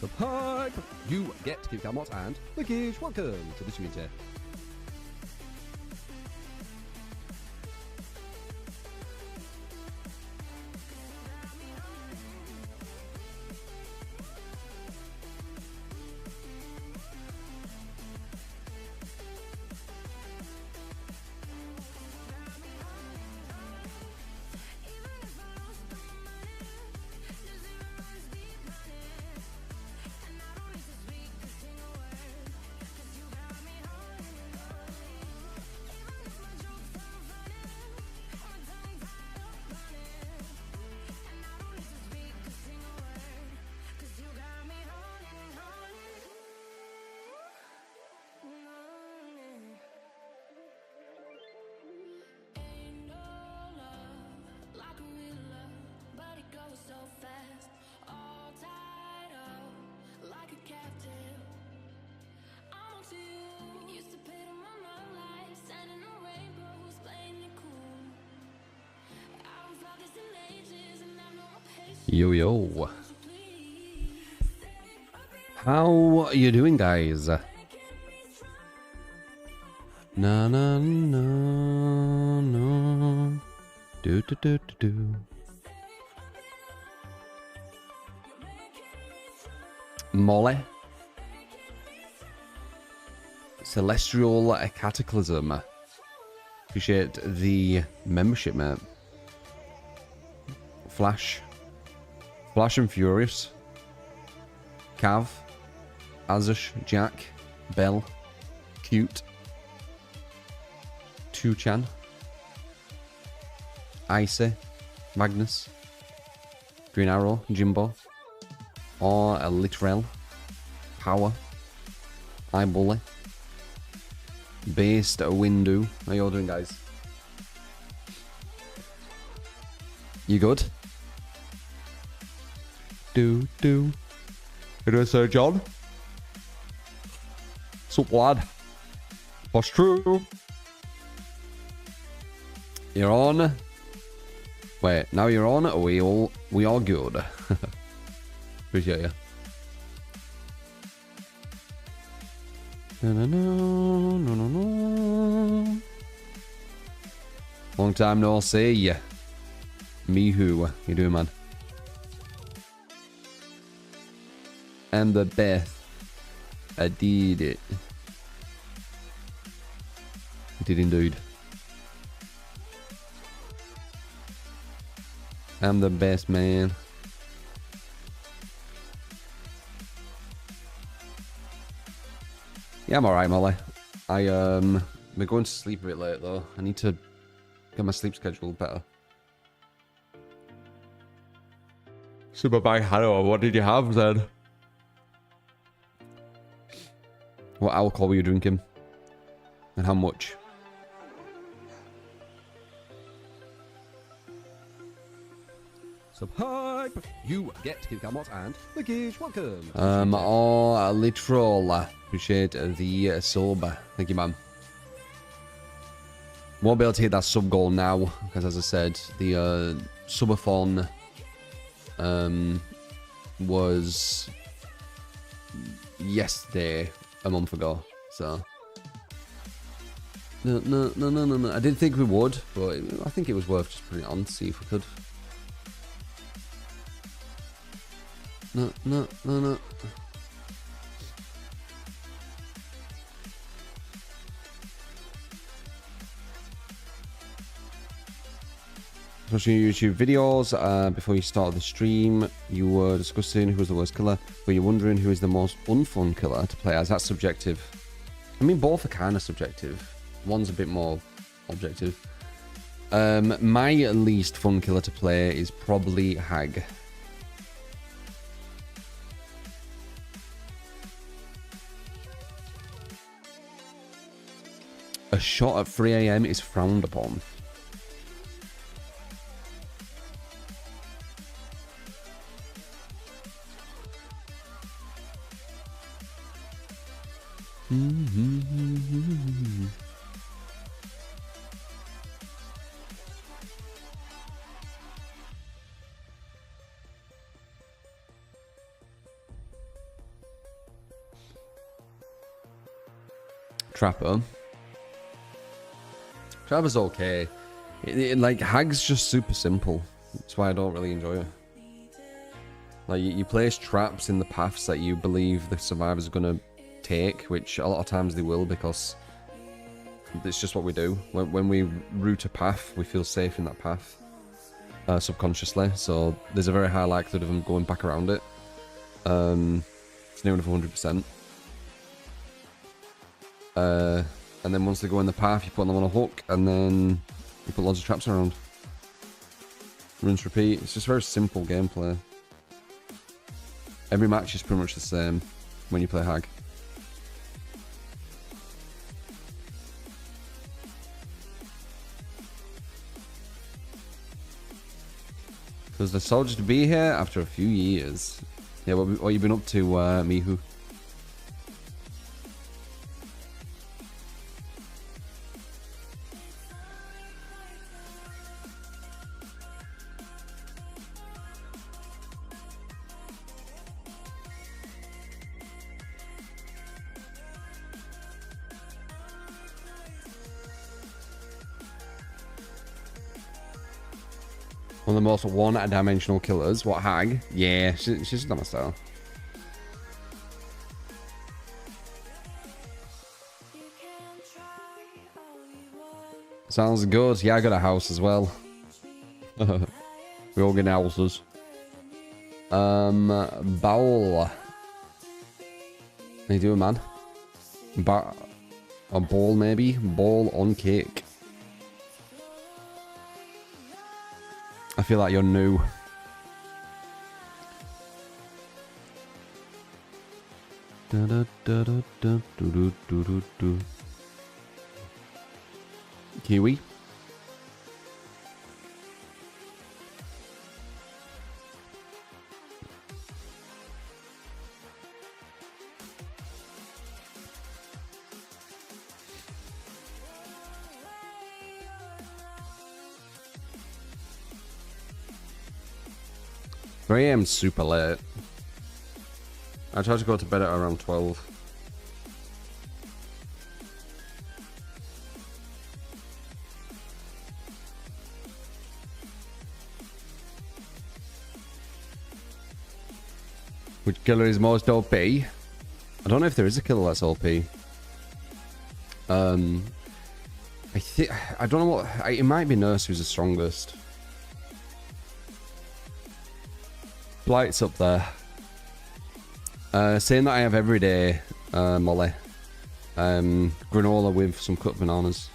So hi, you get to keep Calmot and the Kish. Welcome to the stream. Yo, yo. How are you doing, guys? Na na na na. Do do do do do. Molly. Celestial Cataclysm. Appreciate the membership, mate. Flash and Furious, Cav, Azush, Jack, Bell, Cute, 2chan, Icy, Magnus, Green Arrow, Jimbo, or Literel, Power, iBully, Based Windu. How you all doing, guys? You good? Do. It is Sir John. Sup, lad? What's true? You're on. Wait, now you're on. We all good. Appreciate you. No. Long time no see. Me who? You doing, man? And the best. I did it. I did indeed. I'm the best, man. Yeah, I'm alright, Molly. I'm going to sleep a bit late though. I need to get my sleep schedule better. Super bye, hello. What did you have then? What alcohol were you drinking? And how much? Subhype! You get to keep Calmot and the Kish. Welcome. Oh, literal. Appreciate the sub. Thank you, man. Won't be able to hit that sub goal now because, as I said, the subathon was yesterday. A month ago, so no. I didn't think we would, but I think it was worth just putting it on to see if we could. No. Watching your YouTube videos, before you started the stream, you were discussing who was the worst killer, but you're wondering who is the most unfun killer to play as. That's subjective. I mean, both are kind of subjective. One's a bit more objective. My least fun killer to play is probably Hag. A shot at 3 AM is frowned upon. Trapper. Trapper's okay. Like, Hag's just super simple. That's why I don't really enjoy it. Like, you place traps in the paths that you believe the survivor's gonna take, which a lot of times they will, because it's just what we do. When we route a path, we feel safe in that path. Subconsciously, so there's a very high likelihood of them going back around it. It's near enough 100%. And then once they go in the path, you put them on a hook, and then you put loads of traps around. Rinse, repeat. It's just very simple gameplay. Every match is pretty much the same when you play Hag. Because the soldier to be here after a few years. Yeah, what you been up to, Mihu? One of the most one-dimensional killers. What, Hag? Yeah, she's not my style. Sounds good. Yeah, I got a house as well. We all get houses. Bowl. How you doing, man? A ball, maybe? Ball on cake. I feel like you're new. Kiwi. I am super late. I tried to go to bed at around 12. Which killer is most OP? I don't know if there is a killer that's OP. I don't know what. It might be Nurse who's the strongest. Blight's up there. Saying that I have every day, Molly. Granola with some cut bananas.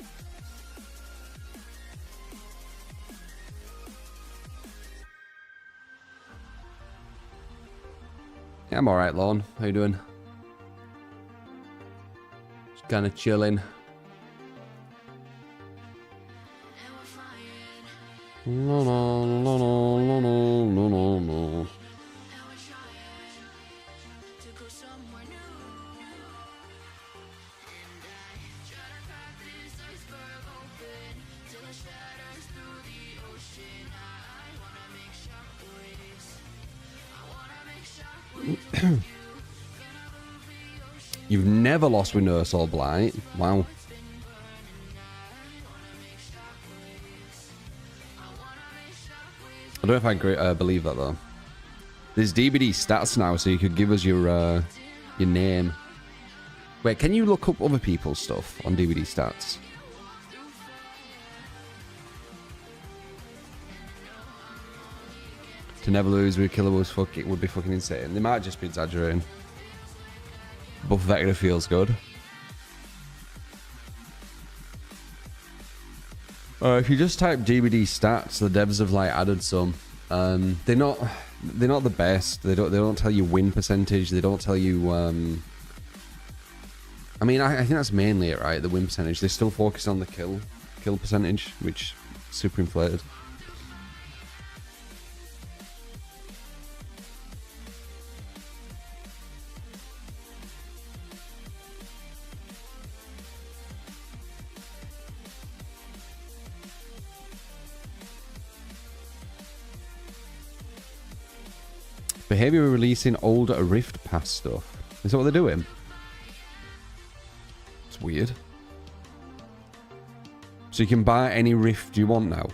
Yeah, I'm alright, Lorne. How you doing? Just kind of chilling. No, no, no, no, no, no, no, no, no. You've never lost with Nurse or Blight. Wow. I don't know if I agree, believe that though. There's DBD stats now, so you could give us your name. Wait, can you look up other people's stuff on DVD stats? To never lose with killer would be fucking insane. They might just be exaggerating. Buff Vector feels good. If you just type DVD stats, the devs have like added some. They're not the best. They don't tell you win percentage. They don't tell you. I mean, I think that's mainly it, right? The win percentage. They still focus on the kill percentage, which is super inflated. Behavior releasing old Rift Pass stuff. Is that what they're doing? It's weird. So you can buy any Rift you want now.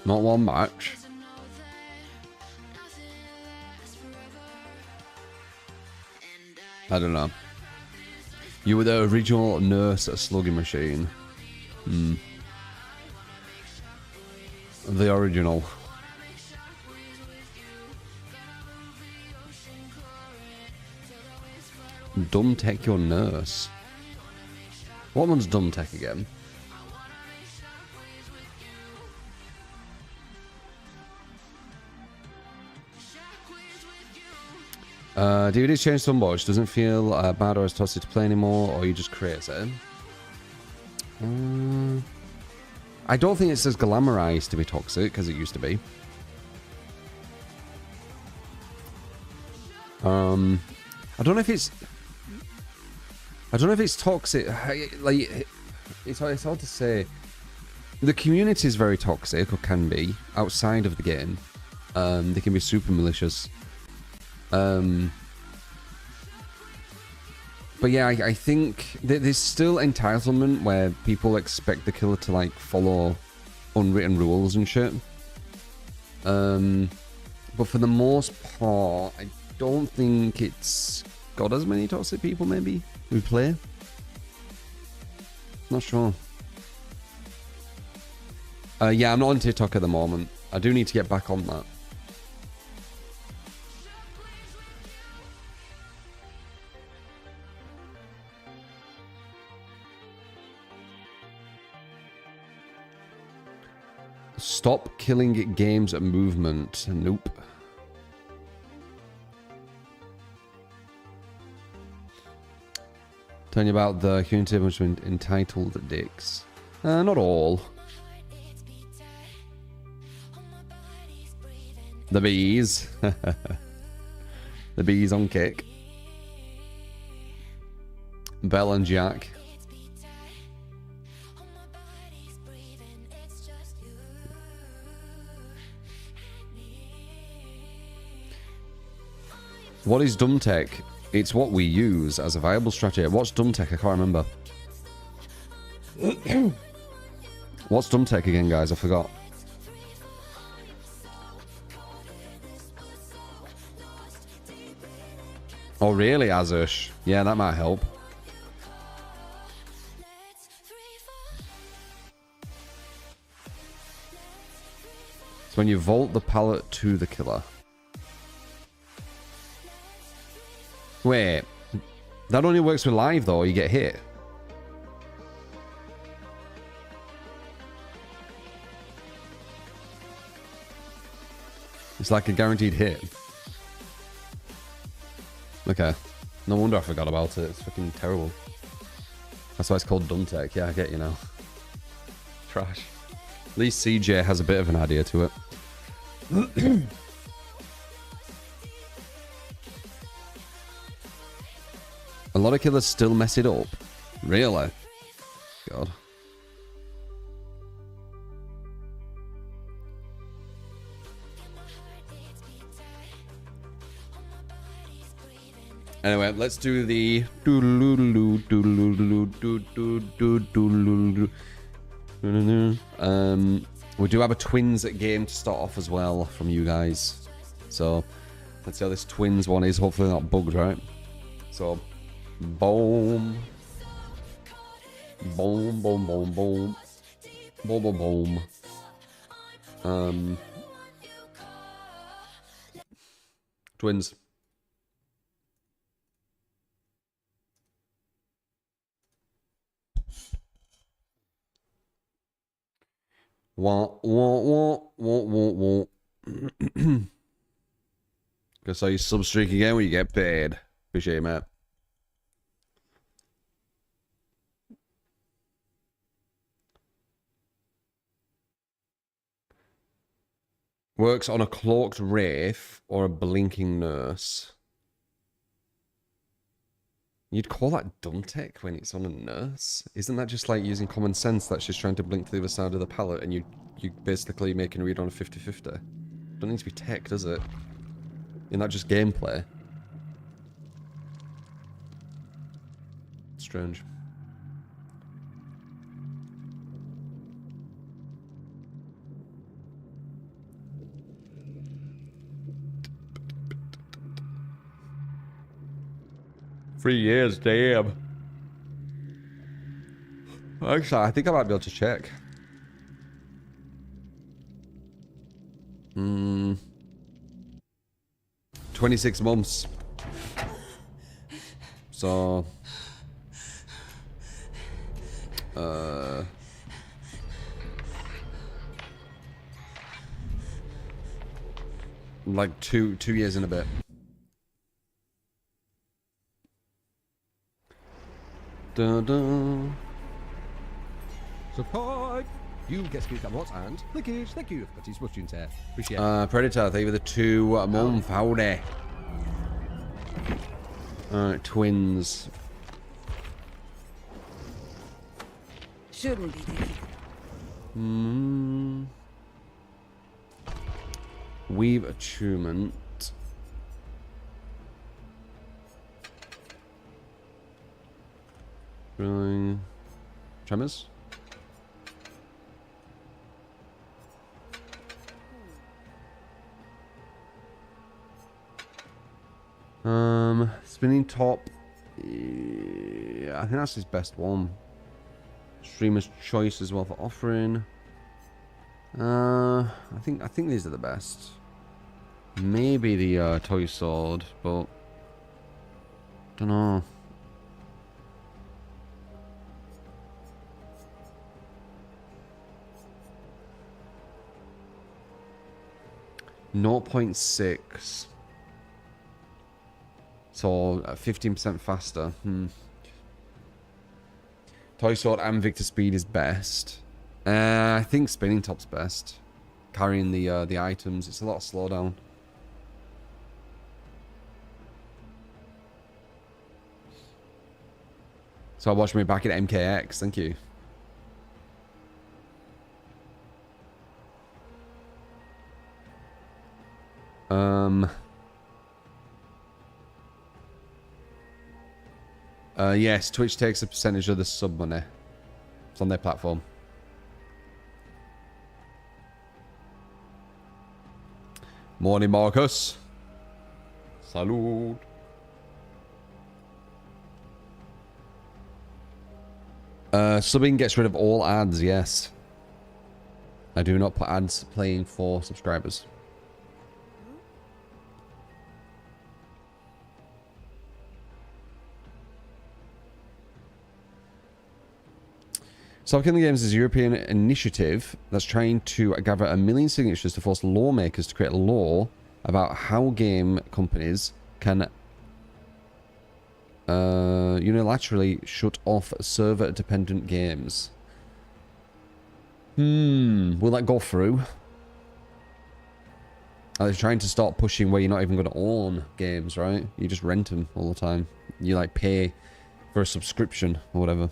Not one match. I don't know. You were the original nurse at Slugging Machine. The original. Dumb Tech your nurse. What one's Dumb Tech again? DVD's changed so much. Doesn't feel bad or as toxic to play anymore, or you just crazy? I don't think it's as glamorized to be toxic as it used to be. I don't know if it's toxic. Like, it's hard to say. The community is very toxic, or can be, outside of the game. They can be super malicious. But yeah, I think there's still entitlement where people expect the killer to like follow unwritten rules and shit. But for the most part, I don't think it's got as many toxic people maybe who play. Not sure. Yeah, I'm not on TikTok at the moment. I do need to get back on that. Stop killing games movement. Nope. Telling you about the community which been entitled dicks. Not all. The bees. The bees on kick. Bell and Jack. What is dumb tech? It's what we use as a viable strategy. What's dumb tech? I can't remember. What's dumb tech again, guys? I forgot. Oh, really, Azush? Yeah, that might help. It's when you vault the pallet to the killer. Wait, that only works with live though, or you get hit. It's like a guaranteed hit. Okay. No wonder I forgot about it. It's fucking terrible. That's why it's called dumb tech. Yeah, I get you now. Trash. At least CJ has a bit of an idea to it. A lot of killers still mess it up. Really? God. Anyway, let's do the... we do have a twins game to start off as well from you guys. So, let's see how this twins one is. Hopefully not bugged, right? So... Boom. Boom, boom, boom, boom. Boom, boom, boom. Twins. Wah, wah, wah, wah, wah, wah. Go saw you sub streak again when you get paid. Appreciate it, mate. Works on a cloaked wraith or a blinking nurse. You'd call that dumb tech when it's on a nurse? Isn't that just like using common sense that's just trying to blink to the other side of the palette and you basically making a read on a 50-50? Don't need to be tech, does it? Isn't that just gameplay? Strange. Three years, damn. Actually, I think I might be able to check. 26 months. So... like two years and a bit. Dun dun. Support! You get speak up what and clickage. Thank you for got much here. Appreciate it. Predator, thank you for the 2 month. Howdy. Alright, twins. Shouldn't be difficult. Weave attunement. Drawing. Tremors? Spinning top. Yeah, I think that's his best one. Streamer's choice as well for offering. I think these are the best. Maybe the toy sword, but don't know. .6. So 15% faster. Toy sword and Victor speed is best. I think spinning top's best. Carrying the items, it's a lot of slowdown. So I watched me back at MKX. Thank you. Yes, Twitch takes a percentage of the sub money. It's on their platform. Morning, Marcus. Salute. Subbing gets rid of all ads, yes. I do not put ads playing for subscribers. Stop Killing Games is a European initiative that's trying to gather 1 million signatures to force lawmakers to create a law about how game companies can unilaterally shut off server-dependent games. Will that go through? Are they trying to start pushing where you're not even going to own games, right? You just rent them all the time. You like pay for a subscription or whatever.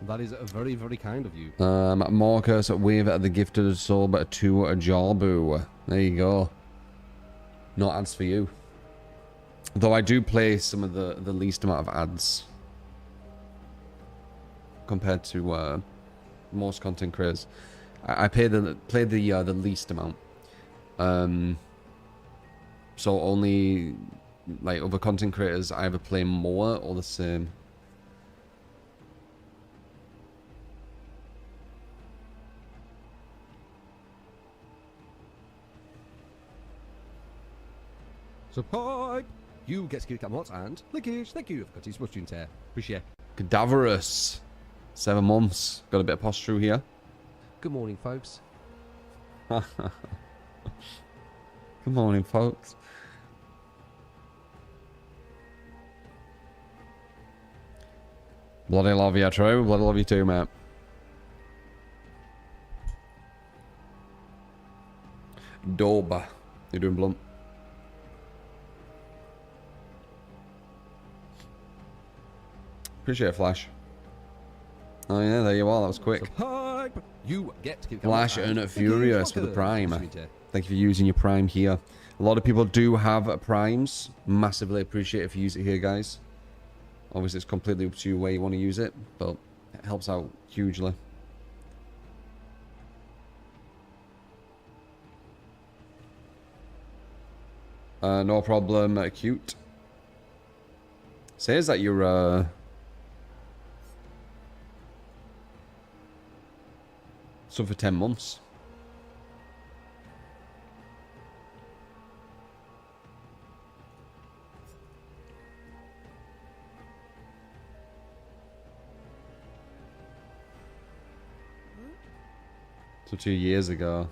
That is very, very kind of you. Marcus with the gifted sub to Jarbu. There you go. No ads for you. Though I do play some of the least amount of ads compared to most content creators. I play the least amount. So only like other content creators either play more or the same. Support! You get skill cam what and clickage. Thank you for got much here. Appreciate it. Cadaverous. 7 months. Got a bit of post through here. Good morning, folks. Good morning, folks. Bloody love you, True. Bloody love you too, mate. Doba. You're doing blunt. Appreciate it, Flash. Oh yeah, there you are. That was quick. Subscribe. You get to keep Flash coming. and Furious for the Prime. Thank you for using your Prime here. A lot of people do have Primes. Massively appreciate if you use it here, guys. Obviously, it's completely up to you where you want to use it, but it helps out hugely. No problem, cute. Says that you're, so for 10 months. So 2 years ago.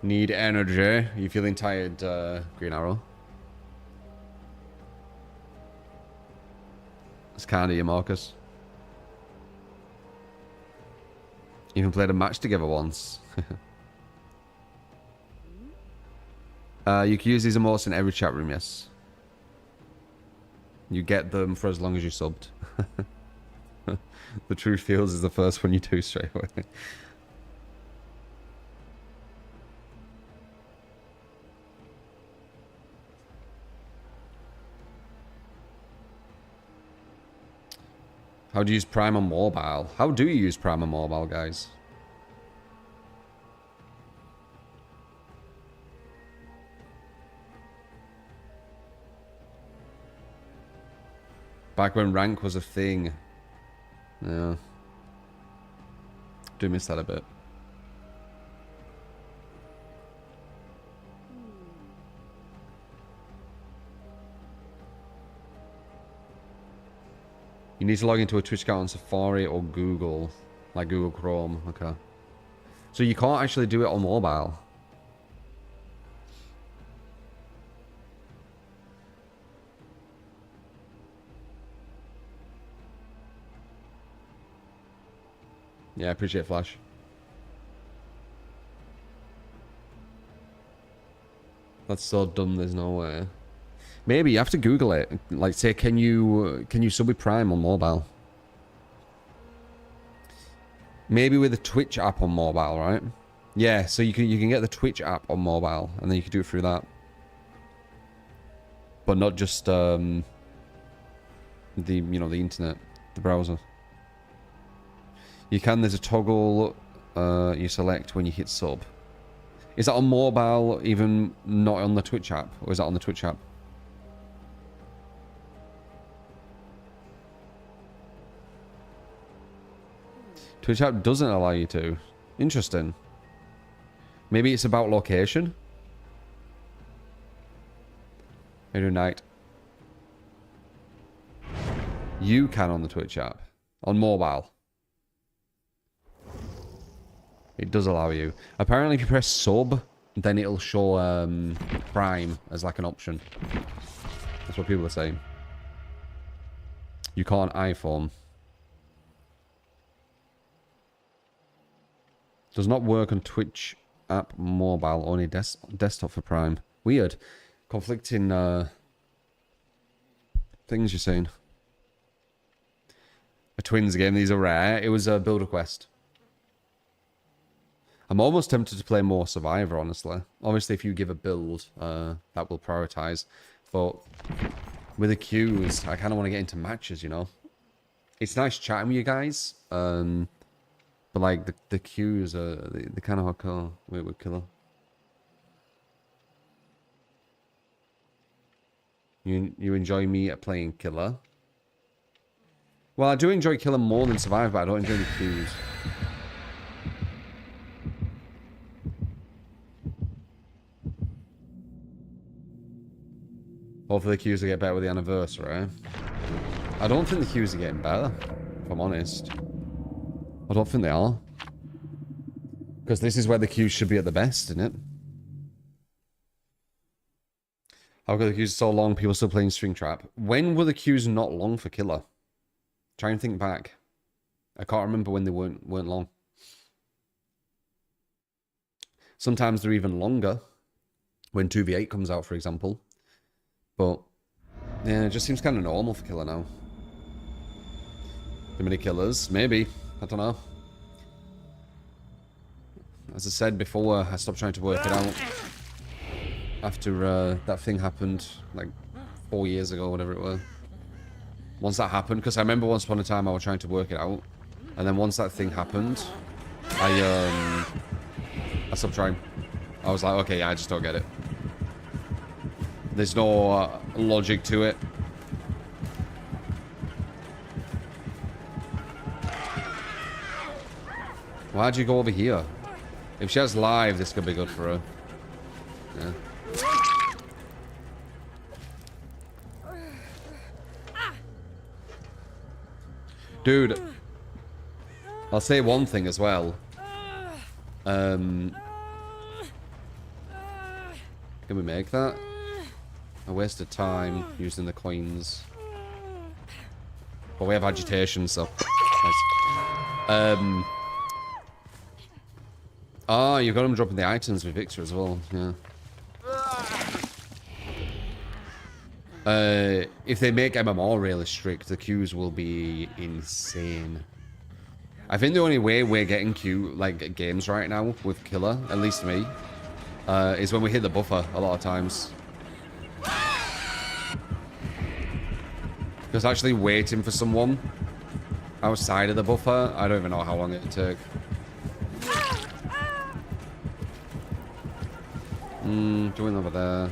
Need energy. Are you feeling tired, Green Arrow? It's kind of you, Marcus. Even played a match together once. You can use these emotes in every chat room, yes. You get them for as long as you subbed. The True Feels is the first one you do straight away. How do you use Prime on mobile? How do you use Prime on mobile, guys? Back when rank was a thing. Yeah. Do miss that a bit. You need to log into a Twitch account on Safari or Google. Like Google Chrome. Okay. So you can't actually do it on mobile. Yeah, I appreciate Flash. That's so dumb, there's no way. Maybe you have to Google it. Like, say, can you sub with Prime on mobile? Maybe with the Twitch app on mobile, right? Yeah, so you can get the Twitch app on mobile, and then you can do it through that. But not just the the internet, the browser. You can. There's a toggle you select when you hit sub. Is that on mobile, even not on the Twitch app, or is that on the Twitch app? Twitch app doesn't allow you to. Interesting. Maybe it's about location? Every night. You can on the Twitch app. On mobile. It does allow you. Apparently if you press sub, then it'll show Prime as like an option. That's what people are saying. You can't iPhone. Does not work on Twitch app mobile, only desktop for Prime. Weird. Conflicting things you're saying. A Twins game, these are rare. It was a builder quest. I'm almost tempted to play more Survivor, honestly. Obviously, if you give a build, that will prioritize. But with the queues, I kind of want to get into matches, you know? It's nice chatting with you guys. But like the queues are the kind of hardcore. Wait, with Killer. You enjoy me at playing Killer? Well, I do enjoy Killer more than Survivor, but I don't enjoy the queues. Hopefully the queues will get better with the anniversary. I don't think the queues are getting better, if I'm honest. I don't think they are. Because this is where the queues should be at the best, isn't it? How come the queues are so long, people still playing String Trap? When were the queues not long for Killer? Try and think back. I can't remember when they weren't long. Sometimes they're even longer. When 2v8 comes out, for example. But, yeah, it just seems kind of normal for Killer now. Too many killers? Maybe. I don't know. As I said before, I stopped trying to work it out. After that thing happened, like 4 years ago, whatever it was. Once that happened, because I remember once upon a time I was trying to work it out. And then once that thing happened, I stopped trying. I was like, okay, yeah, I just don't get it. There's no logic to it. Why'd you go over here? If she has live, this could be good for her. Yeah. Dude, I'll say one thing as well. Can we make that? I wasted time using the coins. But we have agitation, so... Nice. Ah, you've got him dropping the items with Victor as well, yeah. If they make MMR really strict, the queues will be insane. I think the only way we're getting games right now with Killer, at least me, is when we hit the buffer a lot of times. Because actually waiting for someone outside of the buffer, I don't even know how long it'd take. Doing over there.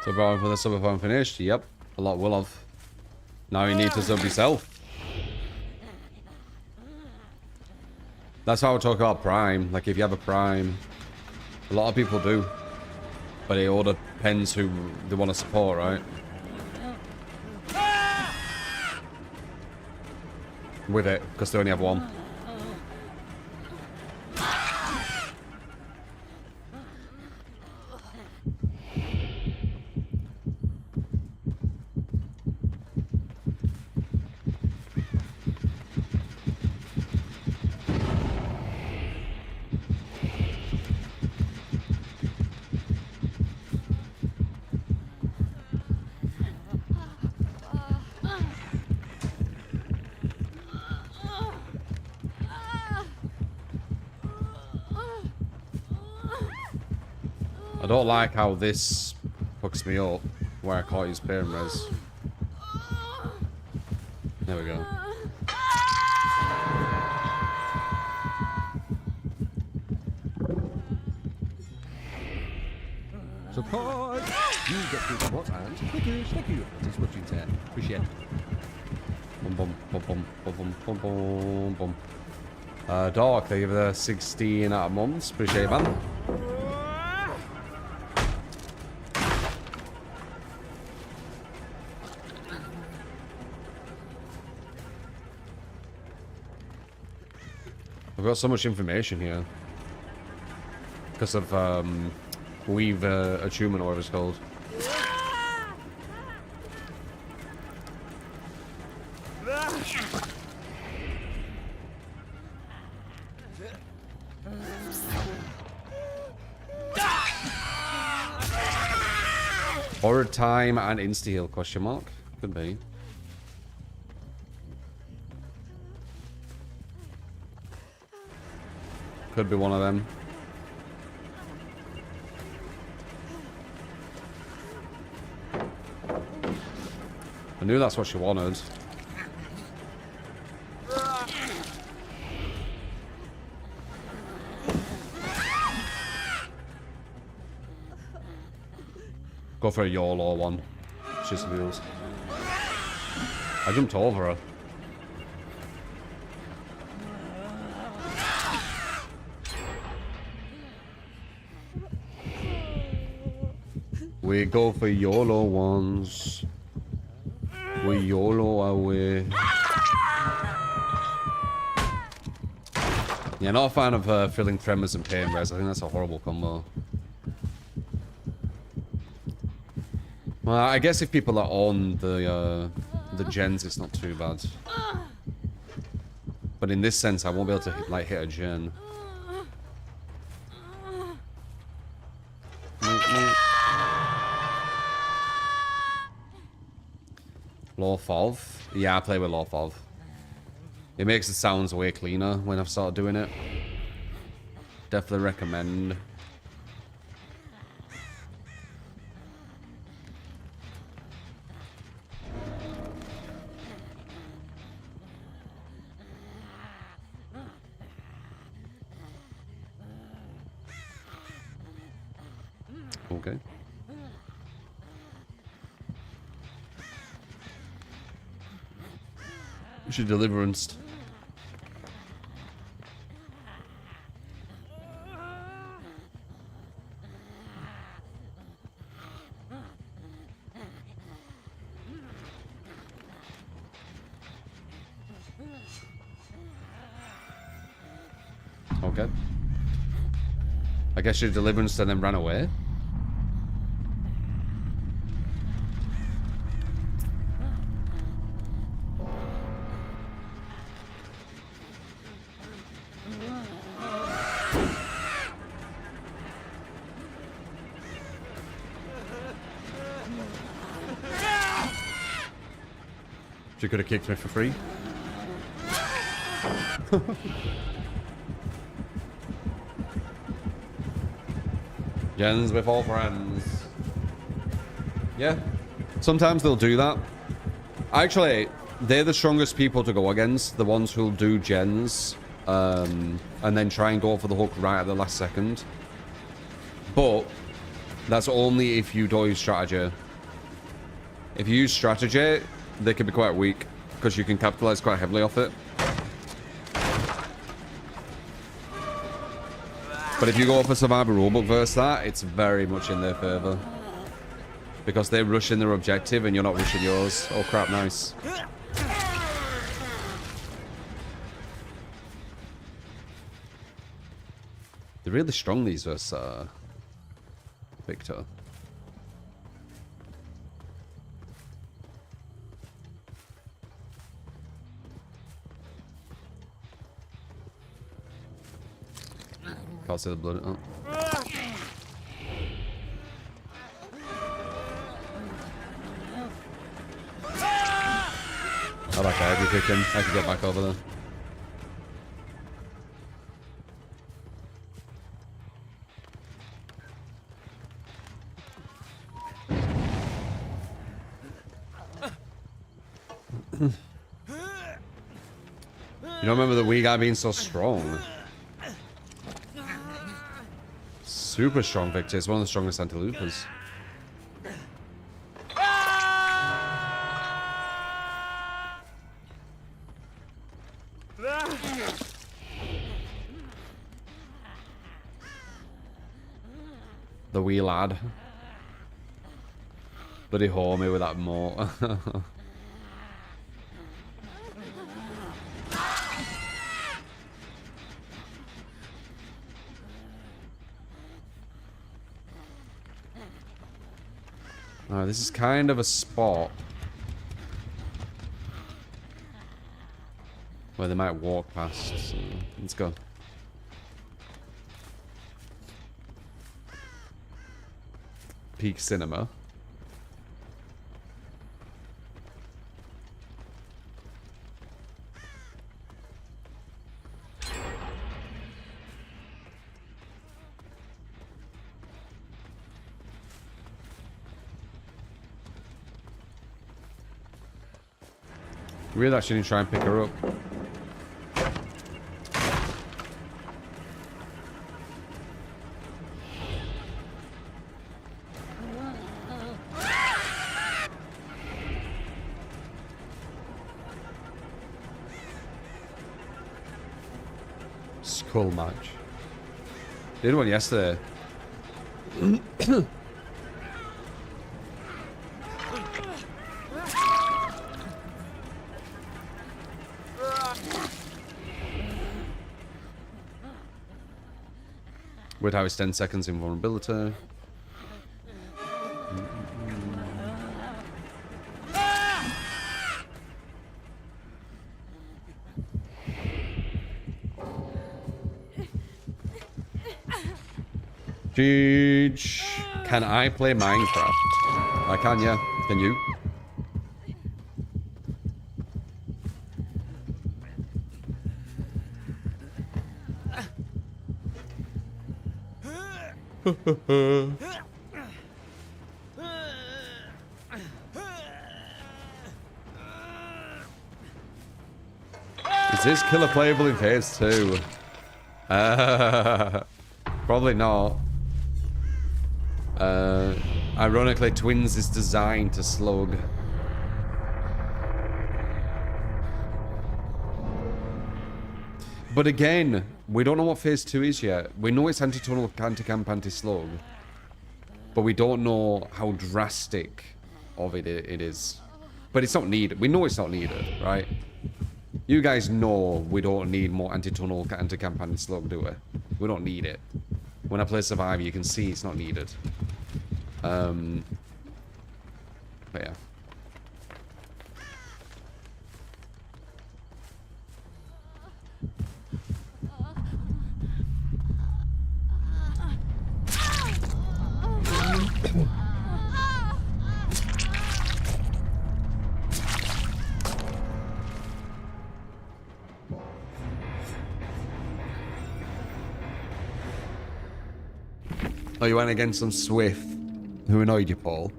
So, bro, for the subathon finished? Yep. A lot will have. Now you need to sub yourself. That's how I talk about Prime. Like, if you have a Prime, a lot of people do. But it all depends who they want to support, right? With it, because they only have one. I don't like how this hooks me up where I can't use parent res. There we go. Support! You get through the what and clickers, thank you. That is what you said. Appreciate it. Bum bum bum bum bum bum bum bum bum. Dark, they give it a 16 out of months. Appreciate it, man. I've got so much information here. Because of, Weave Attunement, or whatever it's called. Horror time and insta-heal, question mark? Could be. Could be one of them. I knew that's what she wanted. Go for a YOLO one. She's wheels. I jumped over her. We go for YOLO ones. We YOLO away. Yeah, not a fan of feeling tremors and pain res. I think that's a horrible combo. Well, I guess if people are on the gens, it's not too bad. But in this sense, I won't be able to hit a gen. Lawfov. Yeah, I play with Lawfov. It makes the sounds way cleaner when I've started doing it. Definitely recommend. Okay. We should deliverance. Okay. I guess you deliverance and then ran away. She could have kicked me for free. Gens with all friends. Yeah. Sometimes they'll do that. Actually, they're the strongest people to go against. The ones who'll do gens. And then try and go for the hook right at the last second. But that's only if you don't use strategy. If you use strategy, they can be quite weak because you can capitalize quite heavily off it. But if you go for Survivor Rulebook versus that, it's very much in their favor. Because they're rushing their objective and you're not rushing yours. Oh crap, nice. They're really strong, these versus Victor. Can't see the blood. Oh. I like that heavy kicking. I can get back over there. You don't remember the wee guy being so strong? Super strong, Victor. It's one of the strongest anti-loopers. The wee lad. Bloody homie with that moat. Alright, this is kind of a spot where they might walk past, so let's go. Peak Cinema. Really actually didn't try and pick her up. Skull match. Did one yesterday. Would have 10 seconds invulnerability. Jeej. Can I play Minecraft? I can, yeah. Can you? Is this killer playable in phase 2? Probably not. Ironically, Twins is designed to slug. But again, we don't know what phase 2 is yet. We know it's anti-tunnel, anti-camp, anti-slug. But we don't know how drastic of it is. But it's not needed. We know it's not needed, right? You guys know we don't need more anti-tunnel, anti-camp, anti-slug, do we? We don't need it. When I play Survivor, you can see it's not needed. But yeah. Oh, you went against some Swift who annoyed you, Paul.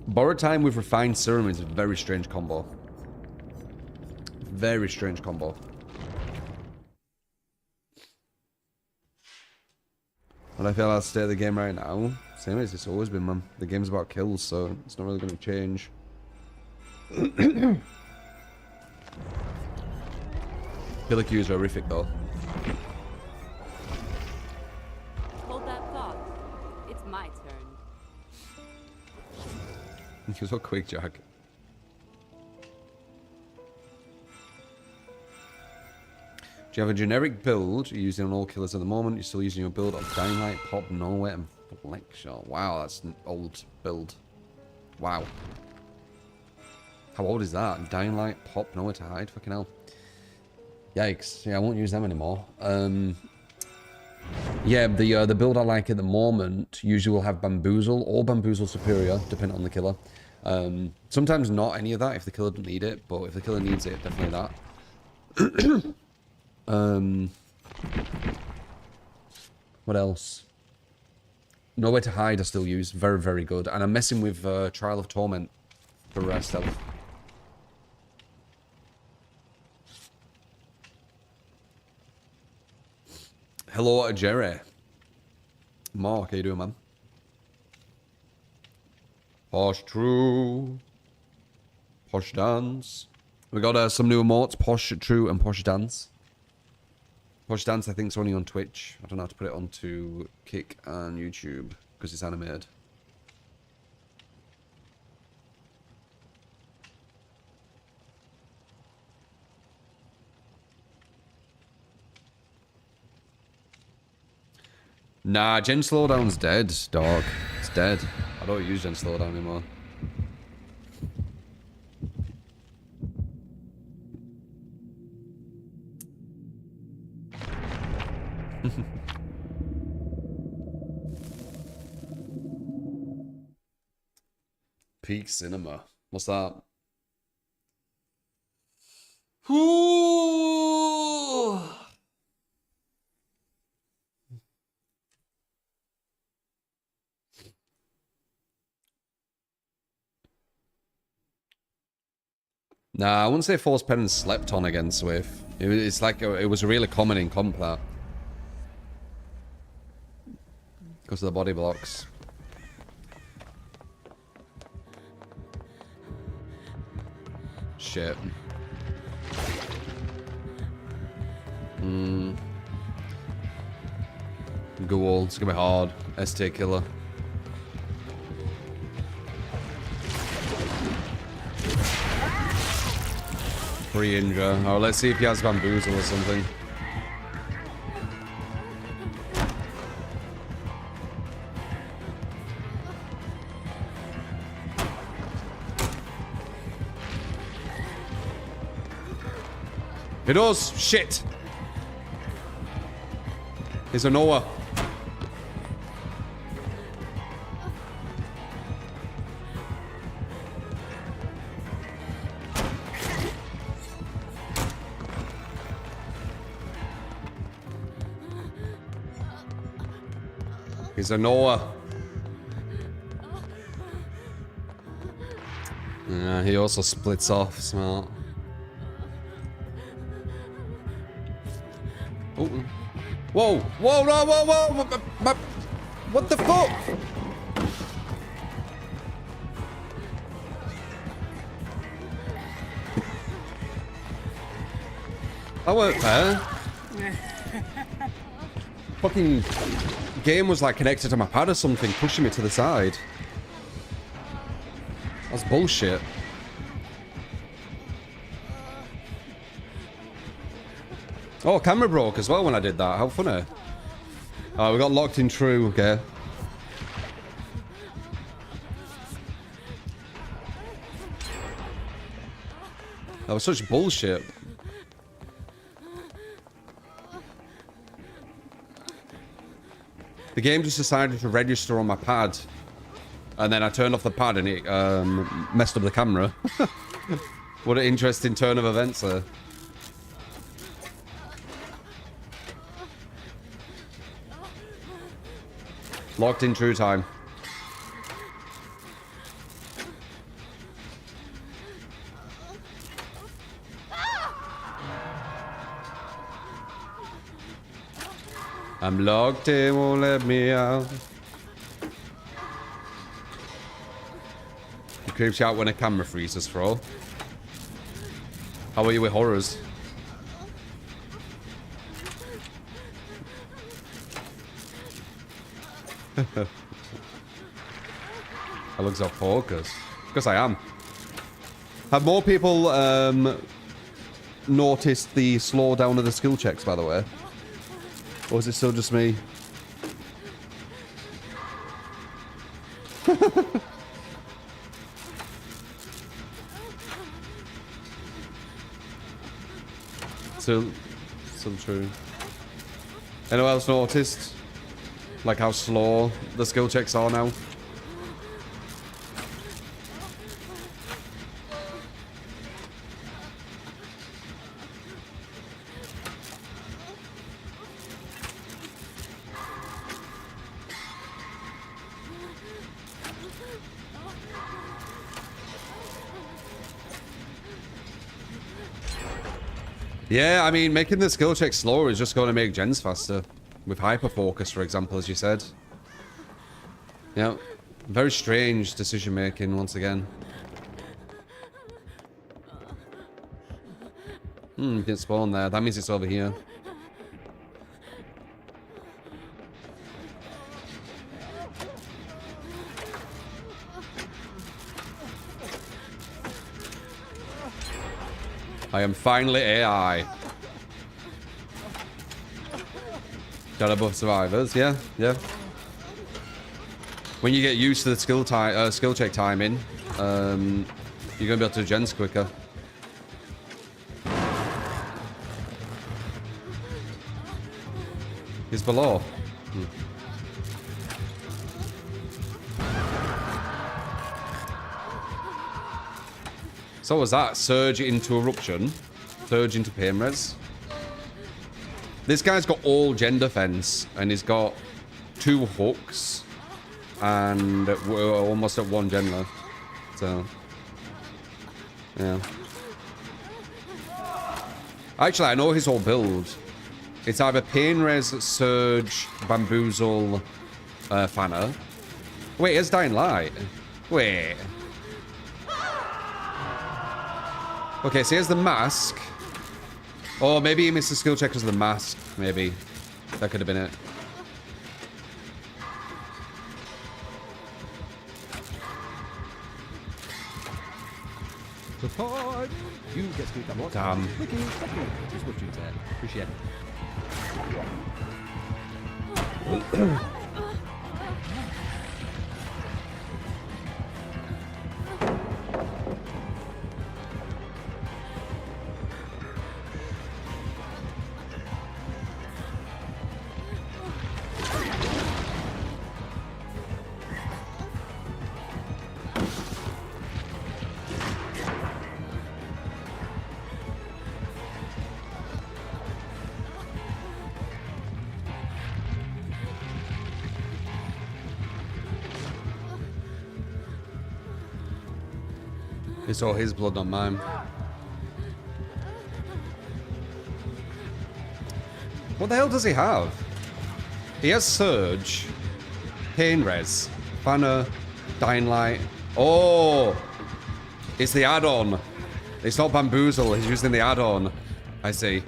Borrowed time with refined serum is a very strange combo. Very strange combo. But I feel I'll stay at the game right now. Same as it's always been, man. The game's about kills, so it's not really going to change. Killer Q is horrific, though. Hold that thought. It's my turn. You're so quick, Jack. Do you have a generic build you're using on all killers at the moment? You're still using your build of Dying Light, Pop, Norway, and Flex Shot. Wow, that's an old build. Wow. How old is that? Dying Light, Pop, Nowhere to Hide? Fucking hell. Yikes. Yeah, I won't use them anymore. Yeah, the build I like at the moment usually will have Bamboozle or Bamboozle Superior, depending on the killer. Sometimes not any of that if the killer doesn't need it, but if the killer needs it, definitely that. What else? Nowhere to Hide I still use. Very, very good. And I'm messing with Trial of Torment for stealth. Hello, Jerry. Mark, how you doing, man? Posh True. Posh Dance. We got some new emotes. Posh True and Posh Dance. Posh Dance, I think, is only on Twitch. I don't know how to put it onto Kick and YouTube because it's animated. Nah, Gen Slowdown's dead, dog. It's dead. I don't use Gen Slowdown anymore. Peak Cinema. What's that? Ooh. Nah, I wouldn't say Force Penance slept on against Swift. It's like it was really common in comp that. Because of the body blocks. Shit. Ghoul. It's gonna be hard. ST killer. Free injure. Oh, let's see if he has bamboozle or something. It does! Shit! He's a Noah. He's a Noah. Yeah, he also splits off. Smart. Oh. Whoa! Whoa! No! Whoa! Whoa! What the fuck? That weren't fair. Fucking game was like connected to my pad or something, pushing me to the side. That's bullshit. Oh, camera broke as well when I did that. How funny. Oh, we got locked in true. Okay. That was such bullshit. The game just decided to register on my pad. And then I turned off the pad and it messed up the camera. What an interesting turn of events there. Locked in true time. I'm locked in, won't let me out. He creeps you out when a camera freezes, bro. How are you with horrors? I look so focused. Because I am. Have more people noticed the slowdown of the skill checks, by the way? Or is it still just me? Still true. Anyone else noticed? Like how slow the skill checks are now? Yeah, I mean, making the skill check slower is just going to make gens faster. With hyper focus, for example, as you said. Yeah, very strange decision making once again. Didn't spawn there. That means it's over here. I am finally AI. Got above survivors, yeah. When you get used to the skill check timing, you're gonna be able to gens quicker. He's below. So what was that? Surge into eruption, surge into pain res. This guy's got all gen defense, and he's got 2 hooks, and we're almost at 1 gen left. So, yeah. Actually, I know his whole build. It's either Pain Res, Surge, Bamboozle, Fanner. Wait, it's Dying Light. Wait. Okay, so here's the mask. Oh, maybe he missed the skill check because of the mask. Maybe. That could have been it. Support! You get to keep that more Damn. time. Thank you. Just what you said. Appreciate it. It's all his blood, not mine. What the hell does he have? He has Surge, Pain Res, Banner, Dying Light. Oh! It's the add-on. It's not Bamboozle, he's using the add-on. I see.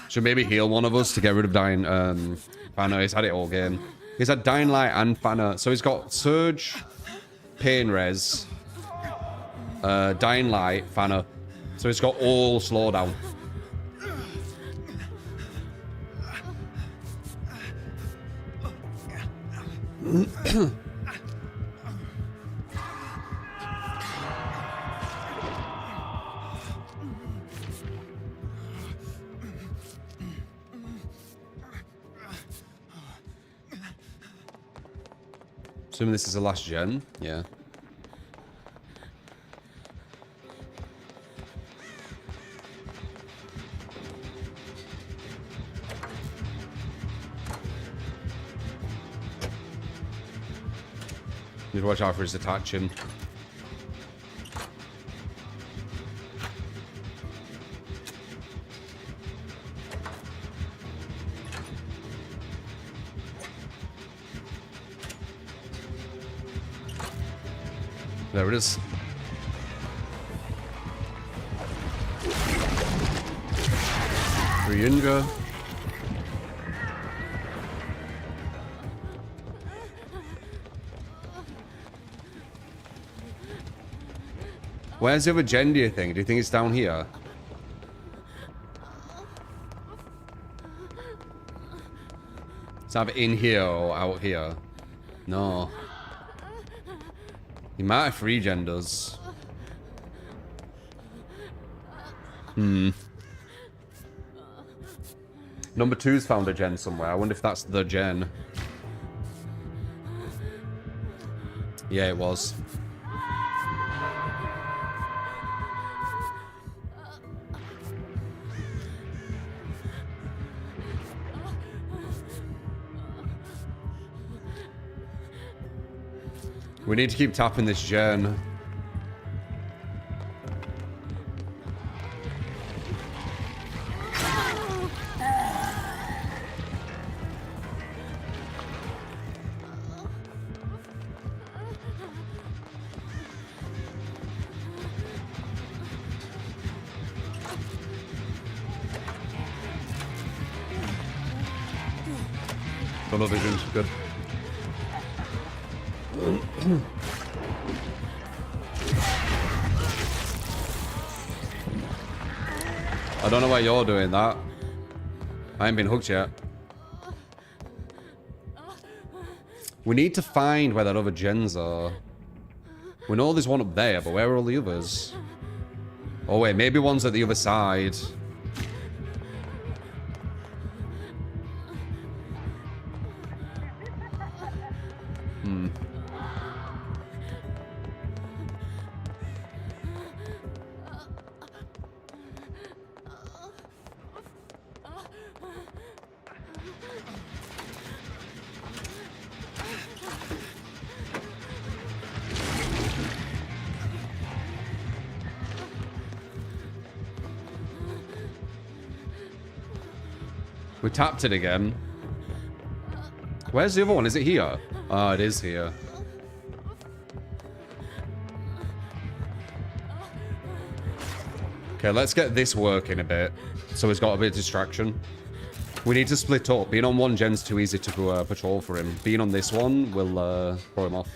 Should maybe heal one of us to get rid of Dying Banner. He's had it all game. He's had Dying Light and Banner. So he's got Surge, Pain Res, Dying Light, Banner. So he's got all slowdown. Assuming this is the last gen, yeah. Need to watch out for his attaching. There it is. Re-injure. Where's the other gen, do you think? Do you think it's down here? It's either in here or out here. No. He might have 3 genders. Number 2's found a gen somewhere. I wonder if that's the gen. Yeah, it was. We need to keep tapping this gen. Tunnel vision's good. I don't know why you're doing that. I ain't been hooked yet. We need to find where that other gens are. We know there's one up there, but where are all the others? Oh wait, maybe one's at the other side. We tapped it again. Where's the other one? Is it here? Oh, it is here. Okay, let's get this working a bit. So he's got a bit of distraction. We need to split up. Being on one gen's too easy to patrol for him. Being on this one will throw him off.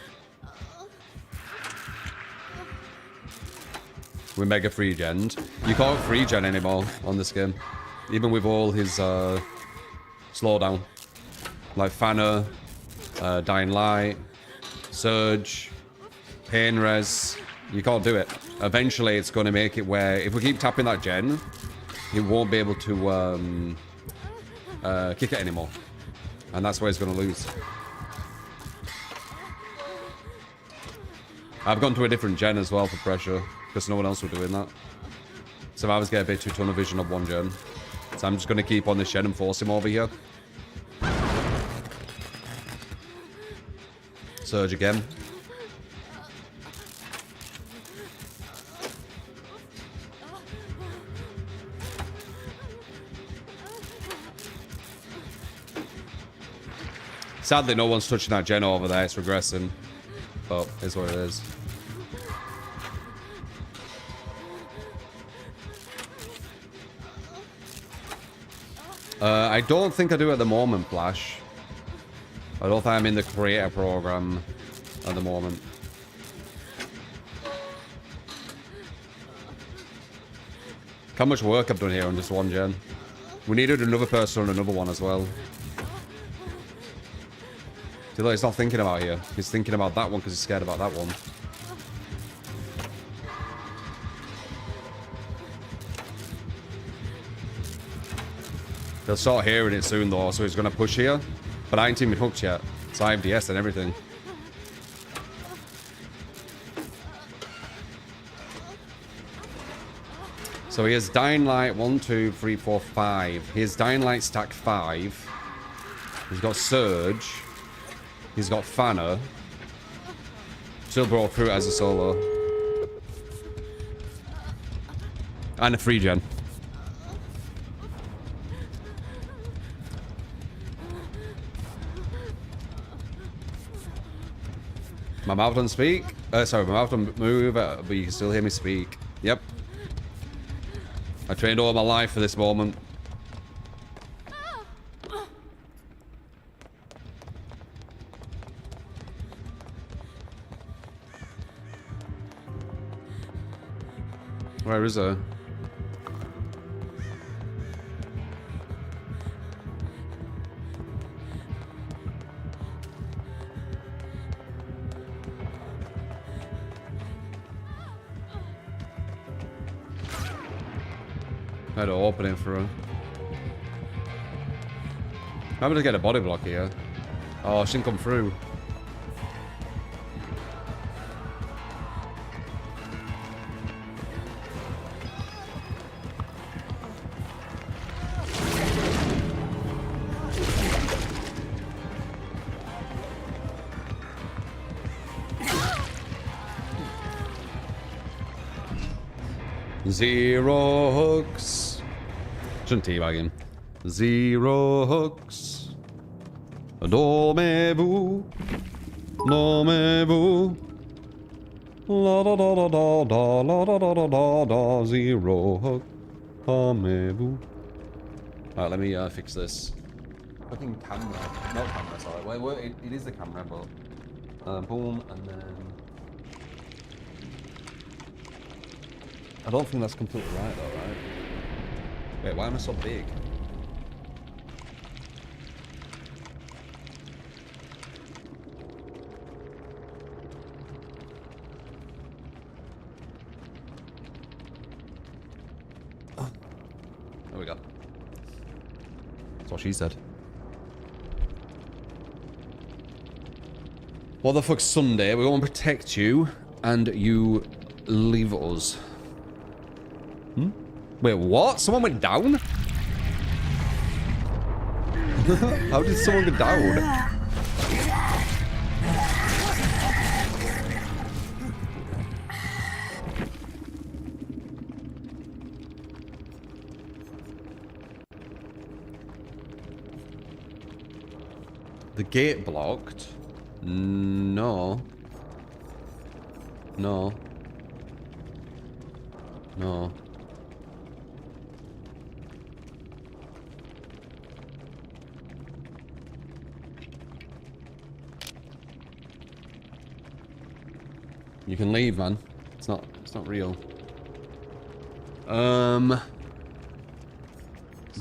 We mega free gen. You can't free gen anymore on this game. Even with all his slowdown. Like Fanner, Dying Light, Surge, Pain Res. You can't do it. Eventually it's going to make it where if we keep tapping that gen, he won't be able to kick it anymore. And that's where he's going to lose. I've gone to a different gen as well for pressure. Because no one else was doing that. Survivors get a bit too tunnel vision of one gen. So I'm just going to keep on this gen and force him over here. Surge again. Sadly, no one's touching that gen over there. It's regressing. But it's what it is. I don't think I do at the moment, Flash. I don't think I'm in the creator program at the moment. How much work I've done here on just one gen. We needed another person on another one as well. See, look, he's not thinking about here. He's thinking about that one because he's scared about that one. He'll start hearing it soon though, so he's going to push here. But I ain't even hooked yet. So I have DS and everything. So he has Dying Light 1, 2, 3, 4, 5. He has Dying Light stack 5. He's got Surge. He's got Fanner. Still brought through it as a solo. And a free gen. My mouth doesn't speak. Sorry, my mouth doesn't move, but you can still hear me speak. Yep. I trained all my life for this moment. Where is her? I had to open it for her. I'm gonna get a body block here. Oh, she didn't come through. Zero hooks. Shouldn't teabag him. Zero hooks. Dormez-vous. Dormez-vous. La da da da da da la da da da da da. Zero hook. Dormez-vous. Alright, let me fix this. Fucking camera. Not camera, sorry. Wait, it is the camera, but boom, and then I don't think that's completely right though, right? Wait, why am I so big? There we go. That's what she said. What the fuck's Sunday? We want to protect you, and you leave us. Hmm? Wait, what? Someone went down? How did someone go down? The gate blocked? No. No. No. You can leave, man. It's not real. But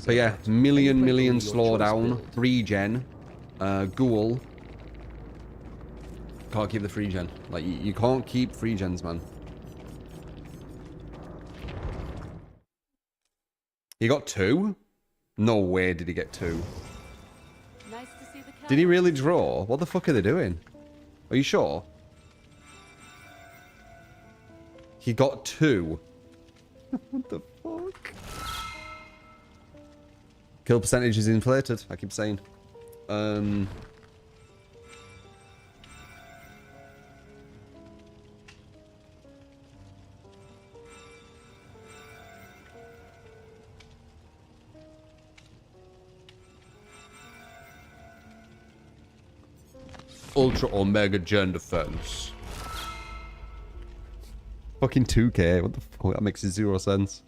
yeah, million slow down, regen, ghoul. Can't keep the free gen. Like, you can't keep free gens, man. He got 2? No way did he get 2. Nice to see the Did he really draw? What the fuck are they doing? Are you sure? He got 2. What the fuck? Kill percentage is inflated, I keep saying. Ultra Omega Gen Defense. Fucking 2k, what the fuck? That makes 0 sense.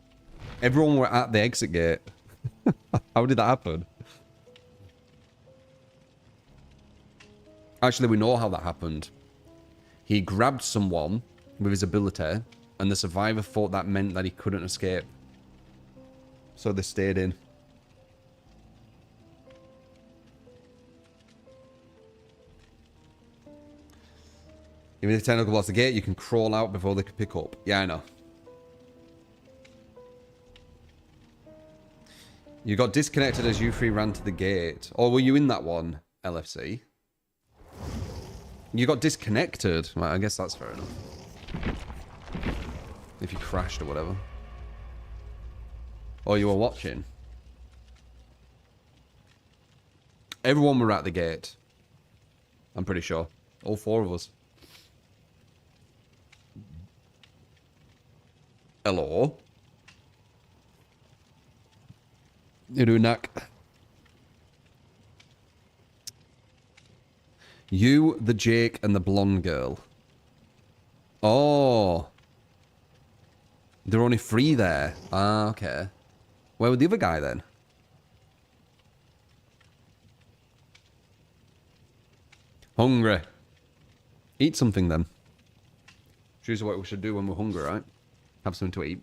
Everyone were at the exit gate. How did that happen? Actually, we know how that happened. He grabbed someone with his ability, and the survivor thought that meant that he couldn't escape. So they stayed in. Even if tentacle blocks the gate, you can crawl out before they can pick up. Yeah, I know. You got disconnected as you 3 ran to the gate. Or were you in that one, LFC? You got disconnected. Well, I guess that's fair enough. If you crashed or whatever. Or you were watching. Everyone were at the gate. I'm pretty sure. All 4 of us. Hello. You doing, Knack? You, the Jake, and the blonde girl. Oh. There are only 3 there. Ah, okay. Where was the other guy then? Hungry. Eat something then. Choose what we should do when we're hungry, right? Have something to eat.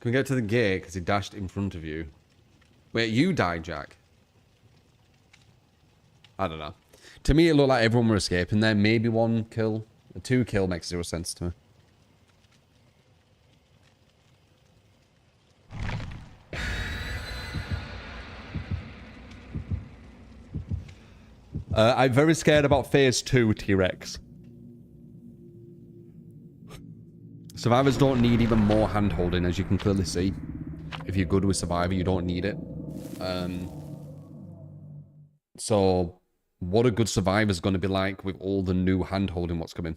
Can we get to the gate because he dashed in front of you? Wait, you died, Jack? I don't know. To me, it looked like everyone were escaping there. Maybe 1 kill. A 2 kill makes 0 sense to me. I'm very scared about phase 2, T-Rex. Survivors don't need even more hand-holding, as you can clearly see. If you're good with Survivor, you don't need it. So, what a good Survivor's going to be like with all the new hand-holding what's coming.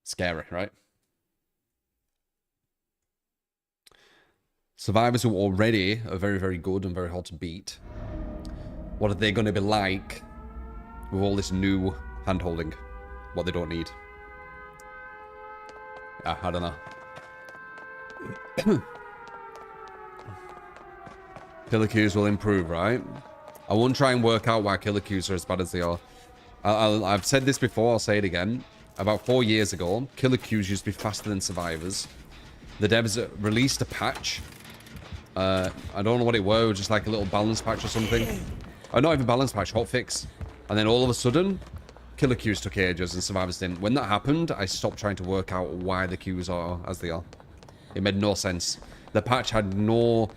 Scary, right? Survivors who already are very, very good and very hard to beat. What are they going to be like with all this new hand-holding? What they don't need. I don't know. Killer queues will improve, right? I won't try and work out why killer queues are as bad as they are. I've said this before, I'll say it again. About 4 years ago, killer queues used to be faster than survivors. The devs released a patch. I don't know what it was, just like a little balance patch or something. Oh, not even balance patch, hotfix. And then all of a sudden, killer queues took ages and survivors didn't. When that happened, I stopped trying to work out why the queues are as they are. It made no sense. The patch had no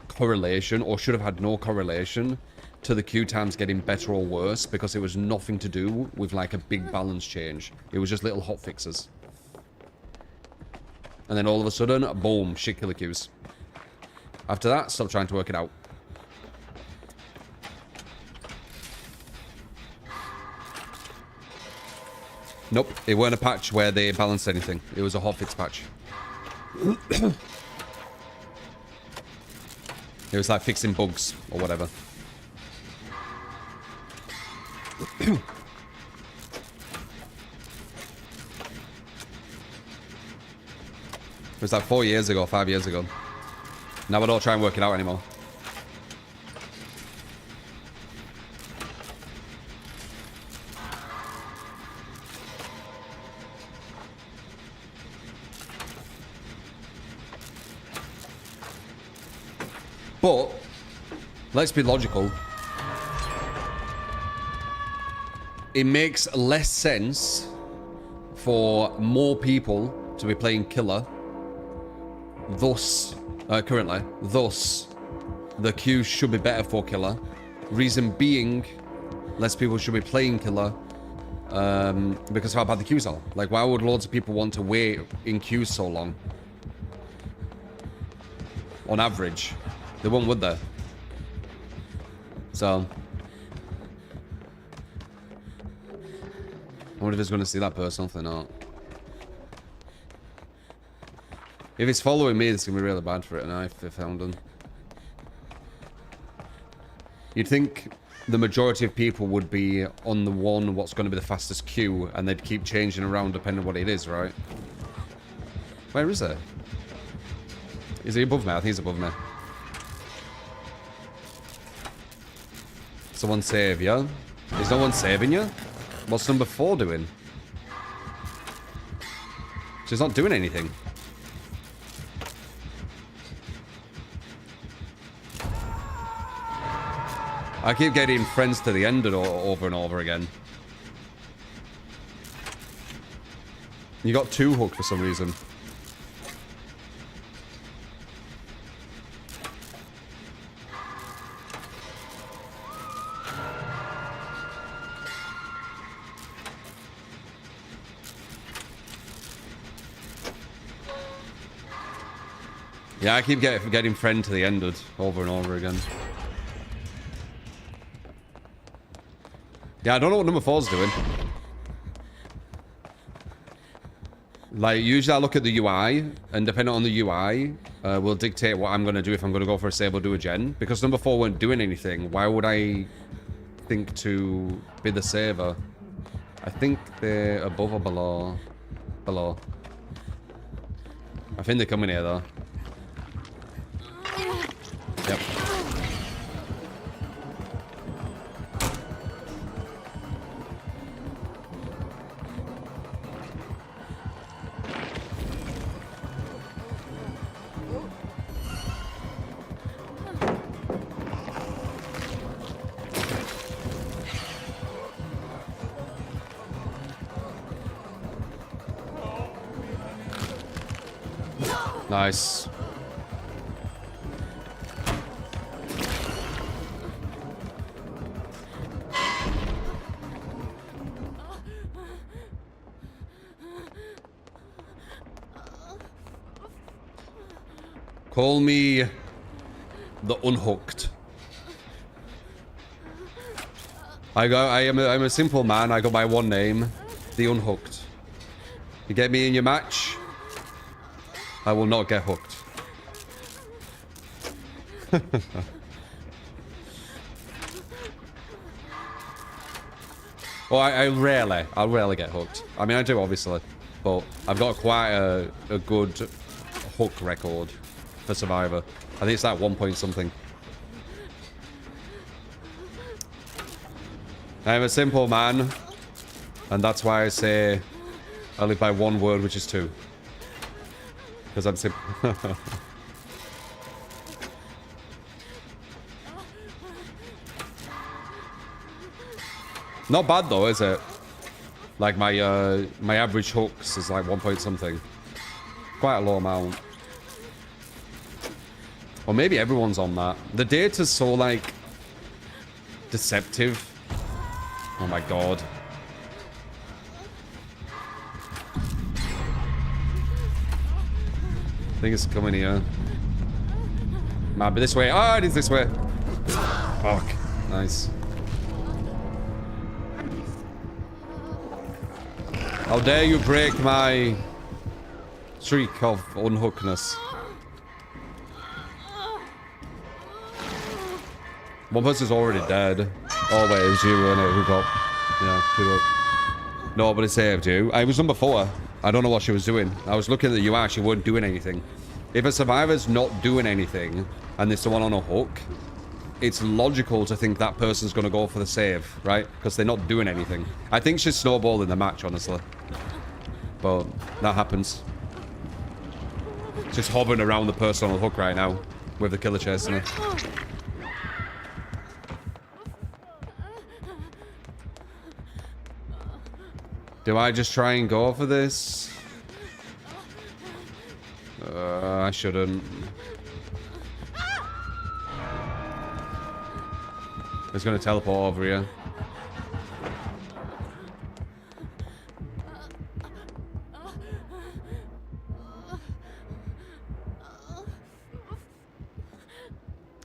correlation, or should have had no correlation, to the queue times getting better or worse, because it was nothing to do with like a big balance change. It was just little hot fixes. And then all of a sudden, boom, shit killer queues. After that, stop trying to work it out. Nope, it weren't a patch where they balanced anything. It was a hotfix patch. It was like fixing bugs or whatever. It was like 4 years ago, 5 years ago. Now I don't try and work it out anymore. But, let's be logical. It makes less sense for more people to be playing killer. Thus, currently, thus, the queue should be better for killer. Reason being, less people should be playing killer because of how bad the queues are. Like, why would loads of people want to wait in queues so long? On average. They won't, would they? So, I wonder if it's going to see that person or not. If it's following me, it's going to be really bad for it, and I found them. You'd think the majority of people would be on the one what's going to be the fastest queue, and they'd keep changing around depending on what it is, right? Where is it? Is he above me? I think he's above me. Someone save you? Is no one saving you? What's number 4 doing? She's not doing anything. I keep getting friends to the end over and over again. You got 2 hooked for some reason. Yeah, I keep getting friend to the ended over and over again. Yeah, I don't know what number 4's doing. Like, usually I look at the UI, and depending on the UI, will dictate what I'm going to do if I'm going to go for a save or do a gen. Because number 4 weren't doing anything, why would I think to be the saver? I think they're above or below. Below. I think they're coming here, though. Yep. Nice. Call me the unhooked. I'm a simple man. I go by one name, the unhooked. You get me in your match, I will not get hooked. Well, I'll rarely get hooked. I mean, I do obviously, but I've got quite a good hook record for Survivor. I think it's like 1 point something. I'm a simple man, and that's why I say I live by one word, which is 2. Because I'm simple. Not bad though, is it? Like my average hooks is like 1 point something. Quite a low amount. Or maybe everyone's on that. The data's so like deceptive. Oh my god. think it's coming here. Might be this way. Oh, it is this way. Fuck. Nice. How dare you break my streak of unhookness. One person's already dead. Oh wait, it was you, wasn't it? Who got... Yeah, two up. Nobody saved you. I was number 4. I don't know what she was doing. I was looking at the UI, she weren't doing anything. If a survivor's not doing anything, and there's someone on a hook, it's logical to think that person's going to go for the save, right? Because they're not doing anything. I think she's snowballing the match, honestly. But that happens. Just hovering around the person on the hook right now, with the killer chasing her. Do I just try and go for this? I shouldn't. He's gonna teleport over here.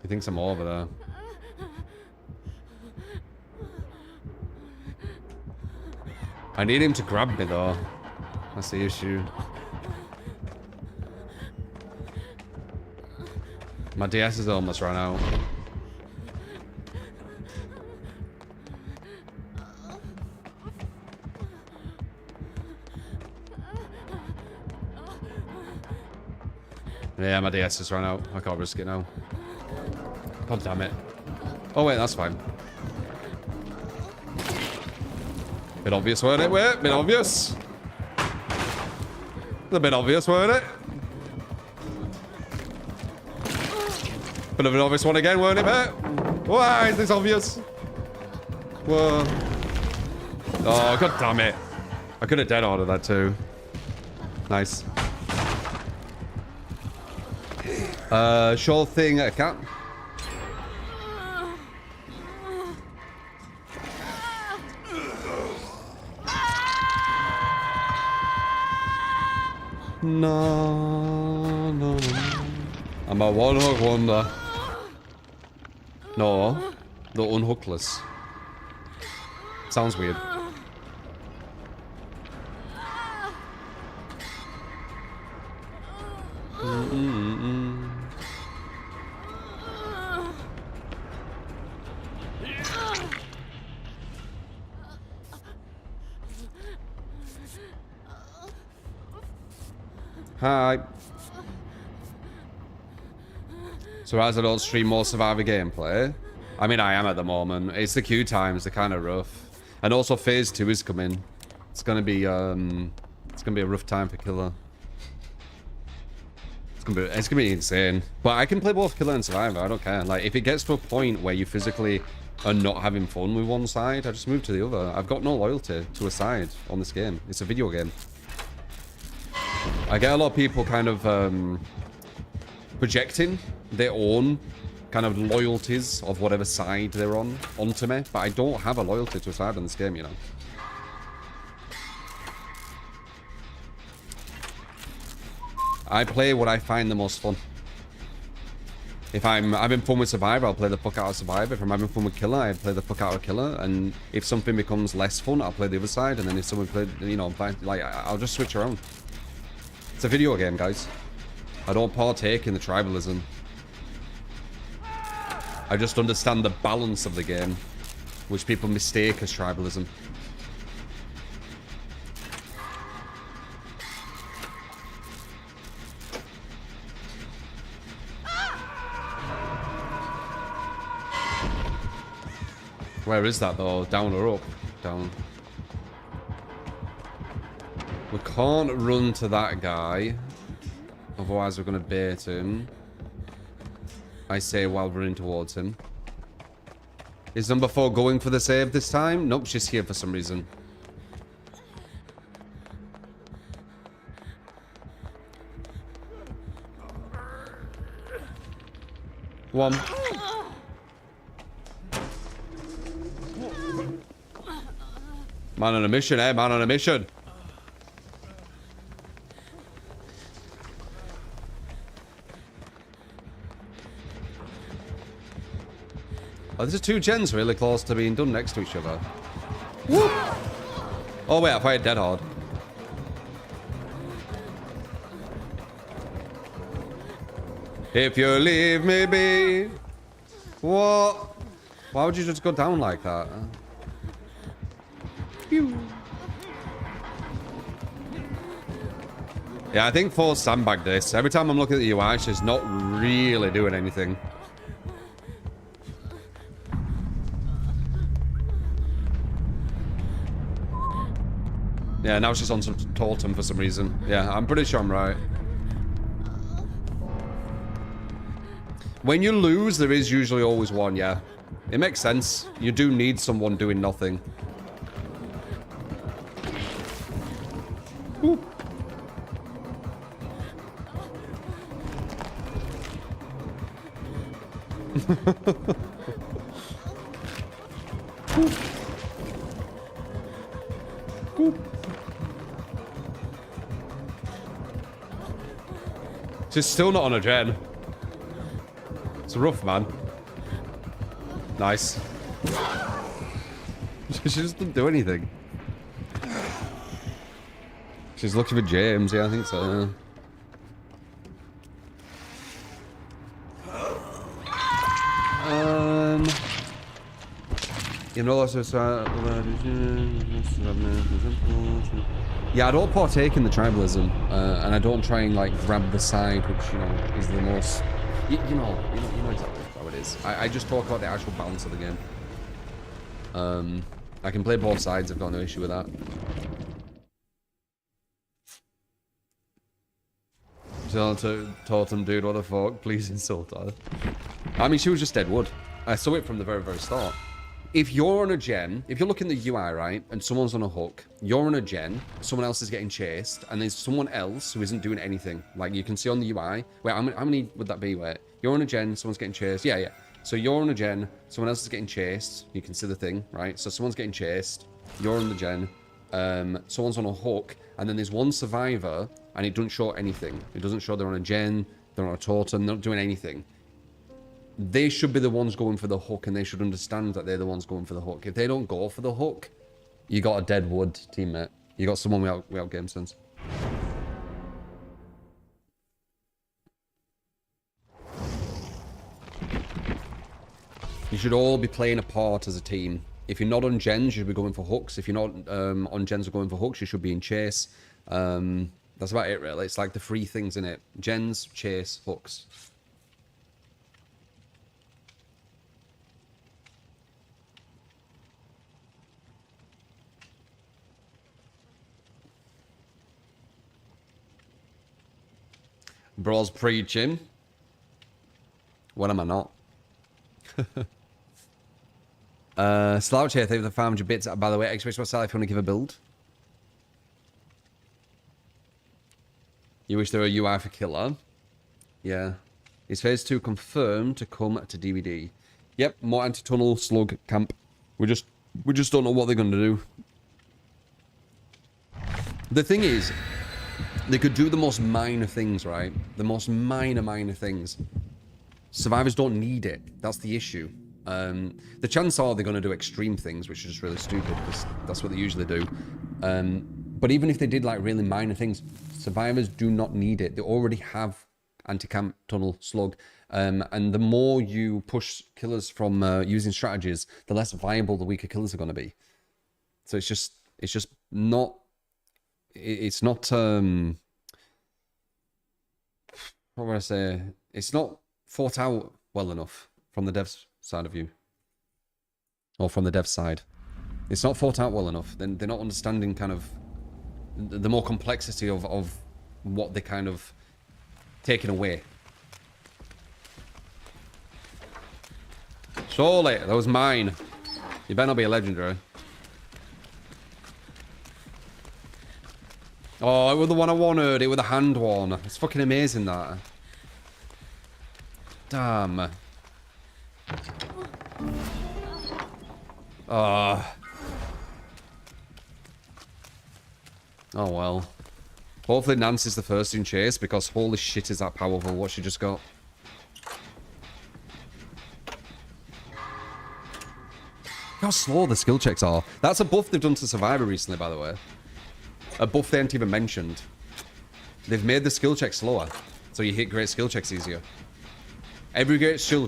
He thinks I'm over there. I need him to grab me though. That's the issue. My DS is almost run out. Yeah, my DS has run out. I can't risk it now. God damn it. Oh wait, that's fine. Bit obvious, weren't it? Wait, bit obvious. A bit obvious, weren't it? Bit of an obvious one again, weren't it, mate? Why is this obvious? Whoa. Oh, god damn it. I could have dead ordered that too. Nice. Sure thing, cat. No, no, no. I'm a one-hook wonder. No, the unhookless. Sounds weird. Hi. So as I don't stream more Survivor gameplay, I mean I am at the moment. It's the queue times, they're kind of rough, and also phase 2 is coming. It's gonna be a rough time for Killer. It's gonna be insane. But I can play both Killer and Survivor. I don't care. Like if it gets to a point where you physically are not having fun with one side, I just move to the other. I've got no loyalty to a side on this game. It's a video game. I get a lot of people kind of projecting their own kind of loyalties of whatever side they're on onto me, but I don't have a loyalty to a side in this game, you know. I play what I find the most fun. If I'm having fun with Survivor, I'll play the fuck out of Survivor. If I'm having fun with Killer, I play the fuck out of Killer. And if something becomes less fun, I'll play the other side. And then if someone plays, you know, like I'll just switch around. It's a video game, guys. I don't partake in the tribalism. I just understand the balance of the game, which people mistake as tribalism. Where is that though? Down or up? Down. We can't run to that guy. Otherwise we're going to bait him. I say while running towards him. Is number 4 going for the save this time? Nope, she's here for some reason. One. Man on a mission, eh? Man on a mission. Oh, there's two gens really close to being done next to each other. Woo! Oh wait, I fired dead hard. If you leave me be. What? Why would you just go down like that? Phew. Yeah, I think 4 sandbag this. Every time I'm looking at the UI, it's just not really doing anything. Yeah, now she's on some totem for some reason. Yeah, I'm pretty sure I'm right. When you lose, there is usually always one, yeah. It makes sense. You do need someone doing nothing. Ooh. She's still not on a gen. It's rough, man. Nice. She just didn't do anything. She's looking for James, yeah, I think so. You know, yeah, I don't partake in the tribalism, and I don't try and like grab the side, which you know is the most. You know exactly how it is. I just talk about the actual balance of the game. I can play both sides. I've got no issue with that. Totem dude, what the fuck? Please insult her. I mean, she was just dead wood. I saw it from the very, very start. If you're on a gen, if you're looking at the UI, right, and someone's on a hook, you're on a gen, someone else is getting chased, and there's someone else who isn't doing anything. Like, you can see on the UI, wait, how many would that be? Wait, you're on a gen, someone's getting chased. Yeah. So you're on a gen, someone else is getting chased. You can see the thing, right? So someone's getting chased, you're on the gen, someone's on a hook, and then there's one survivor, and it doesn't show anything. It doesn't show they're on a gen, they're on a totem, they're not doing anything. They should be the ones going for the hook, and they should understand that they're the ones going for the hook. If they don't go for the hook, you got a dead wood teammate. You got someone without game sense. You should all be playing a part as a team. If you're not on gens, you should be going for hooks. If you're not on gens or going for hooks, you should be in chase. That's about it, really. It's like the three things in it: gens, chase, hooks. Bro's preaching. What am I not? Slouch here, thank you for the 500 bits. By the way, express myself if you want to give a build. You wish there were a UI for killer? Yeah. Is phase 2 confirmed to come to DVD? Yep, more anti-tunnel slug camp. We just don't know what they're going to do. The thing is, they could do the most minor things, right? The most minor things. Survivors don't need it. That's the issue. The chance are they're going to do extreme things, which is just really stupid, because that's what they usually do. But even if they did like really minor things, survivors do not need it. They already have anti-camp tunnel slug. And the more you push killers from using strategies, the less viable the weaker killers are going to be. So it's just not... It's not, what would I say? It's not thought out well enough from the dev's side of you. Or from the dev's side. It's not thought out well enough. Then they're not understanding kind of the more complexity of what they're kind of taking away. Surely, that was mine. You better not be a legendary. Oh, it was the one I wanted. It was the hand one. It's fucking amazing, that. Damn. Oh. Oh, well. Hopefully Nancy's the first in chase, because holy shit is that powerful, what she just got. How slow the skill checks are. That's a buff they've done to Survivor recently, by the way. A buff they haven't even mentioned. They've made the skill check slower, so you hit great skill checks easier. Every great skill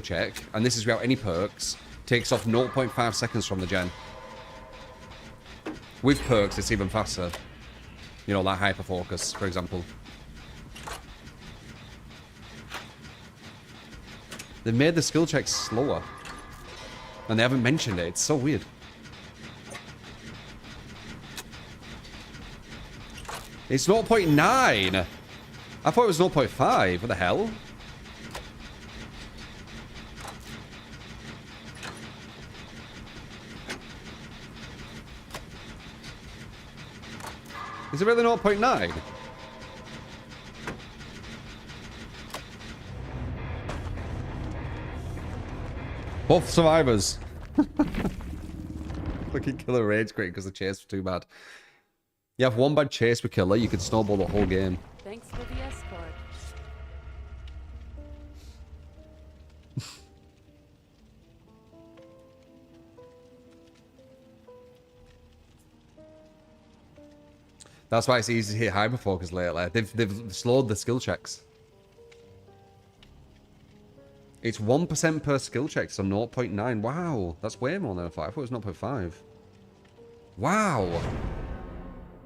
check, and this is without any perks, takes off 0.5 seconds from the gen. With perks, it's even faster. You know, like hyper focus, for example. They've made the skill checks slower. And they haven't mentioned it. It's so weird. It's 0.9. I thought it was 0.5. What the hell? Is it really 0.9? Both survivors. Fucking killer rage quit because the chase was too bad. You have one bad chase with killer, you can snowball the whole game. Thanks for the escort. That's why it's easy to hit hyper focus lately. They've slowed the skill checks. It's 1% per skill check, so 0.9. Wow, that's way more than I thought. I thought it was 0.5. Wow.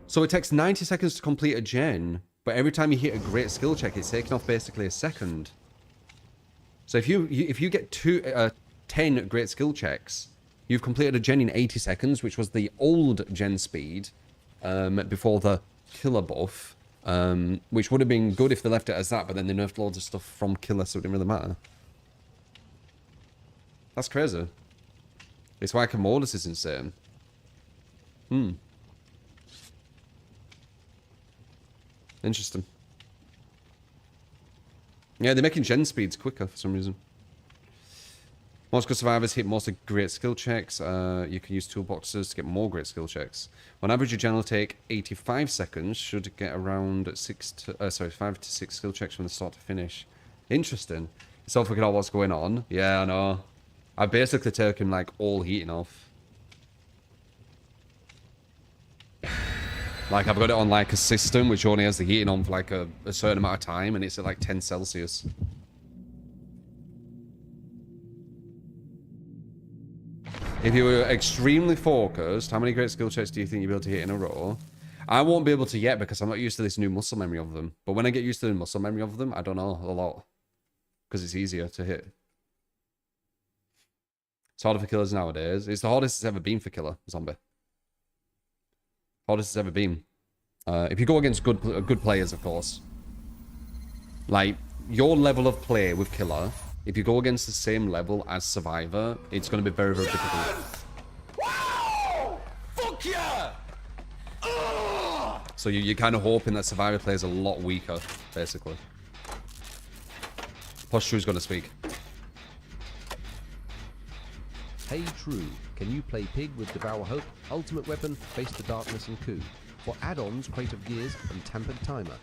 So it takes 90 seconds to complete a gen, but every time you hit a great skill check, it's taking off basically a second. So if you get 10 great skill checks, you've completed a gen in 80 seconds, which was the old gen speed before the killer buff, which would have been good if they left it as that, but then they nerfed loads of stuff from killer, so it didn't really matter. That's crazy. It's why Commodus is insane. Interesting. Yeah, they're making gen speeds quicker for some reason. Most good survivors hit most of great skill checks. You can use toolboxes to get more great skill checks. On average, your gen will take 85 seconds. Should get around 5 to 6 skill checks from the start to finish. Interesting. So forget out what's going on. Yeah, I know. I basically taken like all heating off. Like I've got it on like a system which only has the heating on for like a certain amount of time, and it's at like 10 Celsius. If you were extremely focused, how many great skill checks do you think you'll be able to hit in a row? I won't be able to yet because I'm not used to this new muscle memory of them. But when I get used to the muscle memory of them, I don't know, a lot. Because it's easier to hit. It's harder for killers nowadays. It's the hardest it's ever been for killer, zombie. Hardest it's ever been. If you go against good players, of course. Like, your level of play with killer, if you go against the same level as survivor, it's going to be very, very difficult. Wow! Fuck yeah! So you're kind of hoping that survivor plays a lot weaker, basically. Posture's going to speak. Hey True, can you play Pig with Devour Hope, Ultimate Weapon, Face the Darkness and Coup? For add-ons, Crate of Gears and Tampered Timer.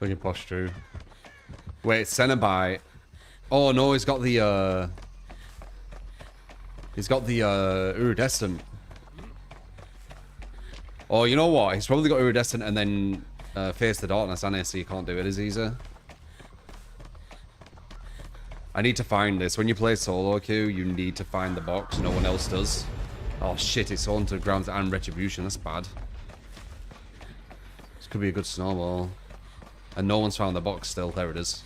Fucking Posture. Wait, Cenobite. Oh no, he's got the Iridescent. Oh, you know what? He's probably got Iridescent and then Face the Darkness, and so you can't do it as easy. I need to find this. When you play solo queue, you need to find the box. No one else does. Oh shit, it's on to grounds and retribution. That's bad. This could be a good snowball. And no one's found the box still. There it is.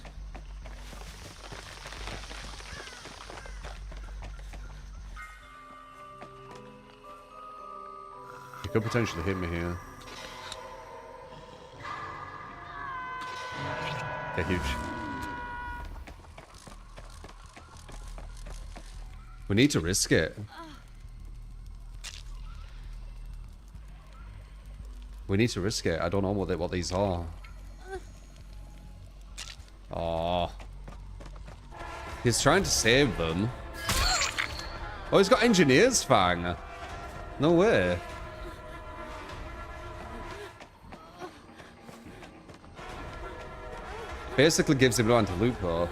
He could potentially hit me here. Okay, huge. We need to risk it. We need to risk it. I don't know what these are. Oh. He's trying to save them. Oh, he's got Engineer's Fang. No way. Basically gives him no to loop though.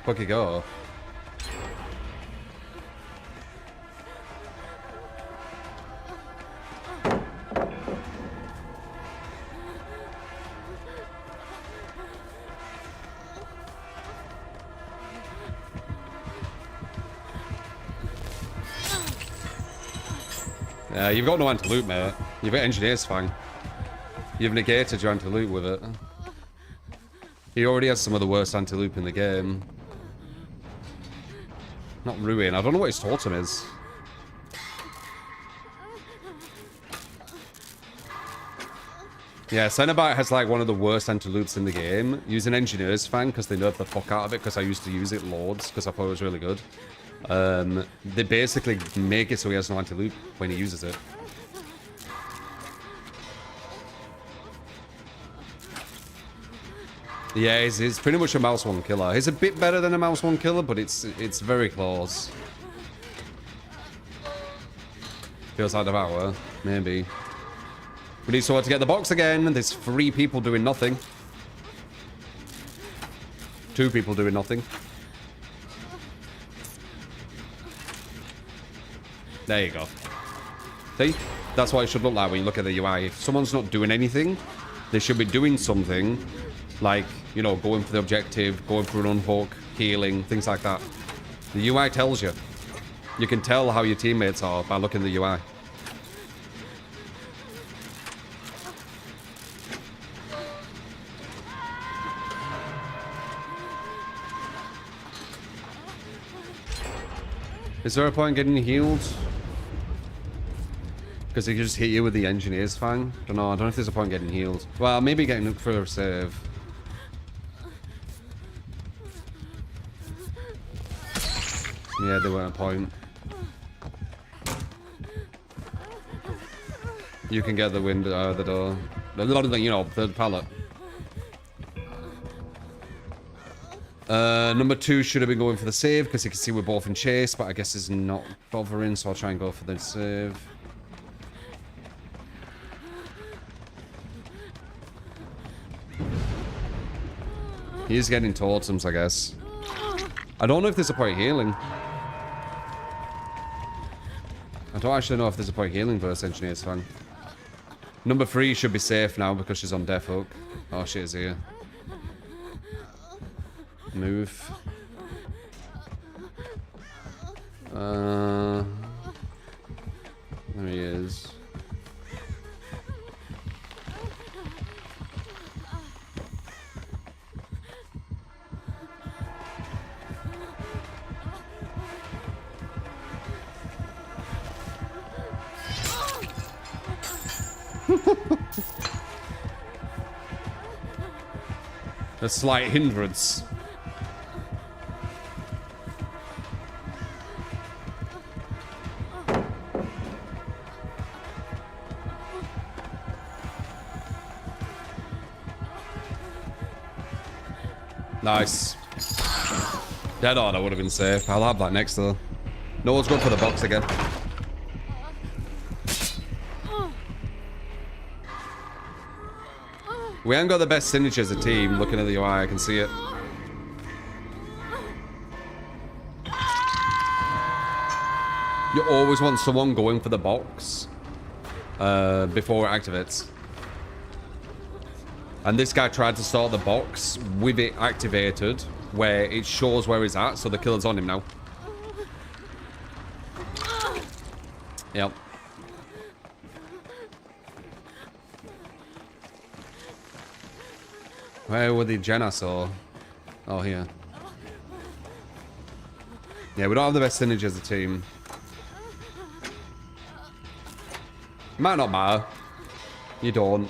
Fuck you go. Yeah, you've got no anti-loot, mate. You've got engineer's fang. You've negated your anti-loot with it. He already has some of the worst anti-loop in the game. Not Ruin. I don't know what his totem is. Yeah, Cenobite has like one of the worst anti-loops in the game. Use an engineer's fang because they nerfed the fuck out of it because I used to use it loads because I thought it was really good. They basically make it so he has no anti-loop when he uses it. Yeah, he's pretty much a mouse one killer. He's a bit better than a mouse one killer, but it's very close. Feels like Devour, maybe. We need someone to get the box again. There's 3 people doing nothing. 2 people doing nothing. There you go. See? That's what it should look like when you look at the UI. If someone's not doing anything, they should be doing something. Like, you know, going for the objective, going for an unhook, healing, things like that. The UI tells you. You can tell how your teammates are by looking at the UI. Is there a point in getting healed? Because he can just hit you with the engineer's fang. I don't know if there's a point in getting healed. Well, maybe getting for a save. Yeah, there weren't a point. You can get the window, the door. A lot of the, you know, third pallet. Number 2 should have been going for the save because he can see we're both in chase, but I guess he's not bothering, so I'll try and go for the save. He's getting totems, I guess. I don't know if there's a point healing. I don't actually know if there's a point healing versus Engineer's Fang. Number 3 should be safe now because she's on Death Hook. Oh shit, is here. Move. There he is. A slight hindrance. Nice. Dead on, I would have been safe. I'll have that next though. No one's going for the box again. We haven't got the best synergy as a team. Looking at the UI, I can see it. You always want someone going for the box before it activates. And this guy tried to start the box with it activated, where it shows where he's at, so the killer's on him now. Yep. Where were the gen I saw? Oh, here. Yeah, we don't have the best synergy as a team. Might not matter. You don't.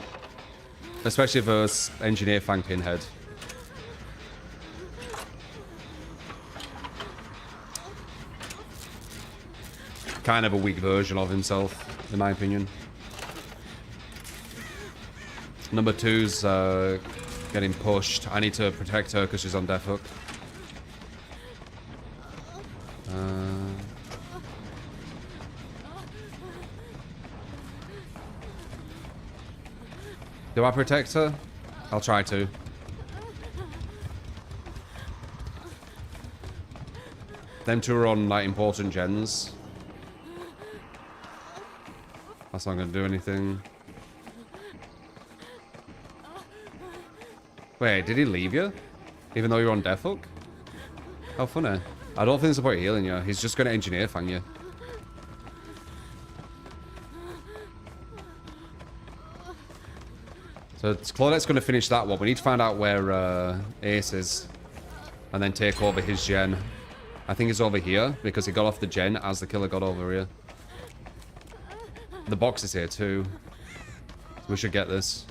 Especially versus Engineer Fang Pinhead. Kind of a weak version of himself, in my opinion. Number 2's getting pushed. I need to protect her because she's on Death Hook. Do I protect her? I'll try to. Them two are on, like, important gens. That's not gonna do anything. Wait, did he leave you? Even though you're on death hook? How funny. I don't think it's about healing you. He's just gonna engineer fang you. So Claudette's gonna finish that one. We need to find out where Ace is. And then take over his gen. I think it's over here, because he got off the gen as the killer got over here. The box is here too. So we should get this.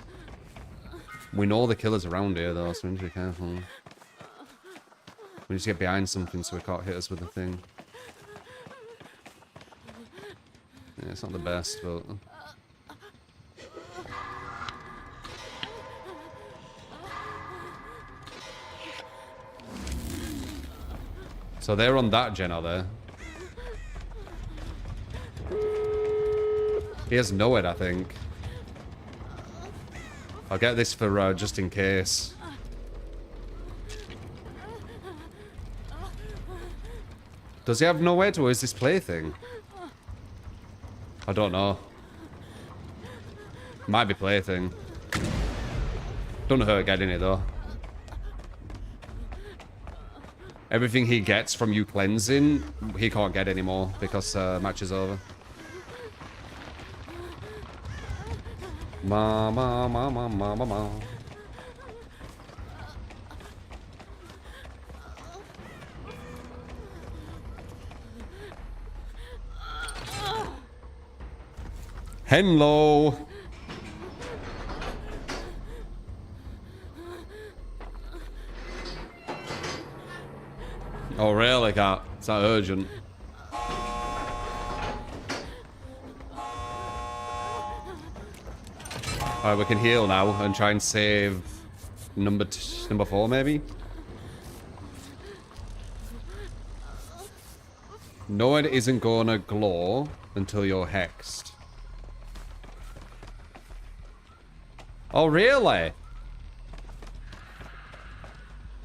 We know the killer's around here though, so we need to be careful. We need to get behind something so we can't hit us with the thing. Yeah, it's not the best, but... So they're on that gen, are they? He has no head, I think. I'll get this for just in case. Does he have no head, or is this plaything? I don't know. Might be plaything. Don't hurt getting it though. Everything he gets from you cleansing, he can't get anymore because match is over. Ma ma ma ma ma ma ma. Hello. Oh really, cat? It's that urgent. Alright, we can heal now and try and save number 4 maybe? No one isn't gonna glow until you're hexed. Oh really?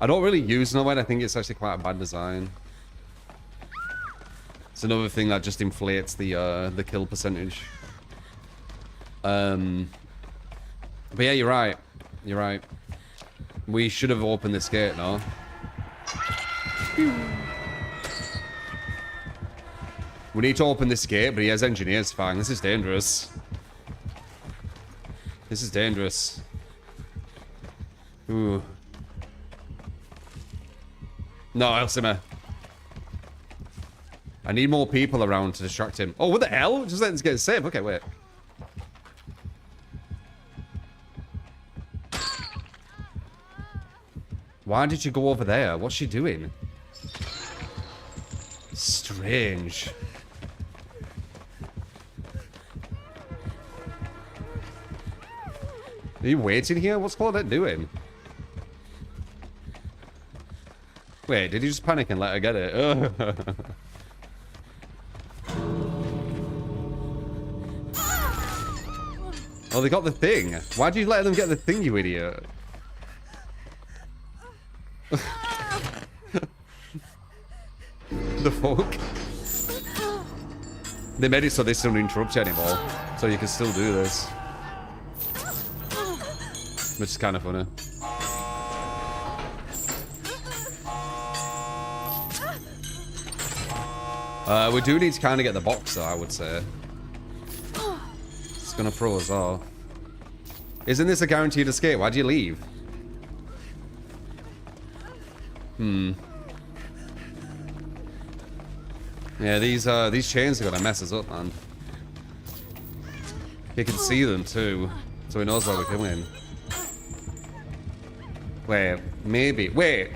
I don't really use Nomad. I think it's actually quite a bad design. It's another thing that just inflates the kill percentage. But yeah, you're right. You're right. We should have opened this gate, no? We need to open this gate, but he has engineers fang. This is dangerous. This is dangerous. Ooh. No, Elsimer. I need more people around to distract him. Oh, what the hell? Just let us get safe. Okay, wait. Why did you go over there? What's she doing? Strange. Are you waiting here? What's Claudette doing? Wait, did you just panic and let her get it? Oh, they got the thing. Why'd you let them get the thing, you idiot? The fuck? They made it so this doesn't interrupt you anymore. So you can still do this. Which is kind of funny. We do need to kind of get the box though, I would say. It's gonna throw us off. Isn't this a guaranteed escape? Why'd you leave? Yeah, these chains are gonna mess us up, man. He can see them too, so he knows where we're going. Wait, maybe. Wait.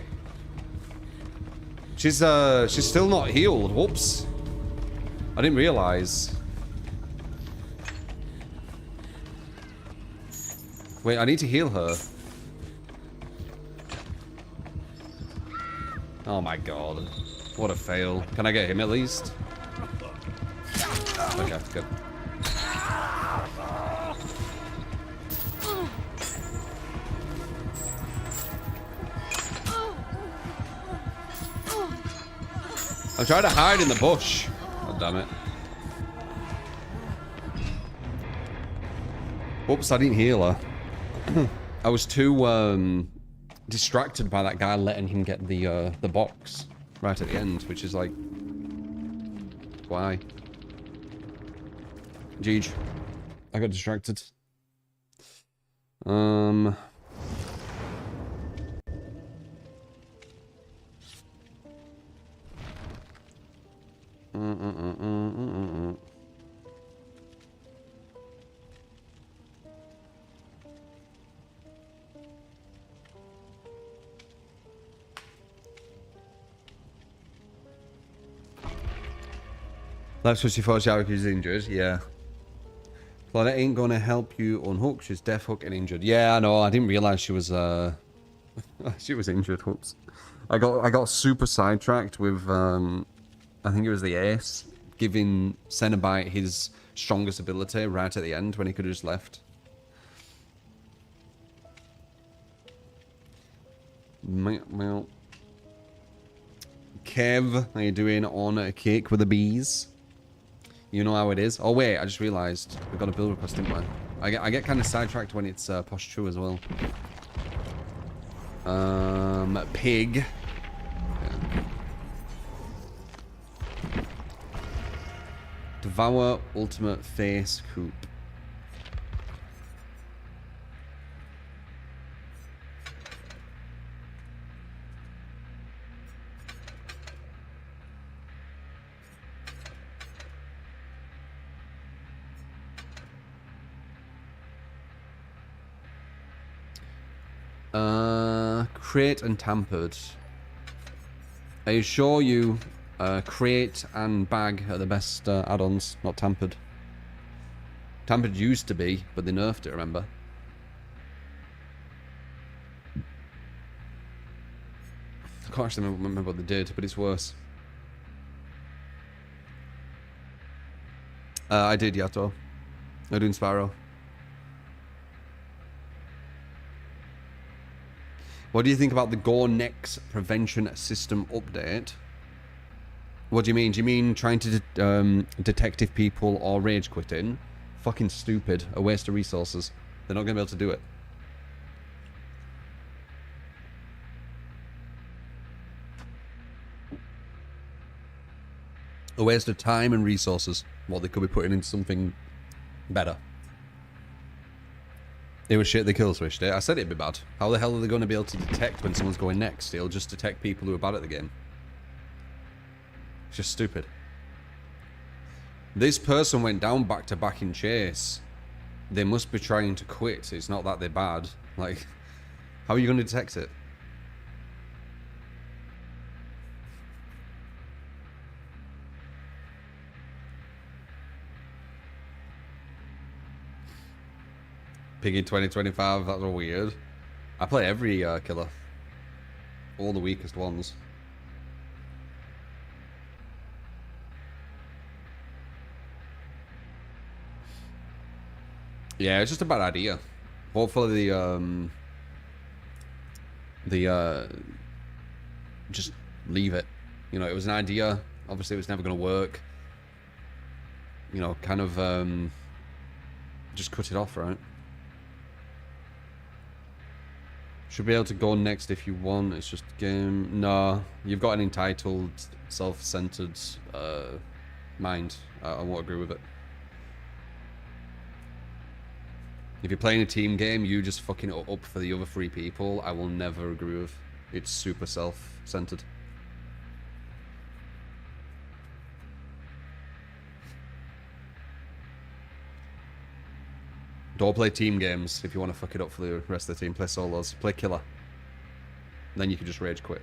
She's still not healed. Whoops. I didn't realize. Wait, I need to heal her. Oh my god. What a fail. Can I get him at least? Okay, good. I'm trying to hide in the bush. God damn it. Oops, I didn't heal her. I was too distracted by that guy letting him get the box right at the end, which is like, why? Jeej. I got distracted. That's what she thought Sharky's injured, yeah. Claudette ain't gonna help you unhook, she's deaf hook and injured. Yeah, I know, I didn't realise she was she was injured, whoops. I got super sidetracked with I think it was the ace, giving Cenobite his strongest ability right at the end when he could have just left. Kev, how you doing on a cake with the bees? You know how it is. Oh wait, I just realised we got a build request, didn't we? I get kind of sidetracked when it's posh true as well. Pig. Yeah. Devour ultimate face coop. Crate and tampered. Are you sure you crate and bag are the best add-ons, not tampered? Tampered used to be, but they nerfed it, remember? I can't actually remember what they did, but it's worse. I did, Yato. I'm doing Sparrow. What do you think about the Gore Next prevention system update? What do you mean? Do you mean trying to detect if people are rage quitting? Fucking stupid. A waste of resources. They're not going to be able to do it. A waste of time and resources. What they could be putting into something better. It was shit, they kill switched it. I said it'd be bad. How the hell are they going to be able to detect when someone's going next? It'll just detect people who are bad at the game. It's just stupid. This person went down back to back in chase. They must be trying to quit. It's not that they're bad. Like, how are you going to detect it? Piggy 2025, that's weird. I play every killer. All the weakest ones. Yeah, it's just a bad idea. Hopefully just leave it. You know, it was an idea. Obviously it was never going to work. You know, kind of just cut it off, right? Should be able to go next if you want. It's just a game. No, you've got an entitled, self-centered mind. I won't agree with it. If you're playing a team game, you just fucking it up for the other three people. I will never agree with. It's super self-centered. Don't play team games if you want to fuck it up for the rest of the team. Play solos. Play killer. Then you can just rage quit.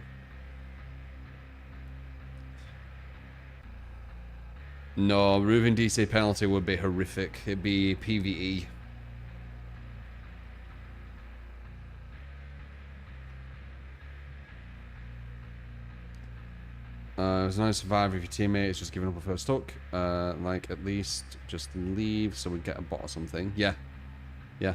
No, removing DC penalty would be horrific. It'd be PvE. There's no survivor if your teammate is just giving up a first hook. Like, at least just leave so we get a bot or something. Yeah. Yeah.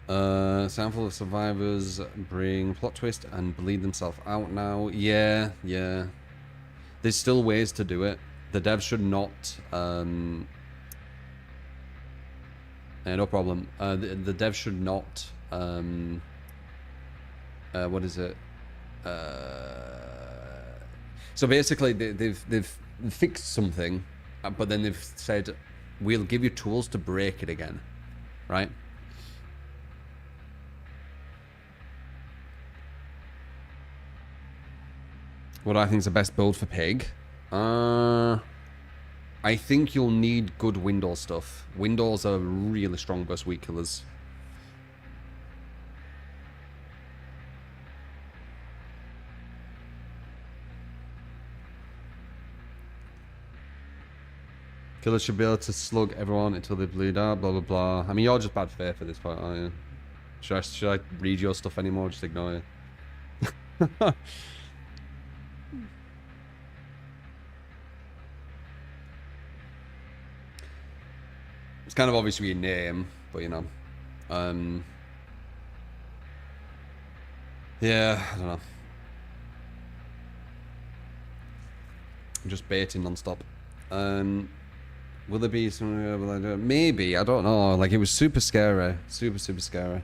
Sample of survivors bring plot twist and bleed themselves out now. Yeah, yeah. There's still ways to do it. The devs should not. Yeah, no problem. The devs should not. What is it? So basically, they've fixed something, but then they've said, "We'll give you tools to break it again," right? What I think is the best build for Pig? I think you'll need good window stuff. Windows are really strong versus weak killers. Killers should be able to slug everyone until they bleed out, blah blah blah. I mean, you're just bad faith at this point, aren't you? Should I read your stuff anymore? Just ignore it. It's kind of obvious with your name, but you know. Yeah, I don't know. I'm just baiting non-stop. Will there be something? Will I do it? Maybe, I don't know. Like, it was super scary. Super scary.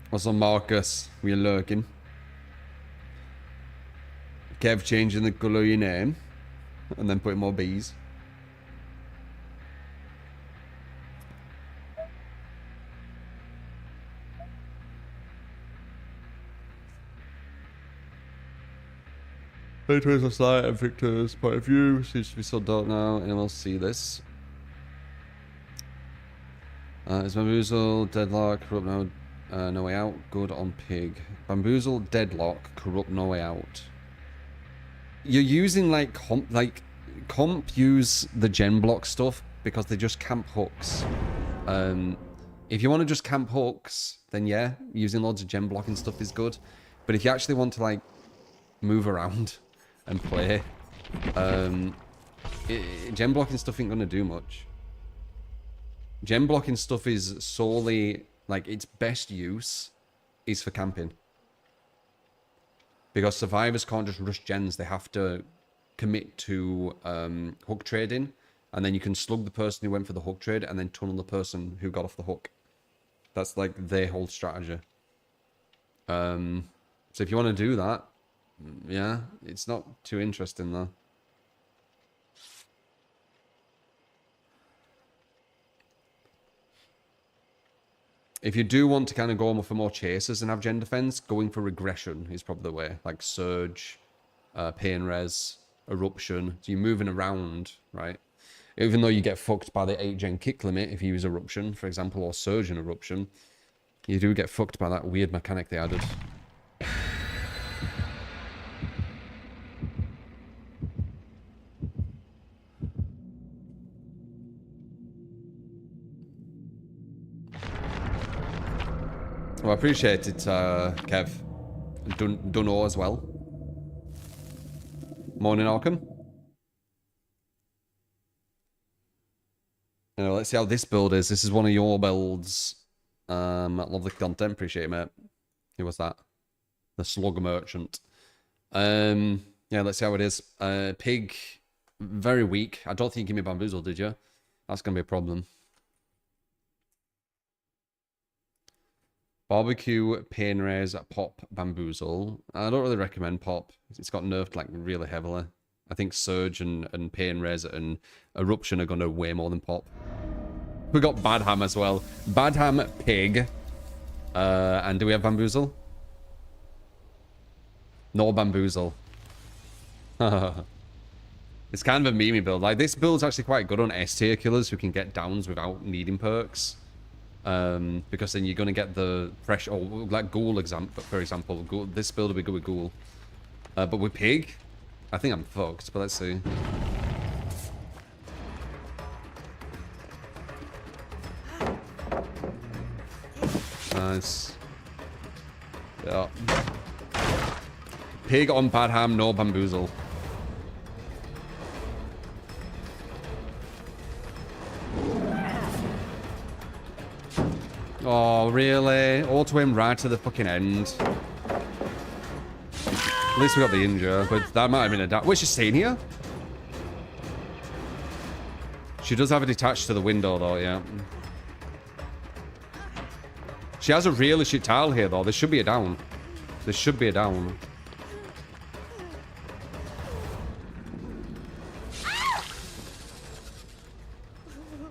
What's on, Marcus? We're lurking. Kev changing the colour of your name and then putting more B's. Victor's a slight and Victor's point of view seems to be so dark now, and we'll see this. Is Bamboozle, Deadlock, Corrupt now, No Way Out, good on Pig. Bamboozle, Deadlock, Corrupt, No Way Out. You're using like comp use the gen block stuff because they just camp hooks. If you want to just camp hooks, then yeah, using loads of gen blocking stuff is good. But if you actually want to like move around and play, gen blocking stuff ain't gonna do much. Gen blocking stuff is solely like its best use is for camping. Because survivors can't just rush gens, they have to commit to hook trading, and then you can slug the person who went for the hook trade and then tunnel the person who got off the hook. That's like their whole strategy. So if you want to do that, yeah, it's not too interesting though. If you do want to kind of go for more chasers and have gen defense, going for regression is probably the way. Like Surge, Pain Res, Eruption. So you're moving around, right? Even though you get fucked by the 8-gen kick limit if you use Eruption, for example, or Surge and Eruption, you do get fucked by that weird mechanic they added. Well, I appreciate it, Kev. Dunno as well. Morning, Arkham. You know, let's see how this build is. This is one of your builds. Love the content. Appreciate it, mate. Who was that? The Slug Merchant. Yeah, let's see how it is. Pig, very weak. I don't think you gave me Bamboozle, did you? That's going to be a problem. Barbecue, Pain Raise, Pop, Bamboozle. I don't really recommend Pop. It's got nerfed like really heavily. I think Surge and Pain Raise and Eruption are going to weigh more than Pop. We got Bad Ham as well. Bad Ham, Pig. And do we have Bamboozle? No Bamboozle. It's kind of a memey build. Like, this build's actually quite good on S tier killers who can get downs without needing perks. Because then you're going to get the fresh, or like Ghoul for example. Ghoul, this build will be good with Ghoul. But with Pig, I think I'm fucked, but let's see. Nice. Yeah. Pig on Bad Ham, no Bamboozle. Oh, really? Auto aim right to the fucking end. At least we got the injure, but that might have been a dash. What's she staying here? She does have it attached to the window, though, yeah. She has a really shit tile here, though. There should be a down. There should be a down.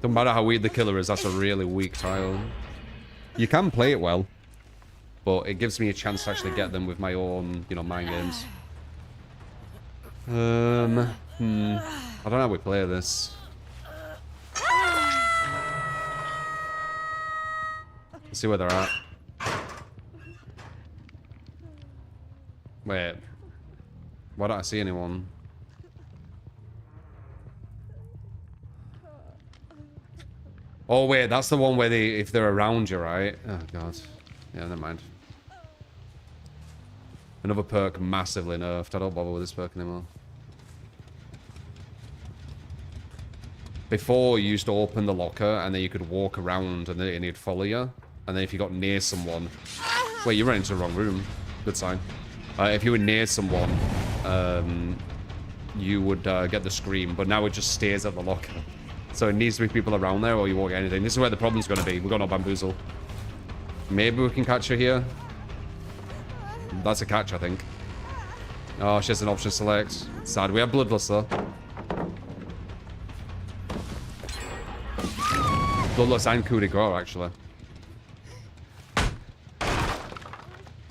Don't matter how weird the killer is, that's a really weak tile. You can play it well, but it gives me a chance to actually get them with my own, you know, mind games. I don't know how we play this. Let's see where they're at. Wait. Why don't I see anyone? Oh, wait, that's the one where they, if they're around you, right? Oh, God. Yeah, never mind. Another perk massively nerfed. I don't bother with this perk anymore. Before, you used to open the locker, and then you could walk around, and then it'd follow you. And then if you got near someone... Wait, you ran into the wrong room. Good sign. If you were near someone, you would get the scream, but now it just stays at the locker. So it needs to be people around there, or you won't get anything. This is where the problem's going to be. We've got no bamboozle. Maybe we can catch her here. That's a catch, I think. Oh, she has an option select. It's sad. We have Bloodlust, though. Bloodlust and coup de grace, actually.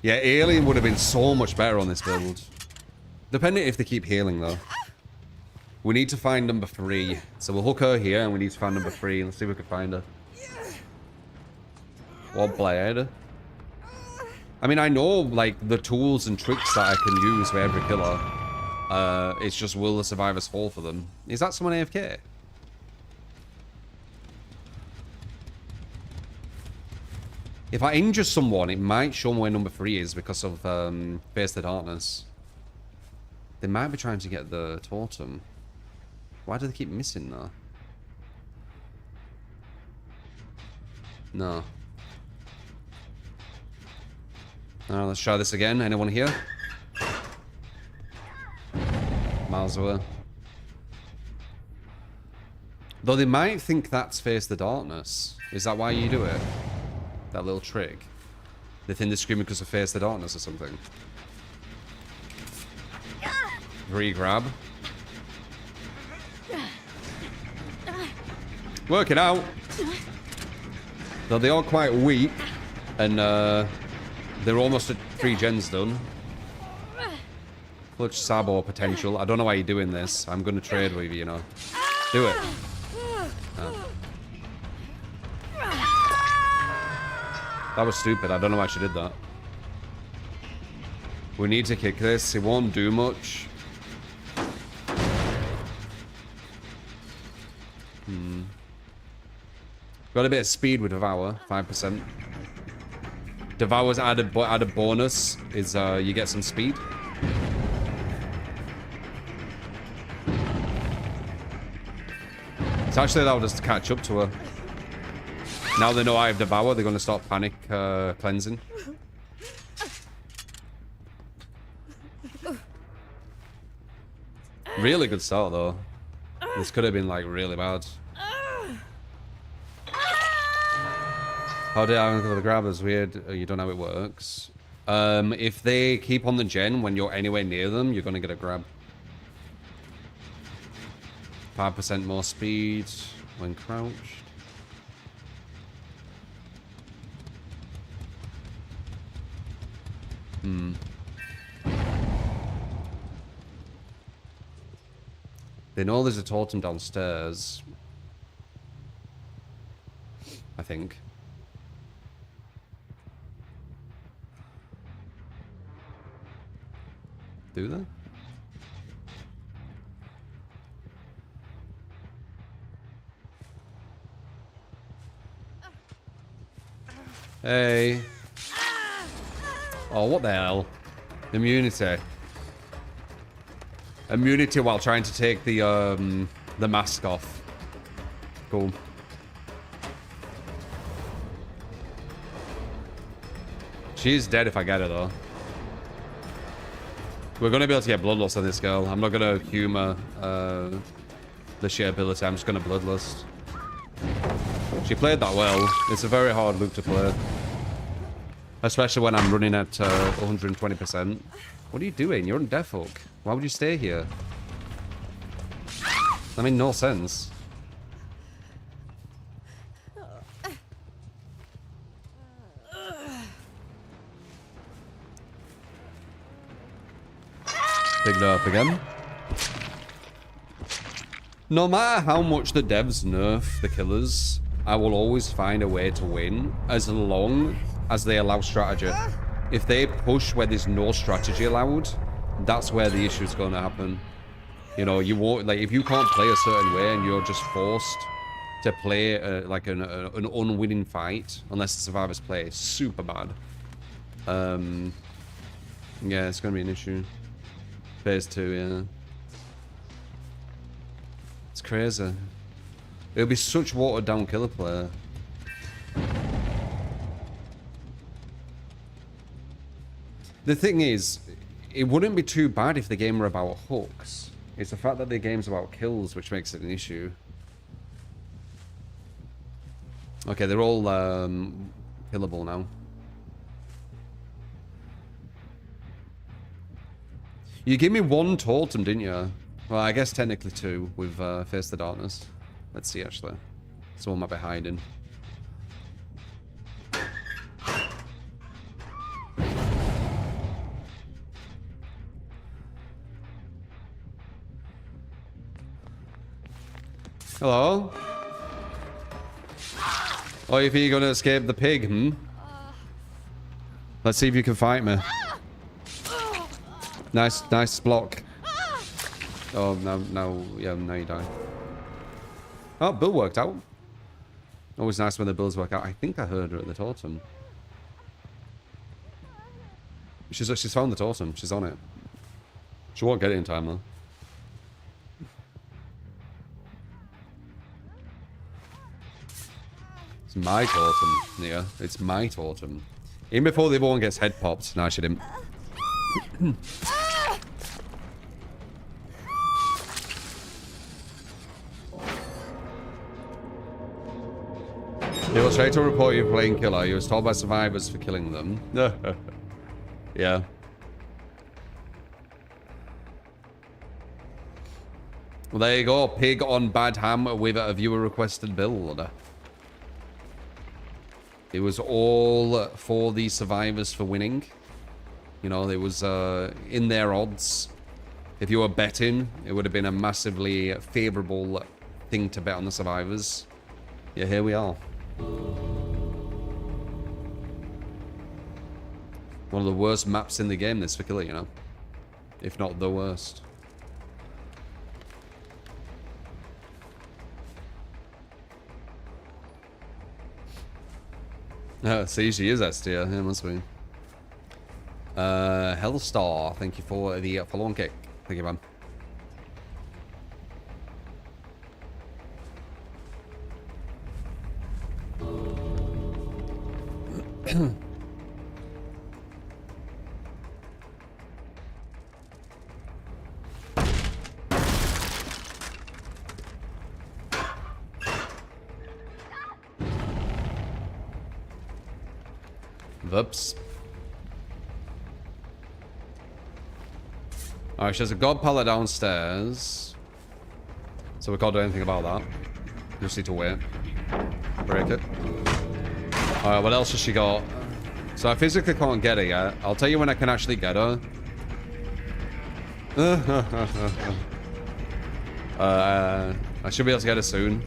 Yeah, Alien would have been so much better on this build. Depending if they keep healing, though. We need to find number 3. So we'll hook her here, and we need to find number 3. Let's see if we can find her. What blade? I mean, I know, like, the tools and tricks that I can use for every killer. It's just, will the survivors fall for them? Is that someone AFK? If I injure someone, it might show me where number 3 is because of Face the Darkness. They might be trying to get the totem. Why do they keep missing though? No. Let's try this again. Anyone here? Miles away. Though they might think that's Face the Darkness. Is that why you do it? That little trick? They think they're screaming because of Face the Darkness or something. Re-grab. Work it out. Though they are quite weak. And they're almost at 3 gens done. Clutch Sabo potential. I don't know why you're doing this. I'm going to trade with you, you know. Do it. That was stupid. I don't know why she did that. We need to kick this. It won't do much. Got a bit of speed with Devour. 5%. Devour's added bonus is you get some speed. It's actually allowed us to catch up to her. Now they know I have Devour, they're going to start panic cleansing. Really good start, though. This could have been, like, really bad. How did I go the grabbers? Weird. You don't know how it works. If they keep on the gen when you're anywhere near them, you're going to get a grab. 5% more speed when crouched. They know there's a totem downstairs. I think. Do they? Hey. Oh, what the hell? Immunity. Immunity while trying to take the mask off. Cool. She's dead if I get her, though. We're going to be able to get Bloodlust on this girl. I'm not going to humor the sheer ability. I'm just going to Bloodlust. She played that well. It's a very hard loop to play. Especially when I'm running at 120%. What are you doing? You're on Death Hook. Why would you stay here? That made no sense. Picked up again. No matter how much the devs nerf the killers, I will always find a way to win as long as they allow strategy. If they push where there's no strategy allowed, that's where the issue is going to happen. You know, you won't, like, if you can't play a certain way and you're just forced to play like an unwinning fight, unless the survivors play super bad. Yeah, it's going to be an issue. Phase 2, yeah. It's crazy. It'll be such watered down killer player. The thing is, it wouldn't be too bad if the game were about hooks. It's the fact that the game's about kills which makes it an issue. Okay, they're all killable now. You gave me 1 totem, didn't you? Well, I guess technically 2 with Face the Darkness. Let's see, actually. Someone might be hiding. Hello? Oh, you think you're gonna escape the pig, hmm? Let's see if you can fight me. Nice block. Oh, now you die. Oh, Bill worked out. Always nice when the Bills work out. I think I heard her at the totem. She's found the totem. She's on it. She won't get it in time, though. It's my totem, Nia. It's my totem. Even before the other one gets head popped. No, she didn't. He was trying to report you playing killer. He was told by survivors for killing them. Yeah. Well, there you go. Pig on bad ham with a viewer requested build. It was all for the survivors for winning. You know, it was in their odds. If you were betting, it would have been a massively favorable thing to bet on the survivors. Yeah, here we are. One of the worst maps in the game, this for killer, you know. If not the worst. See, she is S tier. Yeah, must be. Hellstar, thank you for the follow-on kick. Thank you, man. Whoops. Alright, she has a god pallet downstairs. So we can't do anything about that. Just need to wait. Break it. Alright, what else has she got? So I physically can't get her yet. I'll tell you when I can actually get her. I should be able to get her soon.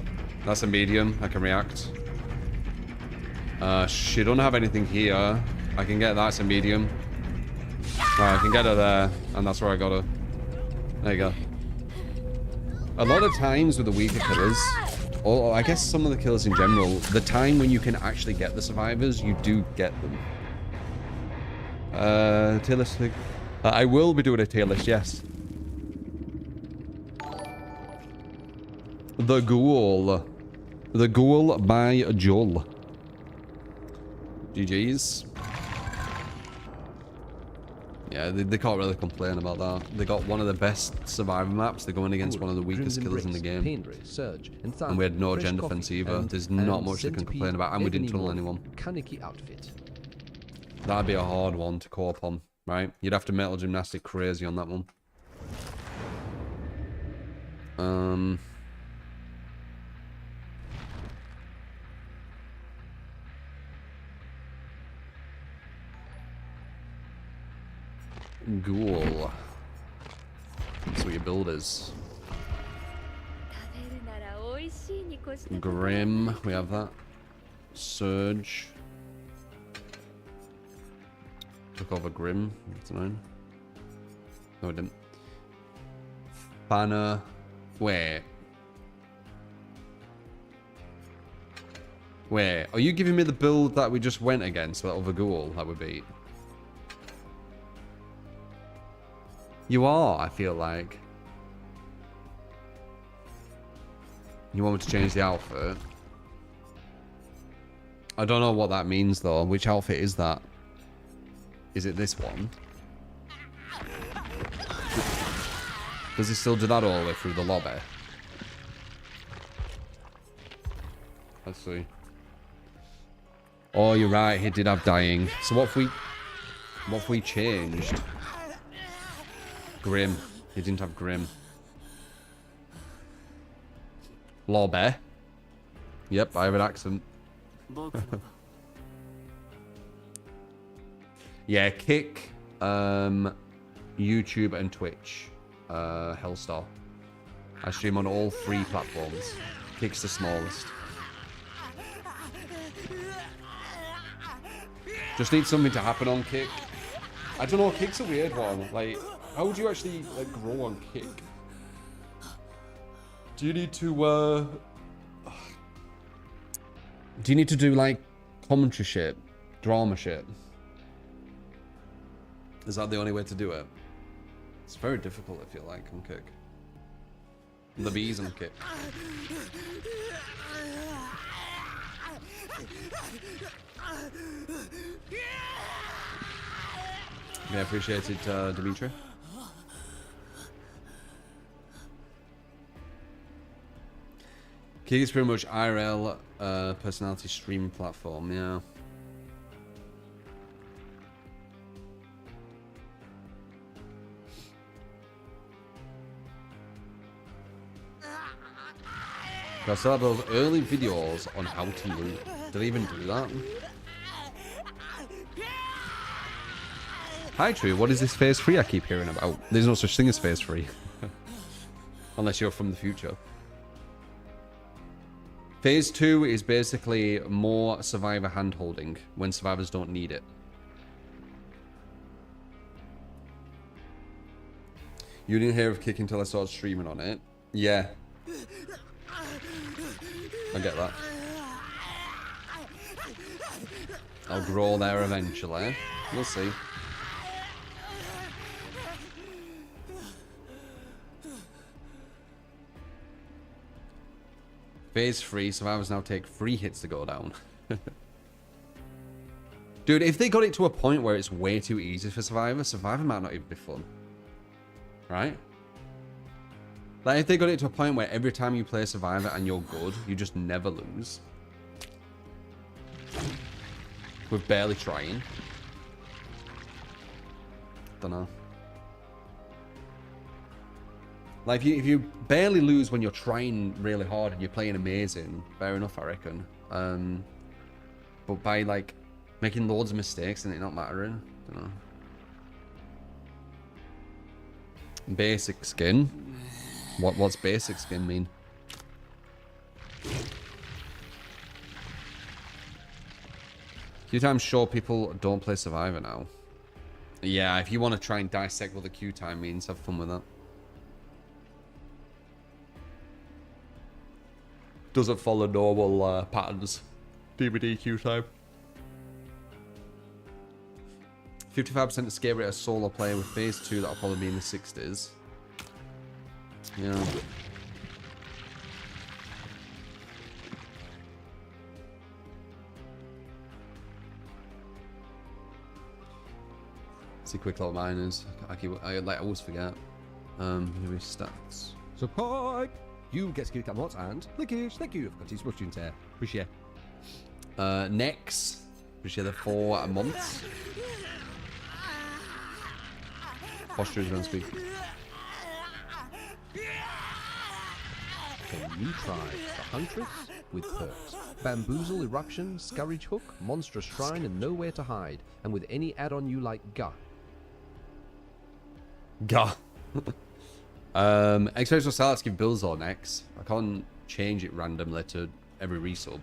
That's a medium. I can react. She don't have anything here. I can get that. It's a medium. Right, I can get her there, and that's where I got her. There you go. A lot of times with the weaker killers, or I guess some of the killers in general, the time when you can actually get the survivors, you do get them. Tier list. I will be doing a tier list, yes. The Ghoul. The Ghoul by Joel. GG's. Yeah, they can't really complain about that. They got one of the best survivor maps. They're going against one of the weakest killers in the game. Surge, and we had no gen defense either. There's not much they can complain about, and we didn't tunnel anyone. Kaneki outfit. That'd be a hard one to cope on, right? You'd have to metal gymnastic crazy on that one. Ghoul. That's what your build is. Grim, we have that. Surge. Took over Grim. That's annoying. No, it didn't. Banner. Wait. Wait. Are you giving me the build that we just went against, that other ghoul that we beat? You are, I feel like. You want me to change the outfit? I don't know what that means, though. Which outfit is that? Is it this one? Does he still do that all the way through the lobby? Let's see. Oh, you're right. He did have dying. So what if we changed? Grim. He didn't have Grim. Lobby. Yep, I have an accent. Yeah, Kick, YouTube and Twitch. Hellstar. I stream on all 3 platforms. Kick's the smallest. Just need something to happen on Kick. I don't know, Kick's a weird one. Like, how would you actually like grow on Kick? Do you need to do like commentary shit? Drama shit? Is that the only way to do it? It's very difficult, I feel like, on Kick. The bees on Kick. Yeah, appreciate it, Dimitri. Kick is pretty much IRL personality stream platform, yeah. I saw those early videos on how to loot. Did they even do that? Hi True, what is this phase 3 I keep hearing about? There's no such thing as phase 3. Unless you're from the future. Phase 2 is basically more survivor hand-holding when survivors don't need it. You didn't hear of Kick until I started streaming on it? Yeah. I get that. I'll grow there eventually. We'll see. Phase 3, survivors now take 3 hits to go down. Dude, if they got it to a point where it's way too easy for Survivor might not even be fun. Right? Like, if they got it to a point where every time you play Survivor and you're good, you just never lose. With barely trying. Dunno. Like, if you barely lose when you're trying really hard and you're playing amazing, fair enough, I reckon. But by, like, making loads of mistakes and it not mattering, dunno. Basic skin? What's basic skin mean? Queue time's sure people don't play Survivor now. Yeah, if you want to try and dissect what the queue time means, have fun with that. Doesn't follow normal patterns. DVD queue time. 55% escape rate as solo player with phase 2, that'll probably be in the 60s. Yeah. See quick little miners. I always forget. Here is stats. Support! You get skill cap mods and Lickish, thank you. I've got his mushroom tear. Appreciate. Next. Appreciate the 4 months. Posture is going to speak. Can you try the Huntress with perks? Bamboozle, Eruption, Scourge Hook, Monstrous Shrine, and Nowhere to Hide. And with any add-on you like, Gah. Gah. Experiential sellouts give bills or X. I can't change it randomly to every resub.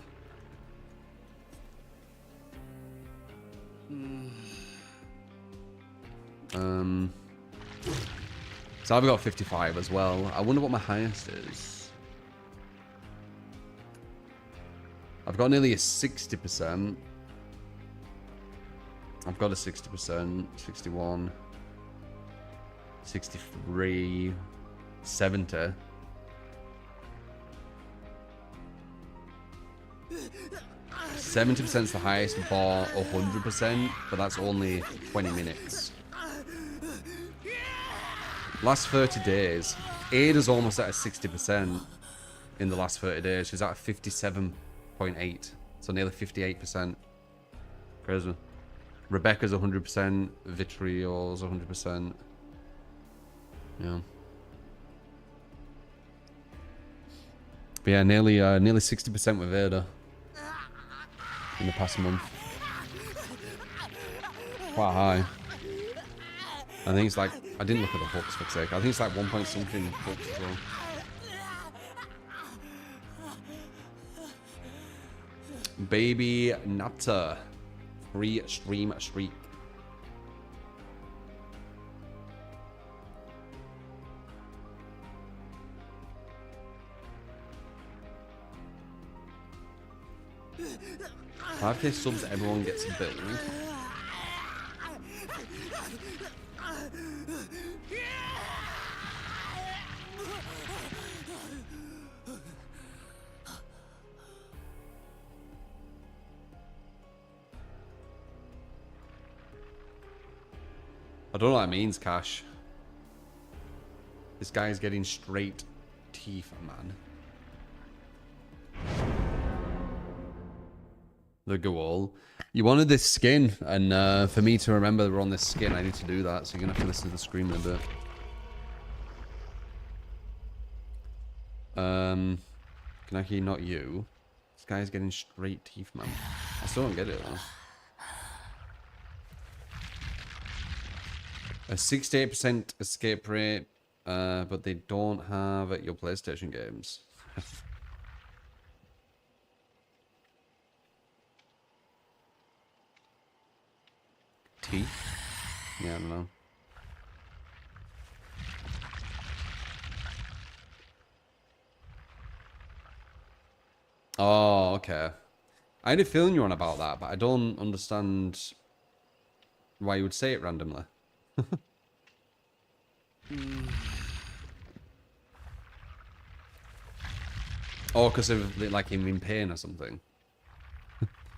So I've got 55 as well. I wonder what my highest is. I've got nearly a 60%. I've got a 60%, 61, 63, 70. %'s the highest bar 100%, but that's only 20 minutes. Last 30 days, Ada's almost at a 60% in the last 30 days. She's at a 57.8, so nearly 58%. Crazy. Rebecca's 100%, Vitrio's 100%. Yeah. But yeah, nearly 60% with Ada in the past month. Quite high. I think it's like, I didn't look at the hooks for sake. I think it's like 1 point something hooks as well. Baby Natter. Free stream streak. $5K subs, everyone gets a build. I don't know what that means, Cash. This guy's getting straight teeth, man. The Goal. You wanted this skin, and for me to remember we're on this skin, I need to do that, so you're going to have to listen to the scream in a bit. Kanaki, not you. This guy's getting straight teeth, man. I still don't get it, though. A 68% escape rate, but they don't have your PlayStation games. Teeth? Yeah, I don't know. Oh, okay. I had a feeling you were on about that, but I don't understand why you would say it randomly. Oh, because of like him in pain or something.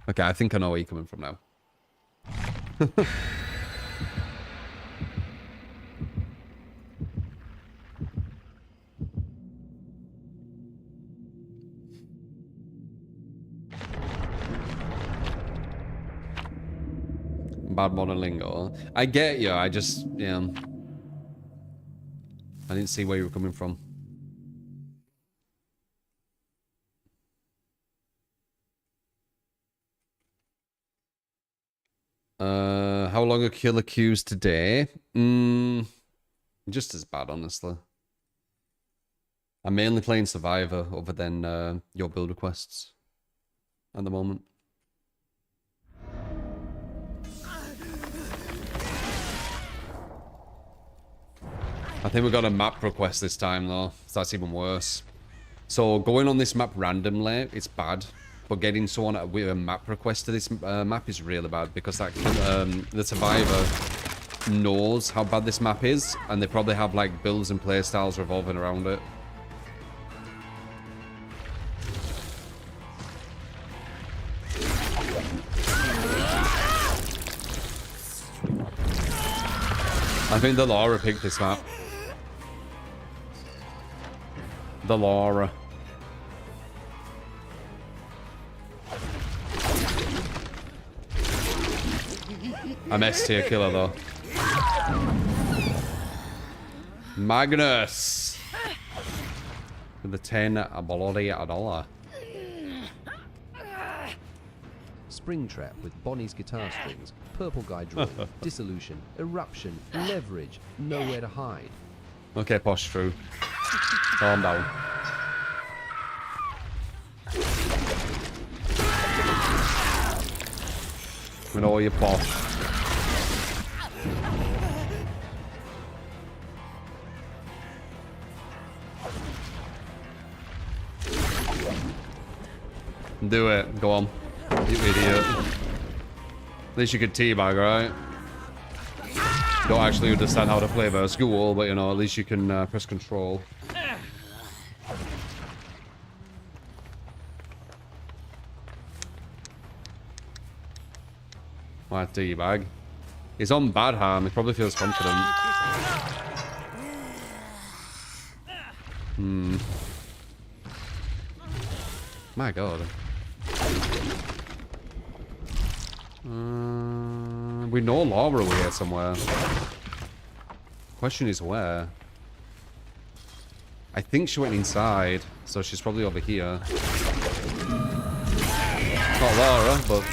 Okay, I think I know where you're coming from now. Bad monolingo. I get you. I just, yeah. I didn't see where you were coming from. How long are killer queues today? Just as bad, honestly. I'm mainly playing Survivor other than your build requests at the moment. I think we got a map request this time though, so that's even worse. So going on this map randomly, it's bad. But getting someone with a map request to this map is really bad because that the survivor knows how bad this map is, and they probably have like builds and playstyles revolving around it. I think the Laura picked this map. The Laura. I'm S tier killer though. Magnus! With the 10 bloody $1. Springtrap with Bonnie's guitar strings, Purple Guy drawing, Dissolution, Eruption, Leverage, Nowhere to Hide. Okay, posh through. Calm down. We know you're posh. Do it. Go on. You idiot. At least you could teabag, right? Don't actually understand how to play the school, but you know, at least you can press control. Why teabag? He's on bad harm, he probably feels confident. My god. We know Laura over here somewhere. Question is where? I think she went inside, so she's probably over here. Not Laura, but...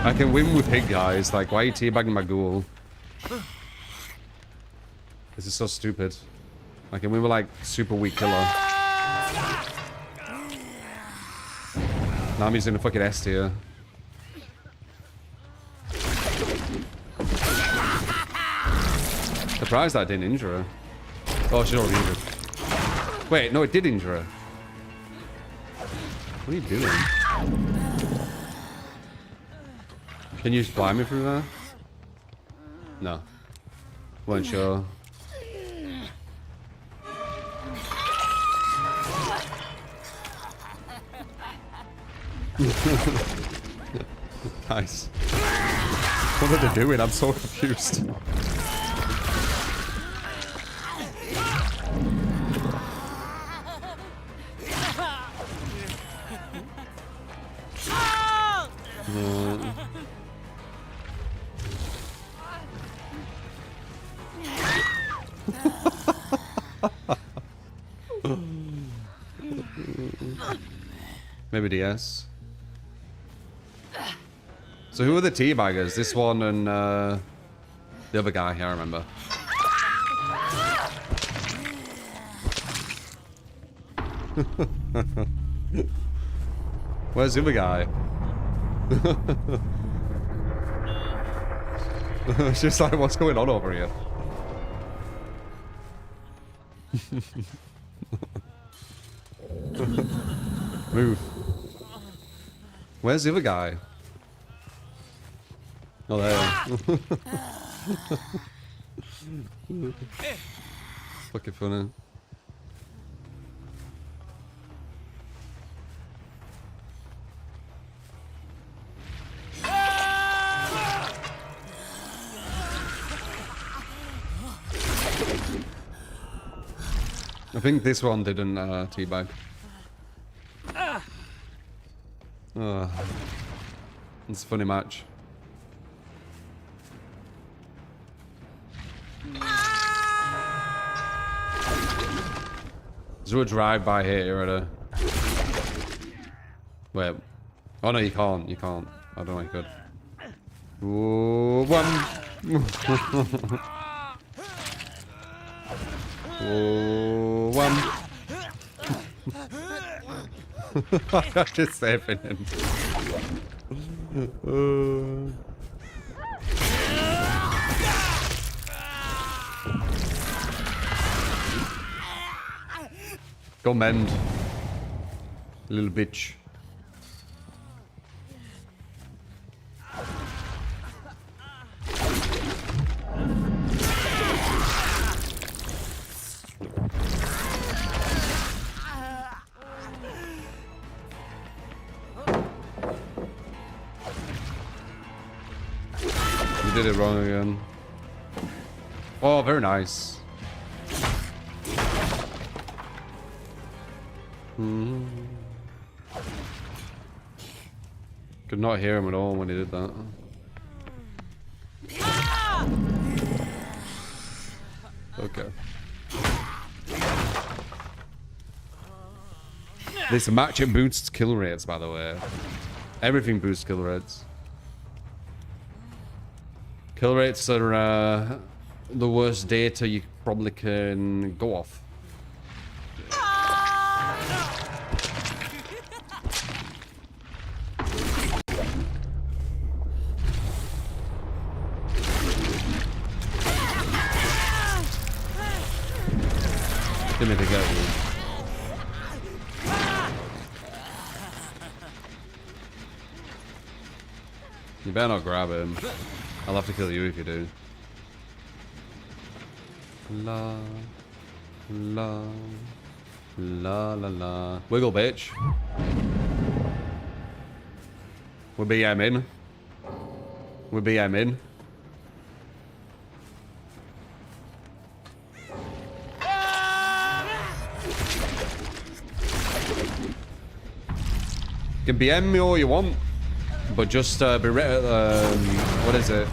I can win with pig guys, like why are you teabagging my ghoul? This is so stupid. I can win with like super weak killer. Now I'm using a fucking S tier. Surprised that didn't injure her. Oh, she's already injured. Wait, no, it did injure her. What are you doing? Can you fly me through there? No. Weren't sure. Nice. What are they doing? I'm so confused. Maybe DS. So who are the teabaggers? This one and the other guy here, I remember. Where's the other guy? It's just like, what's going on over here? Move. Where's the other guy? Oh, there. Fucking funny. I think this one didn't teabag. It's a funny match. Is there a drive-by here at a... Wait. Oh no, you can't. You can't. I don't know you could. Ooh, one. Ooh, one. I'm just saving him. Go mend. Little bitch. You did it wrong again. Oh, very nice. Could not hear him at all when he did that. Okay. This match, it boosts kill rates, by the way. Everything boosts kill rates. Kill rates are the worst data you probably can go off. Give me the go. You better not grab him. I'll have to kill you if you do. La la la la la. Wiggle, bitch. We're BM in. We're BM in. You can BM me all you want, but just be what is it?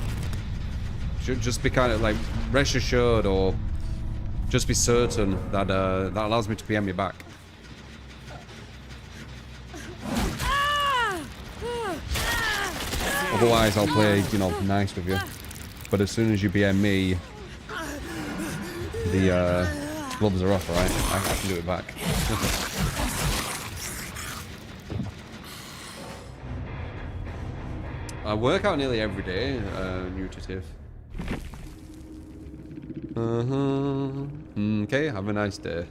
Just be kind of like rest assured, or just be certain that that allows me to BM you back. Otherwise, I'll play, you know, nice with you. But as soon as you BM me, the gloves are off, alright? I can do it back. I work out nearly every day, new to TIFF. Okay, have a nice day.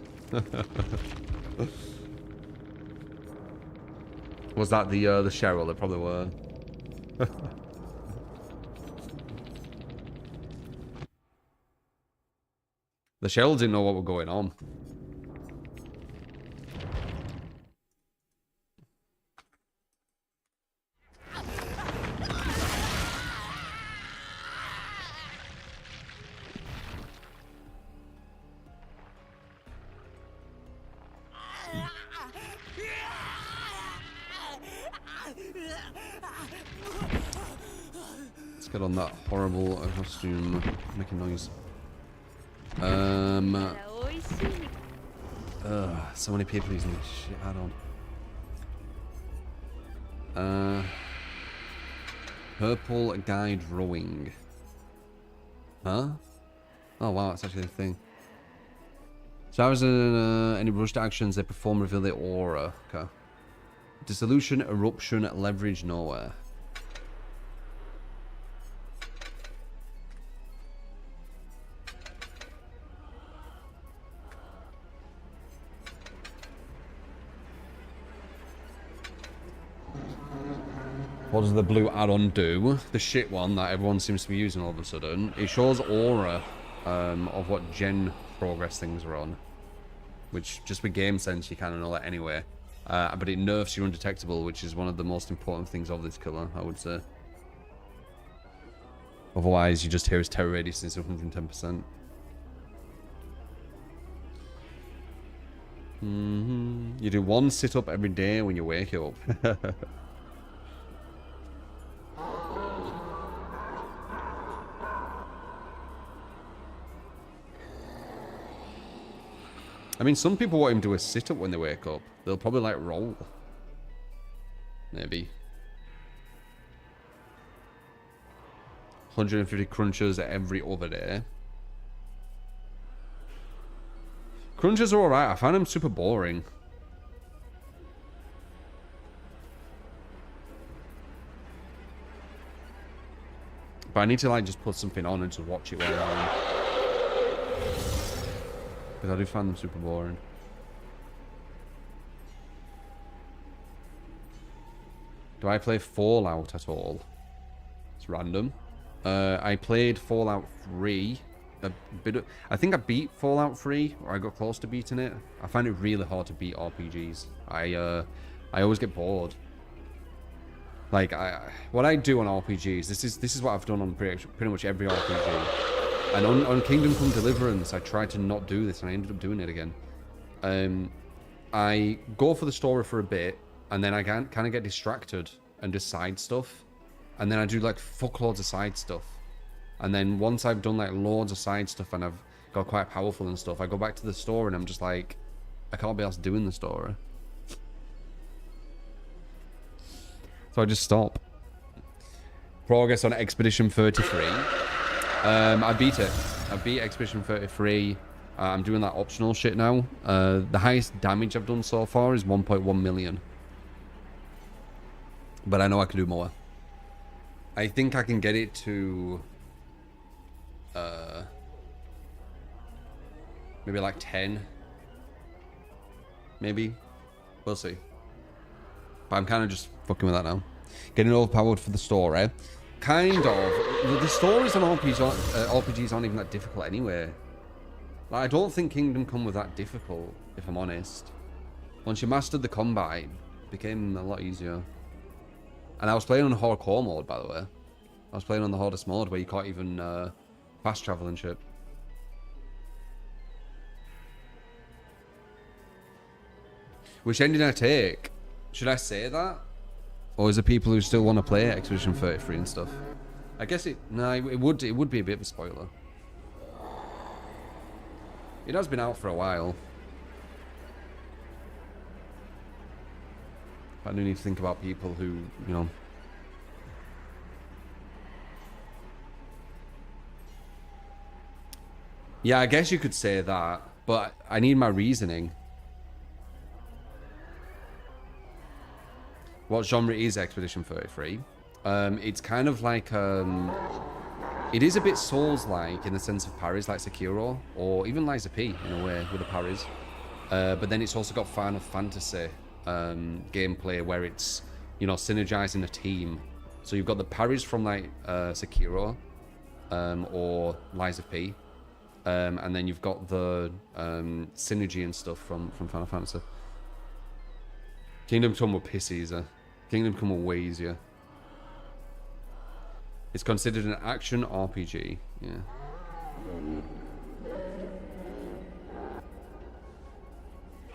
Was that the Cheryl? It probably were. The Cheryl didn't know what was going on. Let's get on that horrible costume making noise. So many people using this shit add-on. Purple guide rowing. Huh? Oh wow, that's actually a thing. So I was in any rushed actions, they perform reveal their aura. Okay. Dissolution, eruption, leverage nowhere. What does the blue add-on do? The shit one that everyone seems to be using all of a sudden. It shows aura of what gen progress things are on. Which, just with game sense, you kind of know that anyway. But it nerfs your undetectable, which is one of the most important things of this killer, I would say. Otherwise, you just hear his terror radius is 110%. You do one sit-up every day when you wake up. I mean, some people want him to do a sit-up when they wake up. They'll probably, like, roll. Maybe. 150 crunches every other day. Crunches are alright. I find them super boring. But I need to, like, just put something on and just watch it while I'm... Because I do find them super boring. Do I play Fallout at all? It's random. I played Fallout 3. I think I beat Fallout 3, or I got close to beating it. I find it really hard to beat RPGs. I always get bored. Like, what I do on RPGs, this is what I've done on pretty much every RPG. And on Kingdom Come Deliverance, I tried to not do this, and I ended up doing it again. I go for the story for a bit, and then I kind of get distracted and just side stuff. And then I do, like, fuckloads of side stuff. And then once I've done, like, loads of side stuff and I've got quite powerful and stuff, I go back to the story and I'm just like, I can't be asked doing the story. So I just stop. Progress on Expedition 33. I beat it. I beat Expedition 33. I'm doing that optional shit now. The highest damage I've done so far is 1.1 million. But I know I can do more. I think I can get it to... maybe like 10. Maybe. We'll see. But I'm kind of just fucking with that now. Getting overpowered for the story. Kind of. The stories on RPGs aren't even that difficult anyway. Like, I don't think Kingdom Come was that difficult, if I'm honest. Once you mastered the combat, it became a lot easier. And I was playing on hardcore mode, by the way. I was playing on the hardest mode where you can't even fast travel and shit. Which ending I take? Should I say that? Or is there people who still want to play Expedition 33 and stuff? I guess it... No, it would be a bit of a spoiler. It has been out for a while. I do need to think about people who, you know... Yeah, I guess you could say that, but I need my reasoning. What genre is Expedition 33? It's kind of like... it is a bit Souls-like in the sense of parries, like Sekiro, or even Lies of P, in a way, with the parries. But then it's also got Final Fantasy gameplay where it's, you know, synergizing a team. So you've got the parries from, like, Sekiro, or Lies of P. And then you've got the synergy and stuff from Final Fantasy. Kingdom Come were piss easier. Kingdom Come were way easier. It's considered an action RPG. Yeah.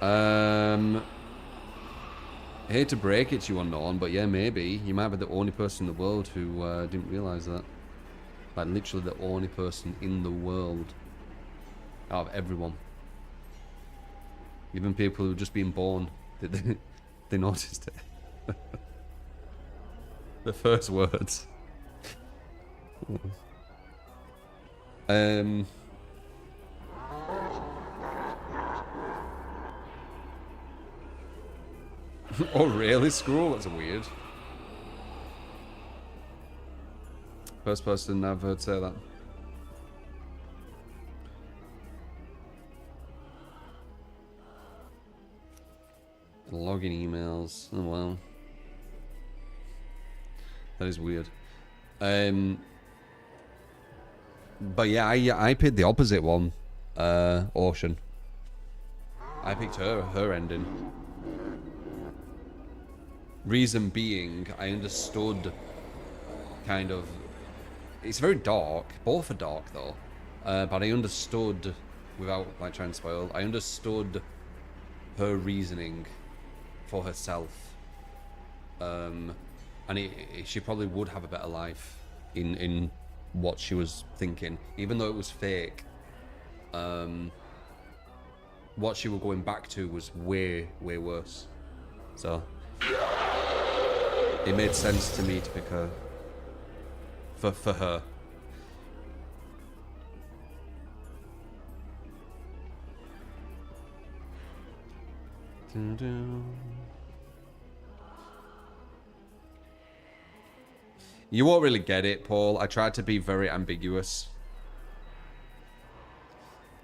I hate to break it to you, Unknown, but yeah, maybe. You might be the only person in the world who didn't realise that. Like, literally the only person in the world. Out of everyone. Even people who've just been born. They noticed it. The first words. Oh really, Scroll? That's weird. First person I've heard say that. Logging emails. Oh wow. That is weird. But yeah, I picked the opposite one. Ocean. I picked her ending. Reason being, I understood kind of... It's very dark. Both are dark though. But I understood, without like trying to spoil, I understood her reasoning for herself. And she probably would have a better life in what she was thinking. Even though it was fake, what she was going back to was way, way worse. So, it made sense to me to pick her. For her. You won't really get it, Paul. I tried to be very ambiguous.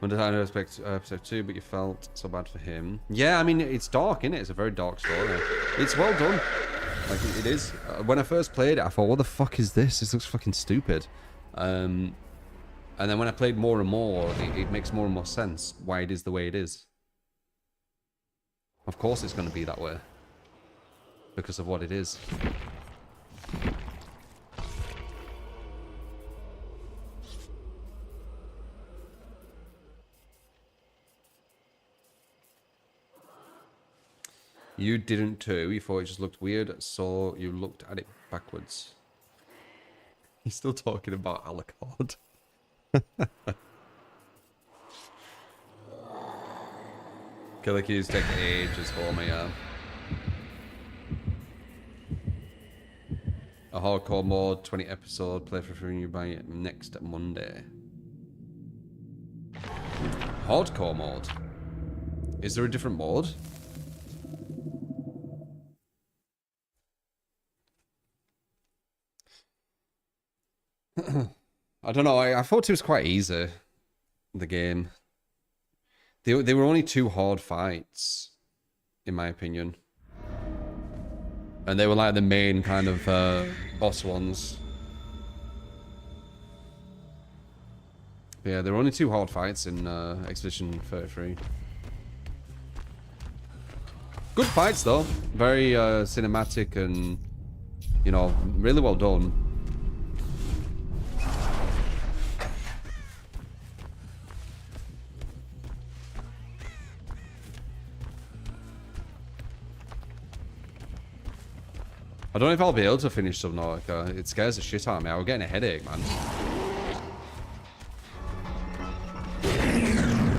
I didn't expect episode 2, but you felt so bad for him. Yeah, I mean, it's dark, innit? It's a very dark story. It's well done. Like, it is. When I first played it, I thought, what the fuck is this? This looks fucking stupid. And then when I played more and more, it makes more and more sense why it is the way it is. Of course it's going to be that way. Because of what it is. You didn't too. You thought it just looked weird, so you looked at it backwards. He's still talking about Alucard. Killer Keys take ages for me, yeah. A hardcore mode, 20 episode, play for free you buy it next Monday. Hardcore mode? Is there a different mode? I don't know, I thought it was quite easy, the game. They were only 2 hard fights, in my opinion. And they were like the main kind of boss ones. But yeah, there were only 2 hard fights in Expedition 33. Good fights though. Very cinematic and, you know, really well done. I don't know if I'll be able to finish Subnautica. It scares the shit out of me. I was getting a headache, man.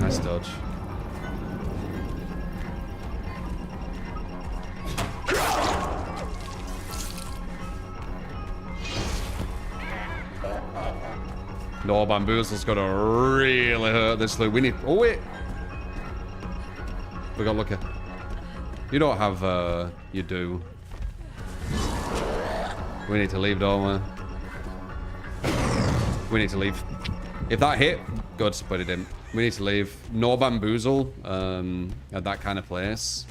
Nice dodge. No, Bamboozle's gonna really hurt this loot. We need... Oh, wait. We got lucky. You don't have... You do. We need to leave, don't we? We need to leave. If that hit, good, but it didn't. We need to leave. No Bamboozle at that kind of place.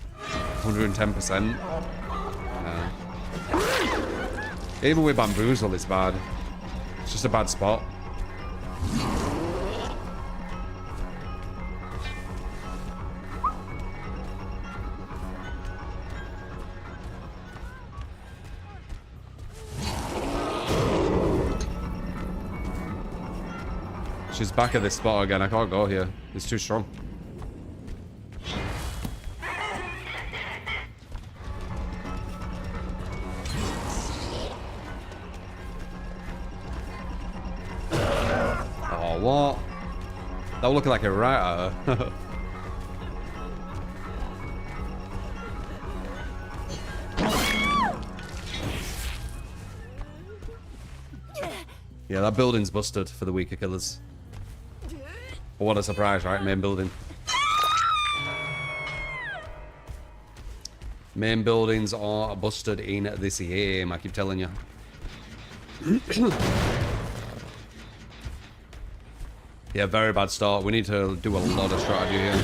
110%. Even with Bamboozle, it's bad. It's just a bad spot. She's back at this spot again. I can't go here. It's too strong. Oh, what? That was looking like a rat at her. Yeah, that building's busted for the weaker killers. What a surprise, right? Main building. Main buildings are busted in this game, I keep telling you. Yeah, very bad start. We need to do a lot of strategy here.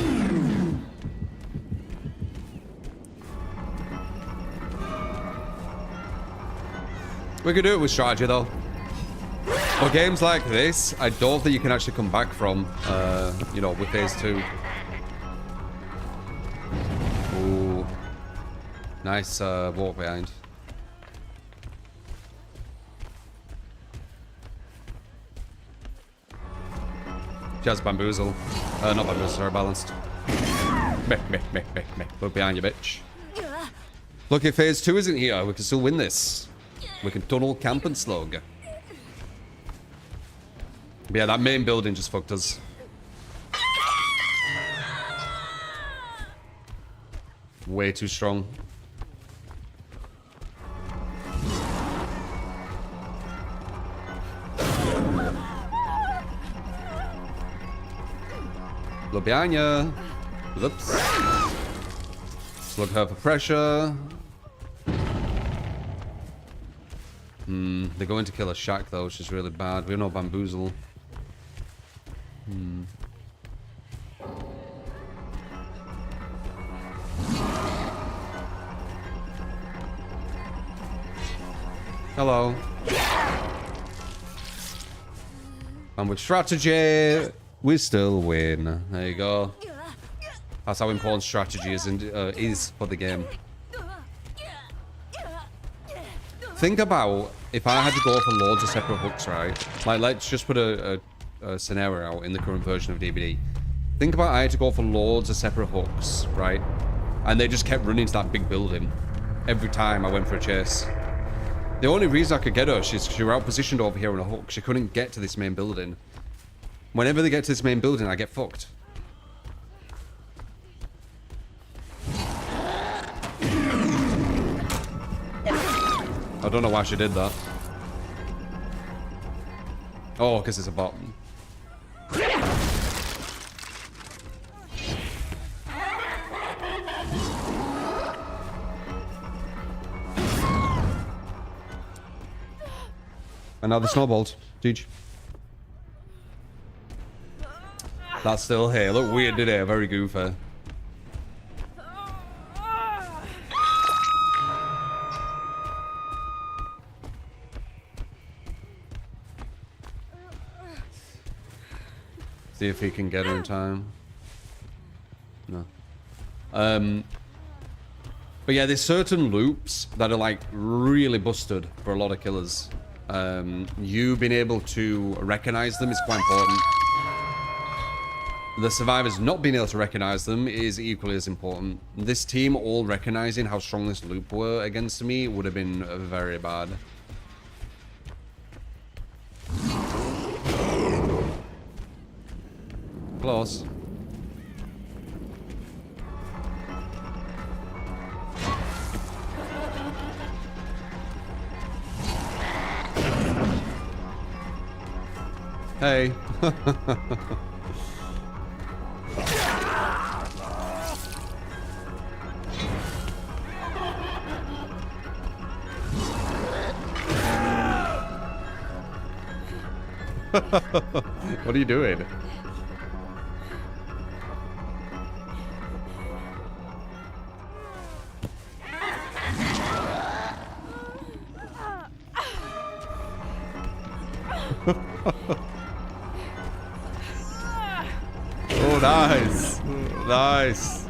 We could do it with strategy, though. For games like this, I don't think you can actually come back from, you know, with phase 2. Ooh. Nice walk behind. She has Bamboozle. Not Bamboozle, sorry, balanced. Meh. Look behind you, bitch. Look, if phase 2 isn't here, we can still win this. We can tunnel, camp, and slug. But yeah, that main building just fucked us. Way too strong. Look behind ya. Whoops. Look her for pressure. They're going to kill a shack though, which is really bad. We have no Bamboozle. Hello. And with strategy, we still win. There you go. That's how important strategy is for the game. Think about if I had to go for loads of separate hooks, right? Like, let's just put a scenario out in the current version of DBD. Think about I had to go for loads of separate hooks, right? And they just kept running to that big building every time I went for a chase. The only reason I could get her, she was out-positioned over here on a hook. She couldn't get to this main building. Whenever they get to this main building, I get fucked. I don't know why she did that. Oh, because it's a bot. And now the snowballs. GG. That's still here. Look weird, did it? Very goofy. See if he can get her in time. No. But yeah, there's certain loops that are like really busted for a lot of killers. You being able to recognize them is quite important. The survivors not being able to recognize them is equally as important. This team all recognizing how strong this loop were against me would have been very bad. Close. Hey. What are you doing? Oh, nice. Nice.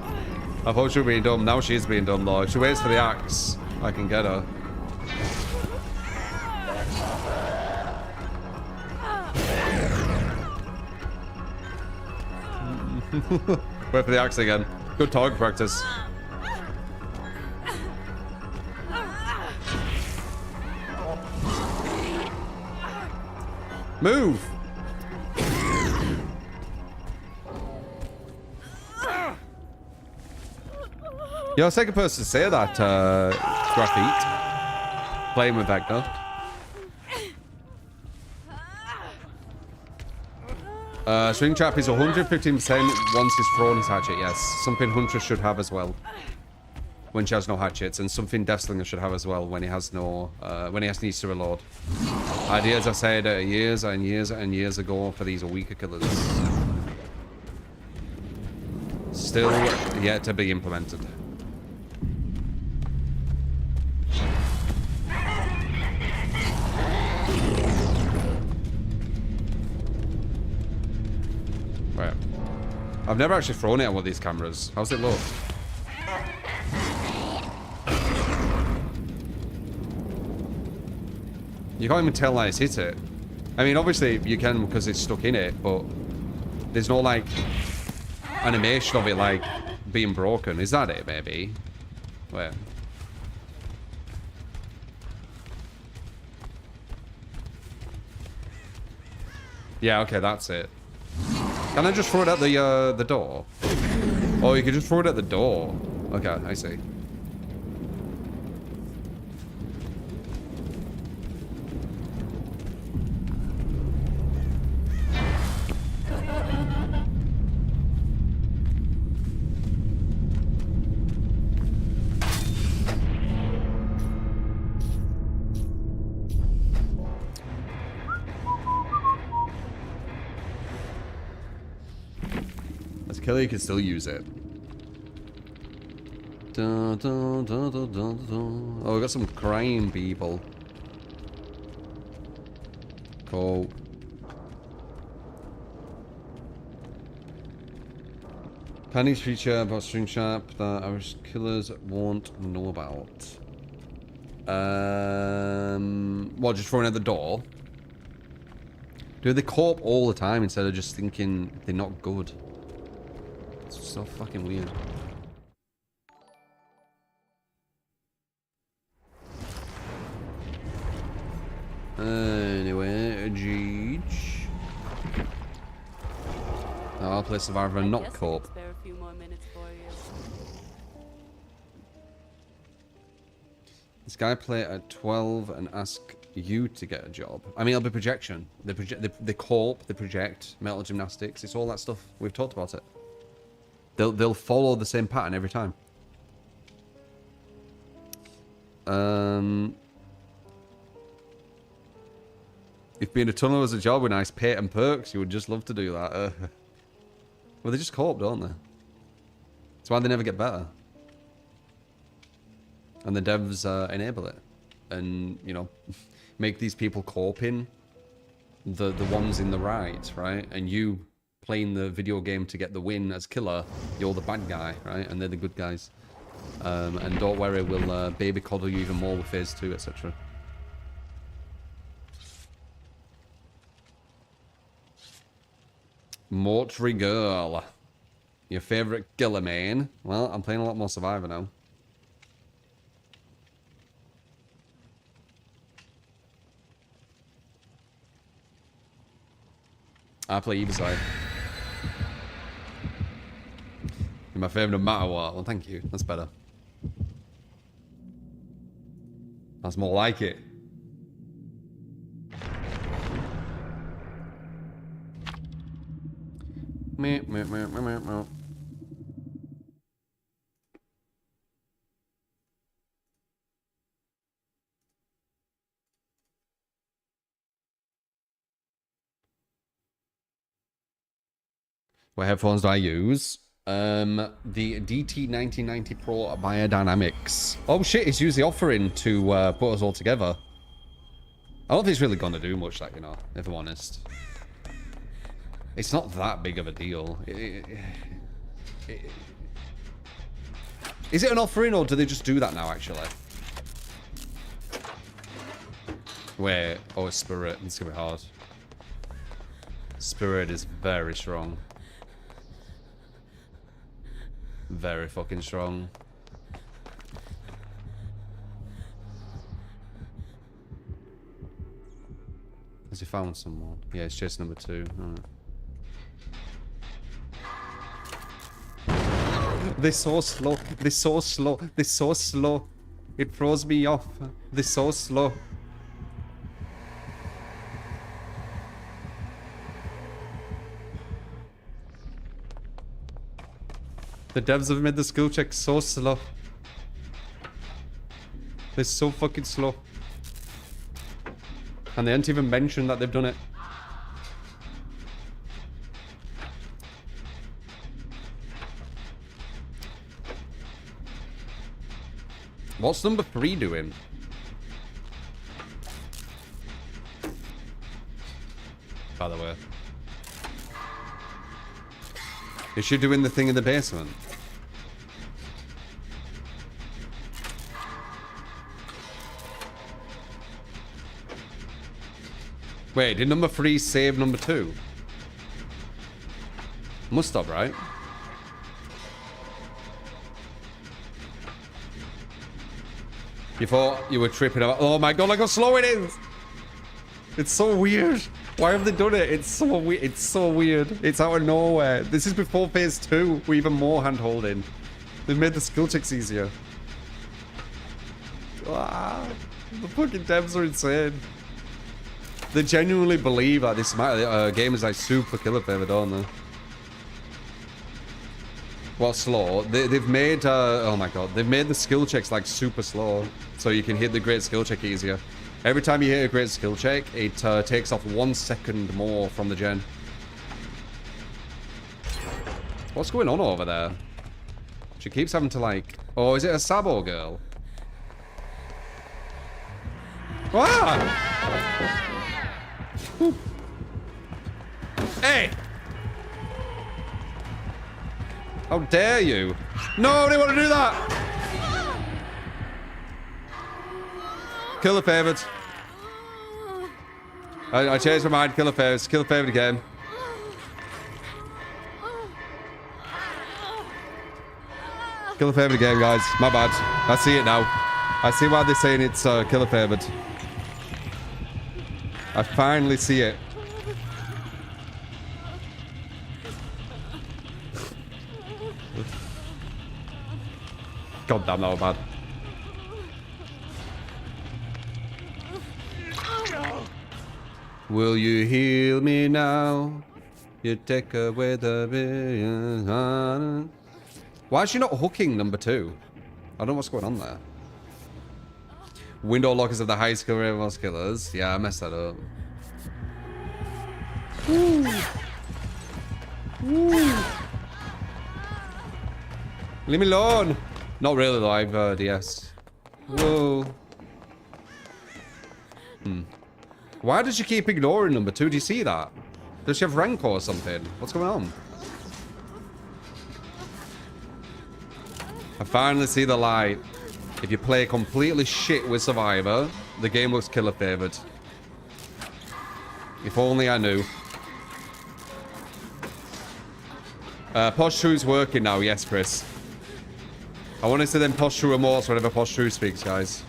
I thought she was being dumb. Now she's being dumb, though. If she waits for the axe, I can get her. Wait for the axe again. Good target practice. Move! You're the second person to say that, Graphite. Playing with Vector. Swing trap is 115% once he's thrown his hatchet, yes. Something Hunter should have as well. When she has no hatchets, and something Deathslinger should have as well when he has no, when he needs to reload. Ideas I said years and years and years ago for these weaker killers. Still yet to be implemented. Right. I've never actually thrown it at one of these cameras. How's it look? You can't even tell that it's hit it. I mean, obviously you can because it's stuck in it, but there's no like animation of it like being broken. Is that it, maybe? Wait. Yeah, okay, that's it. Can I just throw it at the door? Oh, you could just throw it at the door. Okay, I see. Kelly can still use it. Dun, dun, dun, dun, dun, dun. Oh, we got some crying people. Cool. Penny's feature about string sharp that our killers won't know about. What, just throwing at the door? Do they cope all the time instead of just thinking they're not good? It's so fucking weird. Anyway, Jeech. Oh, I'll play Survivor and not Guess I co-op. could spare a few more minutes for you. This guy play at 12 and ask you to get a job. I mean, it'll be projection. They co-op, they project, mental gymnastics. It's all that stuff. We've talked about it. They'll follow the same pattern every time. If being a tunnel was a job with nice pay and perks, you would just love to do that. Well, they just co-op, don't they? That's why they never get better. And the devs enable it. And, you know, make these people co-oping the ones in the right, right? And you playing the video game to get the win as killer, you're the bad guy, right? And they're the good guys. And don't worry, we'll baby coddle you even more with phase 2, etc. Mortuary Girl. Your favourite killer main? Well, I'm playing a lot more Survivor now. I play either side. You're my favourite no matter what. Well, thank you. That's better. That's more like it. Meh, meh, meh, meh, meh, meh. What headphones do I use? The DT1990 Pro Biodynamics. Oh shit, it's usually offering to put us all together. I don't think it's really gonna do much, that, you know, if I'm honest. It's not that big of a deal. Is it an offering, or do they just do that now, actually? Wait, oh, it's Spirit. It's gonna be hard. Spirit is very strong. Very fucking strong. Has he found someone? Yeah, it's chase number 2. Alright. They're so slow. They're so slow. They're so slow. It throws me off. They're so slow. The devs have made the skill check so slow. They're so fucking slow. And they haven't even mentioned that they've done it. What's number 3 doing? By the way. Is she doing the thing in the basement? Wait, did number 3 save number 2? Must have, right? You thought you were tripping about. Oh my god, look how slow it is! It's so weird. Why have they done it? It's so weird. It's so weird. It's out of nowhere. This is before phase 2. We're even more hand holding. They've made the skill checks easier. Ah, the fucking devs are insane. They genuinely believe that this game is like super killer favorite, don't they? Well, slow. They've made oh my god, they've made the skill checks like super slow, so you can hit the great skill check easier. Every time you hit a great skill check, it takes off 1 second more from the gen. What's going on over there? She keeps having to like... Oh, is it a Sabo girl? Ah! Whew. Hey! How dare you? No, they want to do that! Kill the favourites. I changed my mind. Kill the favourites. Kill the favourite again. Kill the favourite again, guys. My bad. I see it now. I see why they're saying it's kill the favourite. I finally see it. God damn, that was bad. Will you heal me now? You take away the billion. Why is she not hooking number 2? I don't know what's going on there. Window lockers have the highest skill rate of most killers. Yeah, I messed that up. Woo. Woo. Leave me alone. Not really though, I've DS. Whoa. Why does she keep ignoring number 2? Do you see that? Does she have rank or something? What's going on? I finally see the light. If you play completely shit with Survivor, the game looks killer favored. If only I knew. Posh True's working now, yes, Chris. I want to see them Posh True remorse whenever Posh True speaks, guys.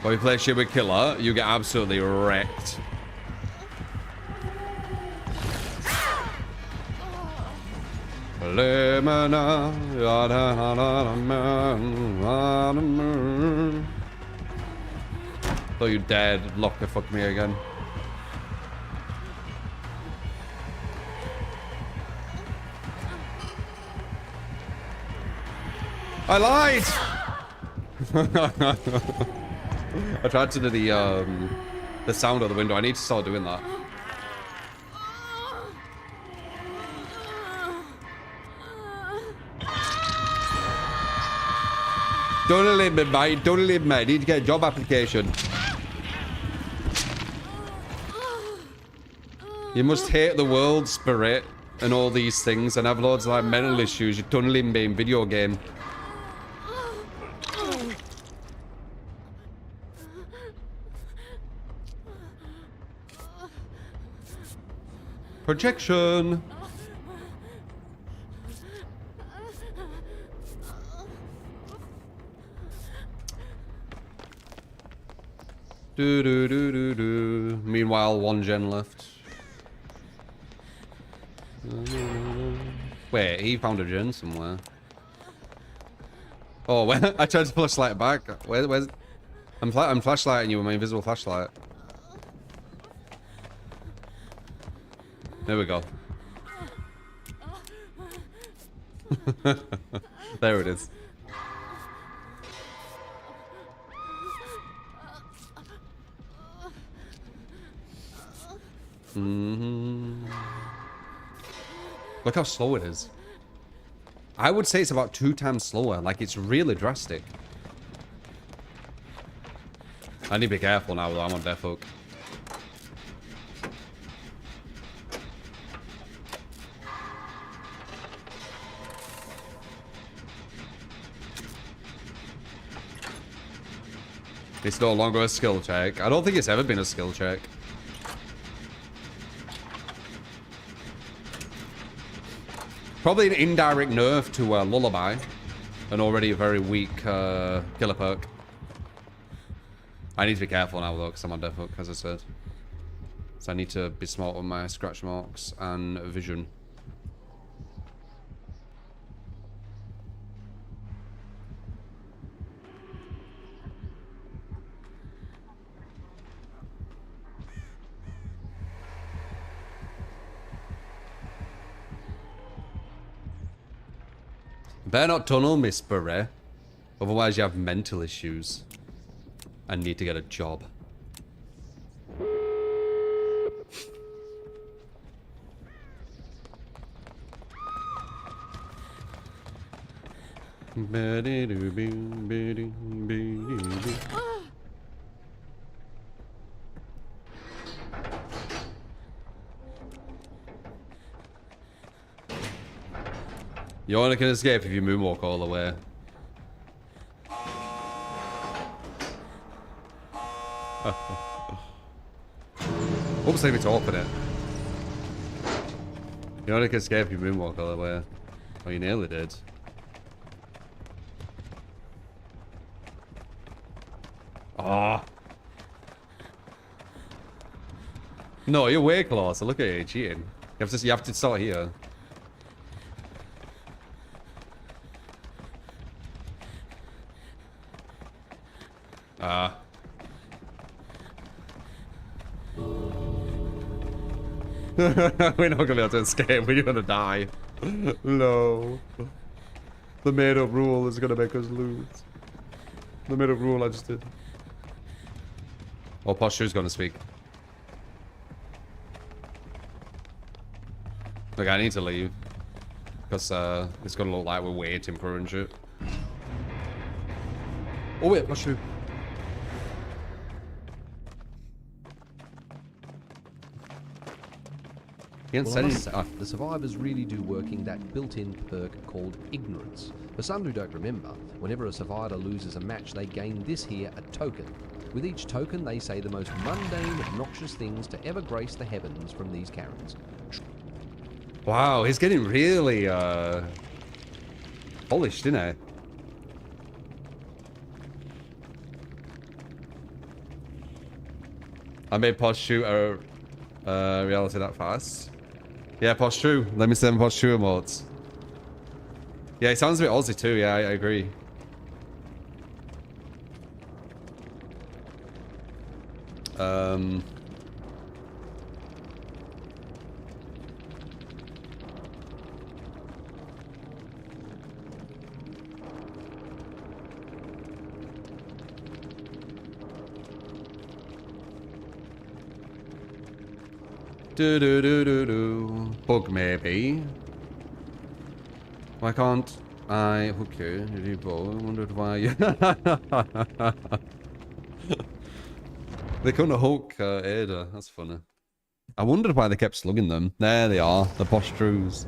When we play shit with Killer, you get absolutely wrecked. Thought you dead. Lock the fuck me again. I lied! I tried to do the sound of the window. I need to start doing that. Don't leave me, mate. Don't leave me. I need to get a job application. You must hate the world, Spirit, and all these things, and have loads of like mental issues. You're tunneling me in video game. Projection. Do do do do do. Meanwhile, 1 gen left. Wait, he found a gen somewhere. Oh, where? I tried to flashlight back. Where's? I'm flashlighting you with my invisible flashlight. There we go. There it is. Look how slow it is. I would say it's about 2 times slower. Like, it's really drastic. I need to be careful now, though. I'm on death hook. It's no longer a skill check. I don't think it's ever been a skill check. Probably an indirect nerf to Lullaby. An already very weak killer perk. I need to be careful now though, because I'm on death hook, as I said. So I need to be smart with my scratch marks and vision. Better not tunnel, Miss Beret. Otherwise you have mental issues. And need to get a job. You only can escape if you moonwalk all the way. Oops, I need to open it. You only can escape if you moonwalk all the way. Oh, you nearly did. Oh. No, you're way closer. Look at you cheating. You have to start here. Ah. We're not gonna be able to escape. We're gonna die. No. The made-up rule is gonna make us lose. The made-up rule I just did. Oh, Posture's gonna speak. Look, I need to leave. Because it's gonna look like we're waiting for her and shit. Oh wait, Posture. Well, I must say, the survivors really do working that built-in perk called ignorance. For some who don't remember, whenever a survivor loses a match, they gain this here, a token. With each token, they say the most mundane, obnoxious things to ever grace the heavens from these Karens. Wow, he's getting really polished, isn't he? I made Posh shoot a reality that fast. Yeah, Posh true. Let me send Posh true emotes. Yeah, he sounds a bit Aussie too. Yeah, I agree. Do do do do do. Bug maybe. Why can't I hook you? Did you blow? I wondered why you. They couldn't hook Ada. That's funny. I wondered why they kept slugging them. There they are, the Posh Trues.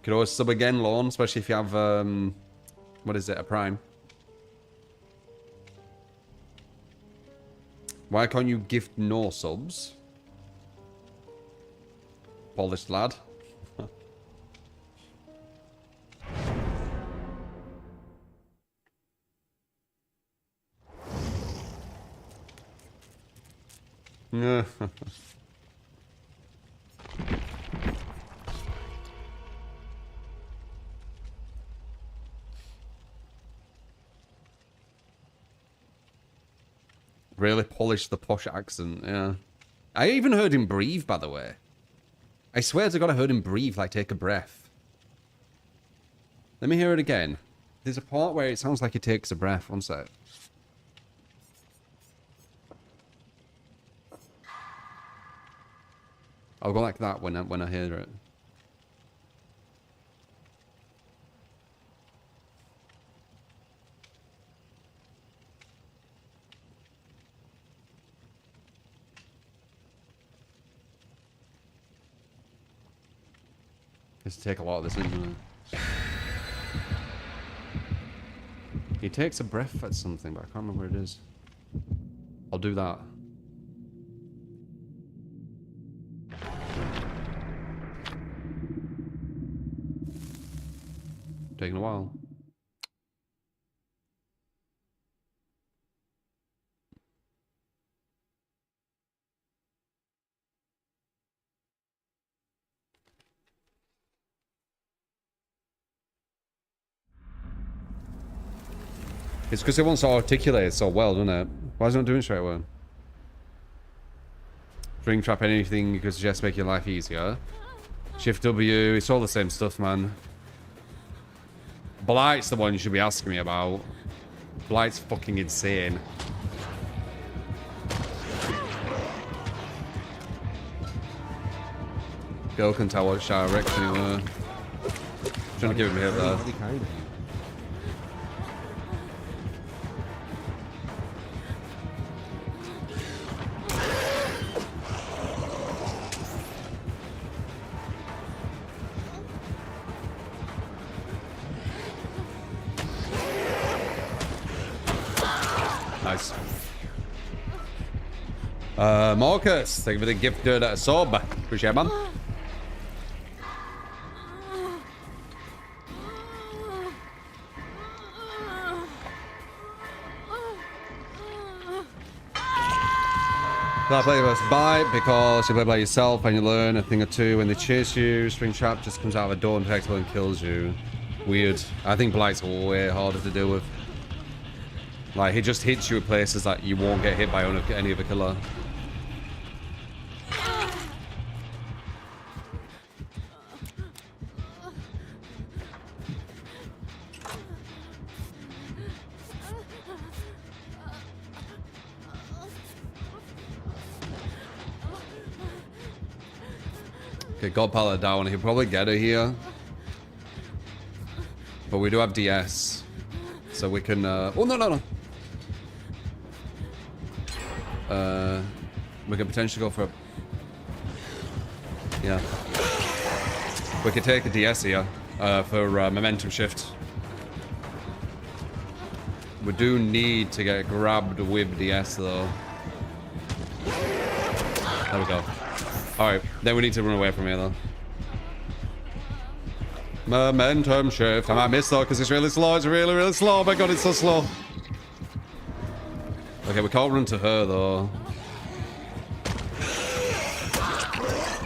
Could always sub again, Lorne, especially if you have, what is it, a Prime. Why can't you gift no subs? Polished lad. Really polished the posh accent, yeah. I even heard him breathe, by the way. I swear to God I heard him breathe, like take a breath. Let me hear it again. There's a part where it sounds like he takes a breath. One sec. I'll go like that when I hear it. Has to take a lot of this in, doesn't it? He takes a breath at something, but I can't remember where it is. I'll do that. Taking a while. It's because it wants to articulate it so well, doesn't it? Why is it not doing it straight away? String trap anything you could suggest make your life easier. Shift W, it's all the same stuff, man. Blight's the one you should be asking me about. Blight's fucking insane. Girl can tell what shower Rex anywhere. Trying to give him a hit there. Nice. Marcus, thank you for the gifted sub. Appreciate it, man. That play versus bite because you play by yourself and you learn a thing or two. When they chase you, Spring Trap just comes out of a door undetectable and kills you. Weird. I think Blight's way harder to deal with. Like, he just hits you at places that you won't get hit by any other killer. Okay, God Pallet down. He'll probably get her here. But we do have DS. So we can... oh, no. We can potentially go for a... Yeah. We could take a DS here for momentum shift. We do need to get grabbed with DS, though. There we go. Alright, then we need to run away from here, though. Momentum shift. I might miss, though, because it's really slow. It's really, really slow. Oh, my God, it's so slow. Okay, we can't run to her, though.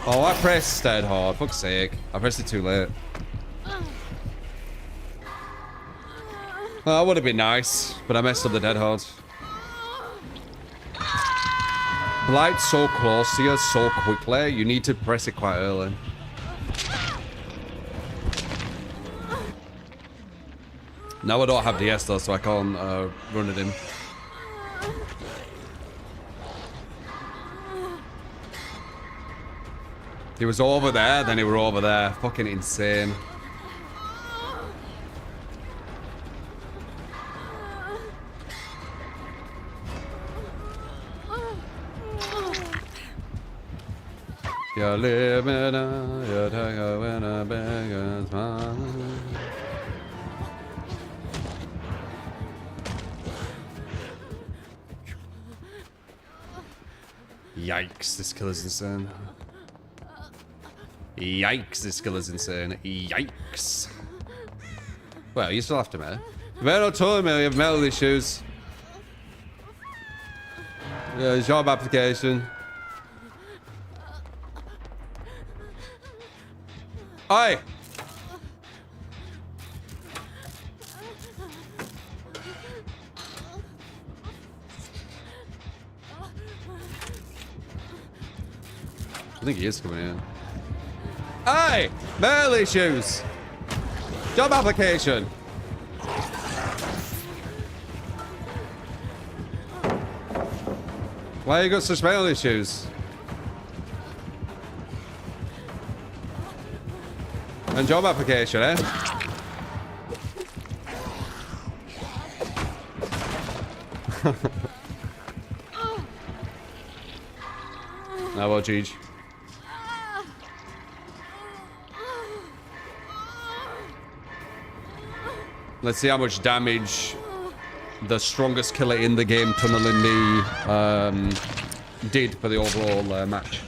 Oh, I pressed dead hard. Fuck's sake. I pressed it too late. Oh, that would have been nice, but I messed up the dead hard. Blight's so close to you so quickly, you need to press it quite early. Now I don't have DS though, so I can't run at him. He was over there, then he were over there. Fucking insane. You're living you're taking a beggar's mind. Yikes, this killer's insane. Yikes, this killer's insane. Yikes. Well, you still have to me. Vero told me you have mental issues. Yeah, job application. Oi! I think he is coming in. Hey! Mental issues! Job application! Why you got such mental issues? And job application, eh? Now what, Cheech? Let's see how much damage the strongest killer in the game, tunneling me, did for the overall match.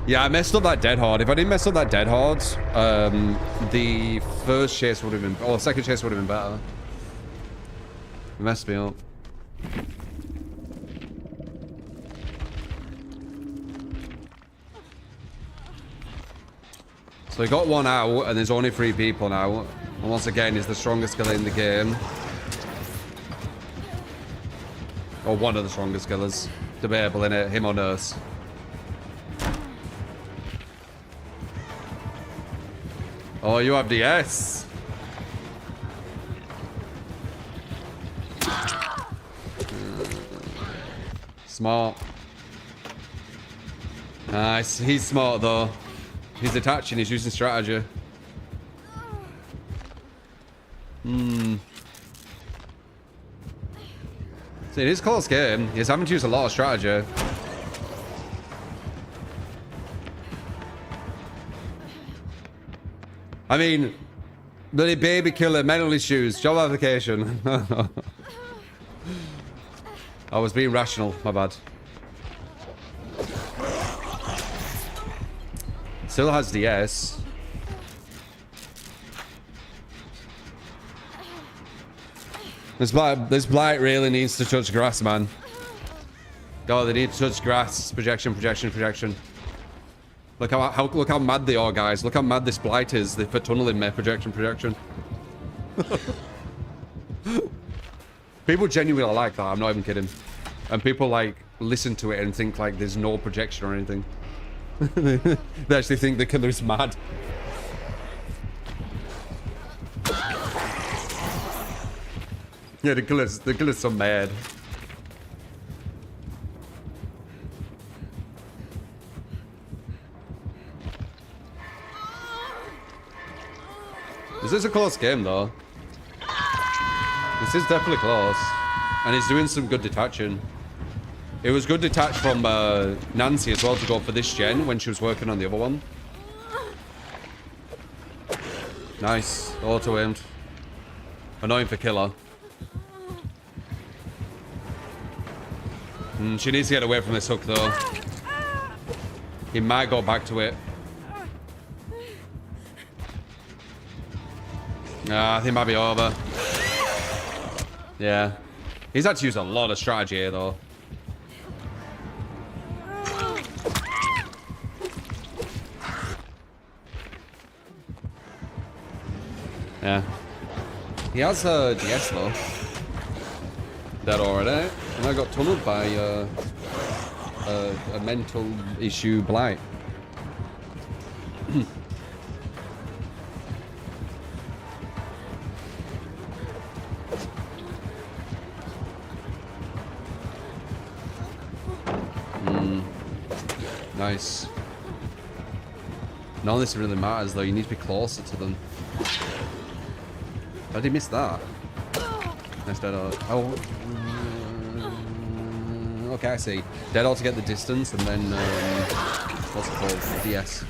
Yeah, I messed up that dead hard. If I didn't mess up that dead hard, the first chase would have been, or the second chase would have been better. It messed me up. So he got one out, and there's only 3 people now. And once again, he's the strongest killer in the game. Or one of the strongest killers. Debatable, innit? Him or Nurse. Oh, you have DS. Smart. Nice. He's smart, though. He's attaching, he's using strategy. See, it is a close game. He's having to use a lot of strategy. I mean, Bloody baby killer, mental issues, job application. I was being rational, my bad. Still has DS. This blight really needs to touch grass, man. God, they need to touch grass. Projection, projection, projection. Look how mad they are, guys. Look how mad this blight is. They for tunneling me. Projection, projection. People genuinely like that. I'm not even kidding. And people like listen to it and think like there's no projection or anything. They actually think the killer's mad. Yeah, the killer's so mad. This is a close game, though. This is definitely close. And he's doing some good detaching. It was good detach from Nancy as well to go for this gen when she was working on the other one. Nice. Auto-aimed. Annoying for killer. She needs to get away from this hook, though. He might go back to it. Nah, I think it might be over. Yeah. He's had to use a lot of strategy here, though. Yeah. He has a DS, though. Dead already. And I got tunneled by a mental issue blight. Nice. None of this really matters, though. You need to be closer to them. How did he miss that? Nice dead out. Oh. Okay, I see. Dead out to get the distance, and then what's it called? DS.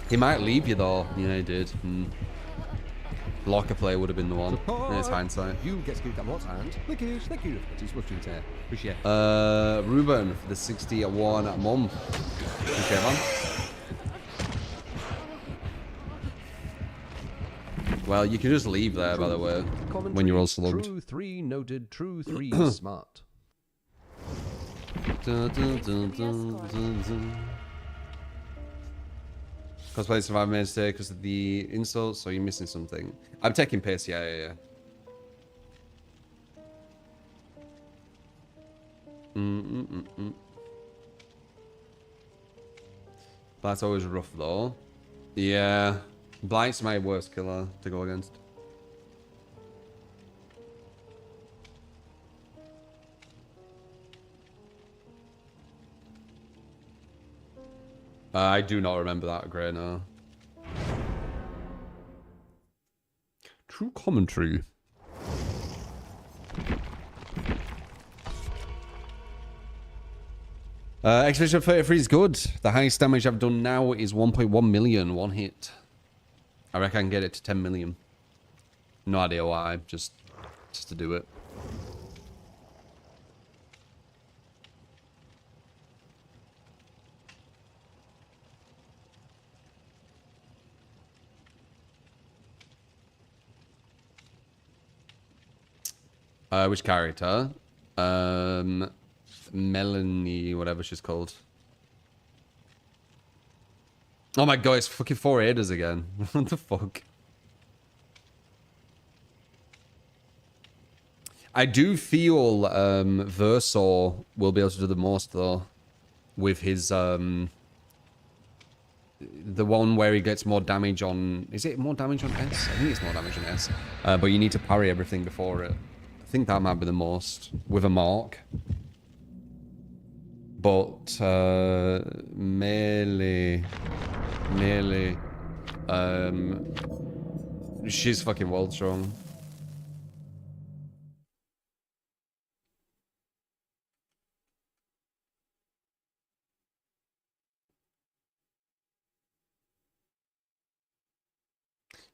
He might leave you though. Yeah, he did. Locker play would have been the one. In his hindsight. You get scooped up lots, and thank you for the swift tear. Appreciate it. Ruben for the 61 at mum. Okay, man. Well, you can just leave there, by the way, when you're all slugged. True 3 noted, true 3 smart. Cosplay survivor made today because of the insults, so you're missing something. I'm taking piss, yeah. That's always rough, though. Yeah. Blight's my worst killer to go against. I do not remember that great now. True commentary. Expedition 33 is good. The highest damage I've done now is 1.1 million, one hit. I reckon I can get it to 10 million. No idea why, just to do it. Which character? Melanie, whatever she's called. Oh my god, it's fucking 4 Adas again. What the fuck? I do feel Verso will be able to do the most though. With his the one where he gets more damage on, is it more damage on S? I think it's more damage on S. But you need to parry everything before it. I think that might be the most with a mark. But melee, she's fucking world strong.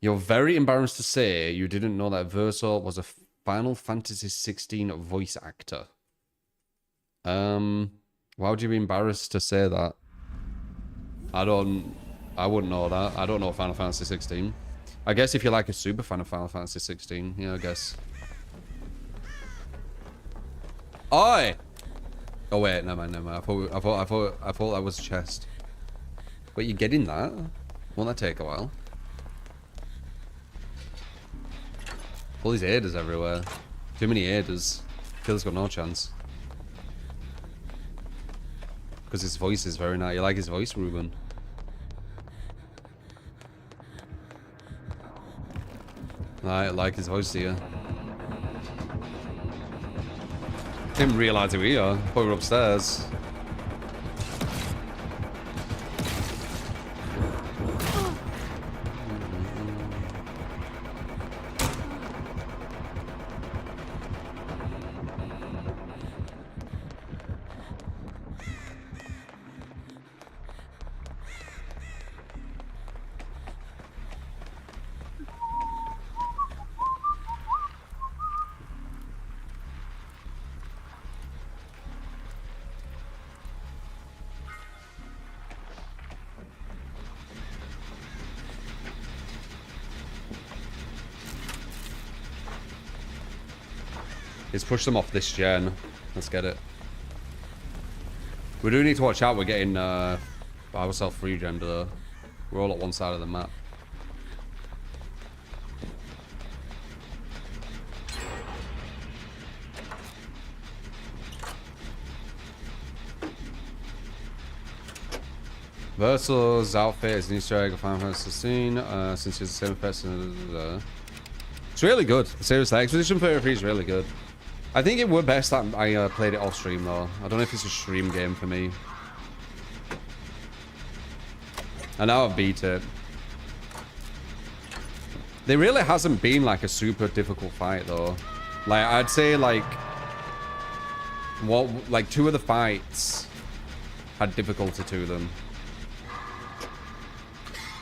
You're very embarrassed to say you didn't know that Verso was a Final Fantasy 16 voice actor. Why would you be embarrassed to say that? I wouldn't know that. I don't know Final Fantasy 16. I guess if you're like a super fan of Final Fantasy 16, yeah, I guess. Oi! Oh wait, never mind. I thought that was chest. But you're getting that? Won't that take a while? All these Adas everywhere. Too many Adas. Killer's got no chance. Because his voice is very nice. You like his voice, Ruben? I like his voice, do you? Didn't realise who we are. Thought we were upstairs. Let's push them off this gen. Let's get it. We do need to watch out. We're getting ourselves free gen though. We're all at one side of the map. Versal's outfit is an Easter egg of Final Fantasy 16, since he's the same person. It's really good. Seriously, Expedition 33 is really good. I think it would best that I played it off stream though. I don't know if it's a stream game for me. And now I've beat it. There really hasn't been like a super difficult fight though. Like I'd say like two of the fights had difficulty to them.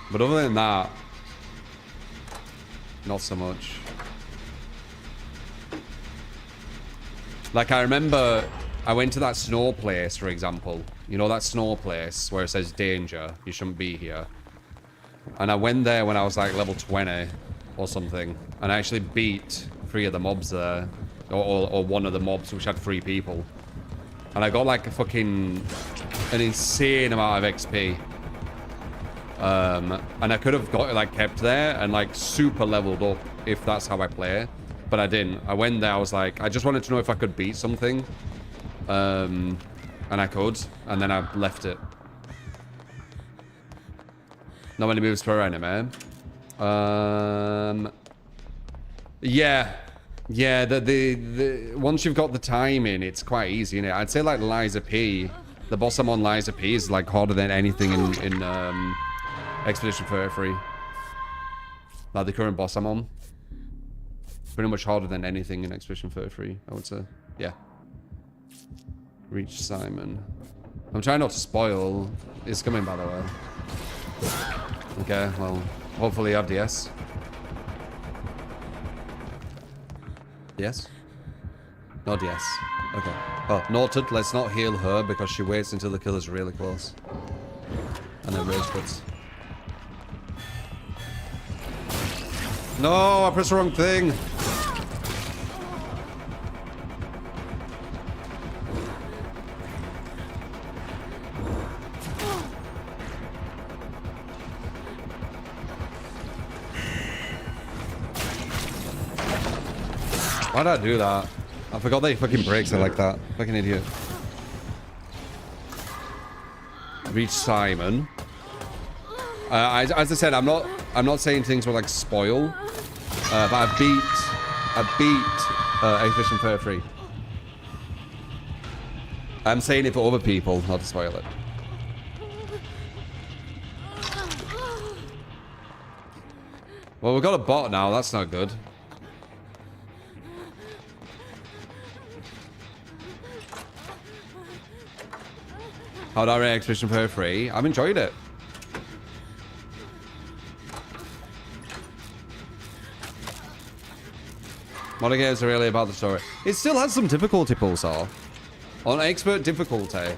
But other than that, not so much. Like, I remember I went to that snow place, for example. You know that snow place where it says danger, you shouldn't be here. And I went there when I was like level 20 or something. And I actually beat 3 of the mobs there. Or one of the mobs, which had 3 people. And I got like an insane amount of XP. And I could have got like kept there and like super leveled up if that's how I play. But I didn't. I went there, I was like, I just wanted to know if I could beat something. And I could. And then I left it. Not many moves per anime. Yeah. Yeah, the once you've got the timing, it's quite easy, innit? I'd say like Liza P. The boss I'm on, Liza P, is like harder than anything in Expedition 33. Like the current boss I'm on. Pretty much harder than anything in Expedition 33, I would say. Yeah. Reach Simon. I'm trying not to spoil. It's coming, by the way. Okay, well, hopefully you have DS. DS? No DS. Okay. Oh, noted. Let's not heal her because she waits until the killer's really close. And then rage quits. No, I pressed the wrong thing. Why did I do that? I forgot that he fucking breaks it like that. Fucking idiot. Reach Simon. As I said, I'm not saying things will like spoil. But I beat Expedition 33. I'm saying it for other people, not to spoil it. Well, we've got a bot now. That's not good. How did I rate Expedition 33? I've enjoyed it. Modern games are really about the story. It still has some difficulty, Pulsar. On expert difficulty,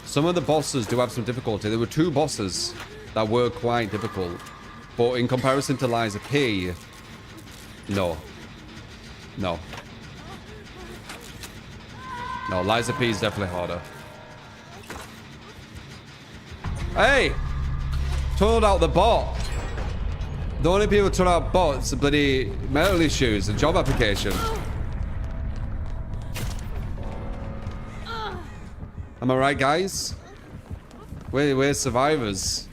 some of the bosses do have some difficulty. There were 2 bosses that were quite difficult. But in comparison to Liza P, no. No. No, Liza P is definitely harder. Hey! Tunneled out the bot. The only people turn out bots are bloody metal issues and job application. Am I right, guys? We're survivors.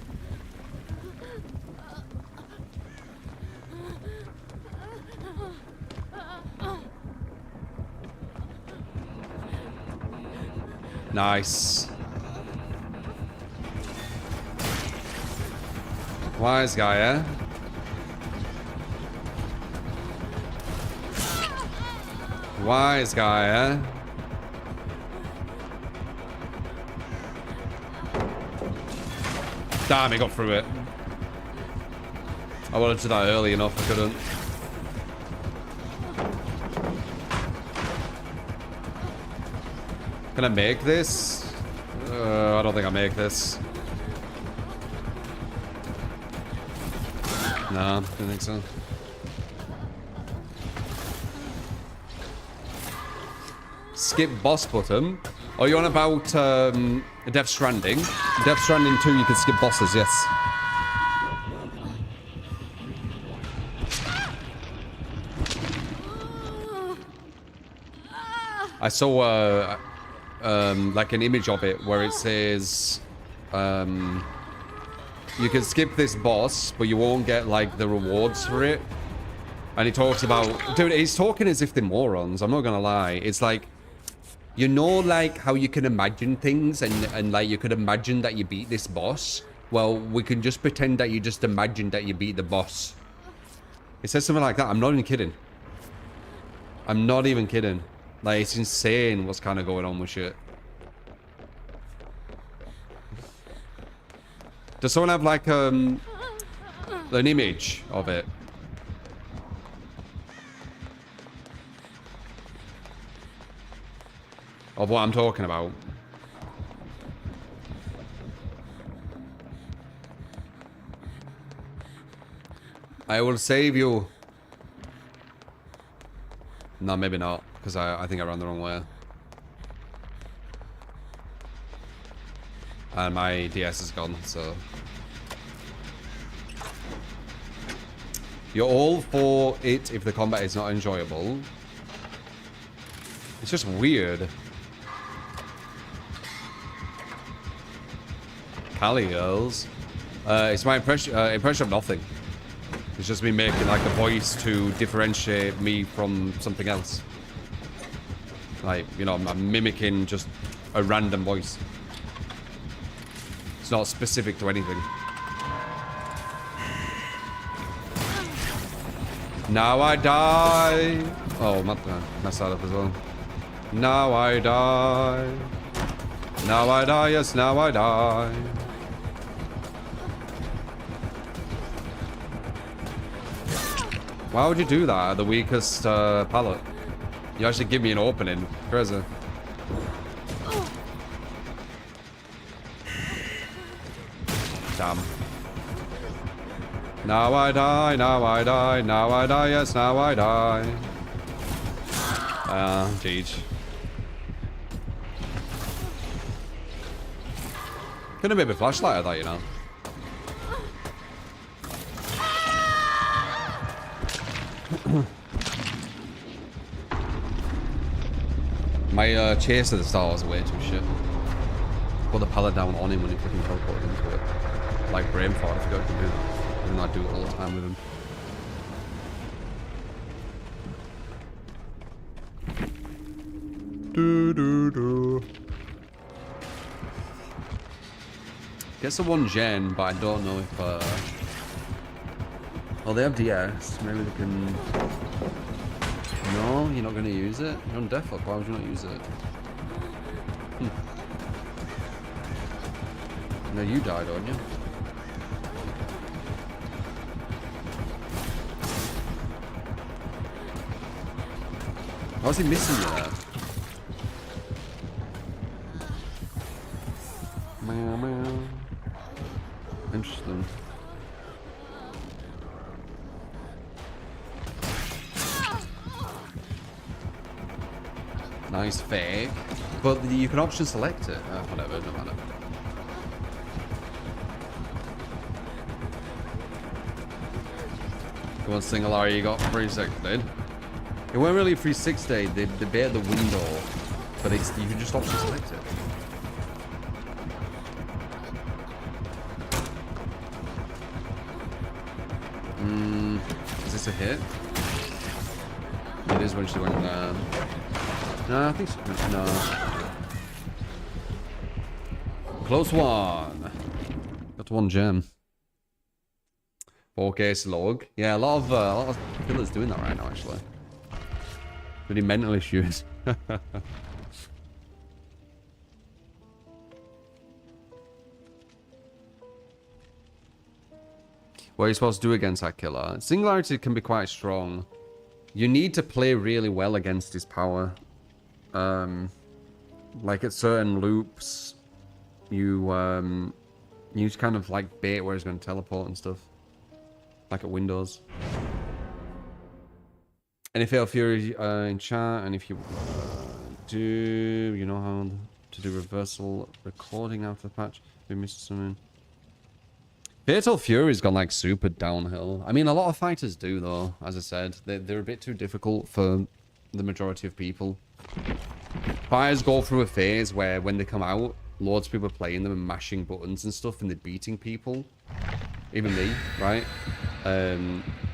Nice. Wise guy, eh? Wise guy, eh? Damn, he got through it. I wanted to die early enough, I couldn't. Can I make this? I don't think I make this. No, don't think so. Skip boss button. Oh, you on about Death Stranding? Death Stranding 2, you can skip bosses, yes. I saw like an image of it where it says you can skip this boss, but you won't get like the rewards for it. And he talks about, dude, he's talking as if they're morons. I'm not gonna lie. It's like, you know, like how you can imagine things and like you could imagine that you beat this boss. Well, we can just pretend that you just imagined that you beat the boss. It says something like that. I'm not even kidding. I'm not even kidding. Like, it's insane what's kind of going on with shit. Does someone have like an image of it? Of what I'm talking about? I will save you. No, maybe not, because I think I ran the wrong way. And my DS is gone, so... You're all for it if the combat is not enjoyable. It's just weird. Cali girls. It's my impression of nothing. It's just me making like a voice to differentiate me from something else. Like, you know, I'm mimicking just a random voice. It's not specific to anything. Now I die. Oh, messed that up as well. Now I die. Now I die, yes, now I die. Why would you do that at the weakest pallet? You actually give me an opening. Crazy. Damn. Now I die, now I die, now I die, yes, now I die. Jeez. Could have made a flashlight of that, you know. My chase at the start was way too shit. Put the pallet down on him when he freaking teleported into it. Like brain fart, I forgot I can do that. Even though I do it all the time with him. Gets a 1 gen, but I don't know if oh, they have DS. Maybe they can. No, you're not going to use it? You're on Deathlock, why would you not use it? No, you died, aren't you? How's he missing you there? Meow, meow. Interesting. Nice fake. But you can option select it. Whatever, no matter. Go on, single R, you got 360. It weren't really 360, they bare the window, but you can just option select it. Is this a hit? It is when she went down. No, I think so. No. Close one. Got one gem. 4K slug. Yeah, a lot of killers doing that right now, actually. Pretty mental issues. What are you supposed to do against that killer? Singularity can be quite strong. You need to play really well against his power. Like at certain loops, you just kind of like bait where he's going to teleport and stuff. Like at Windows. Any Fatal Fury in chat, and if you do, you know how to do reversal recording after the patch. We missed something. Fatal Fury's gone like super downhill. I mean, a lot of fighters do though, as I said. They're a bit too difficult for the majority of people. Fighters go through a phase where when they come out, loads of people are playing them and mashing buttons and stuff, and they're beating people. Even me, right?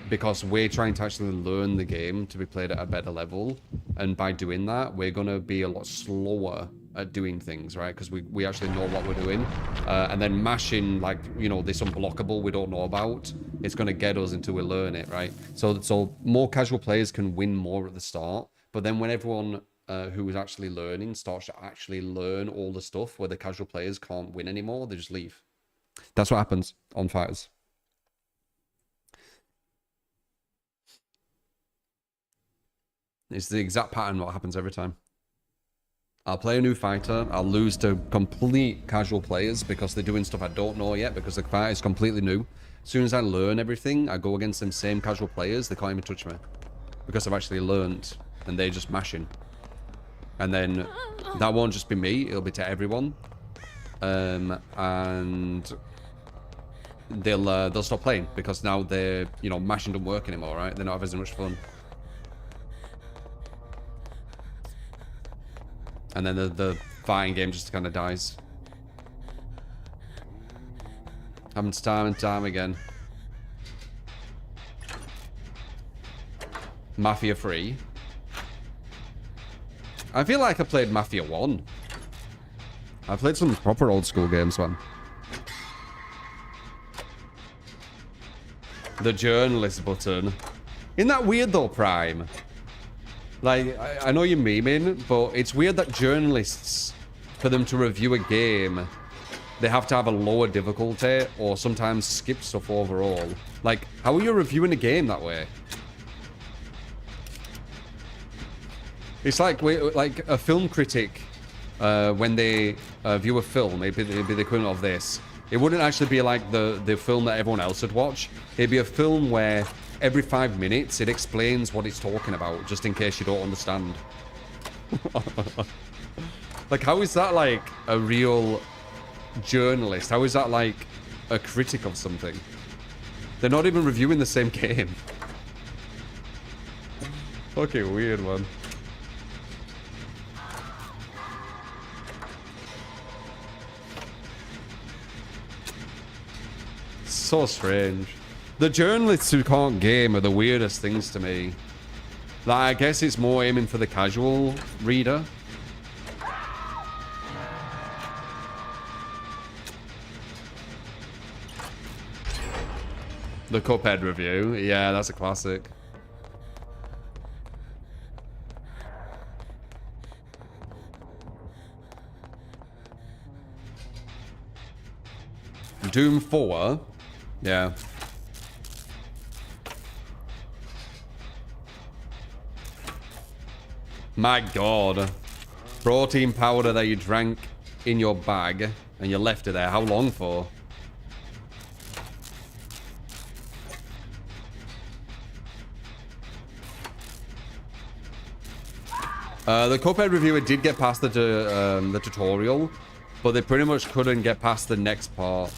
Because we're trying to actually learn the game to be played at a better level. And by doing that, we're going to be a lot slower at doing things, right? Because we actually know what we're doing. And then mashing, like, you know, this unblockable we don't know about, it's going to get us until we learn it, right? So more casual players can win more at the start. But then when everyone who is actually learning starts to actually learn all the stuff where the casual players can't win anymore, they just leave. That's what happens on fighters. It's the exact pattern what happens every time. I'll play a new fighter, I'll lose to complete casual players because they're doing stuff I don't know yet because the fighter is completely new. As soon as I learn everything, I go against them same casual players, they can't even touch me. Because I've actually learned and they're just mashing. And then that won't just be me, it'll be to everyone. And they'll stop playing because now they're, you know, mashing don't work anymore, right? They're not having as much fun. And then the fighting game just kind of dies. Happens time and time again. Mafia 3. I feel like I played Mafia 1. I played some proper old school games, man. The journalist button. Isn't that weird though, Prime? Like, I know you're memeing, but it's weird that journalists, for them to review a game, they have to have a lower difficulty or sometimes skip stuff overall. Like, how are you reviewing a game that way? It's like a film critic, when they view a film, it'd be the equivalent of this. It wouldn't actually be like the film that everyone else would watch. It'd be a film where every 5 minutes it explains what it's talking about, just in case you don't understand. Like, how is that like a real journalist? How is that like a critic of something? They're not even reviewing the same game. Fucking weird, man. So strange. The journalists who can't game are the weirdest things to me. Like, I guess it's more aiming for the casual reader. The Cuphead review. Yeah, that's a classic. Doom 4. Yeah. My God. Protein powder that you drank in your bag and you left it there. How long for? The Cuphead reviewer did get past the tutorial, but they pretty much couldn't get past the next part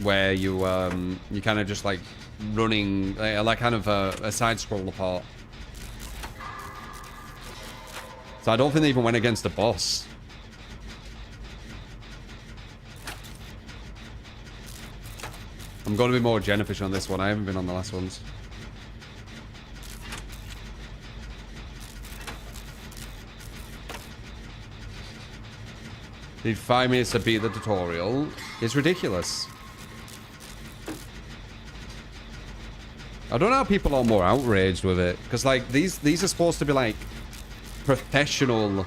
where you kind of just like running like kind of a side scroller part. So I don't think they even went against the boss. I'm going to be more Jennifer on this one. I haven't been on the last ones. Need 5 minutes to beat the tutorial. It's ridiculous. I don't know how people are more outraged with it. Because, like, these are supposed to be, like, professional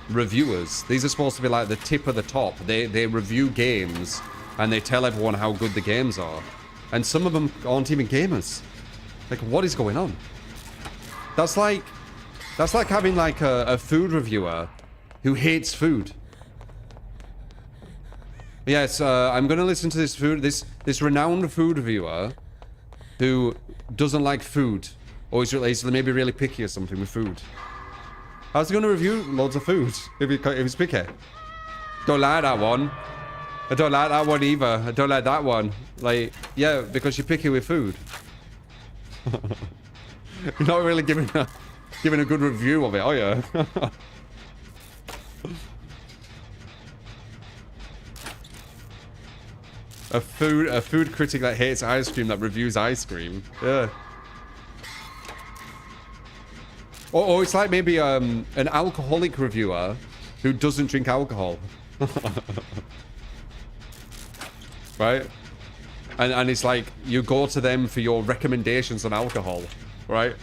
reviewers. These are supposed to be, like, the tip of the top. They review games, and they tell everyone how good the games are. And some of them aren't even gamers. Like, what is going on? That's like having, like, a food reviewer who hates food. Yes, I'm going to listen to this renowned food reviewer who doesn't like food, or he's maybe really picky or something with food. How's he going to review loads of food if he's picky? Don't like that one. I don't like that one either. I don't like that one. Like, yeah, because you're picky with food. You're not really giving a good review of it, are you? A food critic that hates ice cream that reviews ice cream. Yeah. Or it's like maybe an alcoholic reviewer who doesn't drink alcohol. Right? And it's like you go to them for your recommendations on alcohol, right?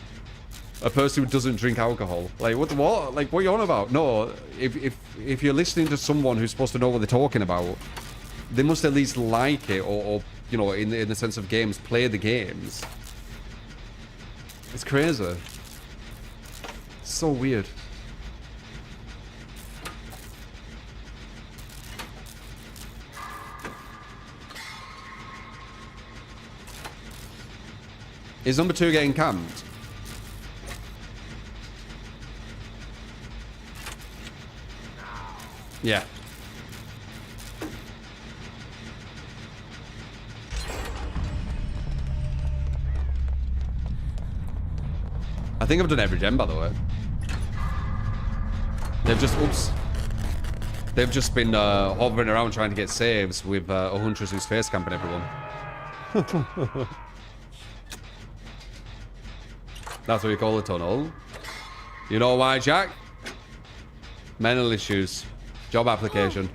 A person who doesn't drink alcohol. Like what? Like what are you on about? No, if you're listening to someone who's supposed to know what they're talking about, they must at least like it, or you know, in the sense of games, play the games. It's crazy. It's so weird. Is number 2 getting camped? Yeah. I think I've done every gem, by the way. They've just been hovering around trying to get saves with a huntress who's face camping everyone. That's what we call a tunnel. You know why, Jack? Mental issues. Job application.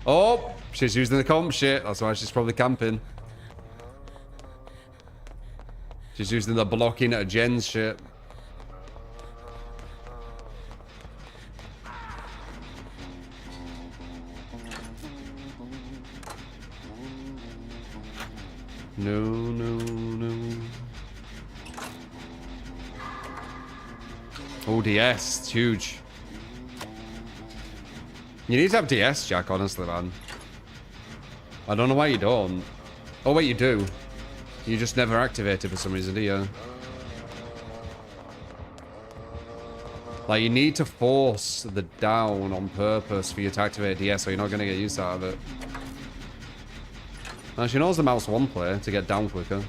Oh, she's using the comp shit. That's why she's probably camping. She's using the blocking at Jen's shit. No, no, no. Oh, DS. It's huge. You need to have DS, Jack, honestly, man. I don't know why you don't. Oh, wait, you do. You just never activate it for some reason, do you? Like, you need to force the down on purpose for you to activate DS, or you're not going to get use out of it. Now, she knows the mouse 1 play to get down quicker.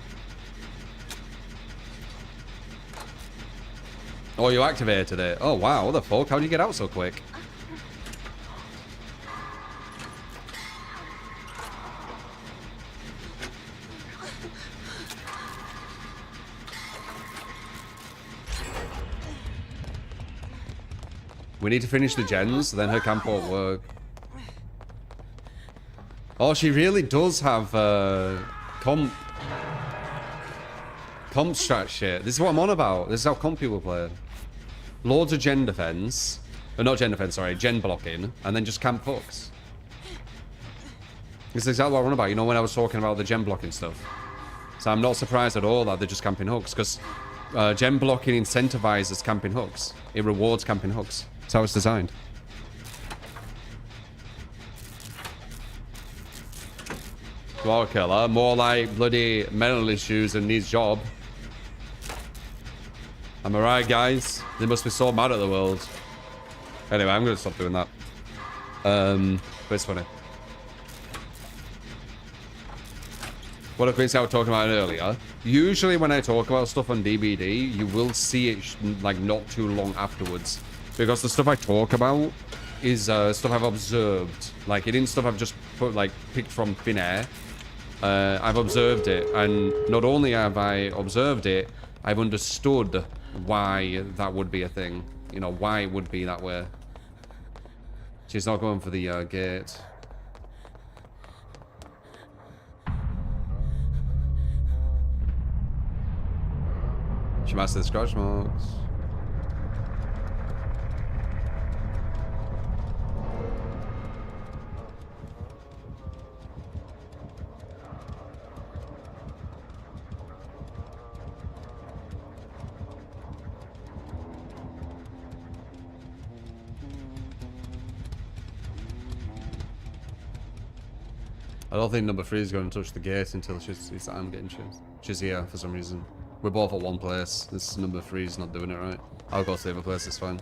Oh, you activated it. Oh, wow. What the fuck? How did you get out so quick? We need to finish the gens, then her camp won't work. Oh, she really does have comp strat shit. This is what I'm on about. This is how comp people play. Loads of gen defense. Not gen defense, sorry. Gen blocking. And then just camp hooks. This is exactly what I'm on about. You know, when I was talking about the gen blocking stuff. So I'm not surprised at all that they're just camping hooks. Because Gem blocking incentivizes camping hooks. It rewards camping hooks. That's how it's designed. Wow, killer. More like bloody mental issues and needs job. Am I right, guys? They must be so mad at the world. Anyway, I'm going to stop doing that. But it's funny. What I was talking about earlier. Usually when I talk about stuff on DBD, you will see it like not too long afterwards. Because the stuff I talk about is stuff I've observed. Like, it isn't stuff I've just put, like, picked from thin air. I've observed it. And not only have I observed it, I've understood why that would be a thing. You know, why it would be that way. She's not going for the gate. She mastered the scratch marks. I don't think number 3 is going to touch the gate until I'm getting chased. She's here for some reason. We're both at one place. This number 3 is not doing it right. I'll go to the other place, it's fine.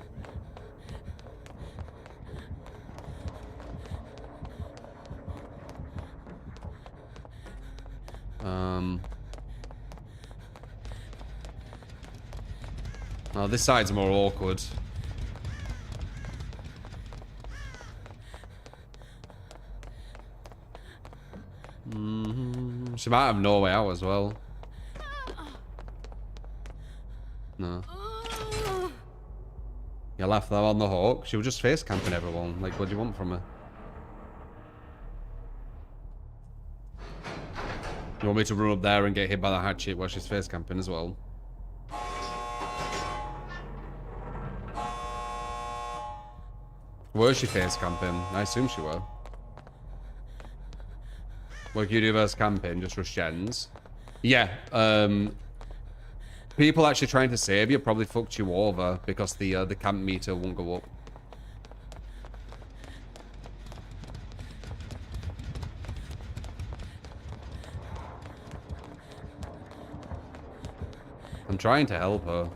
Oh, this side's more awkward. She might have no way out as well. No. You left them on the hook. She was just face camping everyone. Like, what do you want from her? You want me to run up there and get hit by the hatchet while she's face camping as well? Was she face camping? I assume she were. What can you do versus camping? Just rush gens? Yeah, people actually trying to save you probably fucked you over because the camp meter won't go up. I'm trying to help her.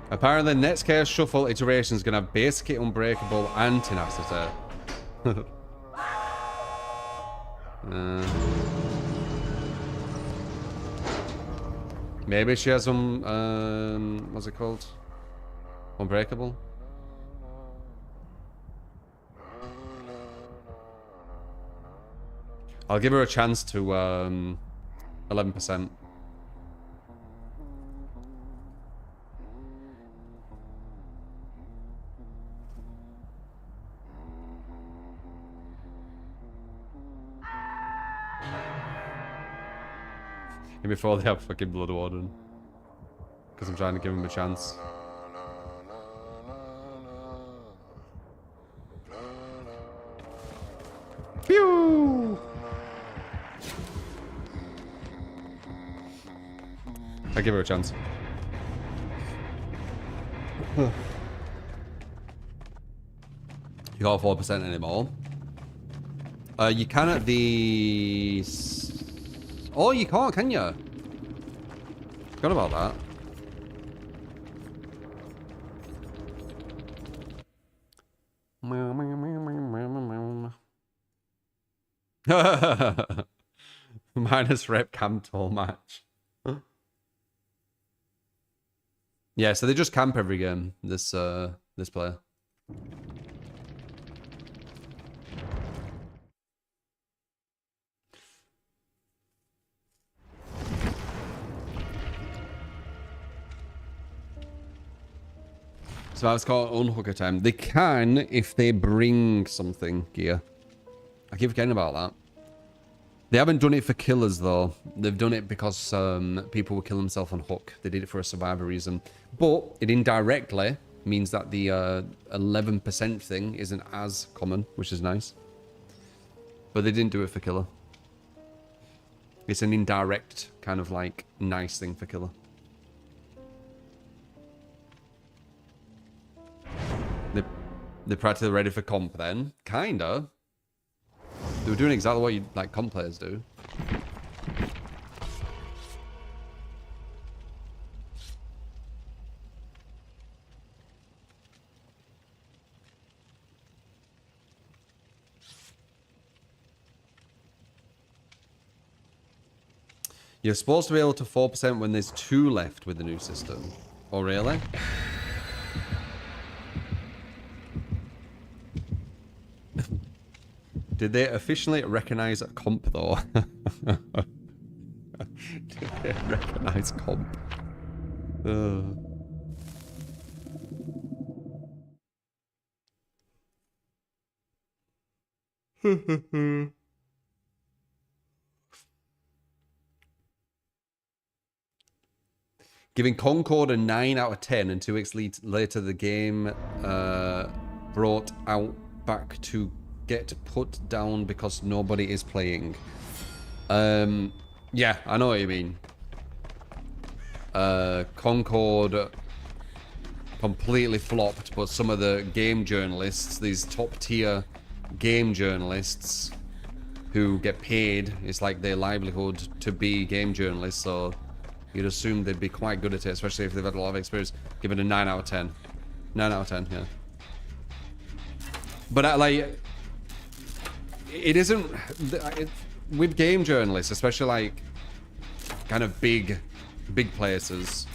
Apparently, next Chaos Shuffle iteration is going to have Basic It, Unbreakable, and Tenacity. Maybe she has some, what's it called? Unbreakable? I'll give her a chance to 11%. Before they have fucking Blood Warden. Because I'm trying to give him a chance. Pew! I give her a chance. You got 4% anymore. You can at the... Oh, you can't, can you? Forgot about that. Minus rep camp all match. Yeah, so they just camp every game, this player. So that's called unhooker time. They can if they bring something gear. I keep forgetting about that. They haven't done it for killers though. They've done it because people will kill themselves on hook. They did it for a survivor reason. But it indirectly means that the 11% thing isn't as common, which is nice. But they didn't do it for killer. It's an indirect kind of like nice thing for killer. They're practically ready for comp then? Kinda. They were doing exactly what you like comp players do. You're supposed to be able to 4% when there's 2 left with the new system. Oh, really? Did they officially recognize a comp, though? Did they recognize comp? Giving Concord a 9 out of 10, and 2 weeks later the game brought out back to get put down because nobody is playing. Yeah, I know what you mean. Concord completely flopped, but some of the game journalists, these top tier game journalists who get paid, it's like their livelihood to be game journalists, so you'd assume they'd be quite good at it, especially if they've had a lot of experience. Give it a 9 out of 10. 9 out of 10, yeah. But like, it isn't with game journalists, especially like kind of big places.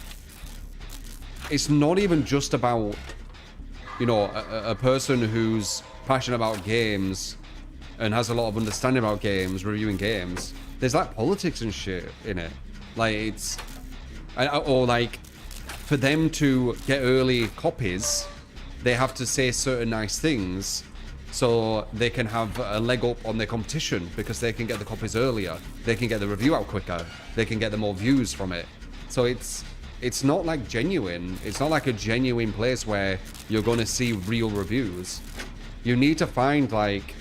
It's not even just about, you know, a person who's passionate about games and has a lot of understanding about games, reviewing games. There's like politics and shit in it. Like it's, or like for them to get early copies, they have to say certain nice things so they can have a leg up on their competition because they can get the copies earlier. They can get the review out quicker. They can get the more views from it. So it's not like genuine. It's not like a genuine place where you're going to see real reviews. You need to find like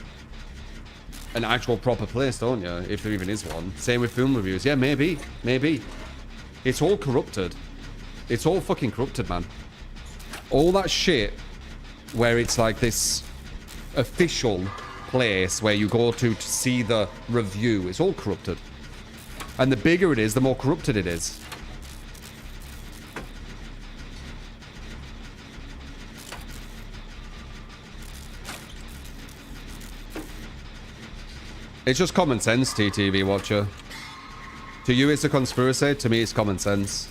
an actual proper place, don't you? If there even is one. Same with film reviews. Yeah, maybe. It's all corrupted. It's all fucking corrupted, man. All that shit where it's like this official place where you go to see the review, it's all corrupted. And the bigger it is, the more corrupted it is. It's just common sense, TTV watcher. To you it's a conspiracy, to me it's common sense.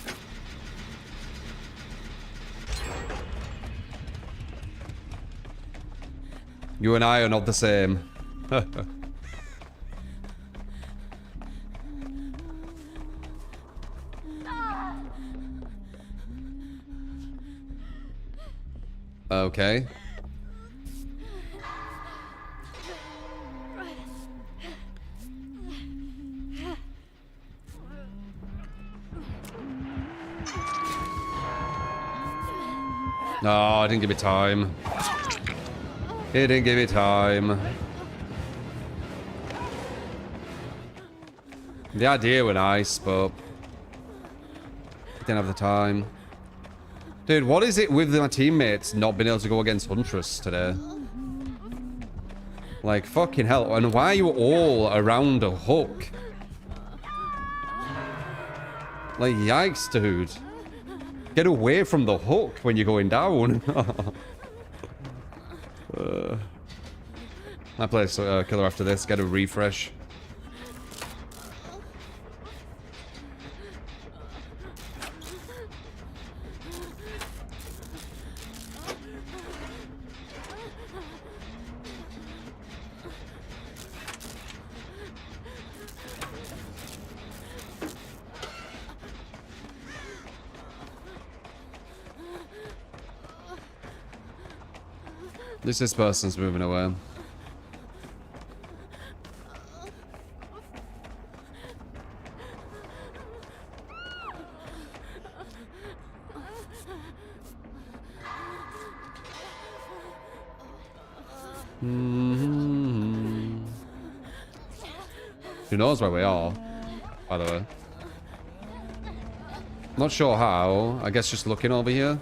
You and I are not the same. Okay. No, it didn't give me time. It didn't give me time. The idea was nice, but didn't have the time. Dude, what is it with my teammates not being able to go against Huntress today? Like, fucking hell. And why are you all around a hook? Like, yikes, dude. Get away from the hook when you're going down. I play killer after this. Get a refresh. This person's moving away. Mm-hmm. Who knows where we are, by the way. Not sure how. I guess just looking over here.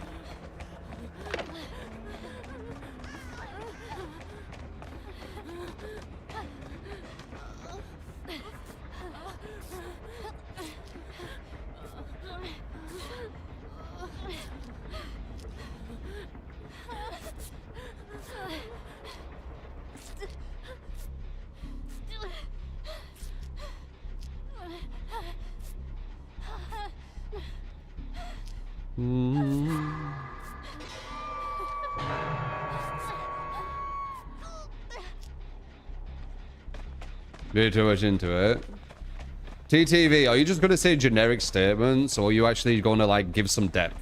Very too much into it. TTV, are you just going to say generic statements, or are you actually going to, like, give some depth?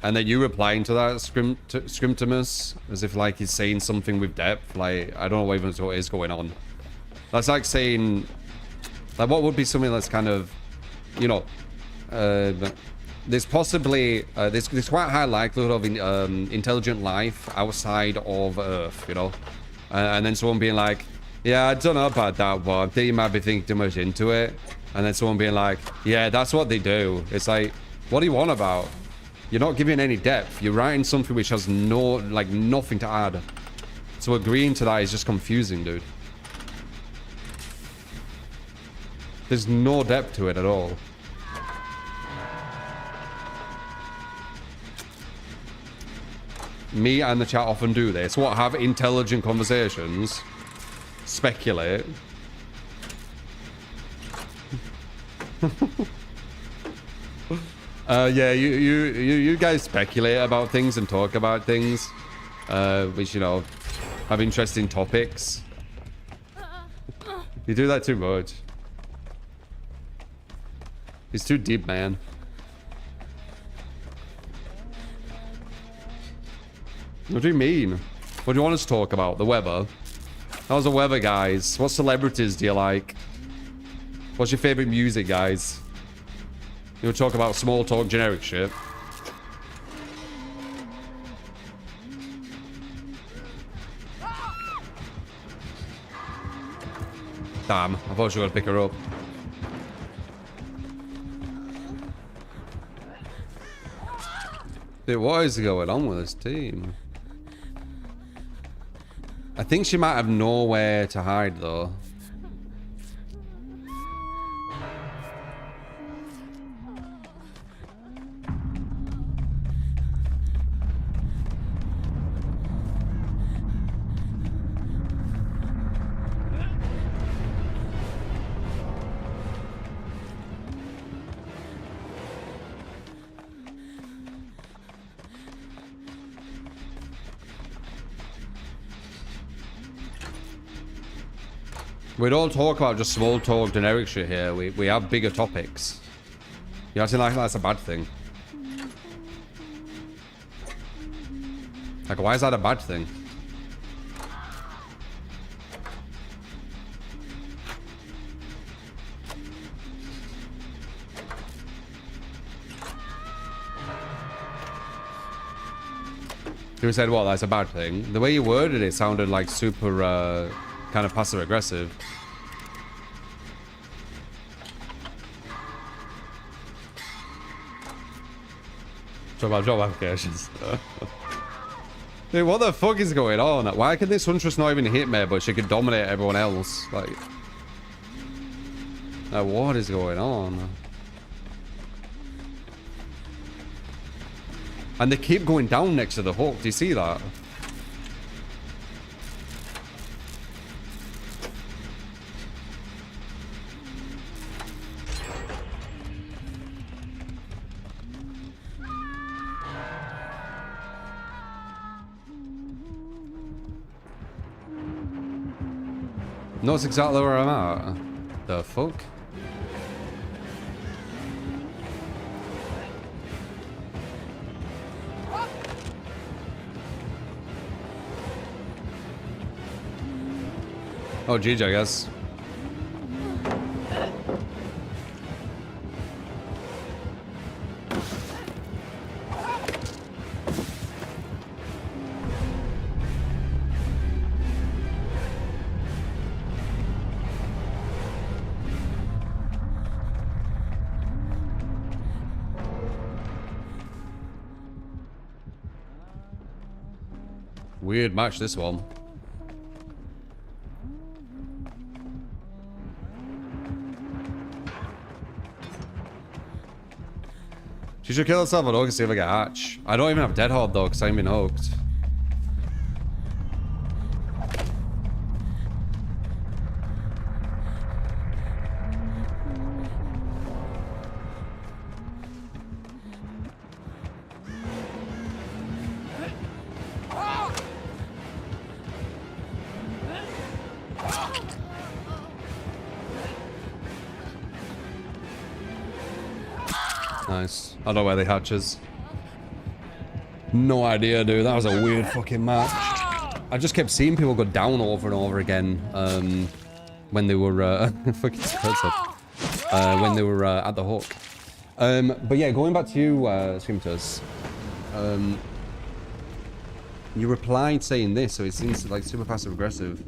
And then you replying to that, Scrimtimus, as if, like, he's saying something with depth. Like, I don't know even what is going on. That's like saying... Like, what would be something that's kind of... You know... there's possibly... there's quite a high likelihood of intelligent life outside of Earth, you know? And then someone being like... Yeah, I don't know about that one. I think you might be thinking too much into it. And then someone being like, yeah, that's what they do. It's like, what do you want about? You're not giving any depth. You're writing something which has no, like, nothing to add. So agreeing to that is just confusing, dude. There's no depth to it at all. Me and the chat often do this. What, have intelligent conversations? Speculate. Yeah, you guys speculate about things and talk about things, which, you know, have interesting topics. You do that too much. It's too deep, man. What do you mean? What do you want us to talk about? The weather? How's the weather, guys? What celebrities do you like? What's your favorite music, guys? You'll talk about small talk, generic shit. Damn, I thought you were gonna pick her up. Dude, what is going on with this team? I think she might have nowhere to hide, though. We don't talk about just small talk, generic shit here. We have bigger topics. You acting like that's a bad thing. Like, why is that a bad thing? Who said what? That's a bad thing. The way you worded it sounded like super, kind of passive aggressive. Talk about job applications. Dude, what the fuck is going on? Why can this Huntress not even hit me, but she could dominate everyone else? Like, what is going on? And they keep going down next to the hook. Do you see that? Knows exactly where I'm at. The fuck? Oh, GG, I guess. Weird match, this one. She should kill herself at Oak and see if I get hatch. I don't even have Dead Hard though, because I ain't been hooked. Nice. I don't know where the hatch is. No idea, dude. That was a weird fucking match. I just kept seeing people go down over and over again when they were fucking when they were at the hook. But yeah, going back to you, Screamters. You replied saying this, so it seems like super passive aggressive.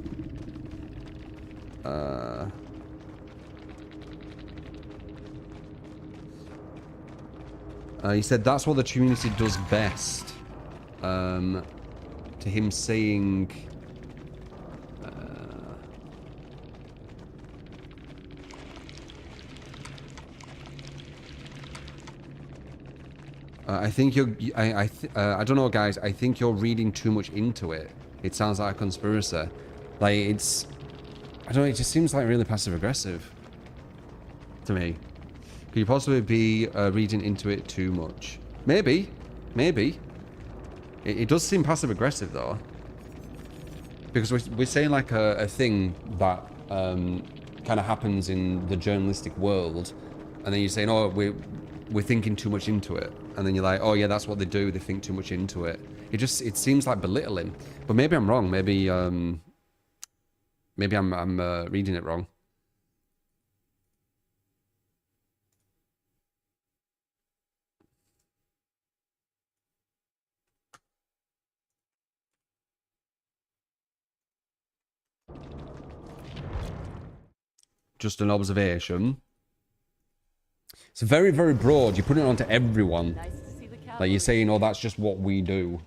He said that's what the community does best. To him saying... I think you're... I don't know, guys. I think you're reading too much into it. It sounds like a conspiracy. Like, it's... I don't know, it just seems like really passive-aggressive. To me. Could you possibly be reading into it too much? Maybe. Maybe. It does seem passive-aggressive, though. Because we're saying, like, a thing that kind of happens in the journalistic world. And then you're saying, oh, we're thinking too much into it. And then you're like, oh, yeah, that's what they do. They think too much into it. It seems like belittling. But maybe I'm wrong. Maybe I'm reading it wrong. Just an observation. It's very, very broad. You put it onto everyone. Nice to see the Like you're saying, oh, that's just what we do.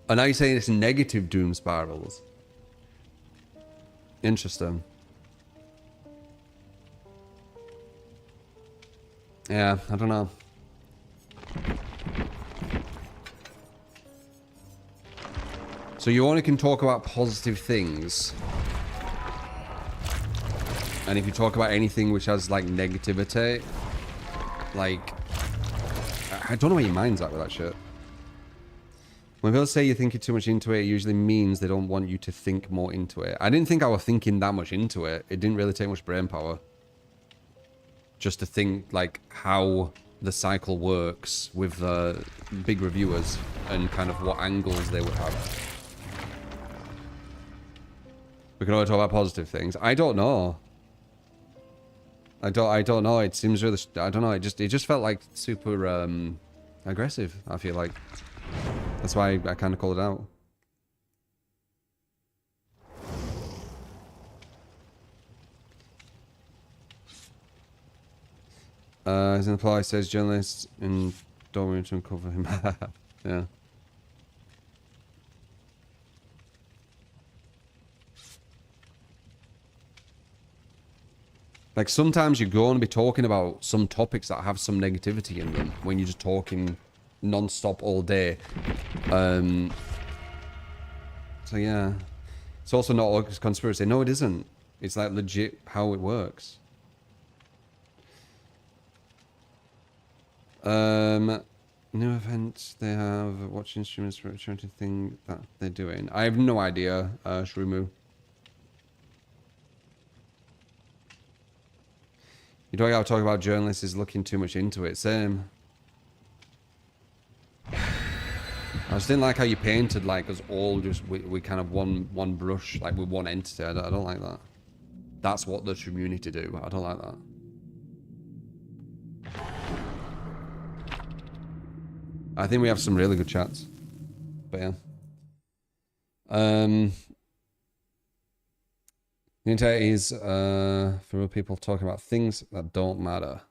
And now you're saying it's negative doom spirals. Interesting. Yeah, I don't know. So you only can talk about positive things. And if you talk about anything which has, like, negativity, like... I don't know where your mind's at with that shit. When people say you're thinking too much into it, it usually means they don't want you to think more into it. I didn't think I was thinking that much into it. It didn't really take much brain power. Just to think, like, how the cycle works with big reviewers and kind of what angles they would have. We can only talk about positive things. I don't know. I don't know. It seems really... I don't know. It just felt like super aggressive, I feel like. That's why I kind of called it out. As in the reply says, journalists in don't want to uncover him. Yeah. Like, sometimes you're going to be talking about some topics that have some negativity in them when you're just talking non-stop all day. So, yeah. It's also not a conspiracy. No, it isn't. It's, like, legit how it works. New events they have. Watch instruments for a charity thing that they're doing. I have no idea, Shrumu. You don't gotta talk about journalists is looking too much into it. Same. I just didn't like how you painted like us all just we kind of one brush, like with one entity. I don't like that. That's what the community do. I don't like that. I think we have some really good chats. But yeah. The internet is for people talking about things that don't matter.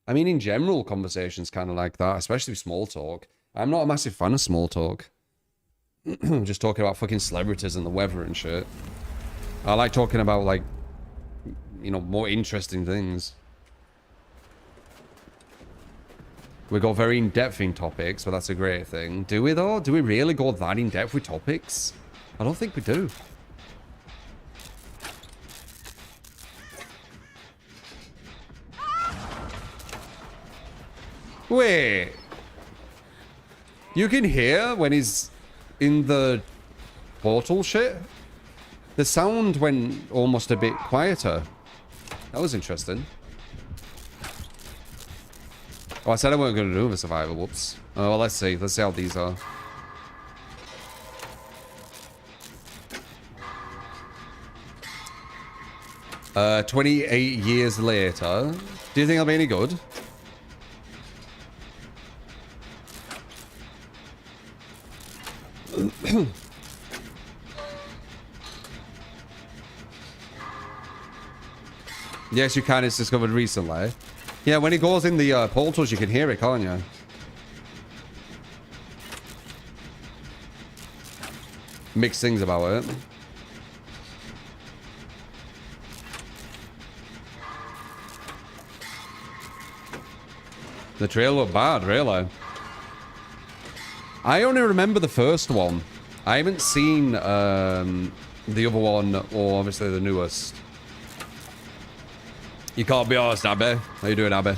I mean, in general, conversations kind of like that, especially small talk. I'm not a massive fan of small talk. Just talking about fucking celebrities and the weather and shit. I like talking about, like, you know, more interesting things. We go very in-depth in topics, but that's a great thing. Do we, though? Do we really go that in-depth with topics? I don't think we do. Wait. You can hear when he's in the portal shit? The sound went almost a bit quieter. That was interesting. Oh, I said I weren't going to do the survivor. Whoops. Oh, well, let's see. Let's see how these are. Uh, 28 years later. Do you think I'll be any good? Yes, you can. It's discovered recently. Yeah, when it goes in the portals, you can hear it, can't you? Mixed things about it. The trail looked bad, really. I only remember the first one. I haven't seen the other one, or obviously the newest. You can't be honest, Abby. How you doing, Abby?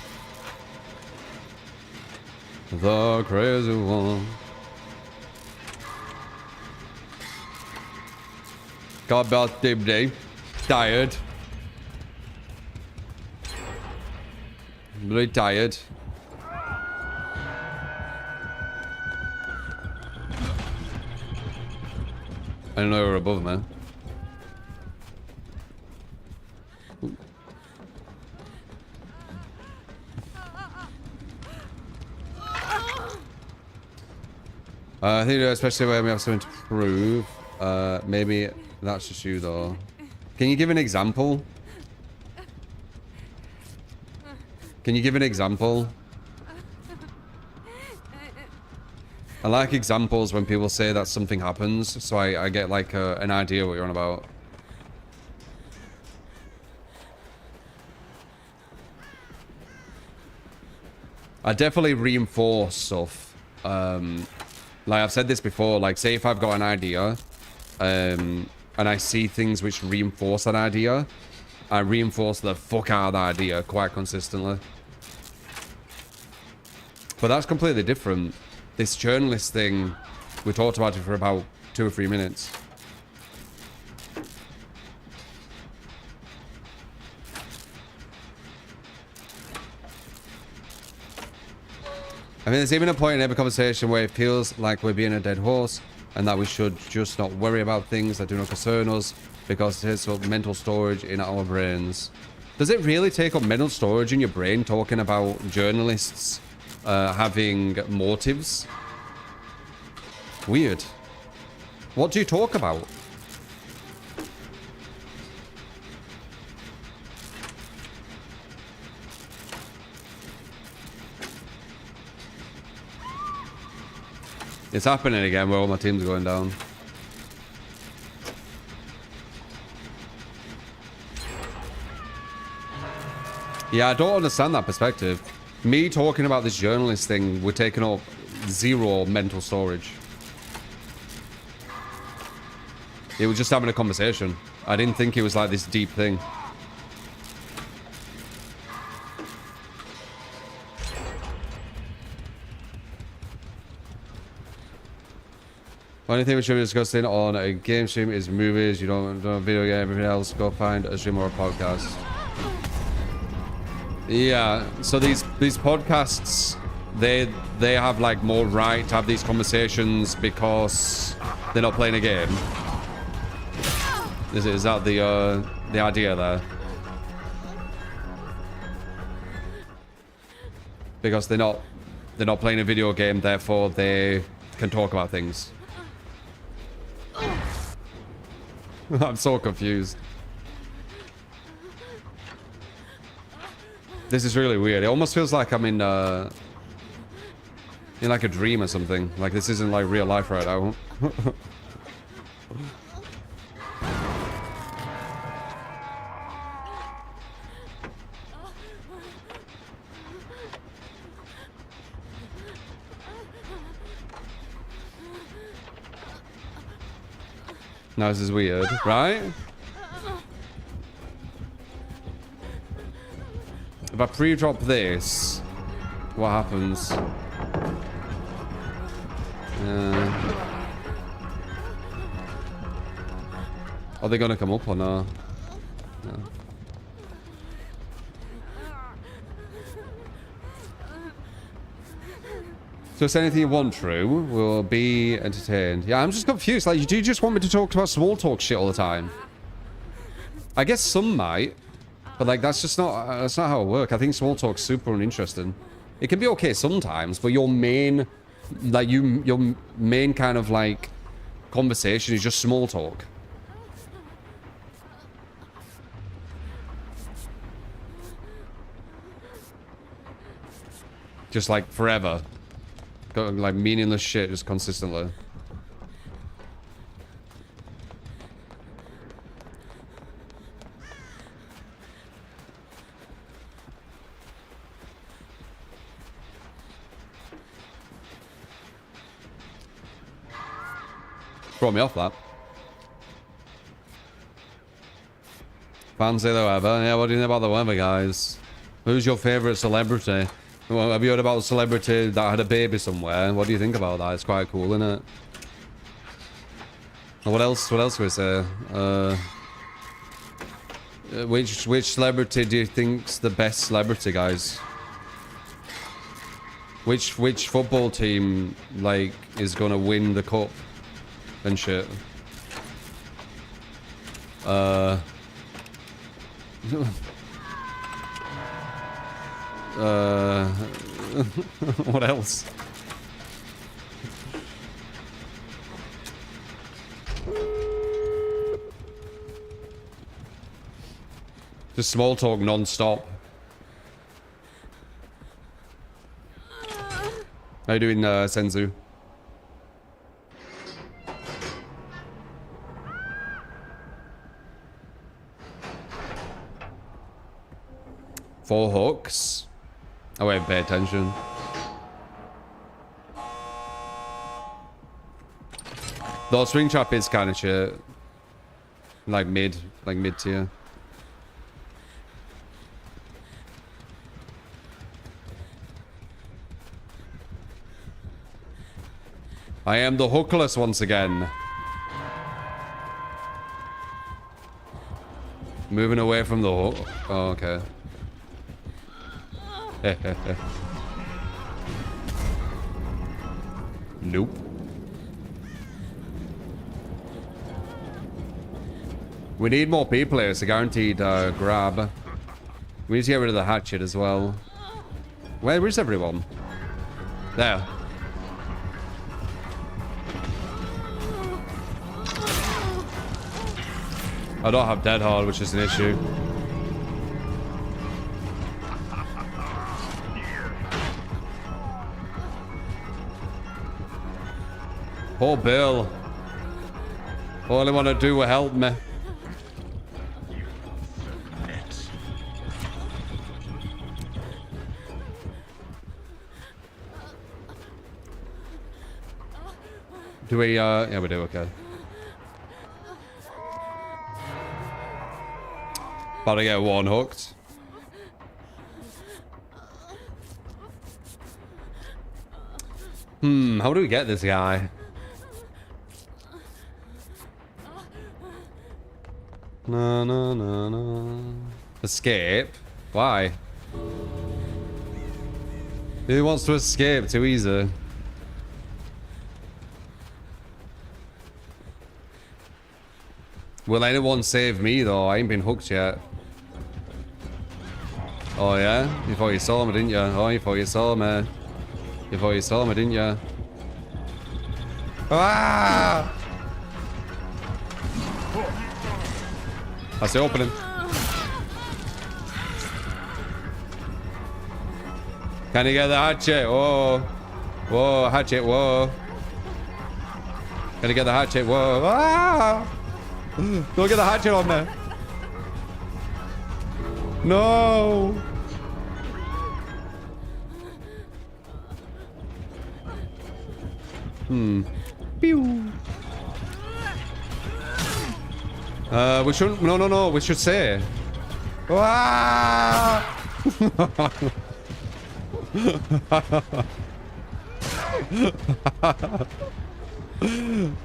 The crazy one. God bless Dibdy. Tired. Really tired. I don't know you were above me. I think especially when we have something to prove. Maybe that's just you though. Can you give an example? Can you give an example? I like examples when people say that something happens, so I get like an idea what you're on about. I definitely reinforce stuff. Like I've said this before, like say if I've got an idea, and I see things which reinforce that idea, I reinforce the fuck out of that idea quite consistently. But that's completely different. This journalist thing, we talked about it for about 2 or 3 minutes. I mean, there's even a point in every conversation where it feels like we're being a dead horse and that we should just not worry about things that do not concern us because it takes up mental storage in our brains. Does it really take up mental storage in your brain talking about journalists having motives? Weird. What do you talk about? It's happening again where all my teams are going down. Yeah, I don't understand that perspective. Me talking about this journalist thing, we're taking up 0 mental storage. It was just having a conversation. I didn't think it was like this deep thing. Only thing we should be discussing on a game stream is movies. You don't video game, everything else. Go find a stream or a podcast. Yeah, so these podcasts, they have like more right to have these conversations because they're not playing a game. Is that the idea there? Because they're not playing a video game, therefore they can talk about things. I'm so confused. This is really weird. It almost feels like I'm in You're like a dream or something. Like this isn't like real life right now. No, this is weird, right? If I pre-drop this, what happens? Are they gonna come up or no? No. Just anything you want, true, will be entertained. Yeah, I'm just confused. Like, do you just want me to talk about small talk shit all the time? I guess some might, but like that's not how it works. I think small talk's super uninteresting. It can be okay sometimes, but your main, like your main kind of like conversation is just small talk. Just like forever. Like meaningless shit just consistently. Brought me off that. Fancy the weather. Yeah, what do you think about the weather, guys? Who's your favourite celebrity? Well, have you heard about a celebrity that had a baby somewhere? What do you think about that? It's quite cool, isn't it? What else? What else can we say? Which celebrity do you think's the best celebrity, guys? Which football team like is gonna win the cup and shit? What else? Just small talk non-stop. How you doing, Senzu? Four hooks. I won't pay attention. Though swing trap is kind of shit. Like mid tier. I am the hookless once again. Moving away from the hook. Oh, okay. Nope. We need more people here. It's a guaranteed grab. We need to get rid of the hatchet as well. Where is everyone? There. I don't have dead hard, which is an issue. Poor Bill. All I want to do will help me. Do we, yeah, we do, okay. About to get one hooked. How do we get this guy? No. Escape? Why? Who wants to escape too easy? Will anyone save me though? I ain't been hooked yet. Oh yeah? You thought you saw me, didn't you? Oh, you thought you saw me. You thought you saw me, didn't you? Ah! That's the opening. Can you get the hatchet? Oh. Whoa, hatchet, whoa. Gotta get the hatchet, whoa. Ah! Don't get the hatchet on there. No. Pew. We shouldn't. No. We should say. Ah!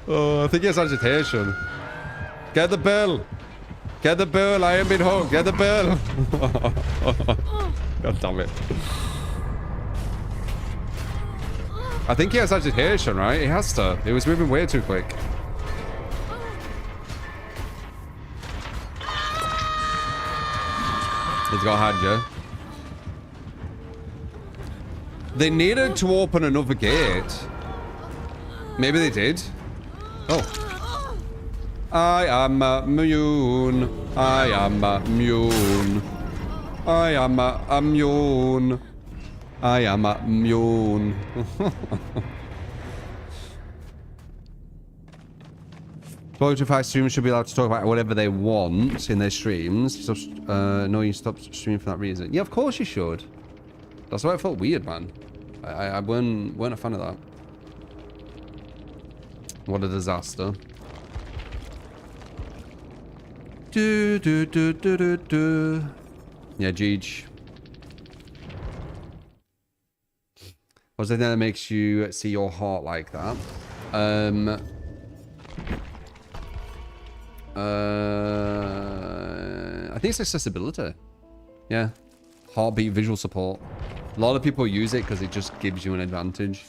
Oh, I think he has agitation. Get the bell. Get the bell. I ain't been home. Get the bell. God damn it. I think he has agitation, right? He has to. He was moving way too quick. He's got Hadja. They needed to open another gate. Maybe they did. Oh. I am immune. I am immune. I am immune. I am immune. Spotify streamers should be allowed to talk about whatever they want in their streams. So, no, you stopped streaming for that reason. Yeah, of course you should. That's why it felt weird, man. I weren't a fan of that. What a disaster. Do. Yeah, Jeej. What's the thing that makes you see your heart like that? I think it's accessibility. Yeah. Heartbeat visual support. A lot of people use it because it just gives you an advantage.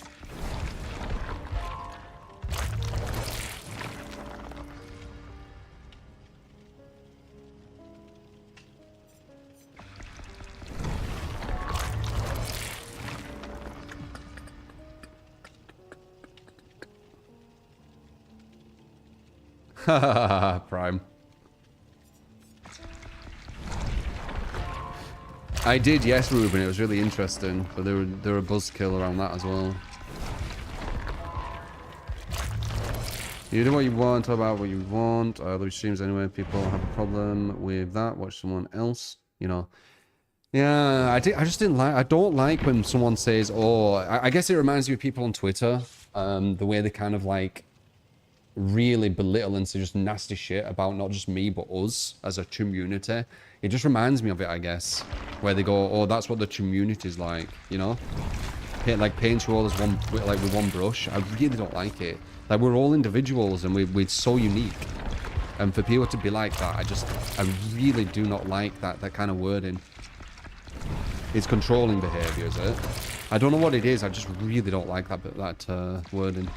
Prime. I did, yes, Ruben. It was really interesting, but there were a buzzkill around that as well. You do what you want, talk about what you want. Those streams anyway. People have a problem with that. Watch someone else. You know. Yeah, I just didn't like. I don't like when someone says, "Oh," I guess it reminds me of people on Twitter. The way they kind of like really belittle and say just nasty shit about not just me but us as a community. It just reminds me of it, I guess, where they go, "Oh, that's what the community's like," you know, paint you all as one, like with one brush. I really don't like it. Like, we're all individuals and we're so unique, and for people to be like that, I really do not like that kind of wording. It's controlling behavior, is it? I don't know what it is. I just really don't like that wording.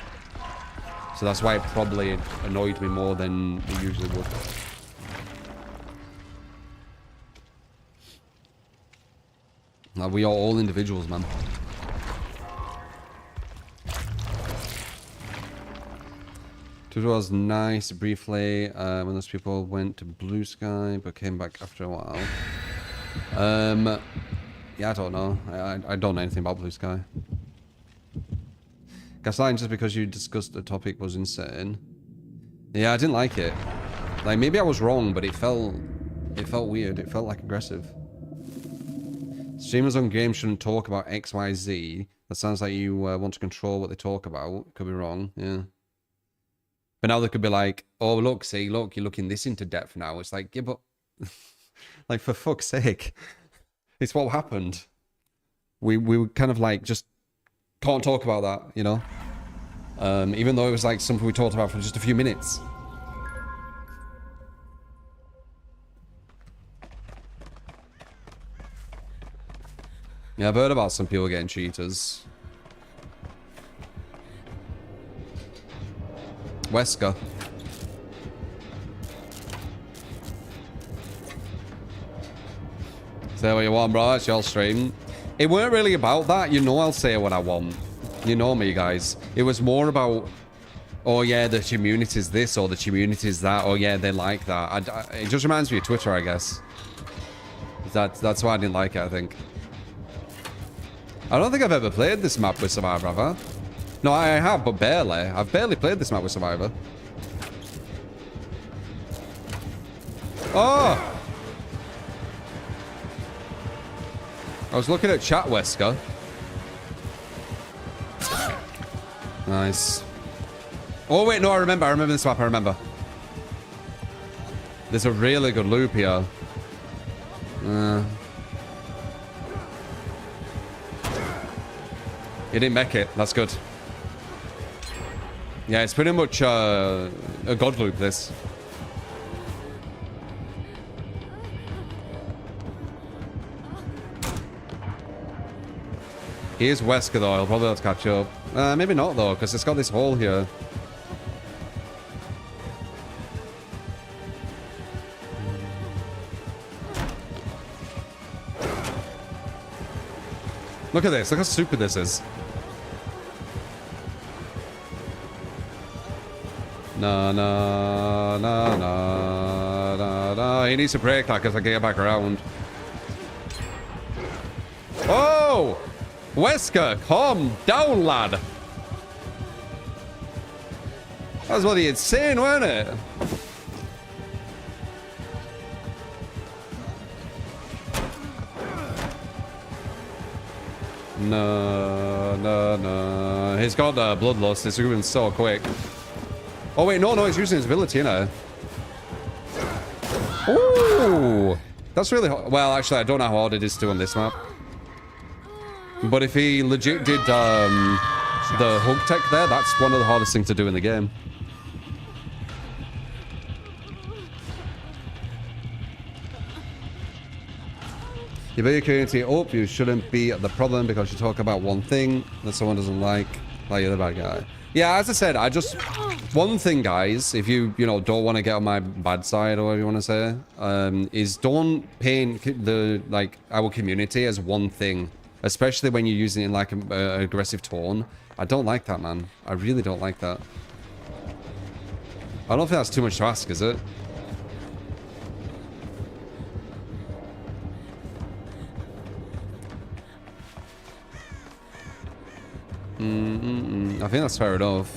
So that's why it probably annoyed me more than it usually would. Now, we are all individuals, man. It was nice briefly when those people went to Blue Sky but came back after a while. Yeah, I don't know. I don't know anything about Blue Sky. Gaslighting just because you discussed the topic was insane. Yeah, I didn't like it. Like, maybe I was wrong, but it felt weird. It felt like aggressive. Streamers on games shouldn't talk about XYZ. That sounds like you want to control what they talk about. Could be wrong, yeah. But now they could be like, "Oh, look, see, look, you're looking this into depth now." It's like, yeah, but like, for fuck's sake, it's what happened. We were kind of like, just can't talk about that, you know? Even though it was like something we talked about for just a few minutes. Yeah, I've heard about some people getting cheaters. Wesker. Say what you want, bro. It's your stream. It weren't really about that. You know I'll say what I want. You know me, guys. It was more about, oh yeah, the community's this or the community's that. Oh yeah, they like that. It just reminds me of Twitter, I guess. That's why I didn't like it, I think. I don't think I've ever played this map with Survivor, have I? No, I have, but barely. I've barely played this map with Survivor. Oh! I was looking at chat, Wesker. Nice. Oh, wait, no, I remember this map, I remember. There's a really good loop here. He didn't make it. That's good. Yeah, it's pretty much a god loop, this. Here's Wesker, though. He'll probably have to catch up. Maybe not, though, because it's got this hole here. Look at this. Look how stupid this is. No, no, no, no, no, no. He needs to break that because I can get back around. Oh! Wesker, calm down, lad. That was bloody insane, wasn't it? No, no, no. He's got bloodlust. It's moving so quick. Oh, wait, no, he's using his ability, you know. Ooh! That's really hard. Well, actually, I don't know how hard it is to on this map. But if he legit did the hug tech there, that's one of the hardest things to do in the game. You build your community up, you shouldn't be the problem because you talk about one thing that someone doesn't like you're the bad guy. Yeah, as I said, one thing, guys, if you don't want to get on my bad side or whatever you want to say, is don't paint our community as one thing, especially when you're using it in like an aggressive tone. I don't like that, man. I really don't like that. I don't think that's too much to ask, is it? I think that's fair enough.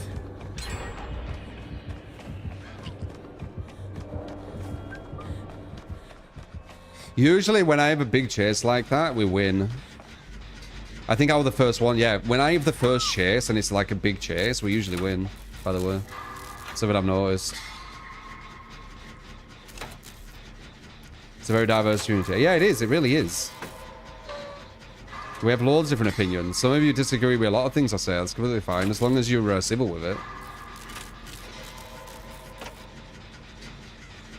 Usually when I have a big chase like that, we win. I think I was the first one. Yeah, when I have the first chase and it's like a big chase, we usually win, by the way. Something I've noticed. It's a very diverse community. Yeah, it is. It really is. We have loads of different opinions. Some of you disagree with a lot of things I say. That's completely fine, as long as you're civil with it.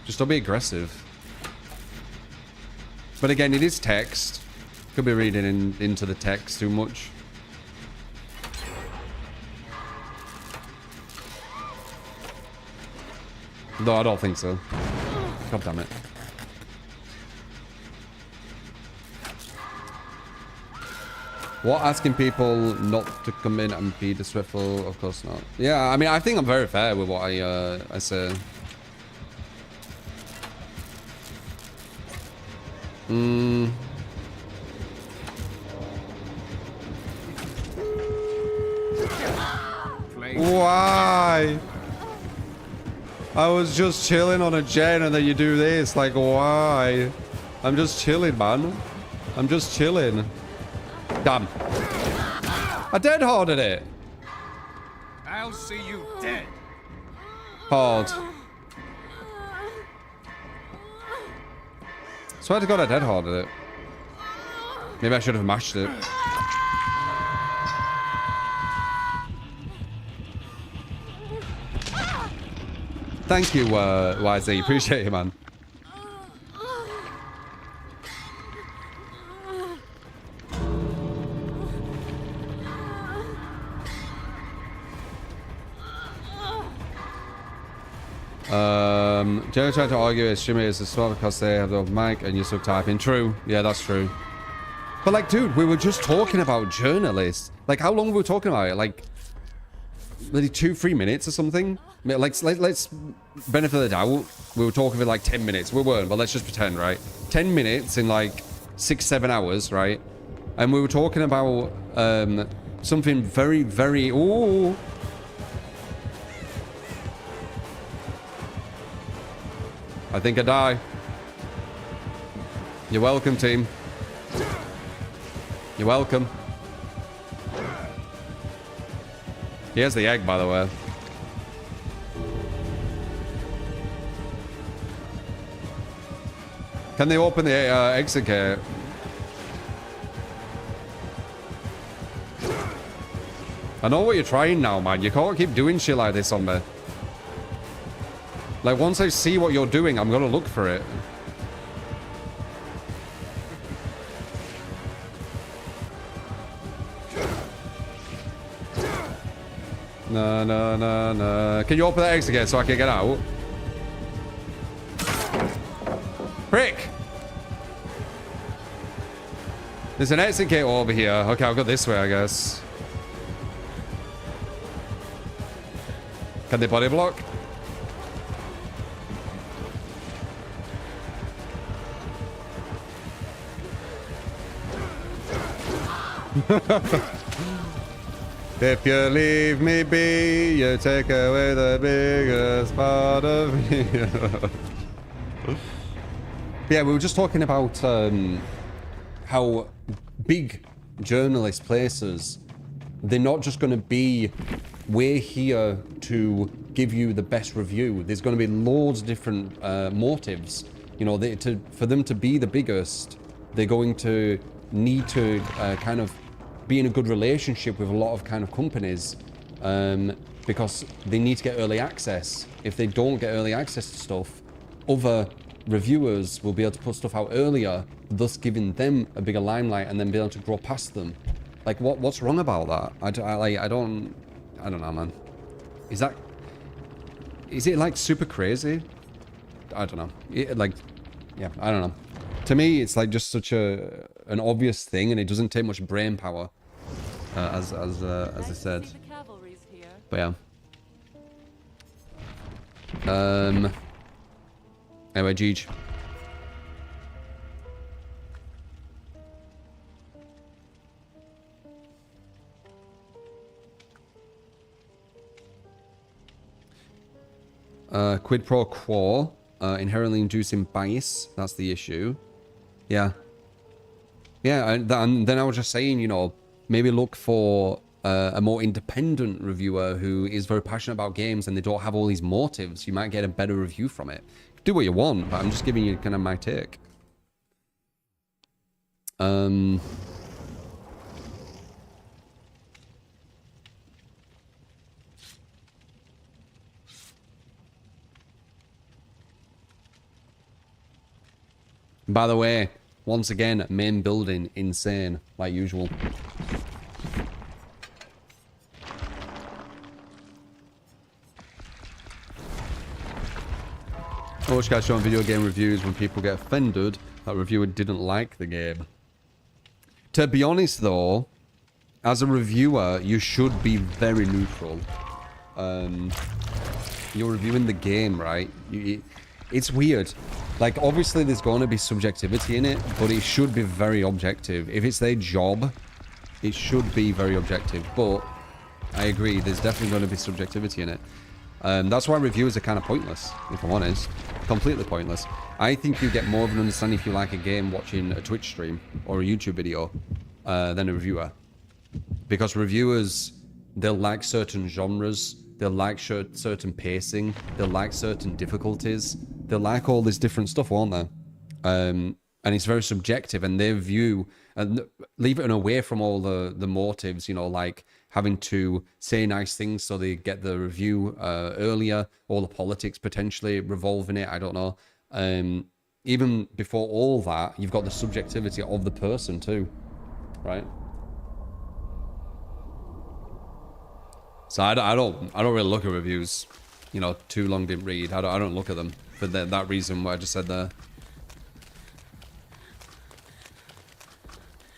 Just don't be aggressive. But again, it is text. Could be reading into the text too much. No, I don't think so. God damn it. What, asking people not to come in and be disrespectful? Of course not. Yeah, I mean, I think I'm very fair with what I say. Why? I was just chilling on a gen and then you do this. Like, why? I'm just chilling, man. I'm just chilling. Damn. I dead harded it. I'll see you dead. Hard. Swear to God I dead harded it. Maybe I should have mashed it. Thank you, YZ. Appreciate it, man. Joe tried to argue with streamers as well because they have the mic and you still typing. True. Yeah, that's true. But like, dude, we were just talking about journalists. Like, how long were we talking about it? Like, maybe 2-3 minutes or something? I mean, like, let's benefit of the doubt. We were talking for like 10 minutes. We weren't, but let's just pretend, right? 10 minutes in like 6-7 hours, right? And we were talking about something very, very... Ooh. I think I die. You're welcome, team. You're welcome. Here's the egg, by the way. Can they open the exit gate? I know what you're trying now, man. You can't keep doing shit like this on me. Like, once I see what you're doing, I'm gonna look for it. No, no, no, no. Can you open that exit gate so I can get out? Prick! There's an exit gate over here. Okay, I'll go this way, I guess. Can they body block? If you leave me be, you take away the biggest part of me. Yeah, we were just talking about how big journalist places, they're not just going to be, we're here to give you the best review. There's going to be loads of different motives. You know, for them to be the biggest, they're going to need to kind of be in a good relationship with a lot of kind of companies because they need to get early access. If they don't get early access to stuff, other reviewers will be able to put stuff out earlier, thus giving them a bigger limelight and then be able to grow past them. Like, what's wrong about that? I don't know, man. Is it like super crazy? I don't know. Yeah, I don't know. To me, it's like just such an obvious thing, and it doesn't take much brain power, as I said. But yeah. Anyway, Jeej. Quid pro quo, inherently inducing bias. That's the issue. Yeah. Yeah, and then I was just saying, you know, maybe look for a more independent reviewer who is very passionate about games and they don't have all these motives. You might get a better review from it. Do what you want, but I'm just giving you kind of my take. By the way, once again, main building, insane, like usual. I watch guys showing video game reviews when people get offended that reviewer didn't like the game. To be honest though, as a reviewer, you should be very neutral. You're reviewing the game, right? It's weird. Like, obviously there's going to be subjectivity in it, but it should be very objective. If it's their job, it should be very objective. But I agree, there's definitely going to be subjectivity in it. That's why reviews are kind of pointless, if I'm honest. Completely pointless. I think you get more of an understanding if you like a game watching a Twitch stream or a YouTube video than a reviewer. Because reviewers, they'll like certain genres, they'll like certain pacing, they'll like certain difficulties, they'll like all this different stuff, won't they? And it's very subjective, and their view, and leave it away from all the motives, you know, like having to say nice things so they get the review earlier, all the politics potentially revolving it, I don't know. Even before all that, you've got the subjectivity of the person too, right? So I don't really look at reviews, you know, too long didn't read. I don't look at them for that reason what I just said there.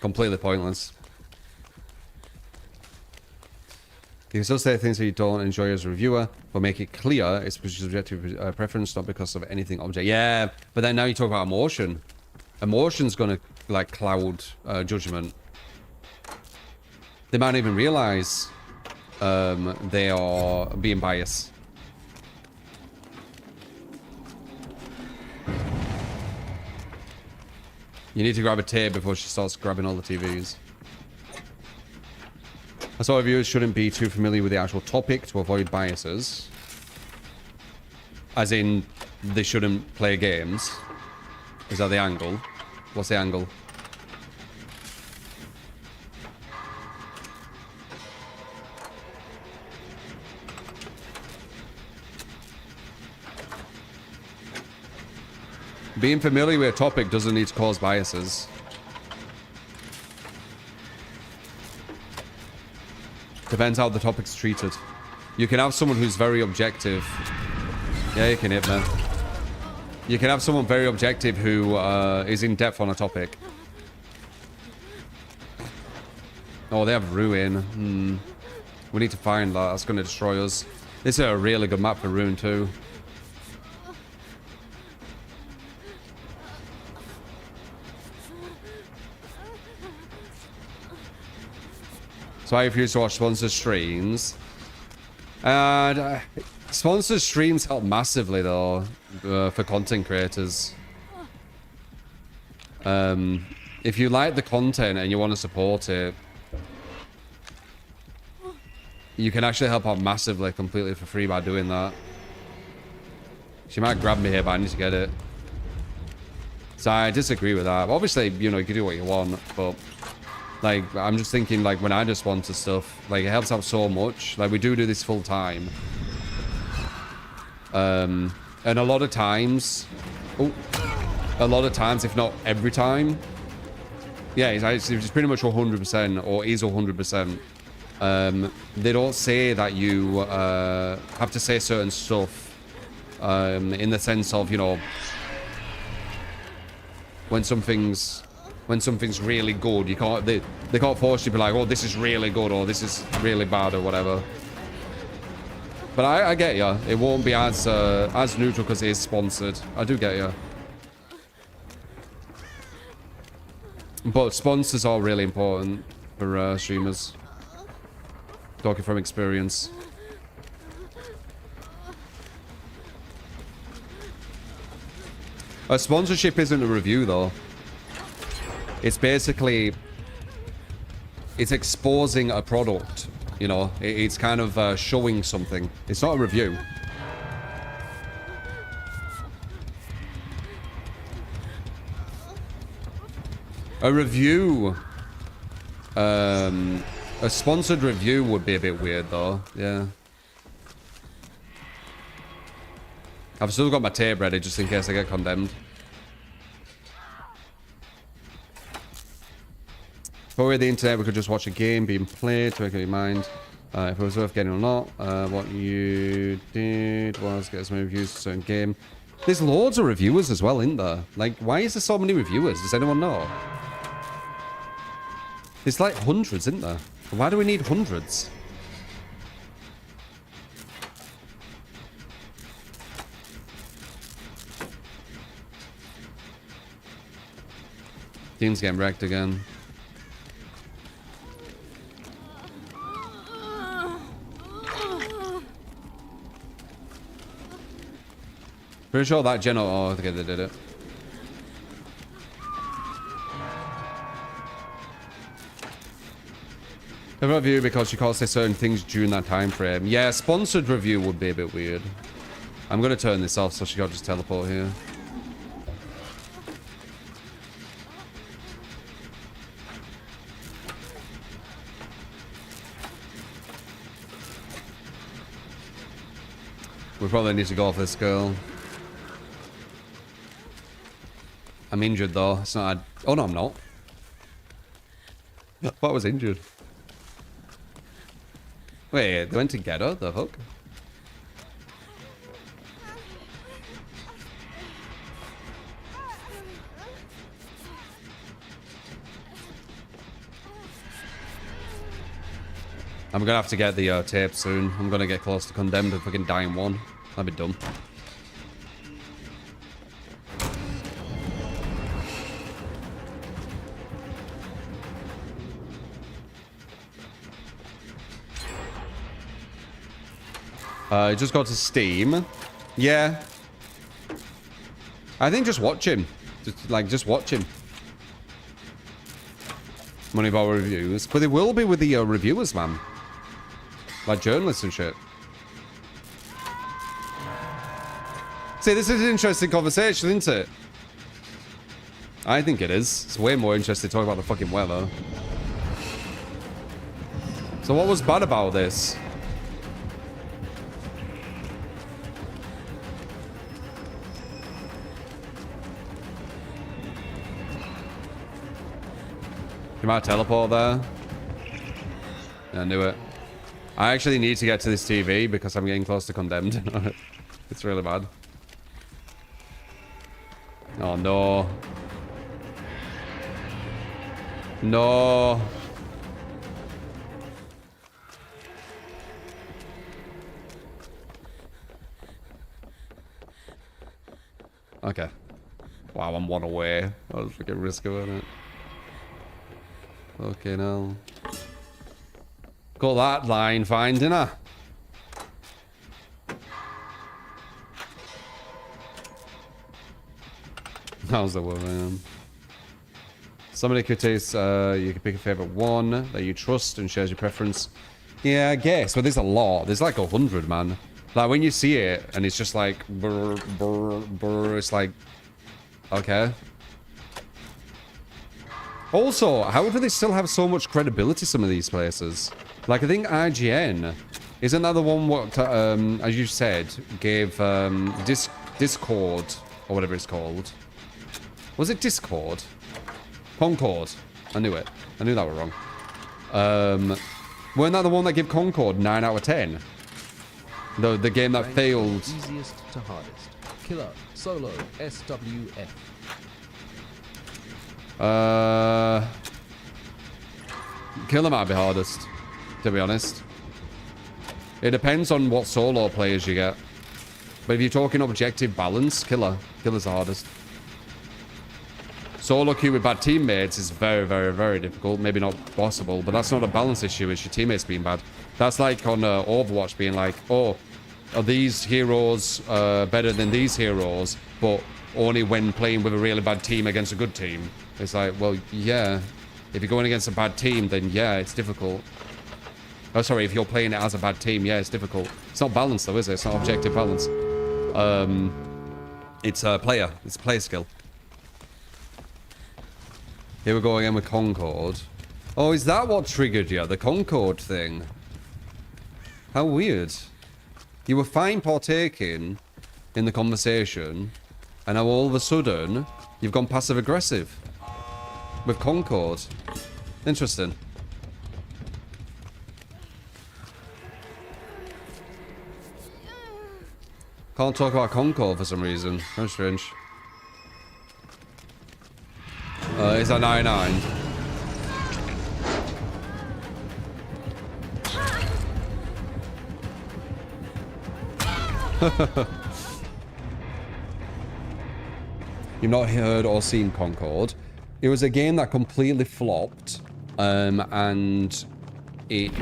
Completely pointless. You can still say things that you don't enjoy as a reviewer, but make it clear it's because of subjective preference, not because of anything object. Yeah, but then now you talk about emotion. Emotion's gonna like cloud judgment. They might not even realize they are being biased. You need to grab a tape before she starts grabbing all the TVs. I saw viewers shouldn't be too familiar with the actual topic to avoid biases. As in, they shouldn't play games. Is that the angle? What's the angle? Being familiar with a topic doesn't need to cause biases. Depends how the topic's treated. You can have someone who's very objective. Yeah, you can hit me. You can have someone very objective who is in depth on a topic. Oh, they have Ruin. We need to find that. That's going to destroy us. This is a really good map for Ruin too. So I refuse to watch sponsored streams. And sponsored streams help massively though for content creators. If you like the content and you want to support it, you can actually help out massively completely for free by doing that. She might grab me here, but I need to get it. So I disagree with that. Obviously, you know, you can do what you want, but like, I'm just thinking, like, when I just sponsor stuff, like, it helps out so much. Like, we do this full time. And a lot of times, if not every time, yeah, it's pretty much 100% or is 100%. They don't say that you have to say certain stuff in the sense of, you know, when something's really good, you can't they can't force you to be like, oh, this is really good or this is really bad or whatever. But I get you. It won't be as neutral because it is sponsored. I do get you. But sponsors are really important for streamers. Talking from experience. A sponsorship isn't a review though. It's basically, it's exposing a product, you know, it's kind of showing something. It's not a review. A review, a sponsored review would be a bit weird though, yeah. I've still got my tape ready just in case I get condemned. Before the internet, we could just watch a game being played to make up your mind if it was worth getting or not. What you did was get as many reviews for a certain game. There's loads of reviewers as well in there. Like, why is there so many reviewers? Does anyone know? There's like hundreds, isn't there? Why do we need hundreds? Team's getting wrecked again. Pretty sure that general. Oh, okay, they did it. A review because you can't say certain things during that time frame. Yeah, sponsored review would be a bit weird. I'm gonna turn this off so she can't just teleport here. We probably need to go off this girl. I'm injured though. It's not. Oh no, I'm not. I thought I was injured. Wait, they went to get her? The hook? I'm gonna have to get the tape soon. I'm gonna get close to condemned if I can die in one. That'd be dumb. Just go to Steam. Yeah. I think just watch him. Just watch him. Moneyball reviews. But they will be with the reviewers, man. Like journalists and shit. See, this is an interesting conversation, isn't it? I think it is. It's way more interesting to talk about the fucking weather. So what was bad about this? You might teleport there. Yeah, I knew it. I actually need to get to this TV because I'm getting close to condemned. It's really bad. Oh no. No. Okay. Wow, I'm one away. That was freaking risky, wasn't it? Okay, now. Got that line fine, didn't I? How's the woman? Somebody could taste, you can pick a favorite one that you trust and shares your preference. Yeah, I guess, but there's a lot. There's like 100, man. Like, when you see it, and it's just like, brr, brr, brr, it's like, okay. Also, how do they still have so much credibility, some of these places? Like, I think IGN, isn't that the one what, as you said, gave Discord, or whatever it's called. Was it Discord? Concord. I knew it. I knew that was wrong. Weren't that the one that gave Concord 9 out of 10? The game that failed. Easiest to hardest. Killer, solo, SWF. Killer might be hardest, to be honest. It depends on what solo players you get. But if you're talking objective balance, Killer's the hardest. Solo queue with bad teammates is very, very, very difficult. Maybe not possible, but that's not a balance issue. It's your teammates being bad. That's like on Overwatch being like, oh, are these heroes better than these heroes, but only when playing with a really bad team against a good team. It's like, well, yeah. If you're going against a bad team, then yeah, it's difficult. Oh, sorry, if you're playing it as a bad team, yeah, it's difficult. It's not balanced though, is it? It's not objective balance. It's a player. It's a player skill. Here we go again with Concord. Oh, is that what triggered you? The Concord thing? How weird. You were fine partaking in the conversation, and now all of a sudden, you've gone passive-aggressive with Concord. Interesting. Can't talk about Concord for some reason. Very strange. Is that 99? You've not heard or seen Concord. It was a game that completely flopped, and it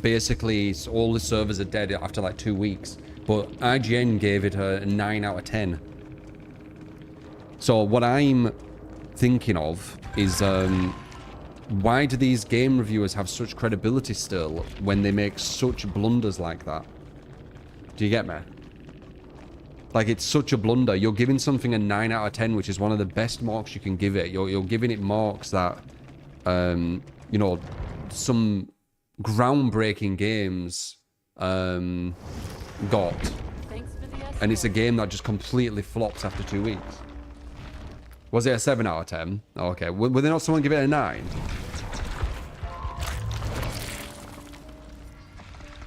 basically, all the servers are dead after like 2 weeks. But IGN gave it a 9 out of 10. So what I'm thinking of is, why do these game reviewers have such credibility still when they make such blunders like that? Do you get me? Like, it's such a blunder. You're giving something a 9 out of 10, which is one of the best marks you can give it. You're giving it marks that, you know, some groundbreaking games got. And it's a game that just completely flops after 2 weeks. Was it a 7 out of 10? Oh, okay. Would there not someone give it a 9?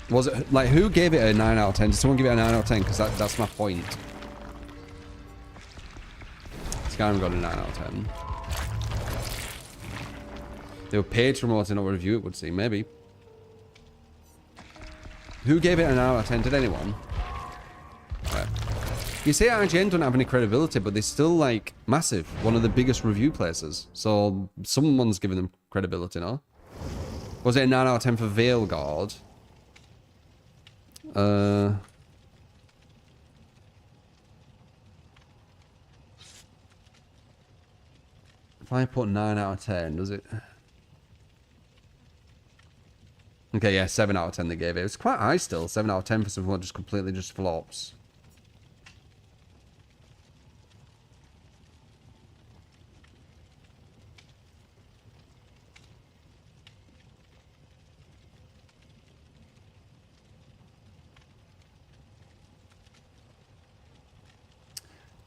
Was it, like, who gave it a 9 out of 10? Did someone give it a 9 out of 10? Because that's my point. Skyrim got a 9 out of 10. They were paid to promote and not review it, would seem. Maybe. Who gave it a 9 out of 10? Did anyone? Right. You say IGN don't have any credibility, but they're still, like, massive. One of the biggest review places. So, someone's giving them credibility, no? Was it a 9 out of 10 for Veilguard? 5.9 out of 10, does it? Okay, yeah, 7 out of 10 they gave it. It was quite high still. 7 out of 10 for something that just completely just flops.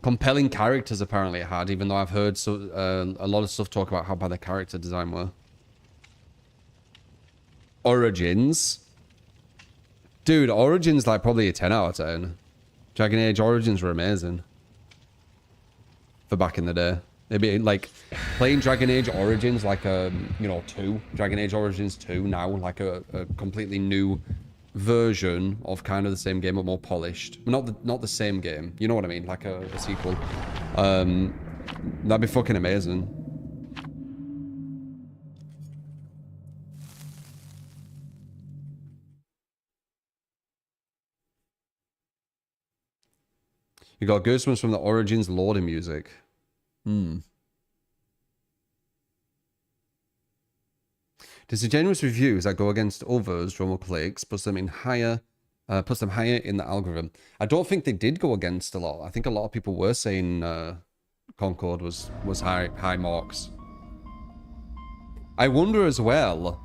Compelling characters apparently it had, even though I've heard a lot of stuff talk about how bad the character design were. Origins. Dude, Origins like probably a 10 out of 10. Dragon Age Origins were amazing. For back in the day. It'd be like playing Dragon Age Origins like a, you know, 2. Dragon Age Origins 2 now, like a completely new version of kind of the same game but more polished. Not the same game. You know what I mean? Like a sequel. That'd be fucking amazing. You got goosebumps from the Origins loading music. Disingenuous reviews that go against others, drama clicks, puts them higher in the algorithm. I don't think they did go against a lot. I think a lot of people were saying Concord was high marks. I wonder as well,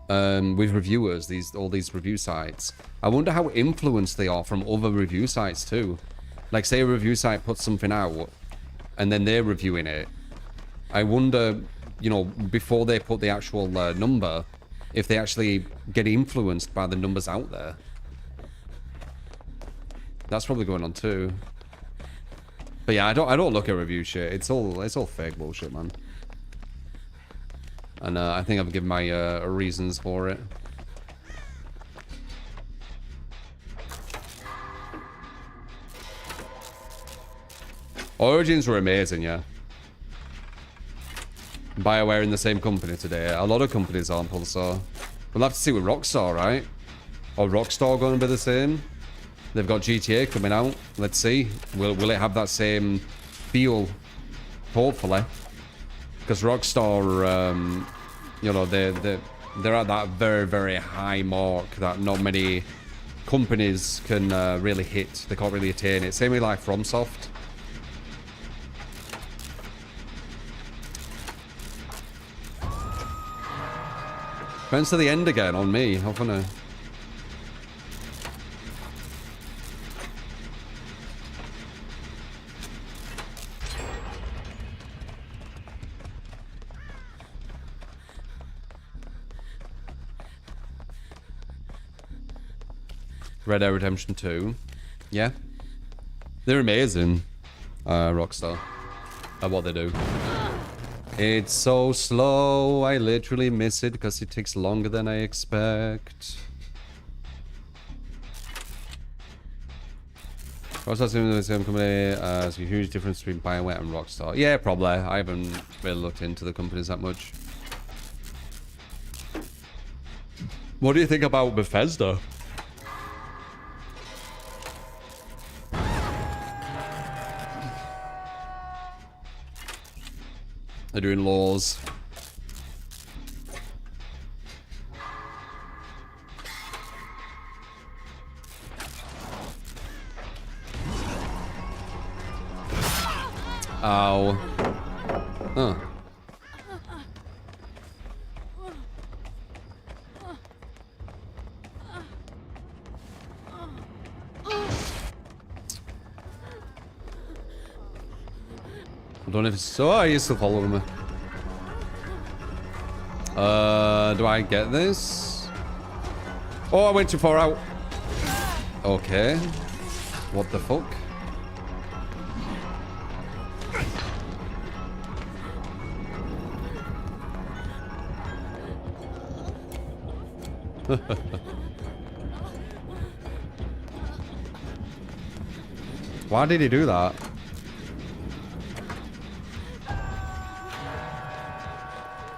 with reviewers, all these review sites, I wonder how influenced they are from other review sites too. Like say a review site puts something out and then they're reviewing it. I wonder, you know, before they put the actual number, if they actually get influenced by the numbers out there. That's probably going on too. But yeah, I don't look at review shit. It's all fake bullshit, man. And I think I've given my reasons for it. Origins were amazing, yeah. BioWare in the same company today. A lot of companies aren't Pulsar. We'll have to see with Rockstar, right? Or Rockstar going to be the same? They've got GTA coming out. Let's see. Will it have that same feel? Hopefully. Because Rockstar, you know, they're at that very, very high mark that not many companies can really hit. They can't really attain it. Same with like FromSoft. Friends to the end again on me. How funny. Red Dead Redemption 2. Yeah. They're amazing. Rockstar. At what they do. It's so slow, I literally miss it because it takes longer than I expect. Rockstar's in the same company, there's a huge difference between BioWare and Rockstar. Yeah, probably. I haven't really looked into the companies that much. What do you think about Bethesda? They're doing laws. Ow. Huh. I don't know if it's so. Oh, he's still following me. Do I get this? Oh, I went too far out. Okay. What the fuck? Why did he do that?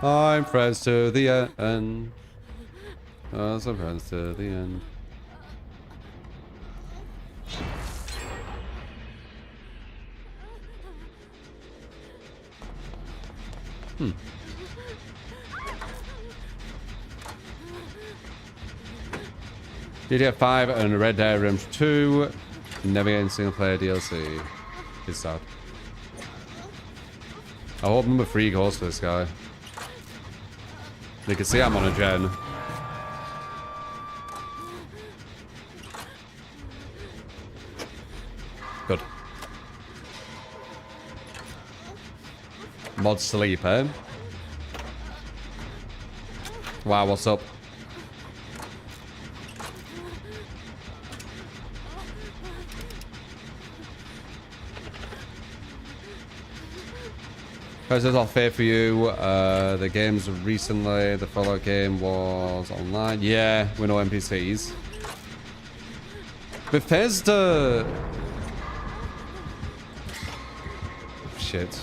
I'm friends to the end. I'm friends to the end. GTA 5 and Red Dead Redemption 2. Never getting single player DLC. It's sad. I hope number 3 goes for this guy. You can see I'm on a gen. Good. Mod sleep, eh? Wow, what's up? Guys, it's all fair for you. The games recently, the Fallout game was online. Yeah, with no NPCs. Bethesda. Shit.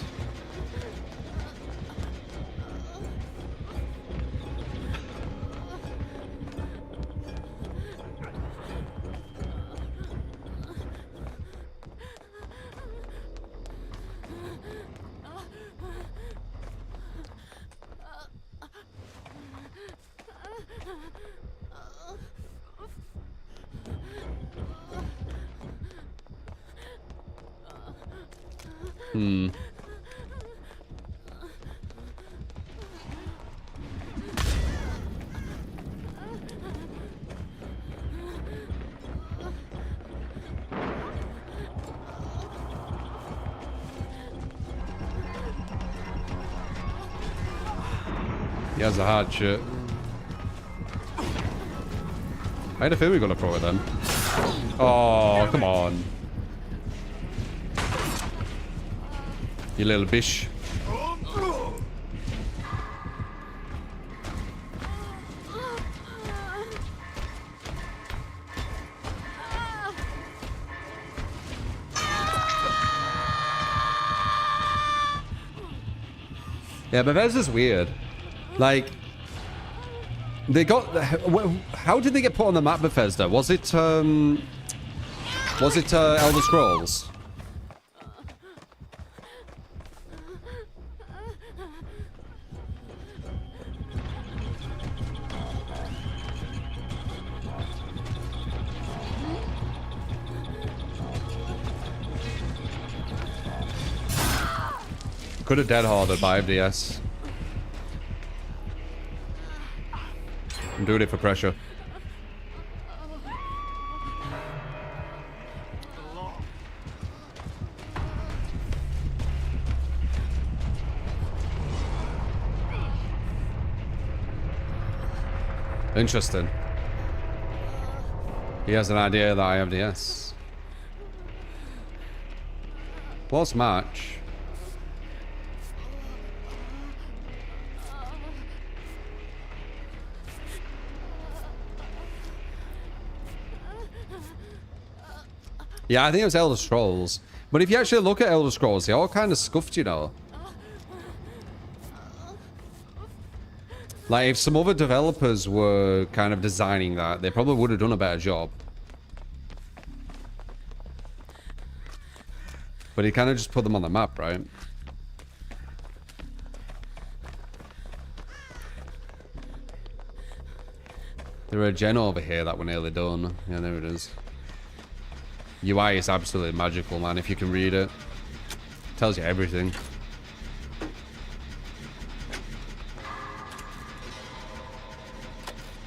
He has a hard shit. I had a feeling we were gonna throw it then. Oh, come on. You little bish. Yeah, Bethesda's weird. Like, they got... How did they get put on the map, Bethesda? Was it Elder Scrolls? Could have dead harded by FDS. I'm doing it for pressure. Interesting. He has an idea that I have DS. Close match. Yeah, I think it was Elder Scrolls. But if you actually look at Elder Scrolls, they all kind of scuffed, you know. Like, if some other developers were kind of designing that, they probably would have done a better job. But he kind of just put them on the map, right? There are a gen over here that we're nearly done. Yeah, there it is. UI is absolutely magical, man, if you can read it. Tells you everything.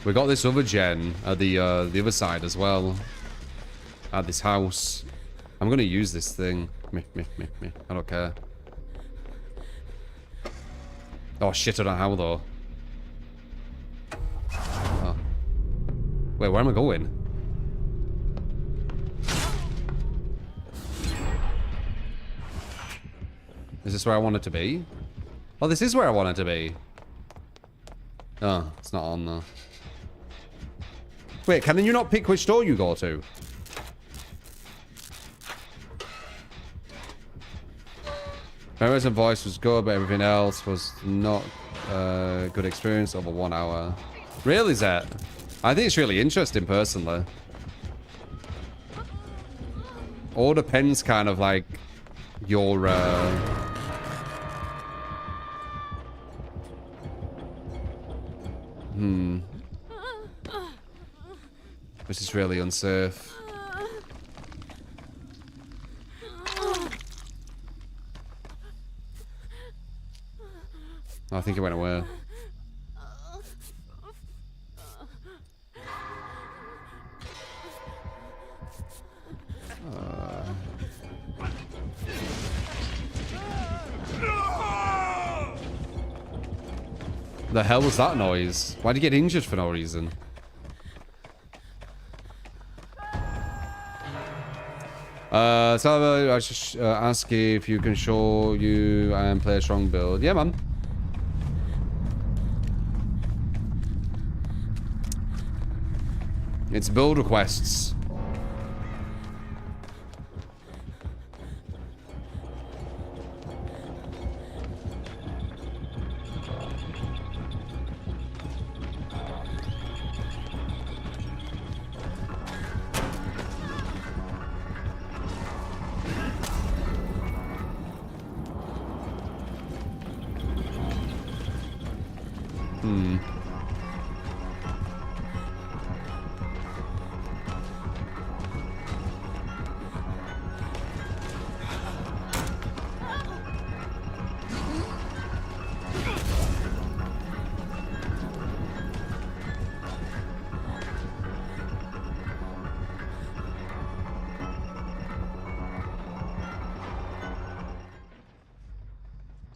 We got this other gen at the other side as well. At this house. I'm gonna use this thing. Me. I don't care. Oh shit, I don't know how though. Oh. Wait, where am I going? Is this where I want it to be? Oh, this is where I want it to be. Oh, it's not on though. Wait, can you not pick which door you go to? Memories and voice was good, but everything else was not a good experience over 1 hour. Really, Zet? I think it's really interesting, personally. All depends kind of like your... This is really unsafe. Oh, I think it went away. The hell was that noise? Why'd you get injured for no reason? So I just ask if you can show you and play a strong build. Yeah, man. It's build requests.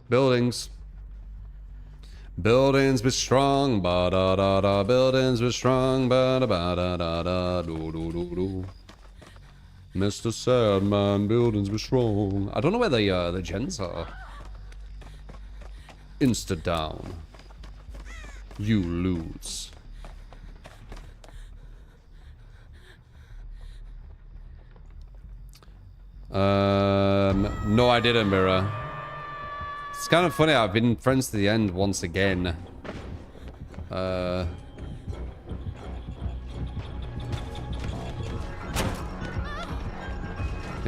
Buildings. Buildings be strong, ba da da da. Buildings be strong, ba da ba da da da. Do do do do. Mr. Sadman, buildings be strong. I don't know where the gens are. Insta down. You lose. No, I didn't, Mira. It's kind of funny, I've been friends to the end once again. You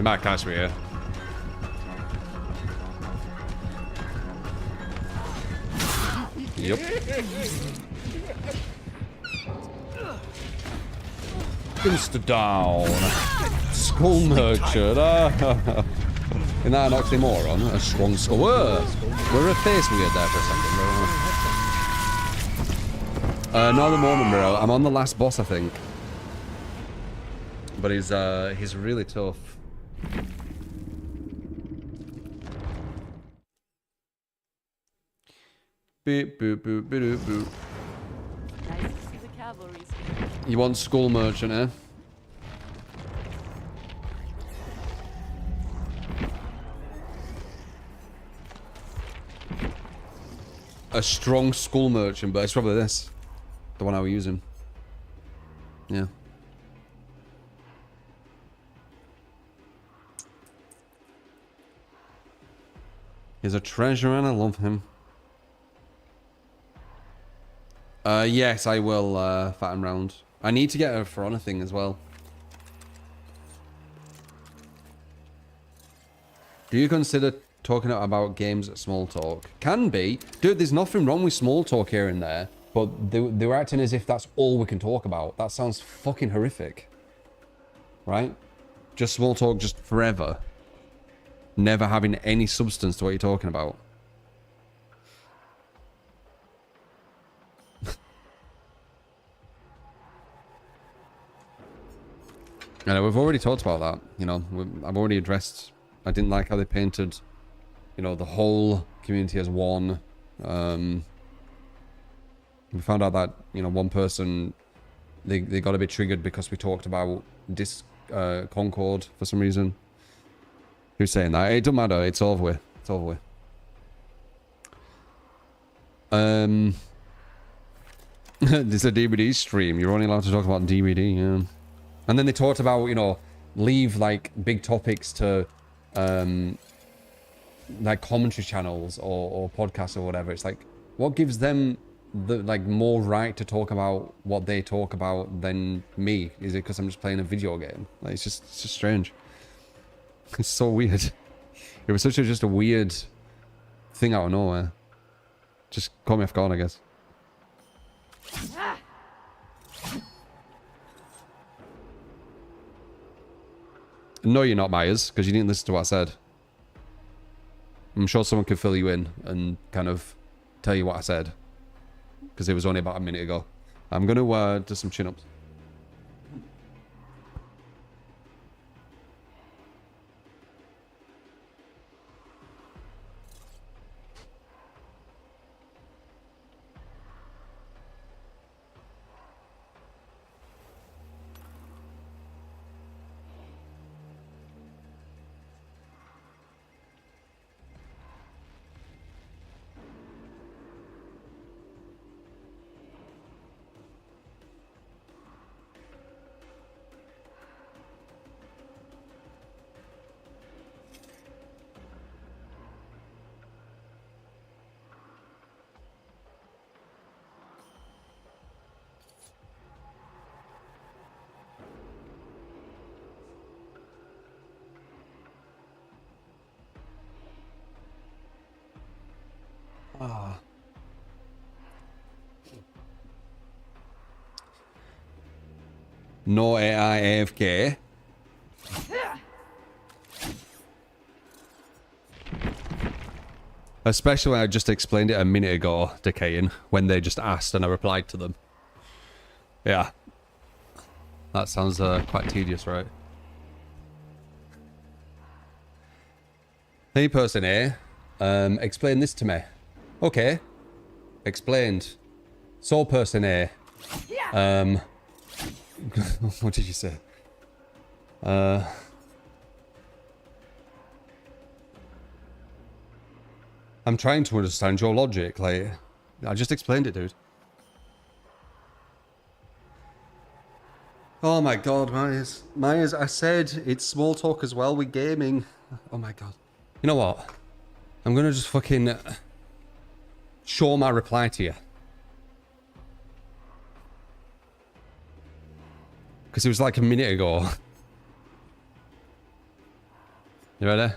might catch me here. Yep. Insta down. Skull merchant. Isn't that an oxymoron? A strong skull. We're a face weird there for a second. Not at the moment, bro. I'm on the last boss, I think. But he's really tough. Boop, boop, boop, boop, boop. Nice to see the cavalry. You want skull merchant, eh? A strong skull merchant, but it's probably this. The one I was using. Yeah. He's a treasure and I love him. Yes, I will fatten round. I need to get a For Honor thing as well. Do you consider talking about games at small talk? Can be. Dude, there's nothing wrong with small talk here and there. But they were acting as if that's all we can talk about. That sounds fucking horrific. Right? Just small talk just forever. Never having any substance to what you're talking about. I know, we've already talked about that. You know, I've already addressed... I didn't like how they painted, you know, the whole community as one. We found out that, you know, one person, they got a bit triggered because we talked about Concord for some reason. Who's saying that? It doesn't matter. It's over with. It's over with. This is a DVD stream. You're only allowed to talk about DVD, yeah. And then they talked about, you know, leave, like, big topics to... like commentary channels or podcasts or whatever. It's like, what gives them the like more right to talk about what they talk about than me? Is it because I'm just playing a video game? Like, it's just strange. It's so weird. It was just a weird thing out of nowhere. Just caught me off guard, I guess. No, you're not, Myers, because you didn't listen to what I said. I'm sure someone could fill you in and kind of tell you what I said. Because it was only about a minute ago. I'm going to do some chin-ups. Ah. No AI AFK. Especially when I just explained it a minute ago to Kayan, when they just asked and I replied to them. Yeah. That sounds quite tedious, right? Hey, person A. Explain this to me. Okay. Explained. So, person A. What did you say? I'm trying to understand your logic. Like, I just explained it, dude. Oh my god, Myers. Myers, I said it's small talk as well with gaming. Oh my god. You know what? I'm gonna just fucking show my reply to you. Because it was like a minute ago. You ready?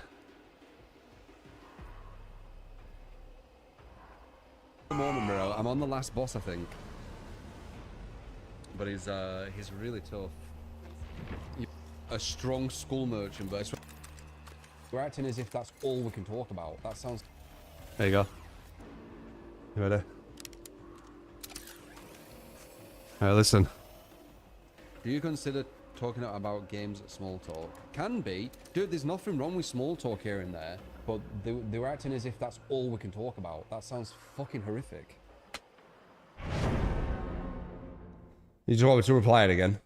Moment, bro. I'm on the last boss, I think. But he's really tough. A strong skull merchant, but we're acting as if that's all we can talk about. That sounds... There you go. You ready? Alright, listen. Do you consider talking about games at small talk? Can be. Dude, there's nothing wrong with small talk here and there. But they were acting as if that's all we can talk about. That sounds fucking horrific. You just want me to reply it again?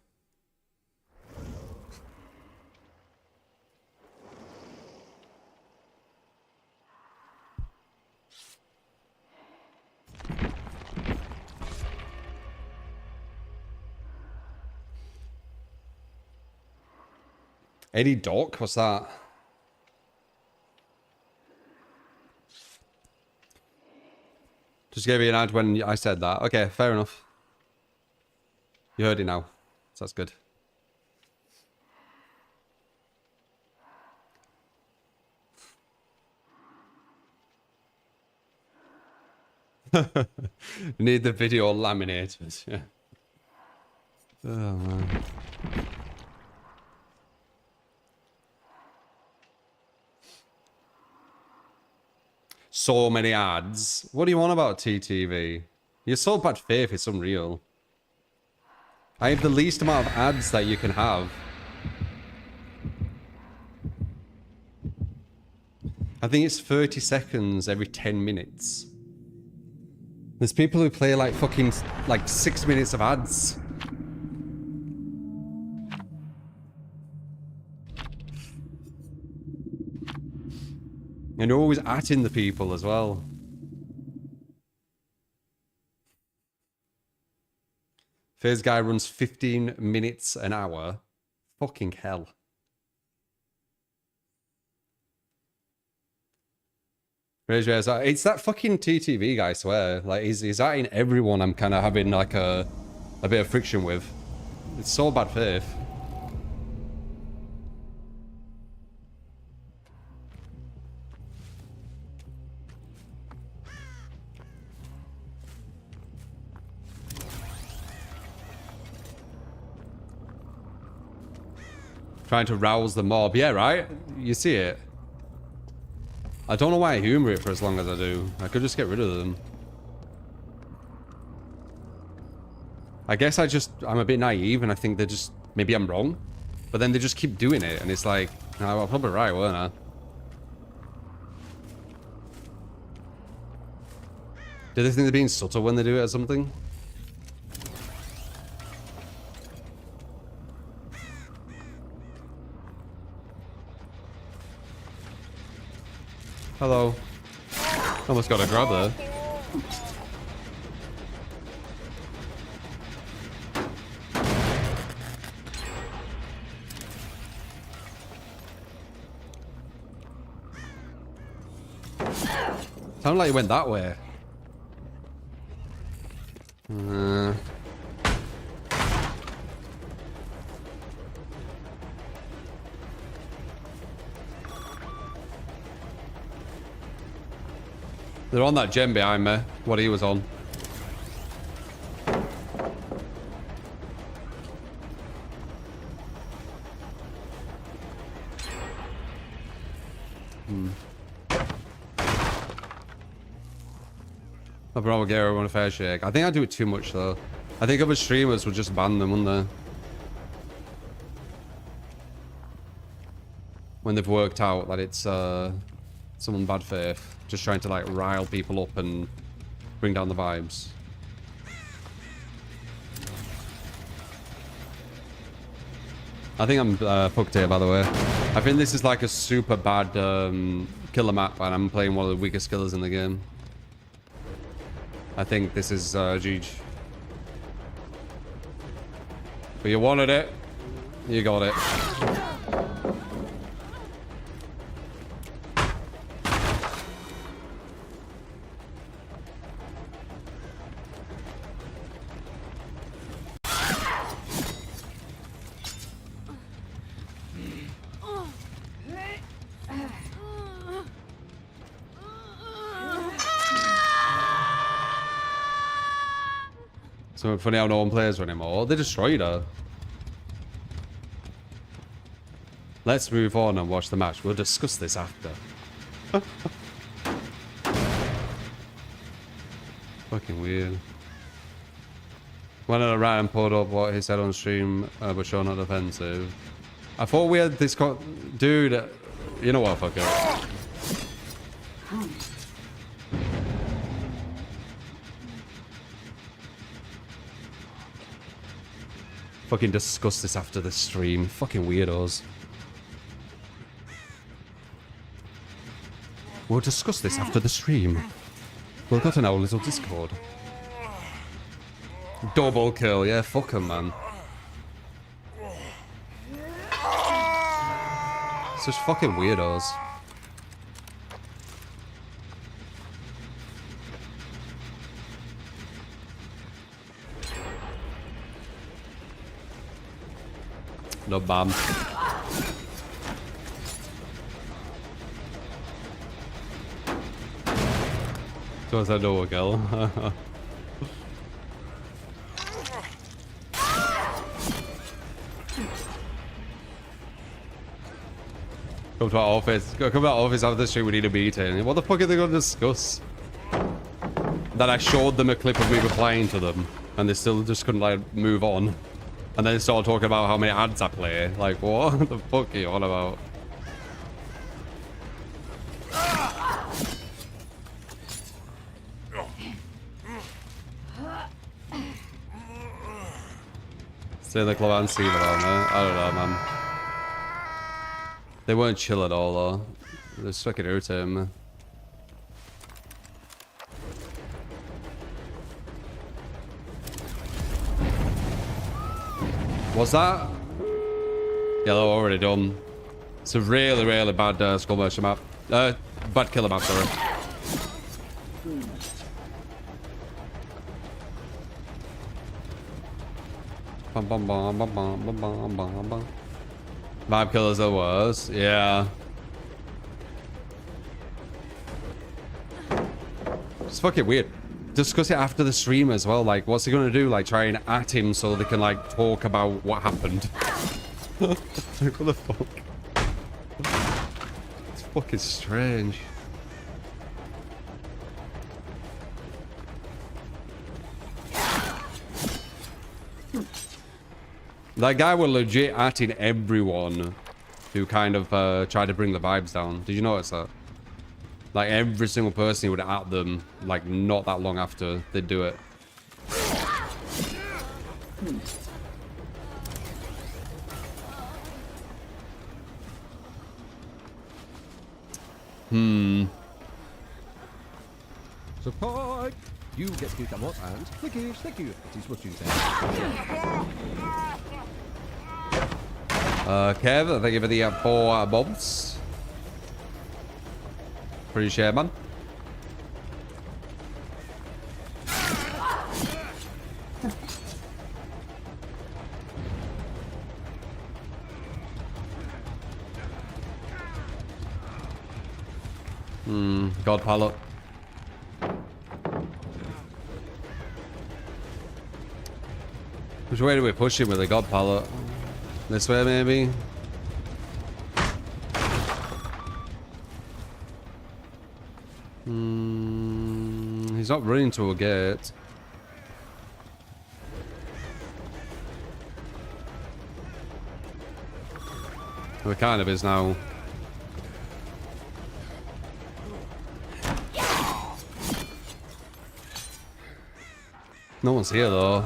Eddie Doc? What's that? Just gave you an ad when I said that. Okay, fair enough. You heard it now. So that's good. Need the video laminated. Yeah. Oh, man. So many ads. What do you want about TTV? You're so bad faith, it's unreal. I have the least amount of ads that you can have. I think it's 30 seconds every 10 minutes. There's people who play like fucking like 6 minutes of ads. And you're always atting the people as well. First guy runs 15 minutes an hour. Fucking hell. It's that fucking TTV guy, I swear. Like, he's atting everyone I'm kind of having like a bit of friction with. It's so bad faith. Trying to rouse the mob. Yeah, right? You see it? I don't know why I humor it for as long as I do. I could just get rid of them. I guess I'm a bit naive and I think they're just, maybe I'm wrong. But then they just keep doing it and it's like, oh, I'm probably right, weren't I? Do they think they're being subtle when they do it or something? Hello. Almost got a grab there. Sounded like it went that way. They're on that gem behind me. What he was on. I'll probably get everyone a fair shake. I think I do it too much though. I think other streamers would just ban them, wouldn't they? When they've worked out that it's someone bad faith. Just trying to like rile people up and bring down the vibes. I think I'm fucked here, by the way. I think this is like a super bad killer map and I'm playing one of the weakest killers in the game. I think this is GG. But you wanted it. You got it. So funny how no one plays her anymore. They destroyed her. Let's move on and watch the match. We'll discuss this after. Fucking weird. Went on a rant and pulled up what he said on stream, but sure not offensive. I thought we had this dude, you know what, fuck it. Fucking discuss this after the stream. Fucking weirdos. We'll discuss this after the stream. We've got an old little Discord. Double kill, yeah, fuck 'em, man. Such fucking weirdos. No bomb. So I said no kill. Come to our office. Come to our office after the stream. We need a meeting. What the fuck are they going to discuss? That I showed them a clip of me replying to them, and they still just couldn't like move on. And then they started talking about how many ads I play. Like, what the fuck are you on about? Stay in the club and see them on there. I don't know, man. They weren't chill at all, though. They just fucking irritating me. What's that? Yeah, they're already done. It's a really, really bad skull merchant map. Bad killer map, sorry. Bum, bum, bum, bum, bum, bum, bum, bum, bum. Vibe killers are worse. Yeah. It's fucking weird. Discuss it after the stream as well. Like, what's he gonna do? Like, try and at him so they can like talk about what happened. Like, what the fuck? It's fucking strange. That guy was legit atting everyone who kind of tried to bring the vibes down. Did you notice that? Like every single person he would at them, like not that long after they'd do it. Support! You get to come up and thank you. That is what you say. Kev, thank you for the 4 bobs. Appreciate it, man. God pallet. Which way do we push him with a god pallet? This way, maybe? He's not running to a gate. Well, it kind of is now. No one's here, though.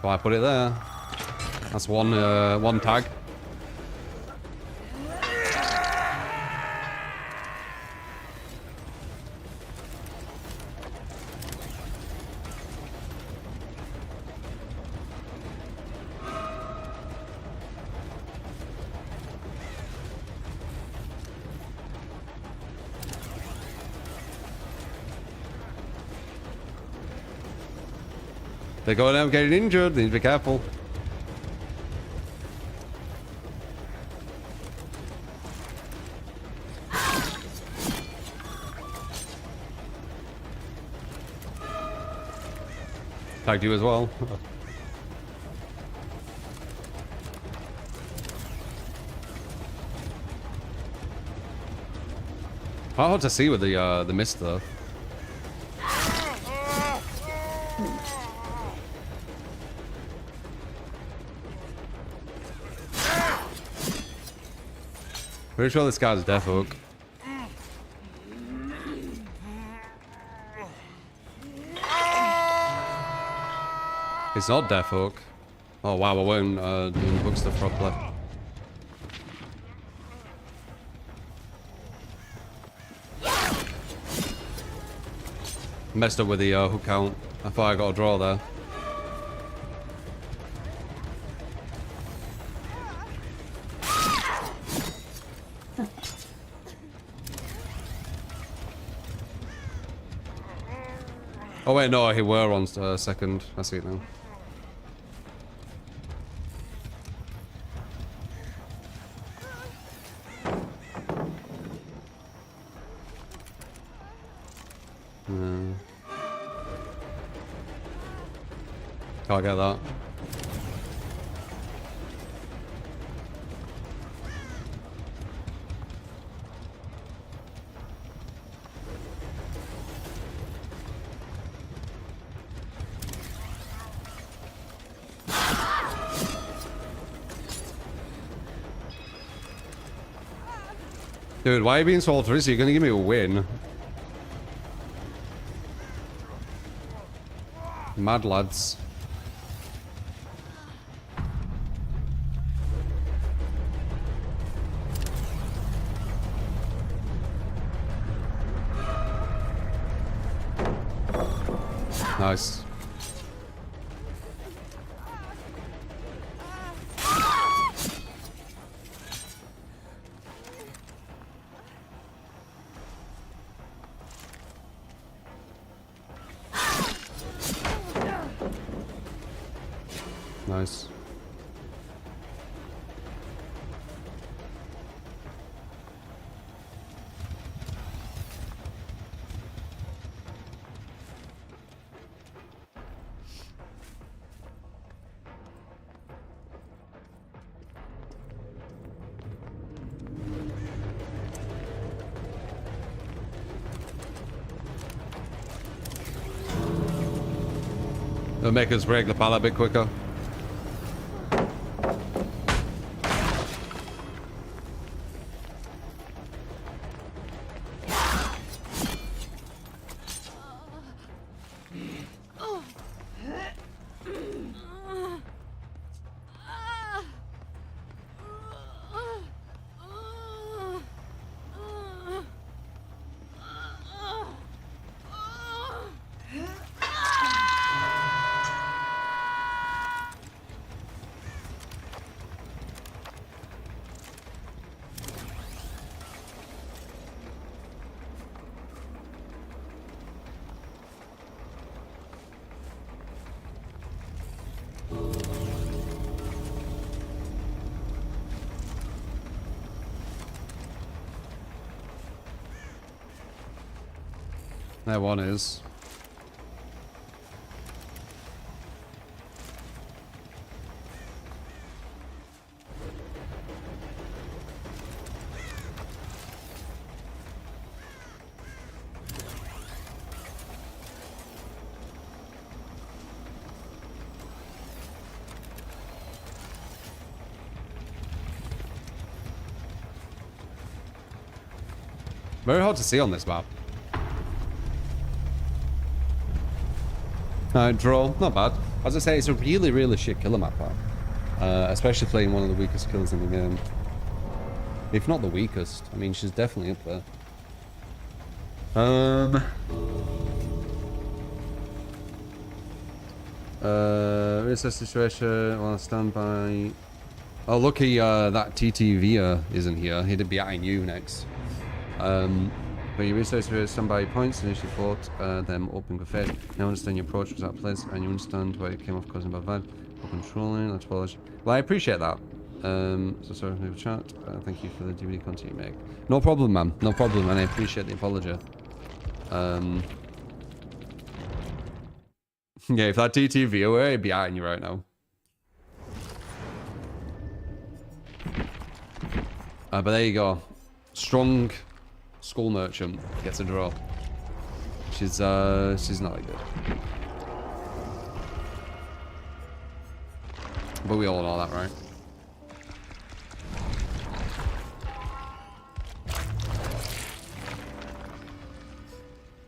Why put it there? That's one tag. They're going out getting injured. They need to be careful. Tagged you as well. Hard to see with the mist though. Pretty sure this guy's death hook. It's not death hook. Oh wow, I won't doing hook stuff properly. Messed up with the hook count. I thought I got a draw there. Oh wait, no, he were on second. I see it now. Can't get that. Dude, why are you being so altruistic? You're gonna give me a win. Mad lads. Nice. Nice. It'll make us break the pallet a bit quicker. There one is. Very hard to see on this map. Draw, not bad. As I say, it's a really, really shit killer map, especially playing one of the weakest killers in the game. If not the weakest. I mean, she's definitely up there. Is a situation, well, stand by. Oh, lucky that TTV isn't here. He'd be at you next. But you research for standby points, initially fought them open good faith. Now understand your approach was at place, and you understand why it came off causing bad vibe. For controlling, let's apologize. Well, I appreciate that. So sorry for the chat. Thank you for the DVD content you make. No problem, man. No problem, and I appreciate the apology. Yeah, if that TTV away, I'd be at you right now. But there you go. Strong Skull Merchant gets a draw. She's not that good. But we all know that, right?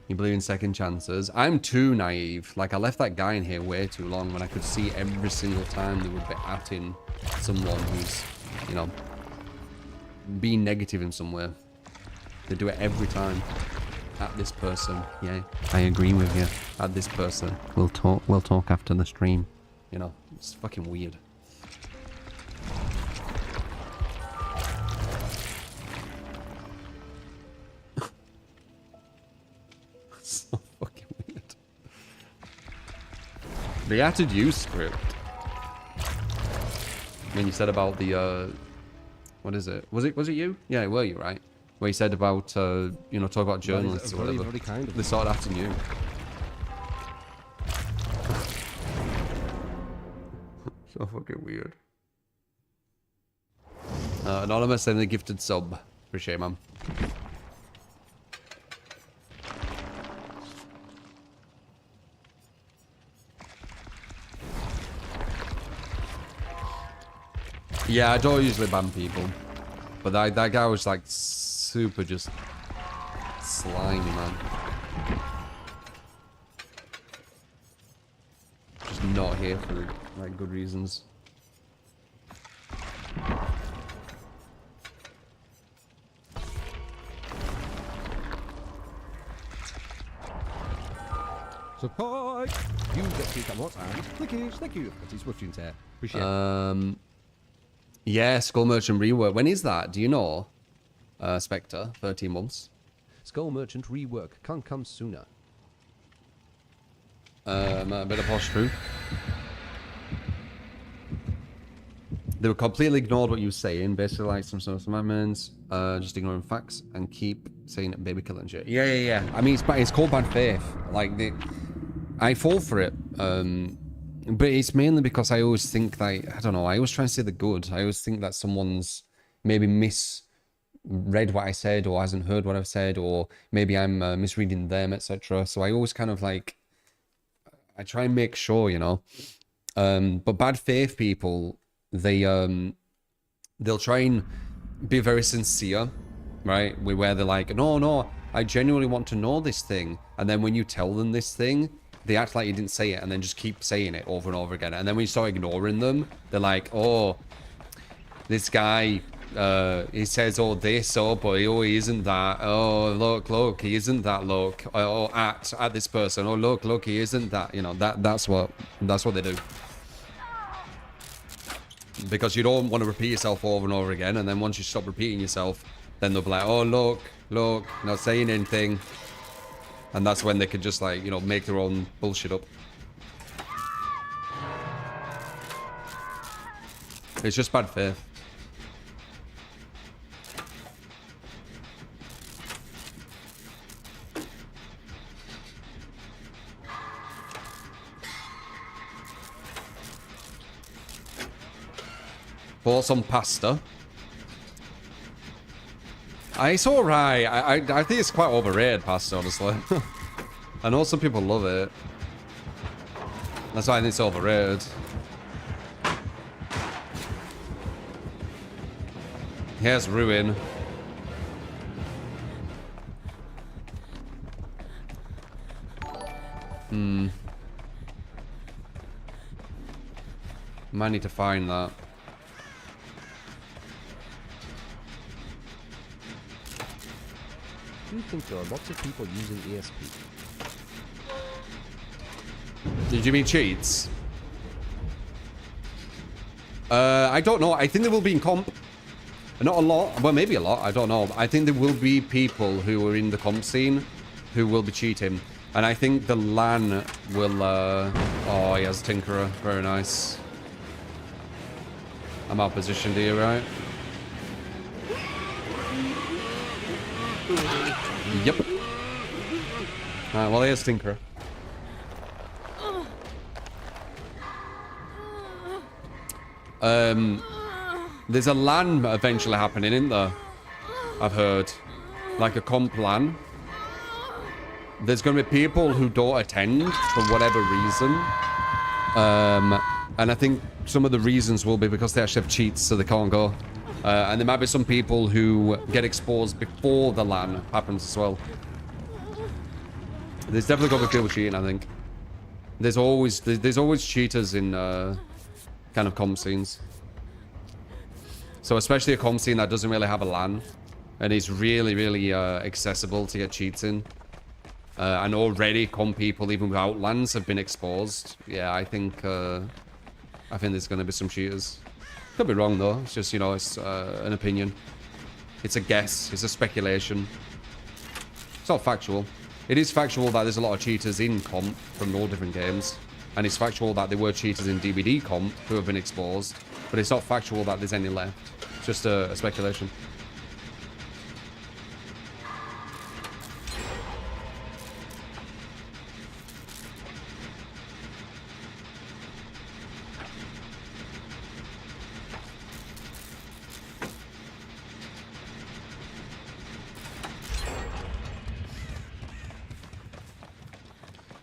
You believe in second chances. I'm too naive. Like, I left that guy in here way too long when I could see every single time they would be atting someone who's, you know, being negative in some way. They do it every time. At this person. Yeah, I agree with you. At this person. We'll talk after the stream. You know, it's fucking weird. So fucking weird. They added you script. When you said about the what is it? Was it you? Yeah, were you, right? Where you said about you know, talk about journalists or whatever. Very kind of They started after you. So fucking weird. Anonymous and the gifted sub. Appreciate it, man. Yeah, I don't usually ban people. But that guy was like super just slimy, man. Just not here for like good reasons. Support! You get to come what and clickies, thank you. It's watching there. Appreciate it. Yeah, Skull Merchant rework. When is that? Do you know? Spectre, 13 months. Skull Merchant rework can't come sooner. A bit of posh truth. They were completely ignored what you were saying, basically like some sort of amendments, just ignoring facts and keep saying baby killer and shit. Yeah. I mean, it's called bad faith. Like, I fall for it, but it's mainly because I always think that, I don't know, I always try and say the good. I always think that someone's maybe misread what I said or hasn't heard what I've said, or maybe I'm misreading them, etc. So I always kind of like, I try and make sure, you know. But bad faith people, they'll try and be very sincere, right? Where they're like, no, I genuinely want to know this thing. And then when you tell them this thing, they act like you didn't say it and then just keep saying it over and over again. And then when you start ignoring them, they're like, oh, this guy, he says, oh, this, oh, but he isn't that. Oh, look, he isn't that, look. Oh, at this person. Oh, look, he isn't that. You know, that's what they do. Because you don't want to repeat yourself over and over again, and then once you stop repeating yourself, then they'll be like, oh, look, not saying anything. And that's when they could just, like, you know, make their own bullshit up. It's just bad faith. Bought some pasta. It's alright. I think it's quite overrated, pasta, honestly. I know some people love it. That's why I think it's overrated. Here's ruin. Might need to find that. Do you think there are lots of people using ESP? Did you mean cheats? I don't know. I think there will be in comp. Not a lot. Well, maybe a lot. I don't know. I think there will be people who are in the comp scene who will be cheating. And I think the LAN will... Oh, he has Tinkerer. Very nice. I'm out positioned here, right? Yep. Alright, well, here's Tinkerer. There's a LAN eventually happening, isn't there? I've heard. Like a comp LAN. There's going to be people who don't attend for whatever reason. And I think some of the reasons will be because they actually have cheats, so they can't go. And there might be some people who get exposed before the LAN happens as well. There's definitely going to be people cheating, I think. There's always cheaters in kind of comp scenes. So especially a comp scene that doesn't really have a LAN, and it's really accessible to get cheats in. And already comp people, even without LANs, have been exposed. Yeah, I think there's going to be some cheaters. Could be wrong though. It's just, you know, it's an opinion. It's a guess. It's a speculation. It's not factual. It is factual that there's a lot of cheaters in comp from all different games. And it's factual that there were cheaters in DBD comp who have been exposed. But it's not factual that there's any left. It's just a speculation.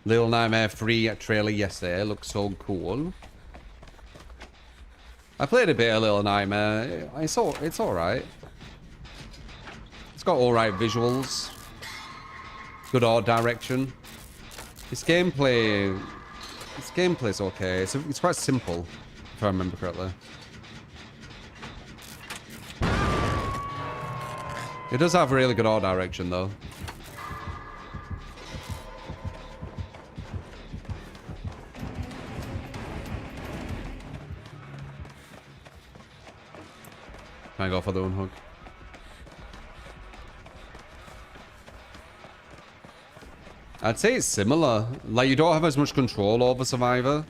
Little Nightmare 3 trailer yesterday looks so cool. I played a bit of Little Nightmare. It's alright. It's got alright visuals. Good art direction. Its gameplay's okay. It's quite simple, if I remember correctly. It does have really good art direction though. Can I go for the unhook? I'd say it's similar. Like, you don't have as much control over Survivor,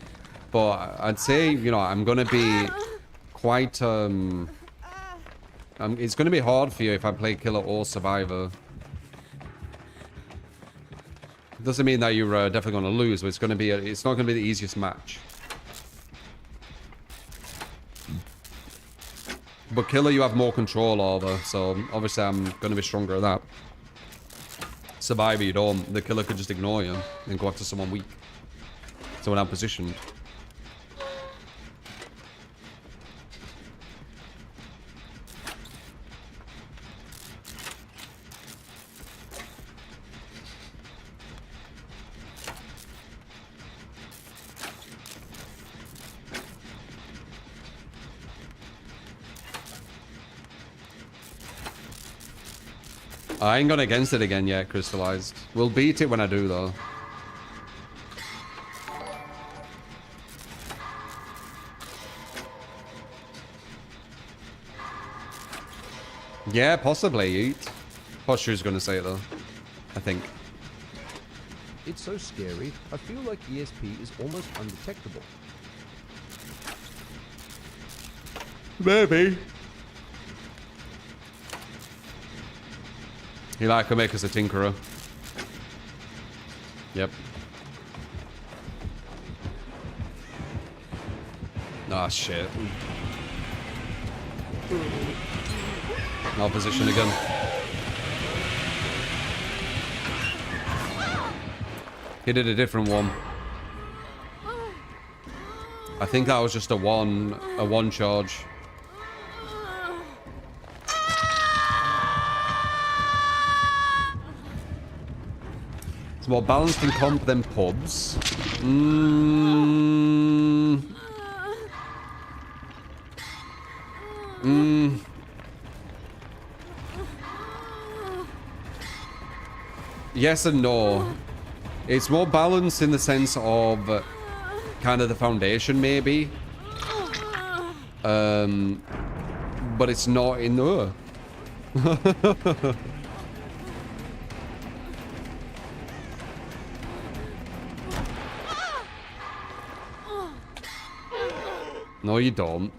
but I'd say, you know, I'm gonna be quite it's going to be hard for you if I play killer or survivor. Doesn't mean that you're definitely going to lose, but it's going to be it's not going to be the easiest match. But killer you have more control over, so obviously I'm going to be stronger at that. Survivor you don't. The killer could just ignore you and go after someone weak. Someone out positioned. I ain't gone against it again yet, crystallized. We'll beat it when I do, though. Yeah, possibly, Eat. Posture's gonna say it, though. I think. It's so scary, I feel like ESP is almost undetectable. Maybe. He like could make us a tinkerer. Yep. Ah, shit. No position again. He did a different one. I think that was just a one charge. It's more balanced in comp than pubs. Yes and no. It's more balanced in the sense of kind of the foundation, maybe. But it's not in the... No, you don't.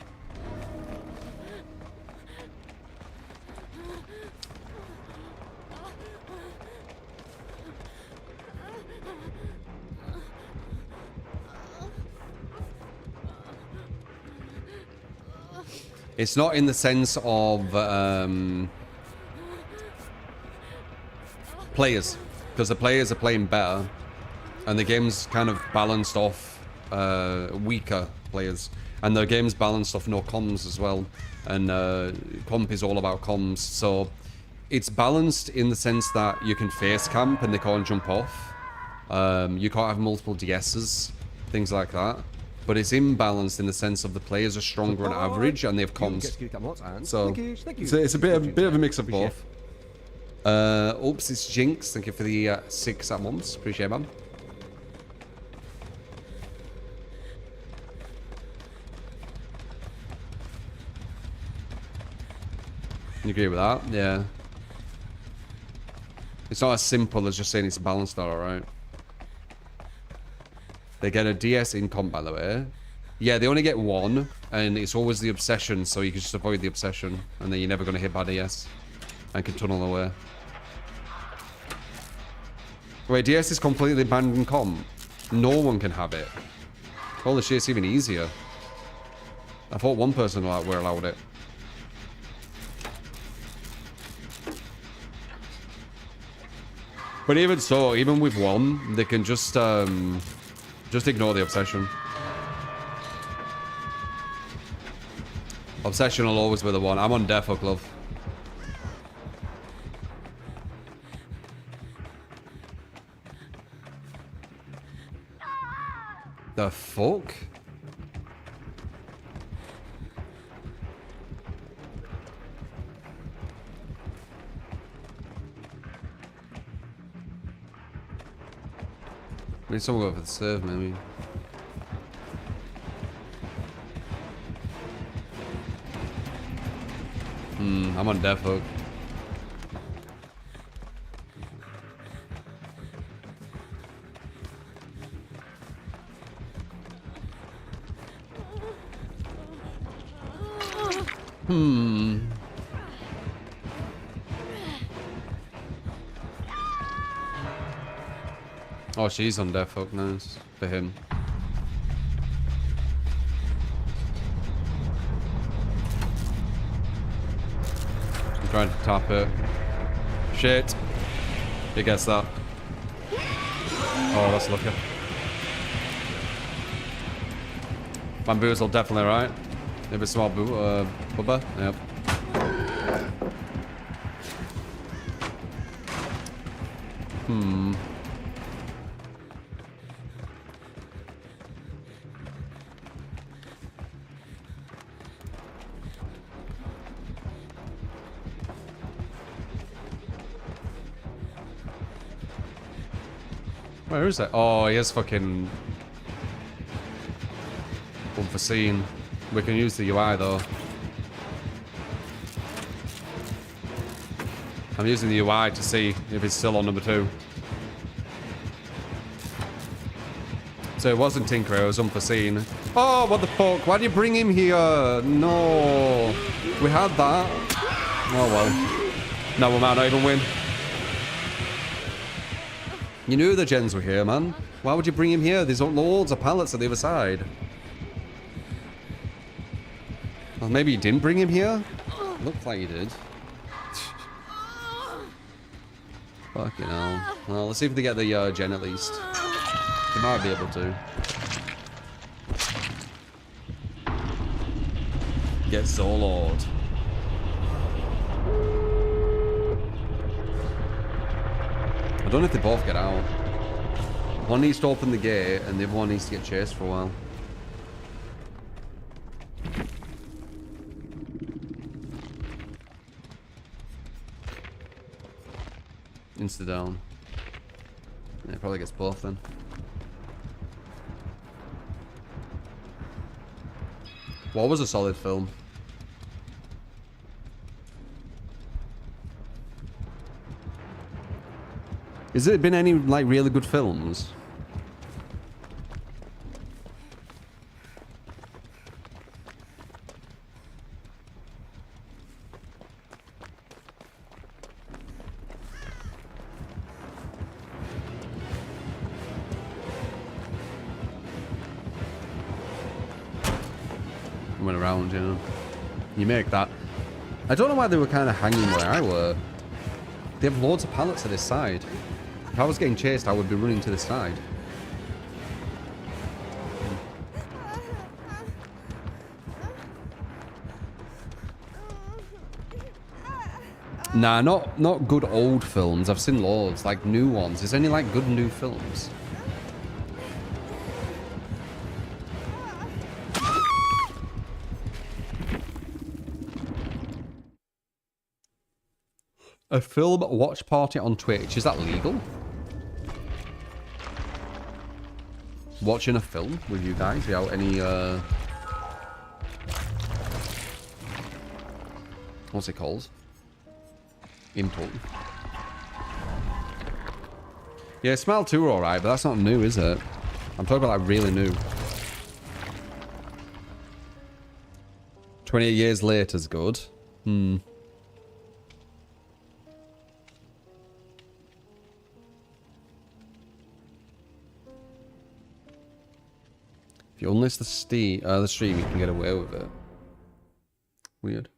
It's not in the sense of players, because the players are playing better, and the game's kind of balanced off weaker players. And the game's balanced off no comms as well. And comp is all about comms. So it's balanced in the sense that you can face camp and they can't jump off. You can't have multiple DSs, things like that. But it's imbalanced in the sense of the players are stronger on average and they have comms. So it's a bit of a mix of both. Oops, it's Jinx. Thank you for the 6 months. Appreciate it, man. You agree with that? Yeah. It's not as simple as just saying it's balanced out, alright? They get a DS in comp, by the way. Yeah, they only get one, and it's always the obsession, so you can just avoid the obsession, and then you're never going to hit by DS. And can tunnel away. Wait, DS is completely banned in comp? No one can have it. Holy shit, it's even easier. I thought one person were allowed it. But even so, even with one, they can just ignore the obsession. Obsession will always be the one. I'm on Defo Glove. The fuck? Maybe someone go for the serve, maybe. I'm on Death Hook. Oh, she's on death hook. Nice for him. I'm trying to tap it. Shit. He gets that. Oh, that's lucky. Bamboozle, definitely right. Maybe a small bubba. Yep. Where is it? Oh, he is fucking unforeseen. We can use the UI though. I'm using the UI to see if it's still on number 2. So it wasn't Tinker, it was unforeseen. Oh, what the fuck? Why did you bring him here? No. We had that. Oh well. No, we might not even win. You knew the gens were here, man. Why would you bring him here? There's loads of pallets at the other side. Well, maybe you didn't bring him here? Looked like you did. Fucking hell. Well, let's see if they get the gen at least. They might be able to. Get soloed. I don't know if they both get out. One needs to open the gate and the other one needs to get chased for a while. Insta down. Yeah, probably gets both then. What was a solid film? Has it been any like really good films? Went around, you know. You make that. I don't know why they were kind of hanging where I were. They have loads of pallets to this side. If I was getting chased, I would be running to the side. Nah, not good old films. I've seen loads, like new ones. Is there any like good new films? A film watch party on Twitch. Is that legal? Watching a film with you guys without any what's it called? Input. Yeah, Smile 2 are alright, but that's not new, is it? I'm talking about like really new. 28 years later is good. Hmm. If you unlist the stream, you can get away with it. Weird.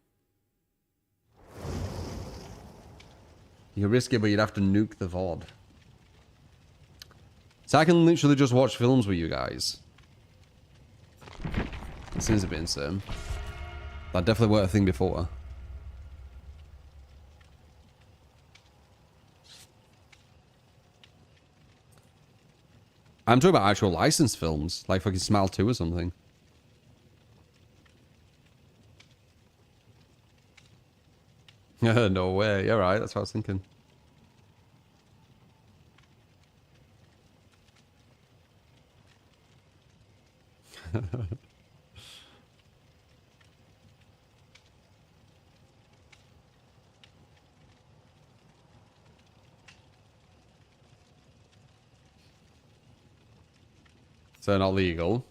You're risky, but you'd have to nuke the VOD. So I can literally just watch films with you guys. It seems a bit insane. That definitely weren't a thing before. I'm talking about actual licensed films, like fucking Smile 2 or something. No way. You're right. That's what I was thinking. So not legal.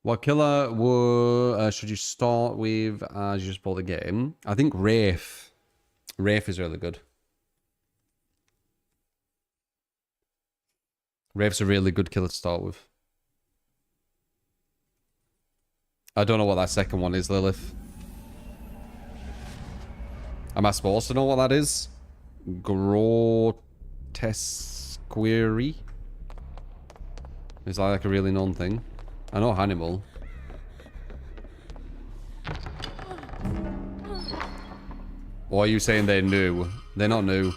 What killer should you start with as you just bought the game? I think Wraith. Wraith is really good. Wraith's a really good killer to start with. I don't know what that second one is, Lilith. Am I supposed to know what that is? Grotesquerie? Is that like a really known thing? I know Hannibal. Or are you saying they're new? They're not new.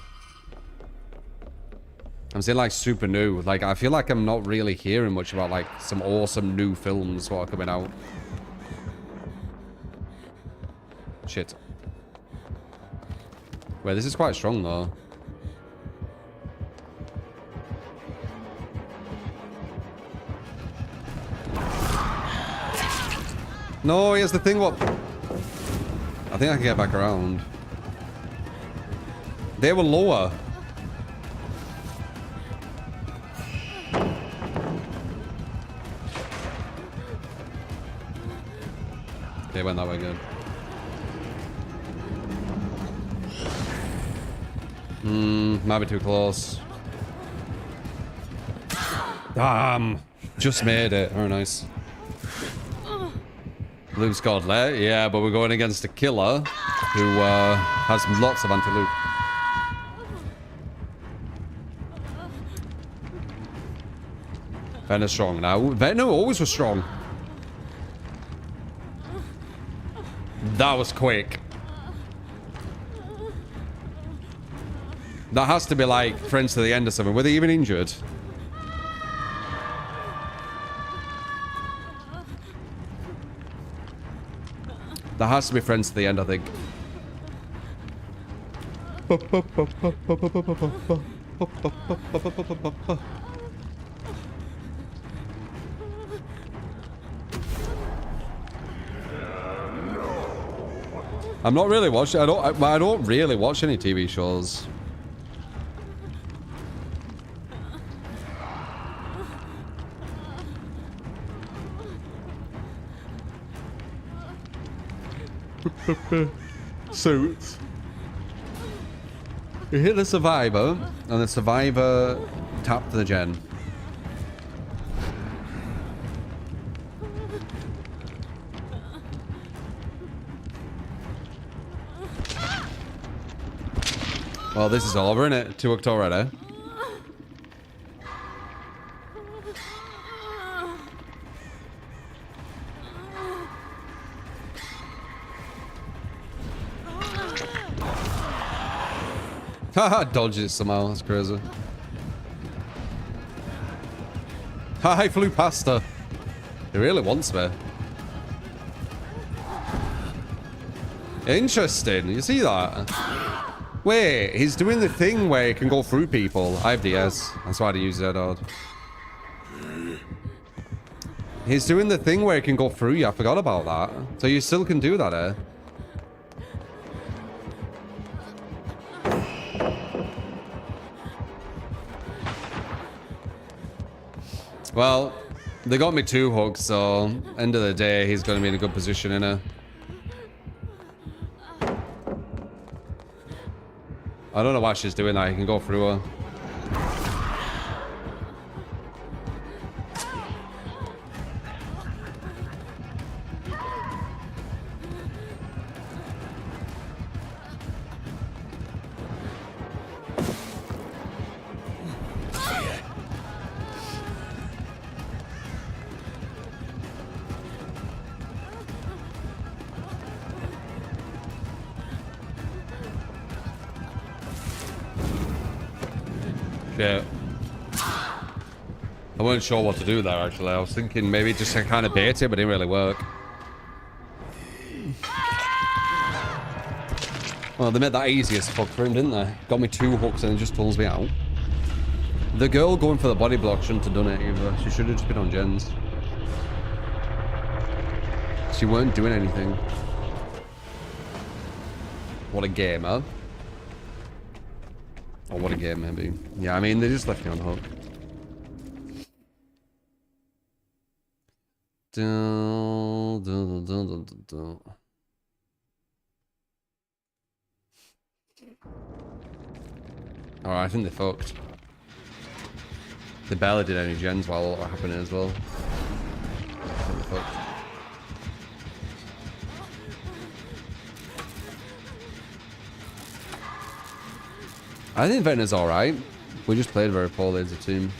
I'm saying like super new. Like I feel like I'm not really hearing much about like some awesome new films that are coming out. Shit. Wait, this is quite strong though. No, here's the thing, what? I think I can get back around. They were lower. They went that way good. Might be too close. Damn! Just made it. Very nice. Luke's godly, yeah, but we're going against a killer who has lots of anti-loot. Vena's strong now. Vena always was strong. That was quick. That has to be like friends to the end or something. Were they even injured? That has to be friends to the end, I think. I'm not really watching. I don't really watch any TV shows. Suits. You hit the survivor, and the survivor tapped the gen. Well, this is over, innit? 2 hooked already. Haha, dodged it somehow. That's crazy. Haha, he flew past her. He really wants me. Interesting. You see that? Wait, he's doing the thing where he can go through people. I have DS. That's why I use that odd. He's doing the thing where he can go through you. I forgot about that. So you still can do that, eh? Well, they got me 2 hooks, so end of the day, he's going to be in a good position, innit? I don't know why she's doing that. He can go through her. Yeah. I wasn't sure what to do there, actually. I was thinking maybe just to kind of bait it, but it didn't really work. Well, they made that easy as fuck for him, didn't they? Got me 2 hooks and it just pulls me out. The girl going for the body block shouldn't have done it either. She should have just been on gens. She weren't doing anything. What a gamer. Or what a game, maybe. Yeah, I mean, they just left me on hook. Dun, dun, dun, dun, dun, dun. Alright, I think they fucked. They barely did any gens while all that were happening as well. I think they fucked. I think Ventnor's alright. We just played very poorly as a team.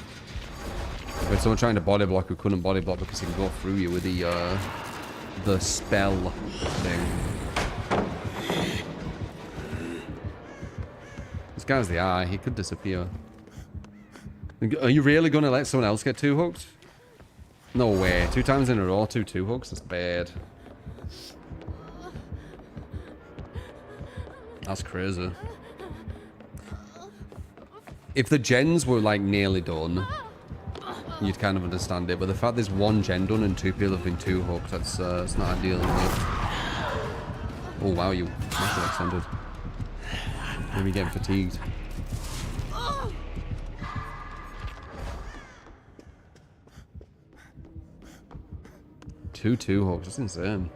We had someone trying to body block who couldn't body block because he can go through you with the spell thing. This guy's the eye. He could disappear. Are you really going to let someone else get 2 hooked? No way. 2 times in a row, 2 hooks? That's bad. That's crazy. If the gens were like nearly done, you'd kind of understand it. But the fact there's 1 gen done and 2 people have been 2 hooked, that's it's not ideal, is it? Oh wow, you massive extended. Maybe getting fatigued. Two hooks, that's insane.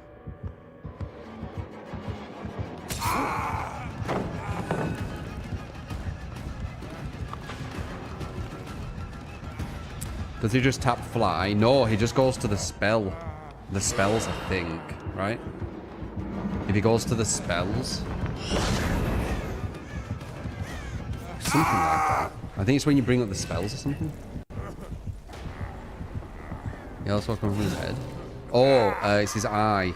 Does he just tap fly? No, he just goes to the spell. The spells, I think, right? If he goes to the spells. Something like that. I think it's when you bring up the spells or something. Yeah, that's what comes from his head. Oh, it's his eye.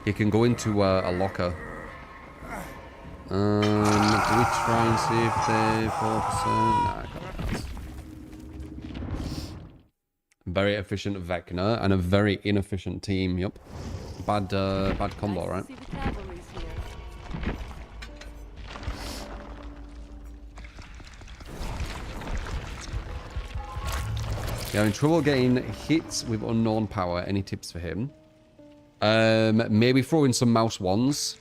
He can go into a locker. Do we try and see if they 4%? Nah, I can't. Very efficient Vecna and a very inefficient team. Yep. Bad combo, right? Yeah, I'm in trouble getting hits with unknown power. Any tips for him? Maybe throw in some mouse 1s.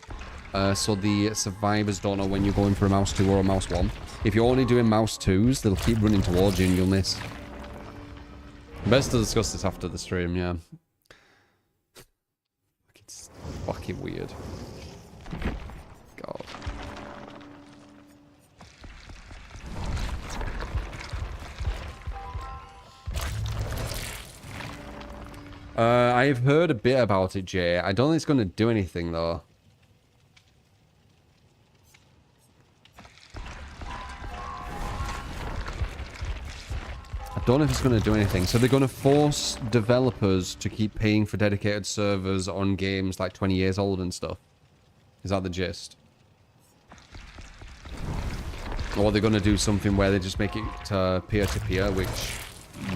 So the survivors don't know when you're going for a mouse 2 or a mouse 1. If you're only doing mouse 2s, they'll keep running towards you and you'll miss. Best to discuss this after the stream, yeah. It's fucking weird. God. I've heard a bit about it, Jay. I don't think it's going to do anything, though. I don't know if it's going to do anything. So they're going to force developers to keep paying for dedicated servers on games like 20 years old and stuff. Is that the gist? Or they're going to do something where they just make it peer-to-peer, which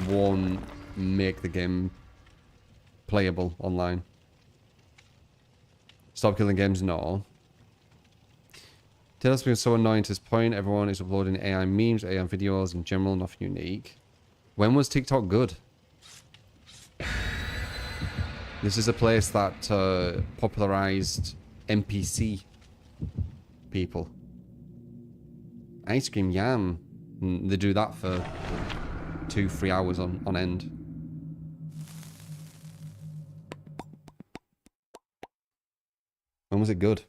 won't make the game playable online. Stop killing games? No. Taylor's been so annoying to this point. Everyone is uploading AI memes, AI videos in general, nothing unique. When was TikTok good? This is a place that popularized NPC people. Ice cream, yam. And they do that for 2-3 hours on end. When was it good?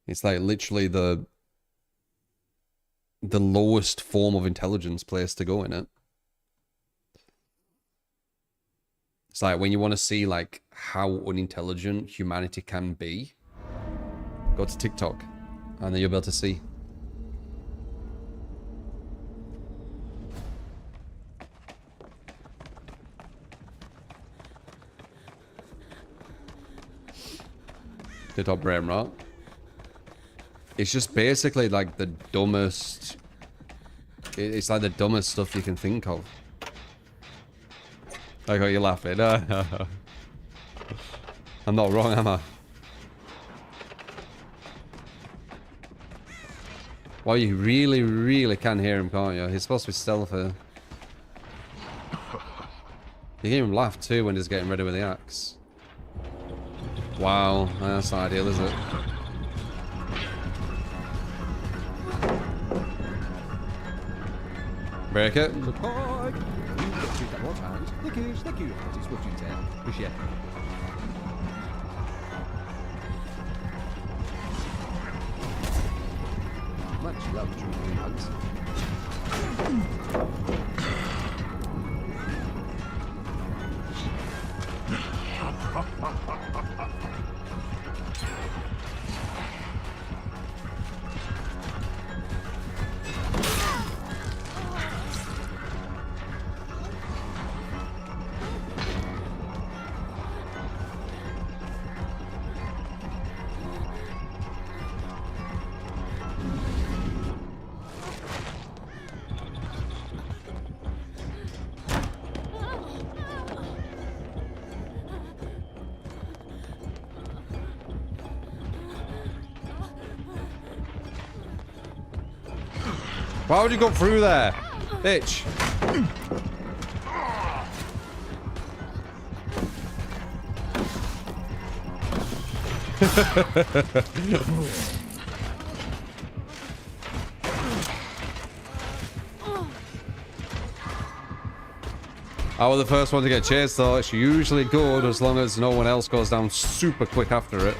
It's like literally the lowest form of intelligence place to go in it. It's like when you want to see like how unintelligent humanity can be, go to TikTok and then you'll be able to see. TikTok brain rot. It's just basically like the dumbest... It's like the dumbest stuff you can think of. Like, are you laughing? I'm not wrong, am I? Well, you really, really can hear him, can't you? He's supposed to be stealthy. You hear him laugh too when he's getting ready with the axe. Wow, that's not ideal, is it? Break it. Shoot that watch and thank you. Pretty swift in town. Appreciate it. Much love, true hugs. Why would you go through there? Bitch. I was the first one to get chased though. It's usually good as long as no one else goes down super quick after it.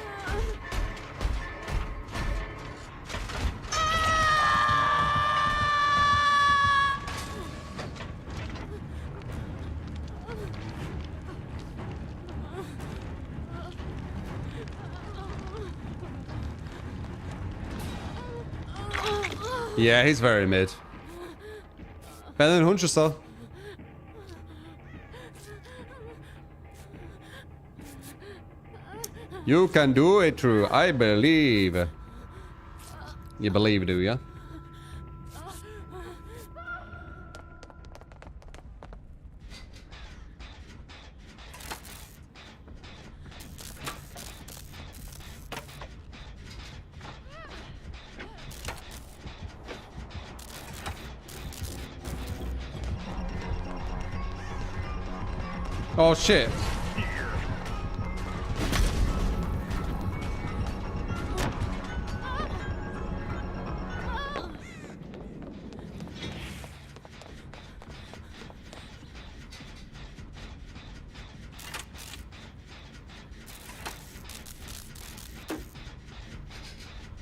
Yeah, he's very mid. Better than Huntress though. You can do it, True. I believe. You believe, do ya? Oh shit.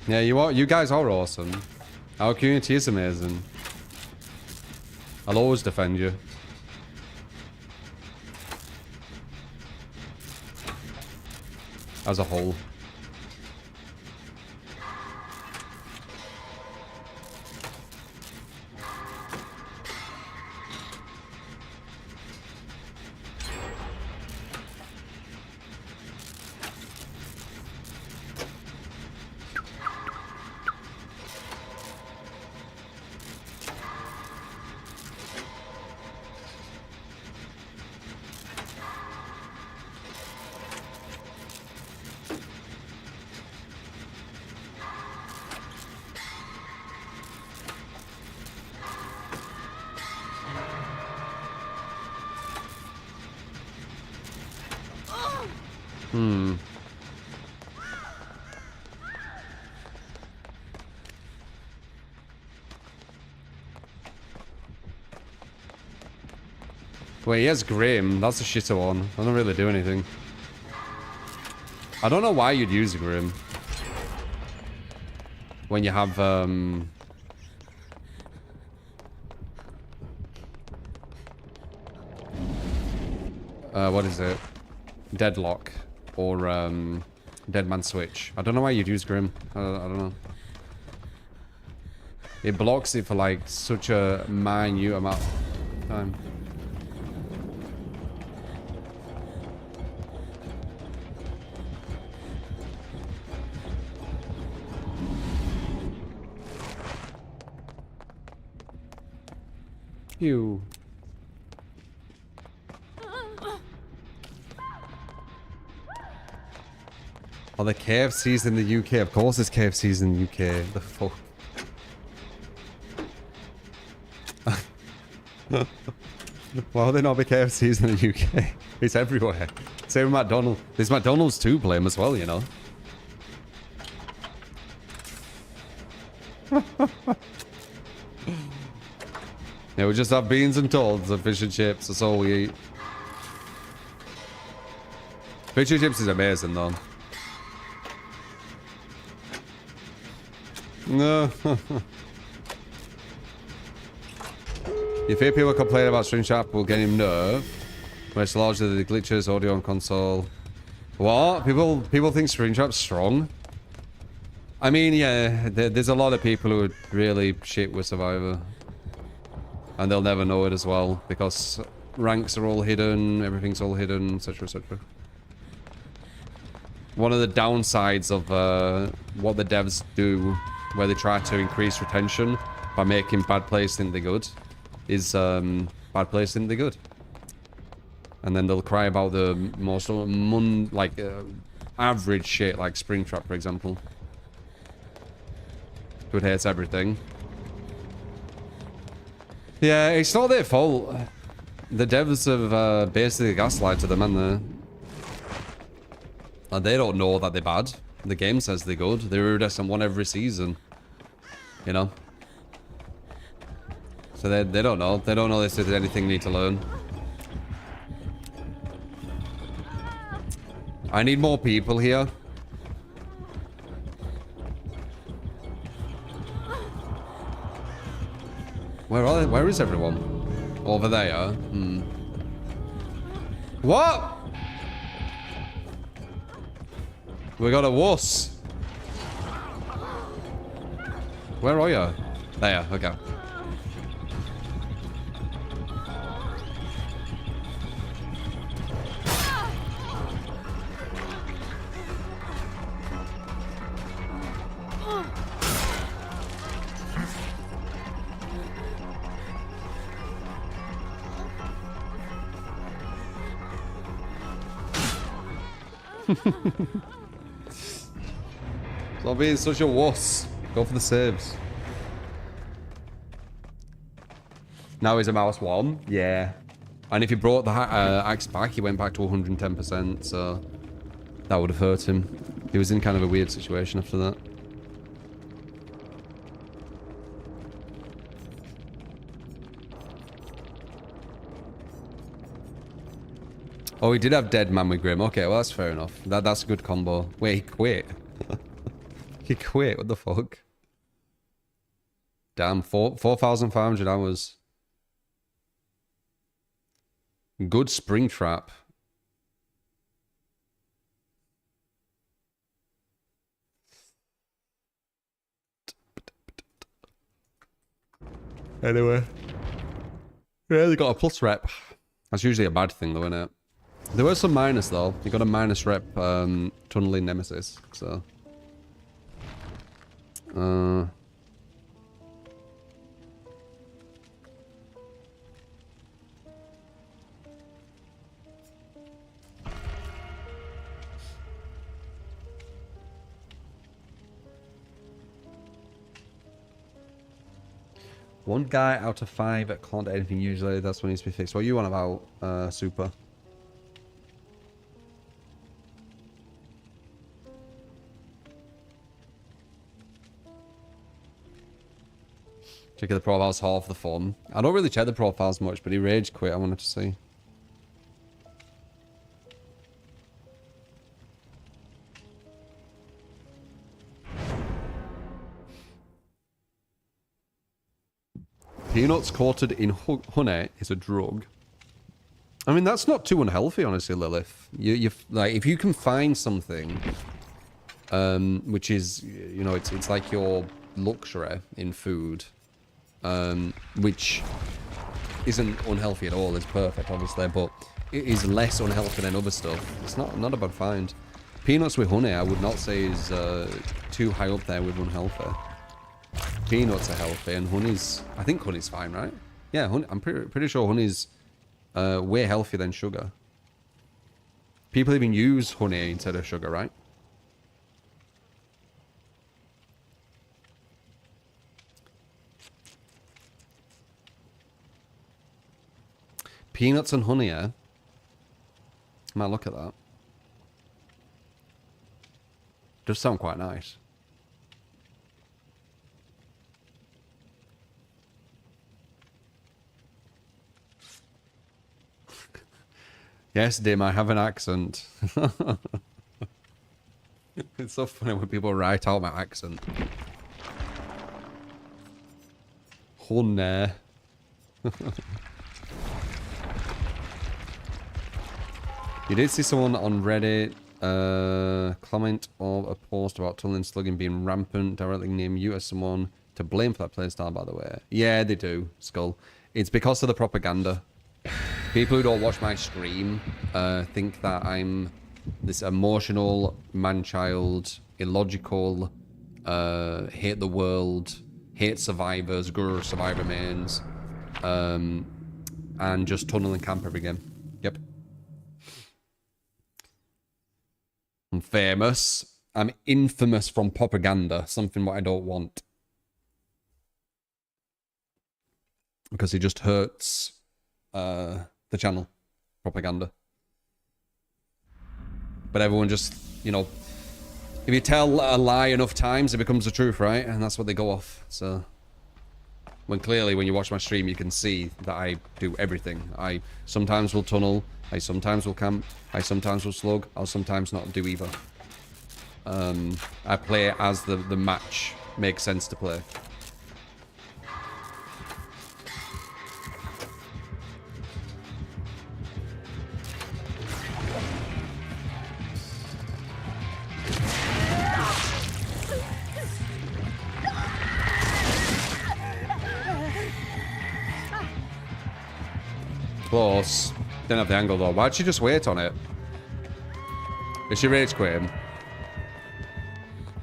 Yeah, you guys are awesome. Our community is amazing. I'll always defend you. As a whole. Wait, he has Grim. That's a shitter one. I don't really do anything. I don't know why you'd use Grim. When you have, what is it? Deadlock. Or, Dead Man Switch. I don't know why you'd use Grim. I don't know. It blocks it for, like, such a minute amount of time. You. Oh, the KFC's in the UK. Of course there's KFC's in the UK. The fuck? Why would there not be KFC's in the UK? It's everywhere. Same with McDonald's. There's McDonald's too, blame as well, you know. Yeah, we just have beans and toads and fish and chips. That's all we eat. Fish and chips is amazing, though. No. You fear people complain about Springtrap will get him nerve. When it's largely the glitches, audio on console. What? People think Springtrap's strong? I mean, yeah, there's a lot of people who are really shit with Survivor. And they'll never know it as well, because ranks are all hidden, everything's all hidden, etc, etc. One of the downsides of what the devs do, where they try to increase retention by making bad players think they're good, is bad players think they're good. And then they'll cry about the most average shit, like Springtrap, for example. Who hates everything. Yeah, it's not their fault. The devs have basically gaslighted them, and they don't know that they're bad. The game says they're good. They're iridescent one every season. You know? So they don't know. They don't know this is anything they need to learn. I need more people here. Where are they? Where is everyone? Over there. Hmm. What? We got a wuss. Where are you? There. Okay. Stop being such a wuss. Go for the saves. Now he's a mouse one. Yeah. And if he brought the axe back, he went back to 110%, so that would have hurt him. He was in kind of a weird situation after that. Oh, he did have Dead Man with Grim. Okay, well, that's fair enough. That's a good combo. Wait, he quit. He quit. What the fuck? Damn, 4,500 hours. Good Springtrap. Anyway. Yeah, they got a plus rep. That's usually a bad thing, though, isn't it? There was some minus, though. You got a minus rep tunneling Nemesis, so... One guy out of 5 can't do anything usually. That's what needs to be fixed. What you want about, Super? Checking the profiles half the fun. I don't really check the profiles much, but he rage quit. I wanted to see. Peanuts coated in honey is a drug. I mean, that's not too unhealthy, honestly, Lilith. You like, if you can find something, which is, you know, it's like your luxury in food, which isn't unhealthy at all. It's perfect, obviously, but it is less unhealthy than other stuff. It's not a bad find. Peanuts with honey, I would not say is too high up there with unhealthy. Peanuts are healthy, and honey's... I think honey's fine, right? Yeah, honey, I'm pretty sure honey's way healthier than sugar. People even use honey instead of sugar, right? Peanuts and honey, yeah? I might look at that. Does sound quite nice. Yes, Dim, I have an accent. It's so funny when people write out my accent. Honey. You did see someone on Reddit comment or a post about tunneling slugging being rampant, directly name you as someone to blame for that playstyle, by the way. Yeah, they do, Skull. It's because of the propaganda. People who don't watch my stream think that I'm this emotional, man-child, illogical, hate the world, hate survivors, grr, survivor mains, and just tunnel and camp every game. Yep. I'm famous. I'm infamous from propaganda, something what I don't want. Because it just hurts the channel. Propaganda. But everyone just, you know, if you tell a lie enough times, it becomes the truth, right? And that's what they go off. So, when clearly, when you watch my stream, you can see that I do everything. I sometimes will tunnel, I sometimes will camp, I sometimes will slug, I'll sometimes not do either. I play as the match makes sense to play. Close. Didn't have the angle though. Why'd she just wait on it? Is she rage quitting?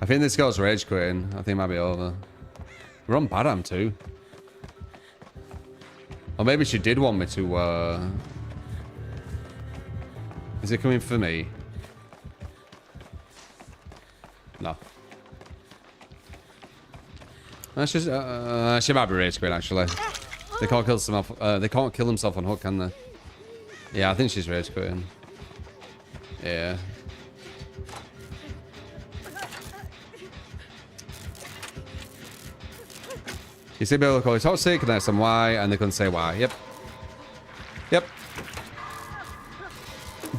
I think this girl's rage quitting. I think it might be over. We're on Badam too. Or maybe she did want me to, Is it coming for me? No. She's, she might be rage quitting actually. They can't kill themselves. They can't kill themselves on hook, can they? Yeah, I think she's rage quitting. Yeah. You see people call it toxic, and that's some why, and they couldn't say why. Yep. Yep.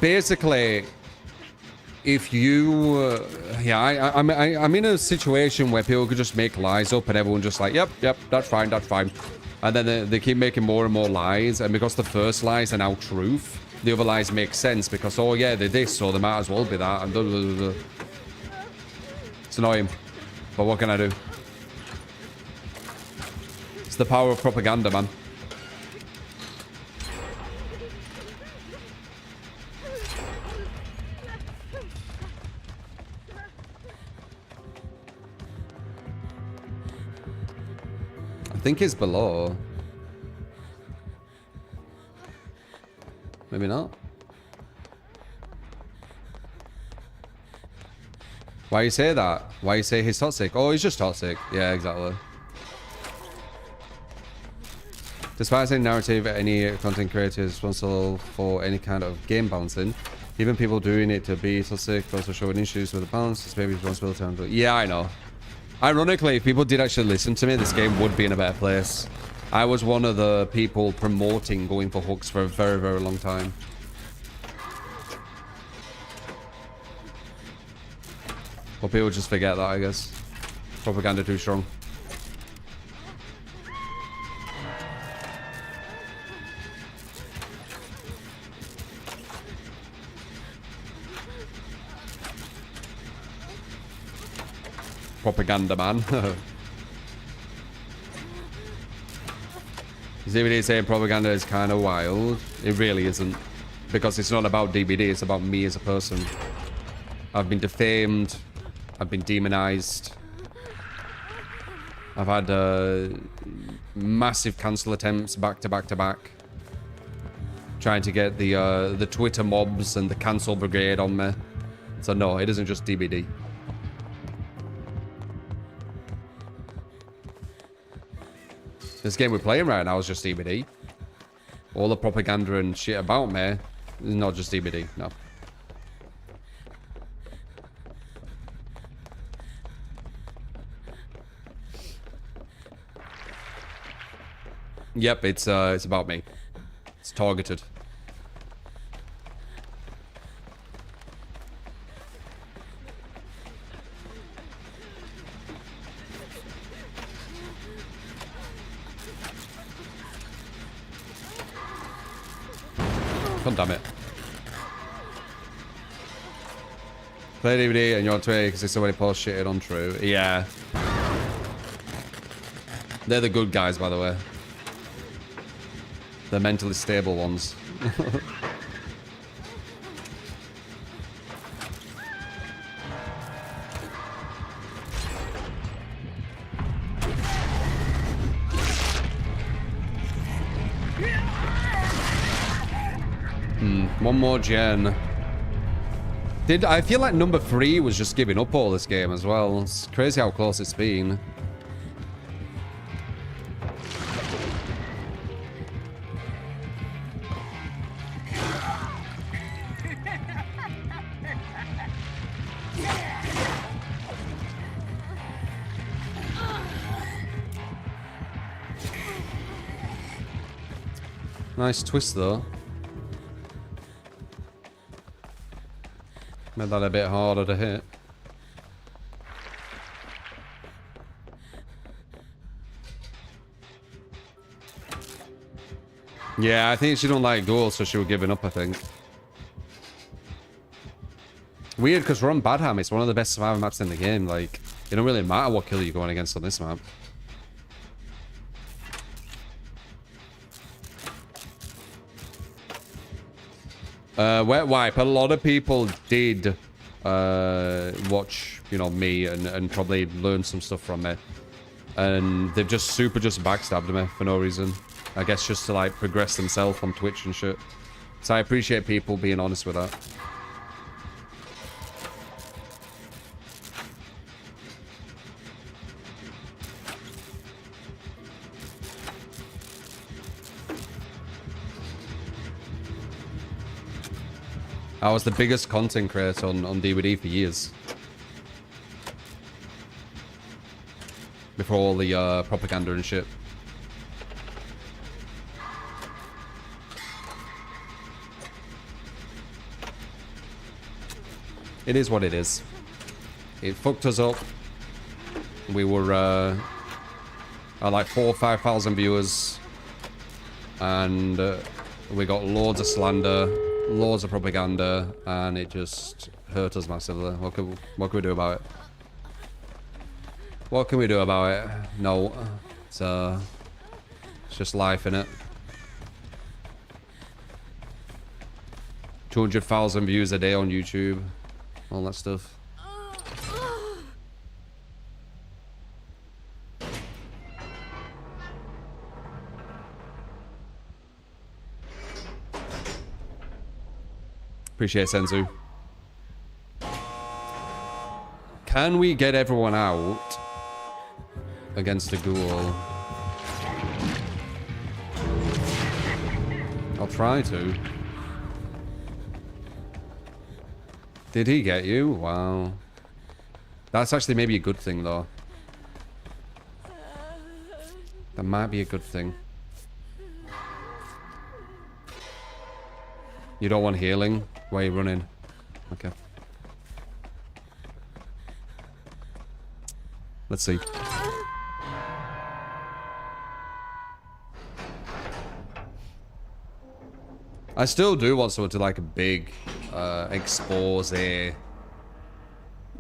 Basically, if you, yeah, I'm in a situation where people could just make lies up, and everyone just like, yep, that's fine, that's fine. And then they keep making more and more lies, and because the first lies are now truth, the other lies make sense because, oh yeah, they're this, so they might as well be that, and blah, blah, blah, blah. It's annoying, but what can I do? It's the power of propaganda, man. I think it's below. Maybe not. Why you say that? Why you say he's toxic? Oh, he's just toxic. Yeah, exactly. Despite any narrative, any content creator is responsible for any kind of game balancing. Even people doing it to be toxic, also showing issues with the balance, it's maybe responsibility to handle. Yeah, I know. Ironically, if people did actually listen to me, this game would be in a better place. I was one of the people promoting going for hooks for a very, very long time. But people just forget that, I guess. Propaganda too strong. Propaganda, man. DVD saying propaganda is kind of wild. It really isn't. Because it's not about DBD, it's about me as a person. I've been defamed. I've been demonized. I've had massive cancel attempts back to back to back. Trying to get the Twitter mobs and the cancel brigade on me. So no, it isn't just DBD. This game we're playing right now is just DBD. All the propaganda and shit about me is not just DBD, no. Yep, it's about me. It's targeted. God damn it. Play DVD and you're on Twitter because somebody posts shit untrue. Yeah. They're the good guys, by the way. The mentally stable ones. One more gen. I feel like number 3 was just giving up all this game as well. It's crazy how close it's been. Nice twist though. Made that a bit harder to hit. Yeah, I think she don't like goals, so she was giving up, I think. Weird, because we're on Badham. It's one of the best survivor maps in the game. Like, it don't really matter what killer you're going against on this map. Wet wipe. A lot of people did watch, you know, me and probably learn some stuff from me, and they've just backstabbed me for no reason. I guess just to like progress themselves on Twitch and shit. So I appreciate people being honest with that. I was the biggest content creator on DVD for years. Before all the propaganda and shit. It is what it is. It fucked us up. We were at like 4,000 or 5,000 viewers. And we got loads of slander. Loads of propaganda, and it just hurt us massively. What can we do about it? What can we do about it? No. It's just life, innit? 200,000 views a day on YouTube. All that stuff. Appreciate Senzu. Can we get everyone out against a ghoul? I'll try to. Did he get you? Wow. That's actually maybe a good thing, though. That might be a good thing. You don't want healing? Where are you running? Okay. Let's see. I still do want someone to like a big expose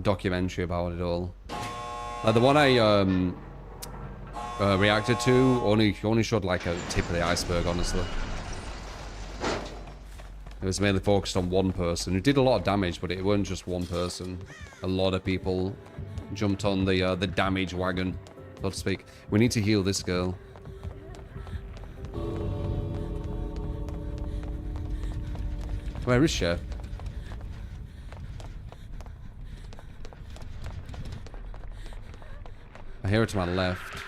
documentary about it all. Like the one I reacted to only showed like a tip of the iceberg, honestly. It was mainly focused on one person who did a lot of damage, but it wasn't just one person. A lot of people jumped on the damage wagon, so to speak. We need to heal this girl. Where is she? I hear her to my left.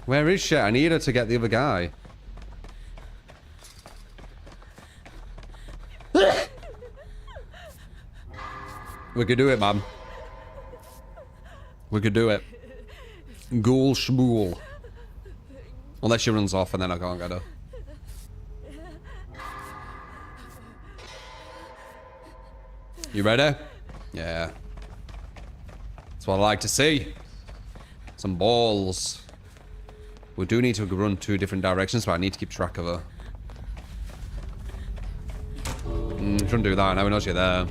Where is she? I need her to get the other guy. We could do it, man. We could do it. Ghoul schmool. Unless she runs off and then I can't get her. You ready? Yeah. That's what I like to see. Some balls. We do need to run 2 different directions, but I need to keep track of her. Shouldn't do that. Now he knows you're there.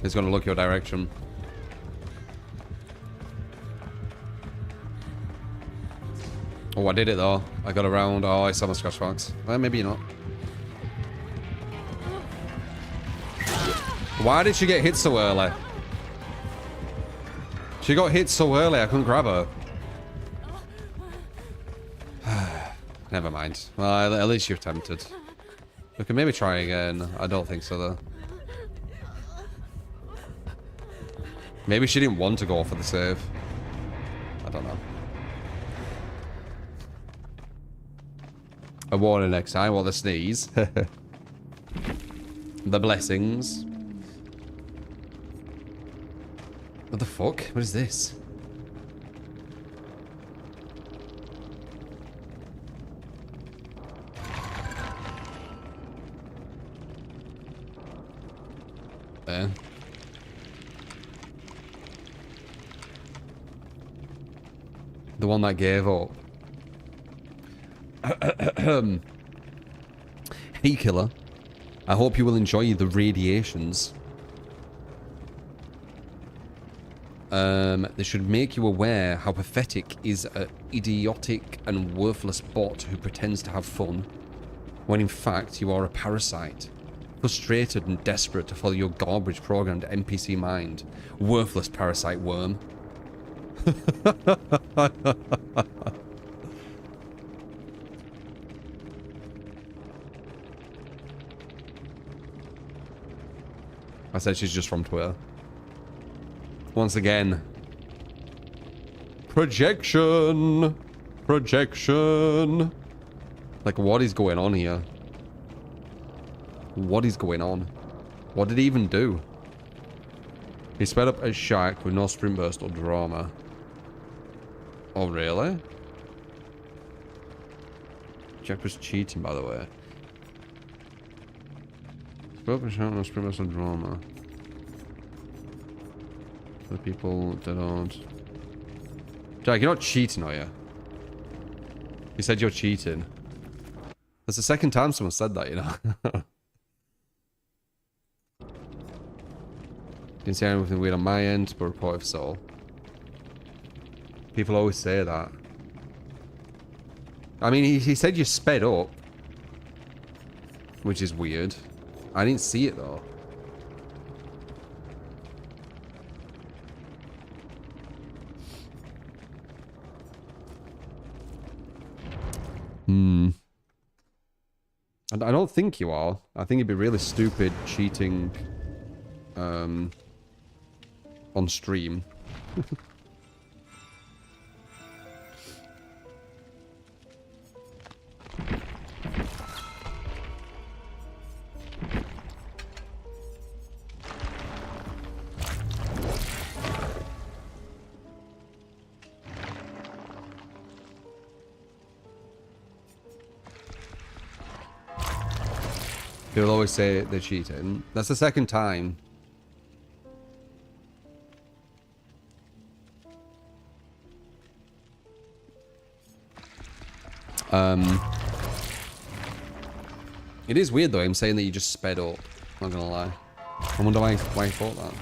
He's gonna look your direction. Oh, I did it though. I got around. Oh, I saw my scratch marks. Well, maybe not. Why did she get hit so early? She got hit so early, I couldn't grab her. Never mind. Well, at least you're tempted. We can maybe try again. I don't think so, though. Maybe she didn't want to go for the save. I don't know. A warning next time. What, the sneeze? The blessings. What the fuck? What is this? There. The one that gave up. Hey, killer. I hope you will enjoy the radiations. They should make you aware how pathetic is an idiotic and worthless bot who pretends to have fun, when in fact you are a parasite, frustrated and desperate to follow your garbage programmed NPC mind. Worthless parasite worm. I said she's just from Twitter. Once again. Projection! Projection! Like, what is going on here? What is going on? What did he even do? He sped up a shark with no sprint burst or drama. Oh, really? Jack was cheating, by the way. Sped up a shark with no sprint burst or drama. For the people that don't... Jack, you're not cheating, are you? You said you're cheating. That's the second time someone said that, you know? Didn't see anything weird on my end, but report if so. People always say that. I mean, he said you sped up. Which is weird. I didn't see it, though. I don't think you are. I think it'd be really stupid cheating on stream. People always say they're cheating. That's the second time. It is weird though, him saying that you just sped up. Not gonna lie. I wonder why he thought that.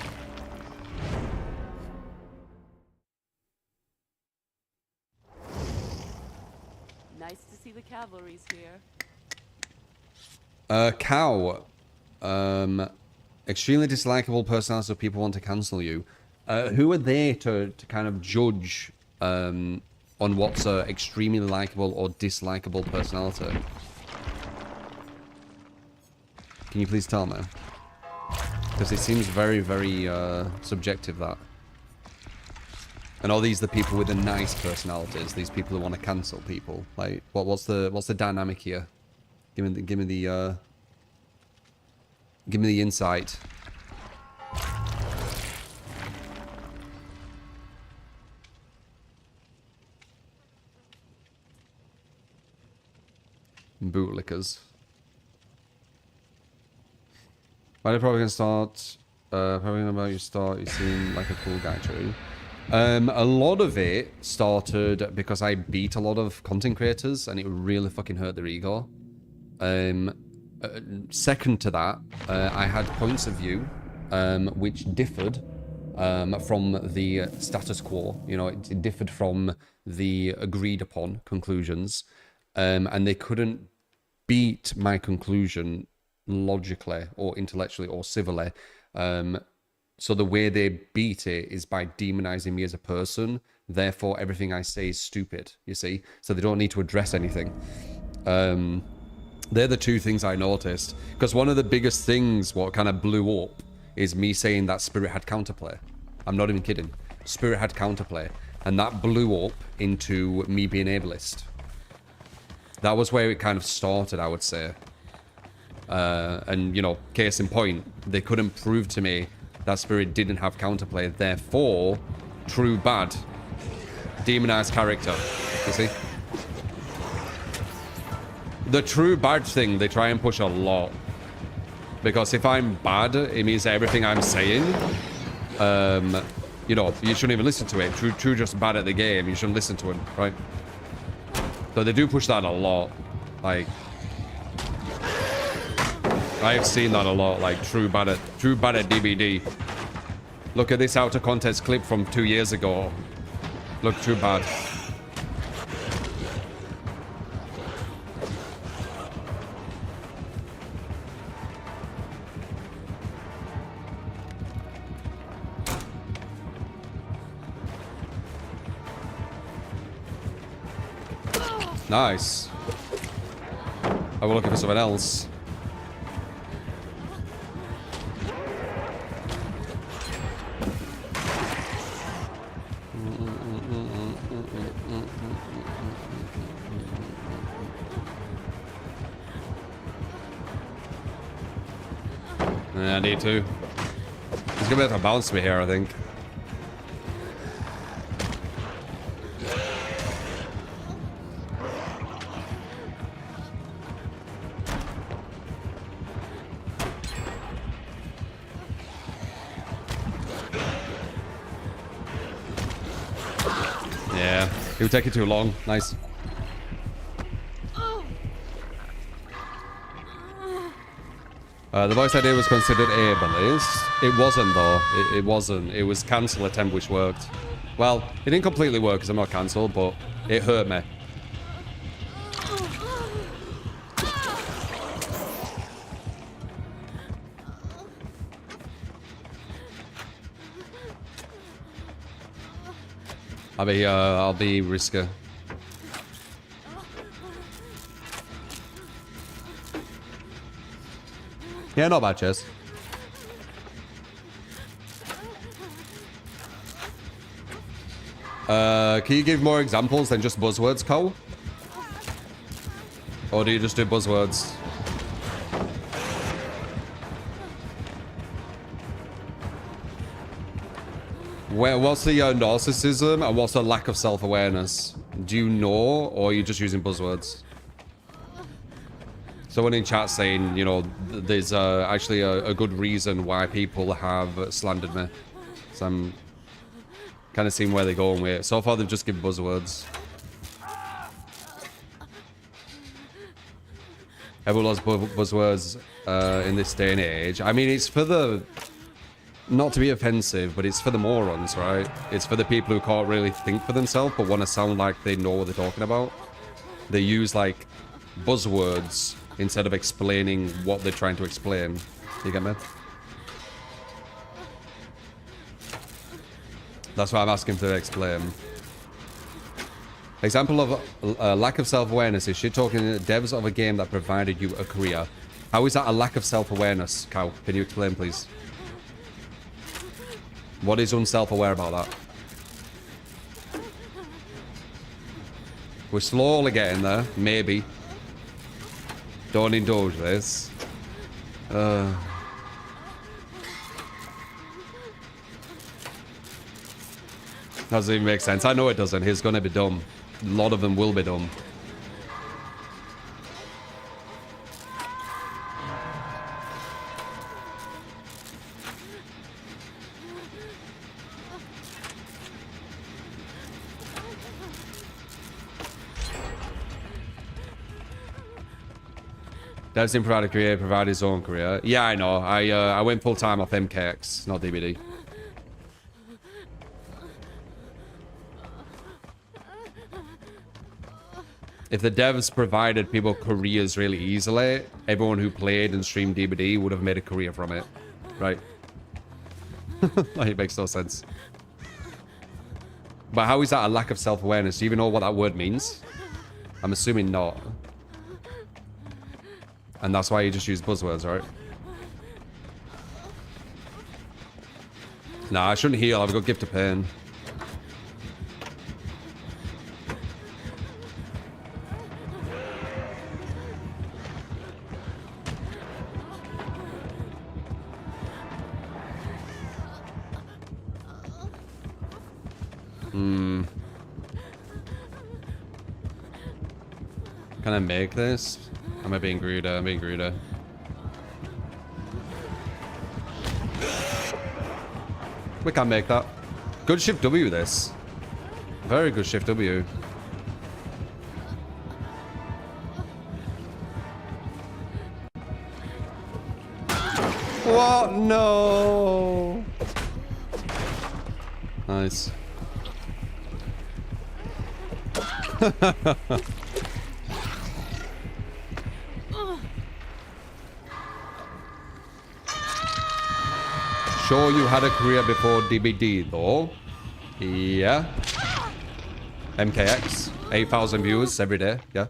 Nice to see the cavalry's here. Cow. Extremely dislikable personality, so people want to cancel you. Who are they to kind of judge on what's a extremely likable or dislikable personality? Can you please tell me? Because it seems very, very subjective, that. And are these the people with the nice personalities? These people who want to cancel people? Like, what's the dynamic here? Give me the insight. Bootlickers. But they're probably gonna start Probably about your start, you seem like a cool guy, True. A lot of it started because I beat a lot of content creators and it really fucking hurt their ego. Second to that, I had points of view which differed from the status quo. You know, it differed from the agreed upon conclusions, and they couldn't beat my conclusion logically or intellectually or civilly. So the way they beat it is by demonizing me as a person. Therefore, everything I say is stupid, you see? So they don't need to address anything. They're the two things I noticed. Because one of the biggest things what kind of blew up is me saying that Spirit had counterplay. I'm not even kidding. Spirit had counterplay. And that blew up into me being ableist. That was where it kind of started, I would say. And, you know, case in point, they couldn't prove to me that Spirit didn't have counterplay. Therefore, true bad, demonized character. You see? The true bad thing, they try and push a lot. Because if I'm bad, it means that everything I'm saying, you know, you shouldn't even listen to it. True just bad at the game, you shouldn't listen to him, right? So they do push that a lot. Like, I've seen that a lot, like true bad at DBD. Look at this out of context clip from 2 years ago. Look, true bad. Nice. I will looking for someone else. Yeah, I need to. He's gonna have to bounce me here, I think. Yeah, it would take you too long. Nice. The voice idea was considered ableist. It wasn't, though. It wasn't. It was cancel attempt, which worked. Well, it didn't completely work because I'm not cancelled, but it hurt me. I'll be Risker. Yeah, not bad, Chess. Can you give more examples than just buzzwords, Cole? Or do you just do buzzwords? What's the narcissism and what's the lack of self-awareness? Do you know, or are you just using buzzwords? Someone in chat saying, you know, there's actually a good reason why people have slandered me. So I'm kind of seeing where they're going with it. So far, they've just given buzzwords. Everyone loves buzzwords in this day and age. I mean, it's for the... Not to be offensive, but it's for the morons, right? It's for the people who can't really think for themselves, but want to sound like they know what they're talking about. They use, like, buzzwords instead of explaining what they're trying to explain. You get me? That's what I'm asking to explain. Example of lack of self-awareness is shit talking devs of a game that provided you a career. How is that a lack of self-awareness, Cow? Can you explain, please? What is unself-aware about that? We're slowly getting there, maybe. Don't indulge this. Doesn't even make sense. I know it doesn't. He's gonna be dumb. A lot of them will be dumb. Devs didn't provide a career, provide his own career. Yeah, I know. I went full time off MKX, not DBD. If the devs provided people careers really easily, everyone who played and streamed DBD would have made a career from it. Right? Like, it makes no sense. But how is that a lack of self-awareness? Do you even know what that word means? I'm assuming not. And that's why you just use buzzwords, right? Nah, I shouldn't heal. I've got gift of pain. Can I make this? Am I being greedy? I'm being greedy. We can make that. Good shift W, this. Very good shift W. What? No. Nice. Sure you had a career before DBD though. Yeah. MKX. 8,000 views every day. Yeah.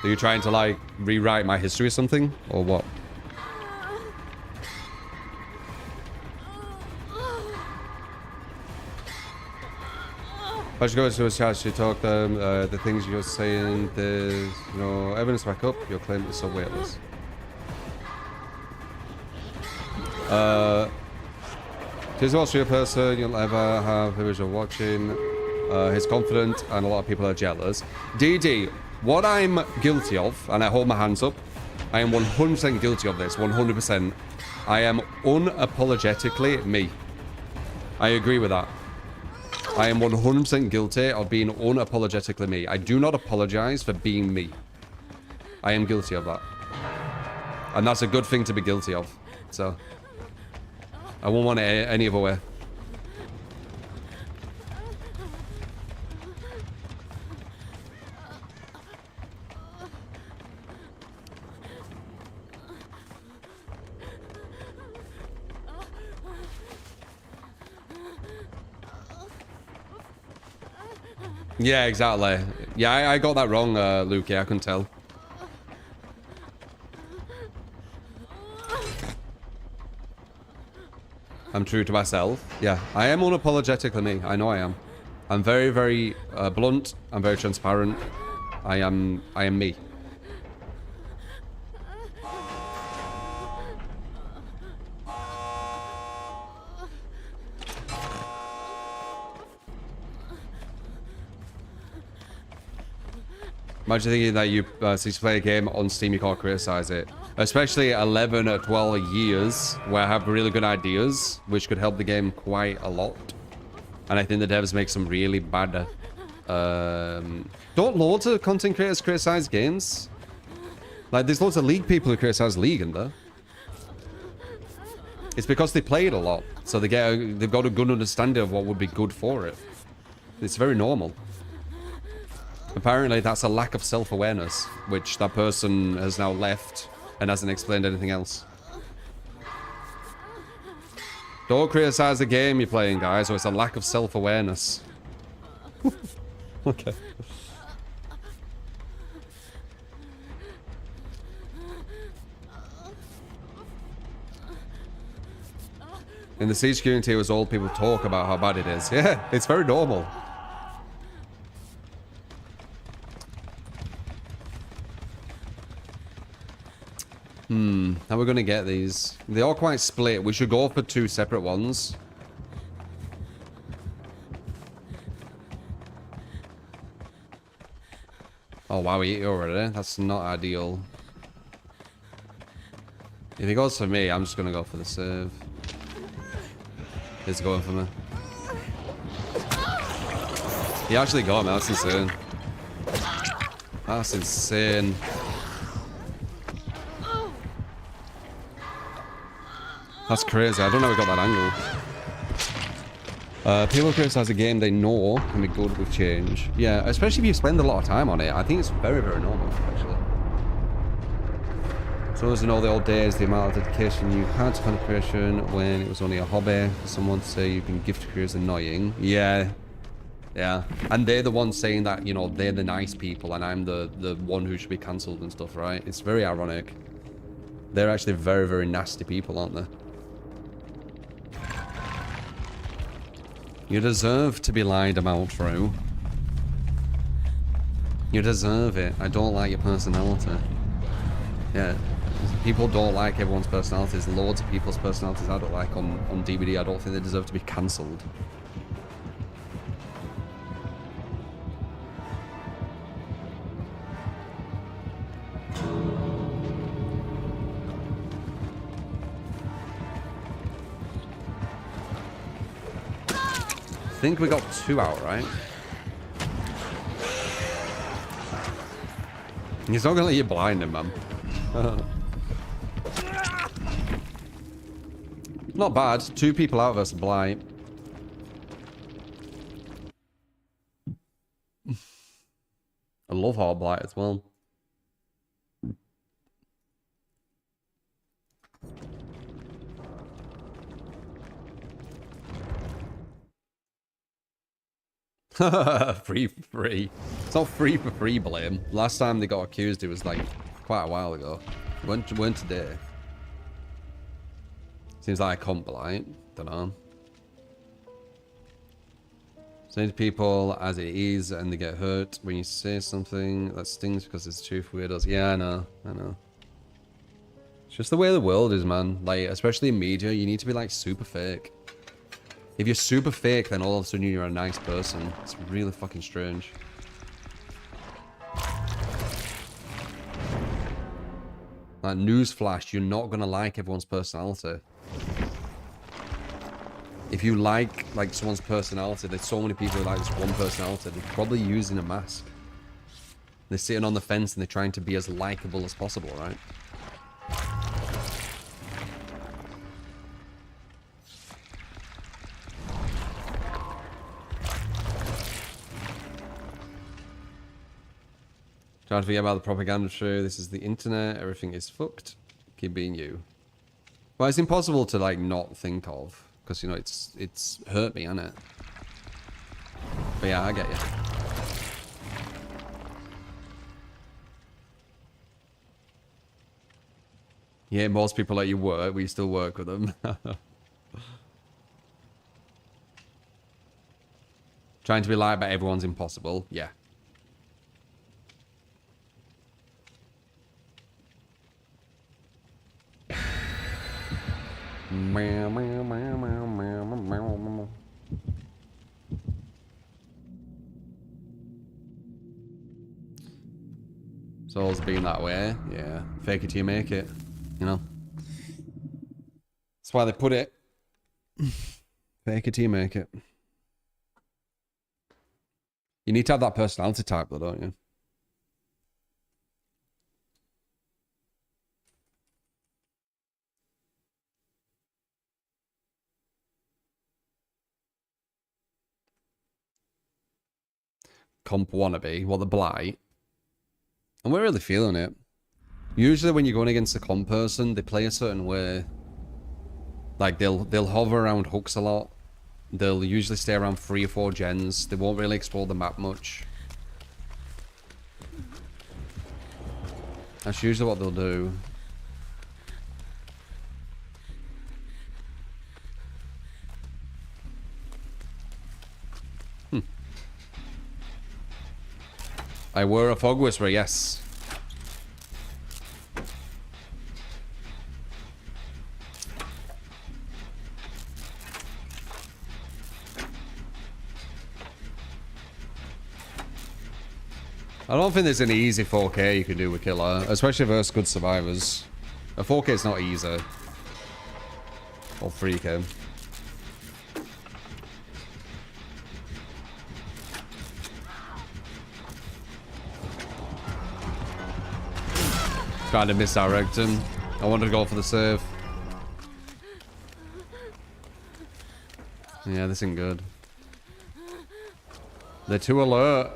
Are you trying to like rewrite my history or something? Or what? I should go to a chat to talk them. The things you're saying, there's no evidence back up. Your claim is so weightless. He's the most real person you'll ever have the visual watching. He's confident and a lot of people are jealous. DD, what I'm guilty of, and I hold my hands up, I am 100% guilty of this, 100%. I am unapologetically me. I agree with that. I am 100% guilty of being unapologetically me. I do not apologize for being me. I am guilty of that. And that's a good thing to be guilty of. So, I won't want it any other way. Yeah, exactly. Yeah, I got that wrong, Luke. Yeah, I can tell. I'm true to myself. Yeah, I am unapologetically me. I know I am. I'm very, very blunt. I'm very transparent. I am me. Imagine thinking that you play a game on Steam, you can't criticize it. Especially 11 or 12 years where I have really good ideas, which could help the game quite a lot. And I think the devs make some really bad... Don't loads of content creators criticize games? Like, there's loads of League people who criticize League in there. It's because they play it a lot. So they've got a good understanding of what would be good for it. It's very normal. Apparently, that's a lack of self-awareness, which that person has now left and hasn't explained anything else. Don't criticize the game you're playing, guys, or it's a lack of self-awareness. Okay. In the Siege community, it was all people talk about how bad it is. Yeah, it's very normal. How are we going to get these? They're all quite split. We should go for 2 separate ones. Oh, wow, we eat already. That's not ideal. If he goes for me, I'm just going to go for the save. He's going for me. He actually got me. That's insane. That's insane. That's crazy. I don't know how we got that angle. People criticize a game they know can be good with change. Yeah, especially if you spend a lot of time on it. I think it's very, very normal, actually. So as in all the old days, the amount of dedication you had to content creation when it was only a hobby. For someone to say you've been gifted career is annoying. Yeah. Yeah. And they're the ones saying that, you know, they're the nice people and I'm the one who should be cancelled and stuff, right? It's very ironic. They're actually very, very nasty people, aren't they? You deserve to be lied about, Drew. You deserve it. I don't like your personality. Yeah. People don't like everyone's personalities. Loads of people's personalities I don't like on DVD. I don't think they deserve to be cancelled. I think we got 2 out, right? He's not gonna let you blind him, man. Not bad. 2 people out versus blight. I love hard blight as well. Free for free. It's not free for free, blame. Last time they got accused, it was like quite a while ago. Weren't today. Seems like I can't blight. Don't know. Saying to people as it is and they get hurt when you say something that stings because it's truth weirdos. Yeah, I know. I know. It's just the way the world is, man. Like, especially in media, you need to be like super fake. If you're super fake, then all of a sudden you're a nice person. It's really fucking strange. Like, newsflash, you're not gonna like everyone's personality. If you like someone's personality, there's so many people who like this one personality, they're probably using a mask. They're sitting on the fence and they're trying to be as likable as possible, right? Trying to forget about the propaganda true. This is the internet. Everything is fucked. Keep being you. Well, it's impossible to like not think of because you know it's hurt me, hasn't it? But yeah, I get you. Yeah, most people let you work. We still work with them. Trying to be liked by everyone's impossible. Yeah. It's always been that way. Yeah. Fake it till you make it. You know? That's why they put it. Fake it till you make it. You need to have that personality type though, don't you? Comp wannabe, well, the blight. And we're really feeling it. Usually when you're going against a comp person, they play a certain way. Like, they'll hover around hooks a lot. They'll usually stay around 3 or 4 gens. They won't really explore the map much. That's usually what they'll do. I were a fog whisperer, yes. I don't think there's any easy 4K you can do with Killer, especially versus good survivors. A 4K is not easy. Or 3K. Trying to misdirect him. I wanted to go for the save. Yeah, this ain't good. They're too alert.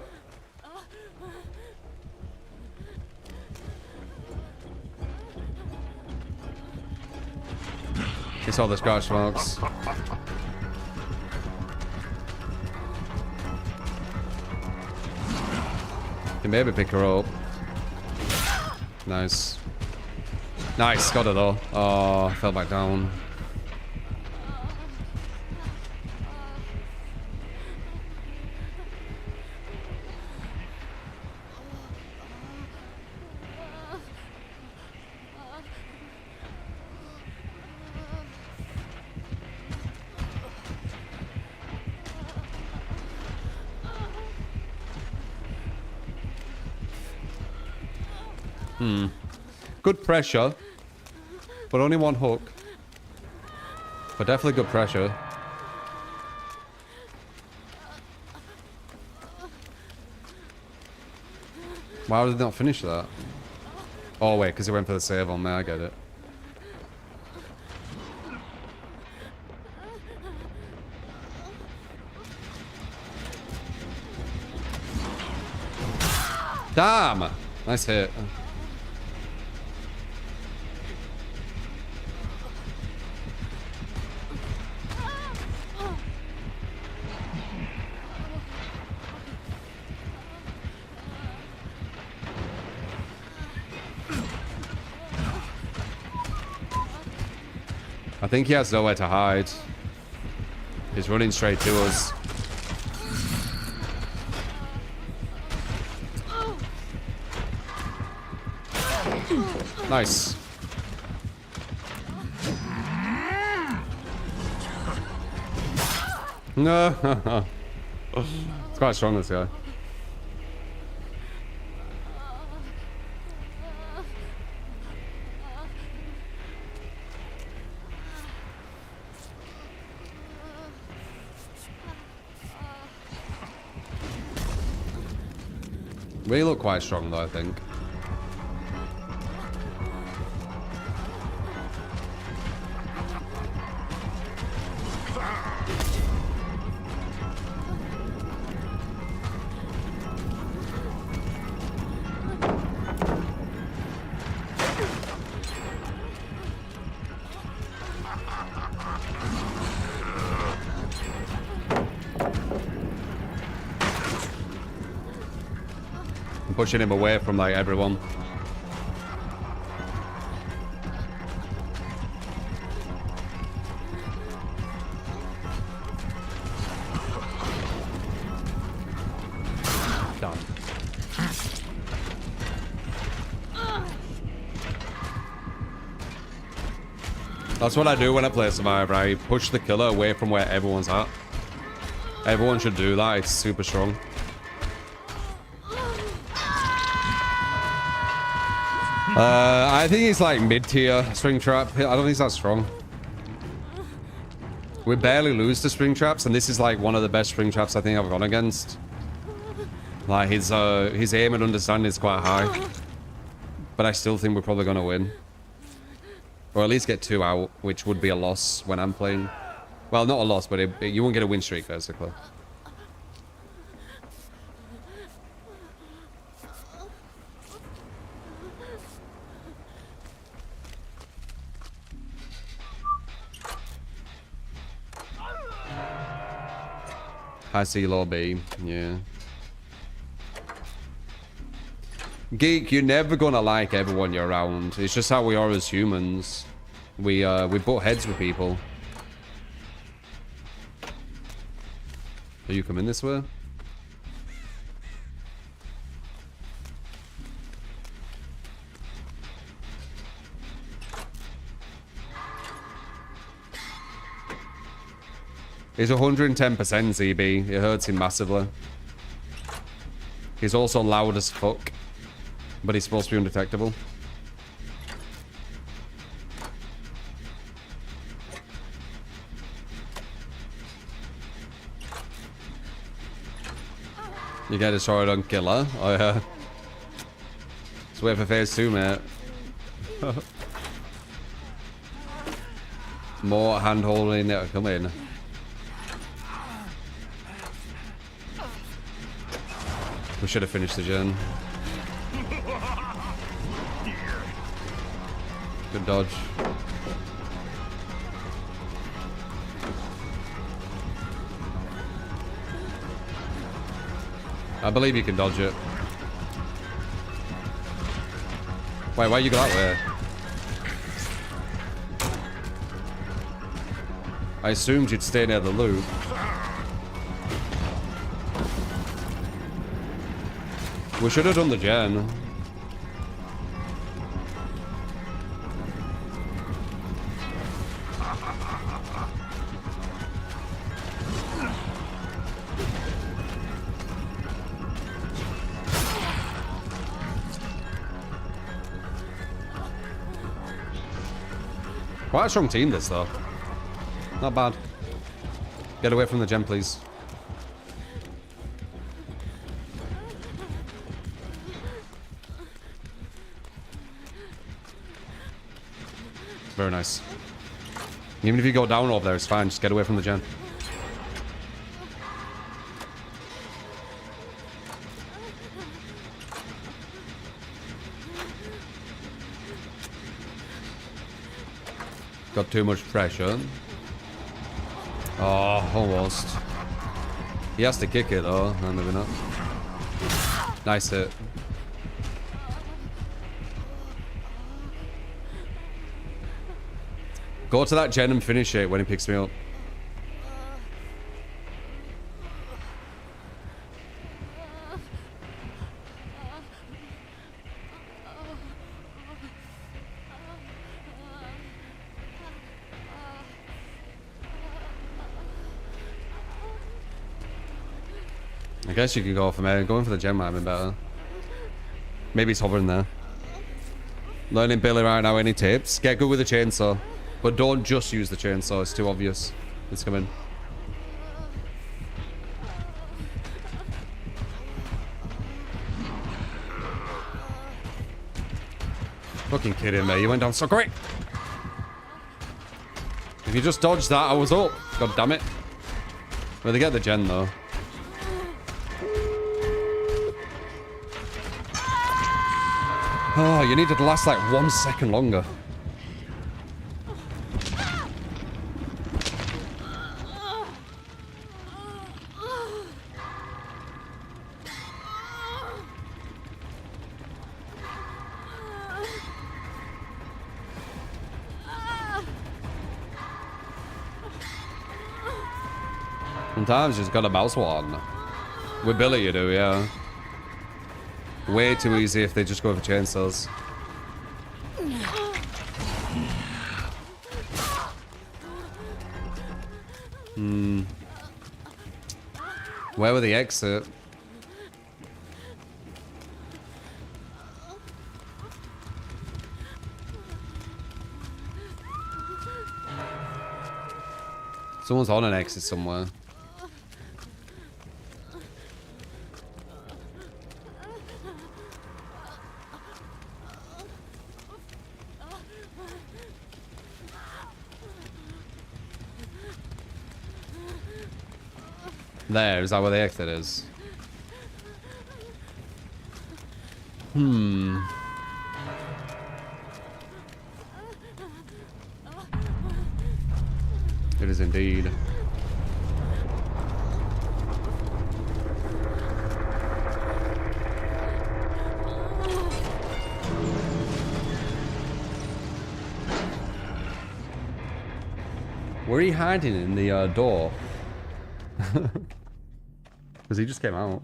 It's all the scratch marks. Can maybe pick her up. Nice. Nice, got it though. Oh, fell back down. Good pressure, but only one hook. But definitely good pressure. Why did they not finish that? Oh wait, because he went for the save on there, I get it. Damn! Nice hit. I think he has nowhere to hide. He's running straight to us. Nice. No. It's quite strong, this guy. We look quite strong though, I think. Pushing him away from like everyone. Done. That's what I do when I play Survivor. I push the killer away from where everyone's at. Everyone should do that. It's super strong. I think he's like mid-tier spring trap. I don't think he's that strong. We barely lose to spring traps, and this is like one of the best spring traps I think I've gone against. Like his aim and understanding is quite high, but I still think we're probably gonna win, or at least get 2 out, which would be a loss when I'm playing. Well, not a loss, but you won't get a win streak basically. High C, low B, yeah. Geek, you're never gonna like everyone you're around. It's just how we are as humans. We butt heads with people. Are you coming this way? He's 110% ZB. It hurts him massively. He's also loud as fuck, but he's supposed to be undetectable. You get destroyed on killer. Oh yeah. Let's wait for phase 2, mate. More hand holding that are coming. We should have finished the gen. Good dodge. I believe you can dodge it. Wait, why you go that way? I assumed you'd stay near the loop. We should have done the gen. Quite a strong team this though. Not bad. Get away from the gem, please. Very nice. Even if you go down over there, it's fine. Just get away from the gem. Got too much pressure. Oh, almost. He has to kick it though. No, maybe not. Nice hit. Go to that gen and finish it when he picks me up. I guess you can go for me. Going for the gem might have been better. Maybe he's hovering there. Learning Billy right now. Any tips? Get good with the chainsaw. But don't just use the chainsaw. It's too obvious. It's coming. Fucking kidding me. You went down so quick. If you just dodged that, I was up. God damn it. Well, they get the gen though. Oh, you needed to last like 1 second longer. Sometimes you just gotta mouse one. With Billy you do, yeah. Way too easy if they just go for chainsaws. Where were the exit? Someone's on an exit somewhere. There, is that where the exit is? It is indeed. Where are you hiding in the door? Because he just came out.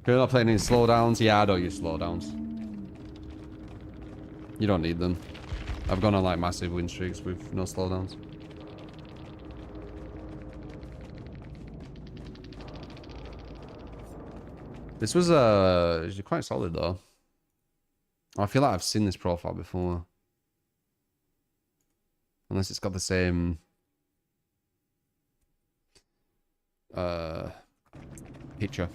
You're not playing any slowdowns? Yeah, I don't use slowdowns. You don't need them. I've gone on like massive win streaks with no slowdowns. This was quite solid though. I feel like I've seen this profile before. Unless it's got the same picture.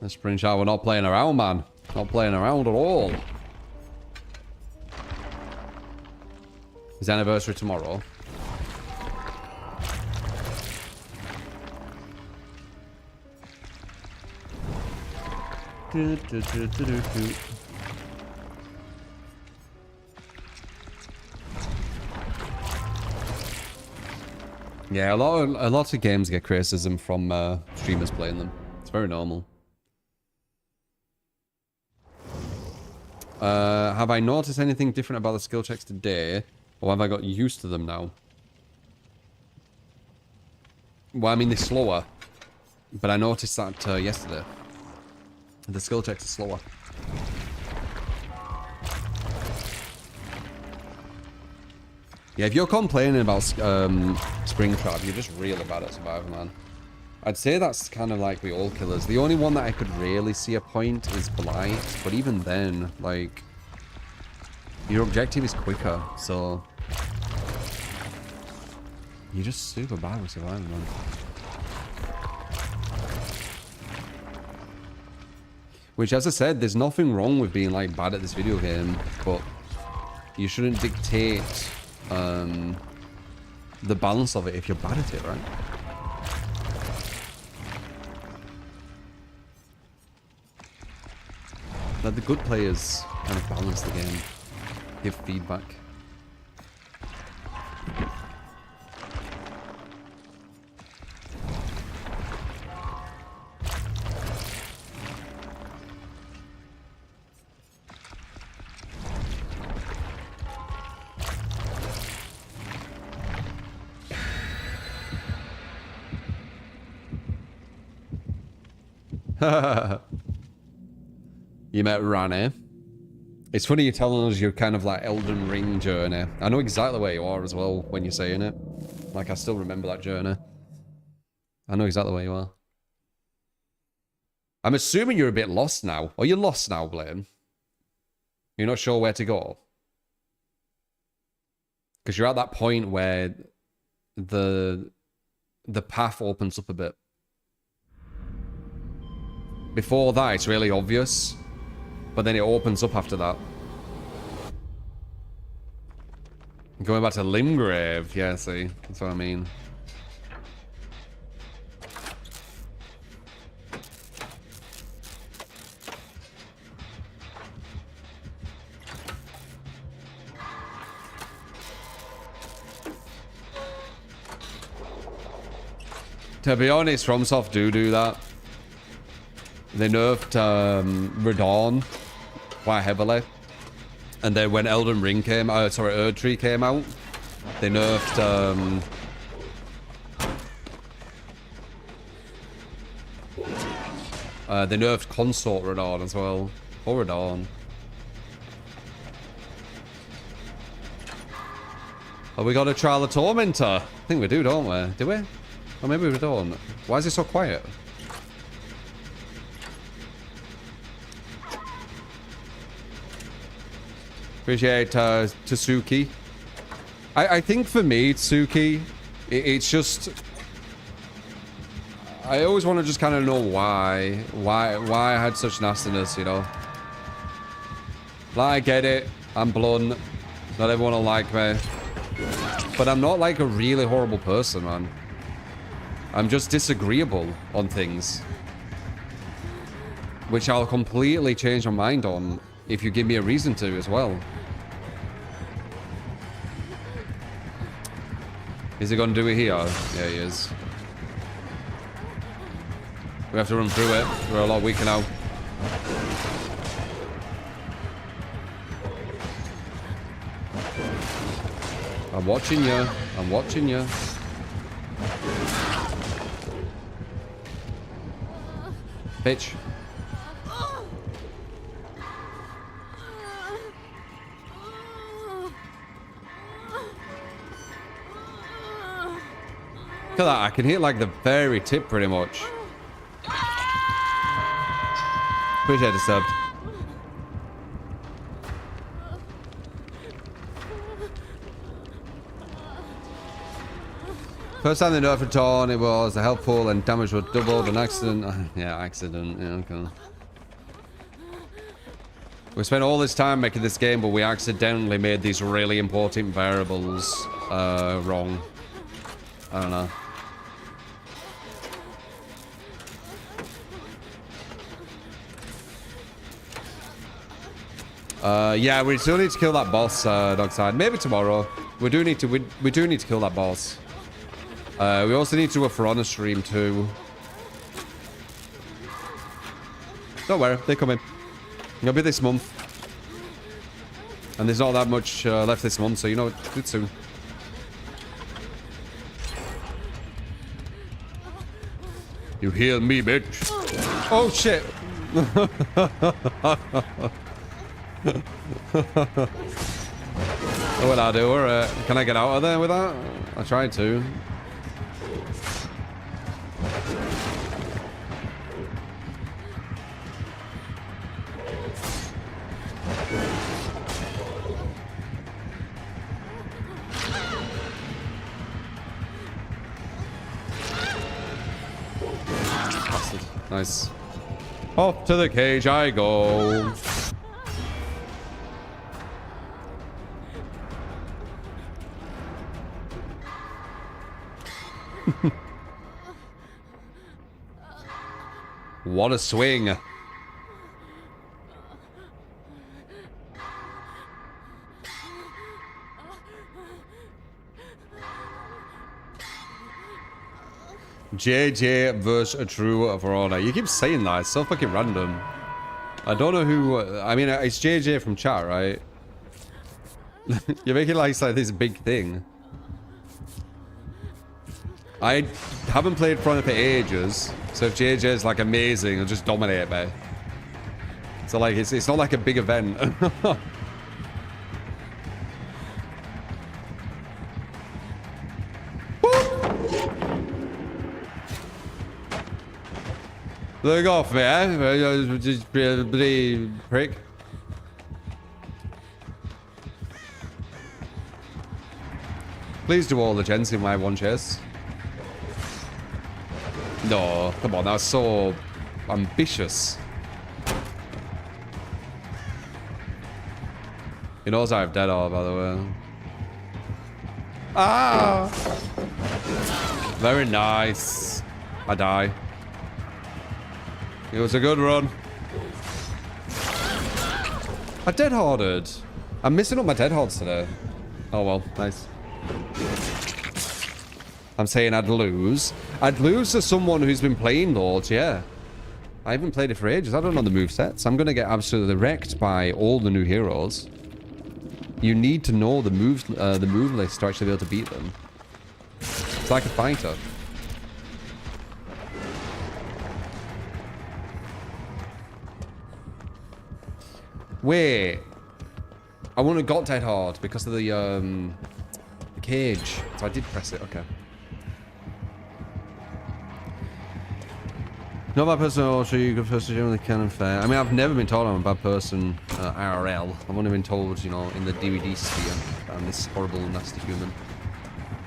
Spring Shot, we're not playing around, man. Not playing around at all. His anniversary tomorrow. Yeah, a lot of games get criticism from streamers playing them. It's very normal. Have I noticed anything different about the skill checks today? Or have I got used to them now? Well, I mean, they're slower. But I noticed that yesterday. The skill checks are slower. Yeah, if you're complaining about Springtrap, you're just really bad at Survivor, man. I'd say that's kind of like with all killers. The only one that I could really see a point is Blight, but even then, like, your objective is quicker, so you're just super bad with Survivor, man. Which, as I said, there's nothing wrong with being like bad at this video game, but you shouldn't dictate the balance of it if you're bad at it, right? Let the good players kind of balance the game, give feedback. You met Rani. It's funny you're telling us you're kind of like Elden Ring journey. I know exactly where you are as well when you're saying it. Like, I still remember that journey. I know exactly where you are. I'm assuming you're a bit lost now. Are you lost now, Blaine? You're not sure where to go? Because you're at that point where the path opens up a bit. Before that, it's really obvious. But then it opens up after that. Going back to Limgrave. Yeah, see. That's what I mean. To be honest, FromSoft do that. They nerfed Radon quite heavily. And then when Elden Ring came out, sorry, Erdtree came out, they nerfed Consort Radon as well. Or Radon. Oh, we got a Trial of Tormentor. I think we do, don't we? Do we? Or maybe we don't. Why is it so quiet? Appreciate Tsuki. I think for me, Tsuki, it's just... I always want to just kind of know why I had such nastiness, you know? Like, I get it. I'm blunt. Not everyone will like me. But I'm not like a really horrible person, man. I'm just disagreeable on things. Which I'll completely change my mind on if you give me a reason to as well. Is he going to do it here? Yeah, he is. We have to run through it. We're a lot weaker now. I'm watching you. I'm watching you. Bitch. Look at that, I can hit like the very tip pretty much. Appreciate it, subbed. First time they nerfed Torn, it was the health pool and damage was doubled. An accident. Yeah, accident. Yeah, okay. We spent all this time making this game, but we accidentally made these really important variables wrong. I don't know. Yeah, we still need to kill that boss, Dogside. Maybe tomorrow. We do need to kill that boss. We also need to do a For Honor stream too. Don't worry, they're coming. It'll be this month. And there's not that much left this month, so you know, it's soon. You hear me, bitch? Oh shit! What I do? Can I get out of there with that? I tried to. Bastard. Nice. Off to the cage I go. What a swing. JJ versus a true For Honor. You keep saying that. It's so fucking random. I don't know who... I mean, it's JJ from chat, right? You're making like this big thing. I haven't played For Honor for ages, so if JJ is like amazing, it'll just dominate me. So like, it's not like a big event. Look off me, eh? Just bloody prick. Please do all the gents in my one chest. No, come on, that's so ambitious. He knows I have dead ore, by the way. Ah! Very nice. I die. It was a good run. I dead harded. I'm missing up my dead hards today. Oh well, nice. I'm saying I'd lose. I'd lose to someone who's been playing Lords, yeah. I haven't played it for ages. I don't know the movesets. I'm going to get absolutely wrecked by all the new heroes. You need to know the moves, the move list to actually be able to beat them. It's like a fighter. Wait. I wouldn't have got dead hard because of the cage. So I did press it. Okay. Not a bad person, also you good person, generally can and fair. I mean, I've never been told I'm a bad person IRL. I've only been told, you know, in the DVD sphere, I'm this horrible, nasty human.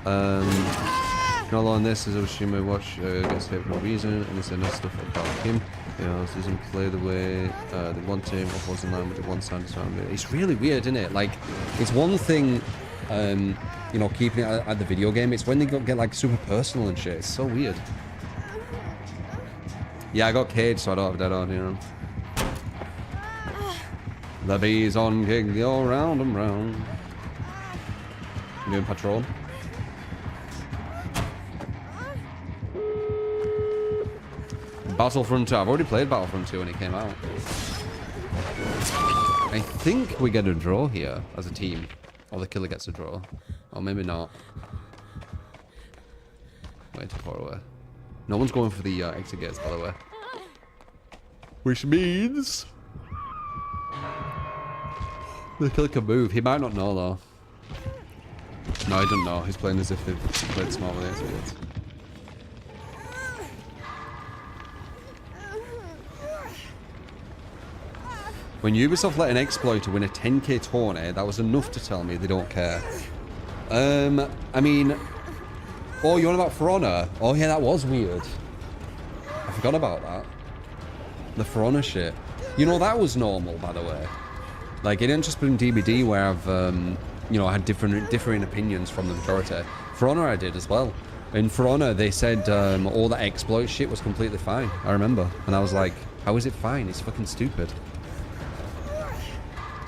Not on this, as I was my watch gets hit for no reason, and there's enough stuff about him. You know, it doesn't play the way they want him, or falls in line with the one side around it. It's really weird, isn't it? Like, it's one thing, you know, keeping it at the video game. It's when they get like super personal and shit. It's so weird. Yeah, I got caged, so I don't have dead on, you know. The bees on king, go round and round. I'm doing patrol. Battlefront 2. I've already played Battlefront 2 when it came out. I think we get a draw here as a team. Or the killer gets a draw. Or maybe not. Way too far away. No one's going for the exit gates, by the way. Which means... the killer can move. He might not know, though. No, he doesn't know. He's playing as if he played smart with the exit gates. When Ubisoft let an exploiter win a 10k tourney, that was enough to tell me they don't care. I mean... Oh, you're on about For Honor? Oh yeah, that was weird. I forgot about that. The For Honor shit. You know, that was normal, by the way. Like, it didn't just been DBD where I've, you know, had differing opinions from the majority. For Honor I did as well. In For Honor, they said all that exploit shit was completely fine. I remember. And I was like, how is it fine? It's fucking stupid.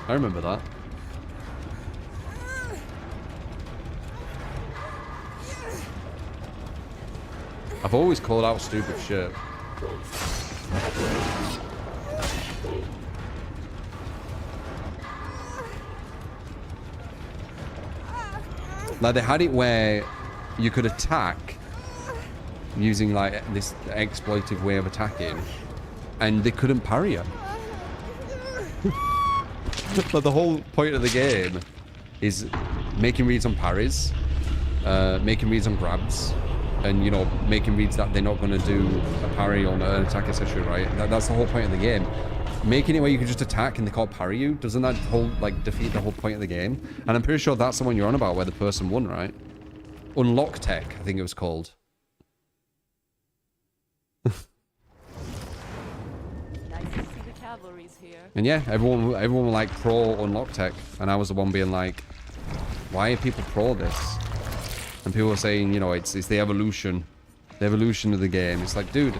I remember that. I've always called out stupid shit. Like, they had it where you could attack using like this exploitive way of attacking, and they couldn't parry you. But the whole point of the game is making reads on parries, making reads on grabs, and, you know, making reads that they're not going to do a parry on an attack accessory, right? That's the whole point of the game. Making it where you can just attack and they can't parry you, doesn't that whole, like, defeat the whole point of the game? And I'm pretty sure that's the one you're on about, where the person won, right? Unlock Tech, I think it was called. Nice to see the cavalry's here. And yeah, everyone were like pro Unlock Tech, and I was the one being like, why are people pro this? And people were saying, you know, it's the evolution of the game. It's like, dude,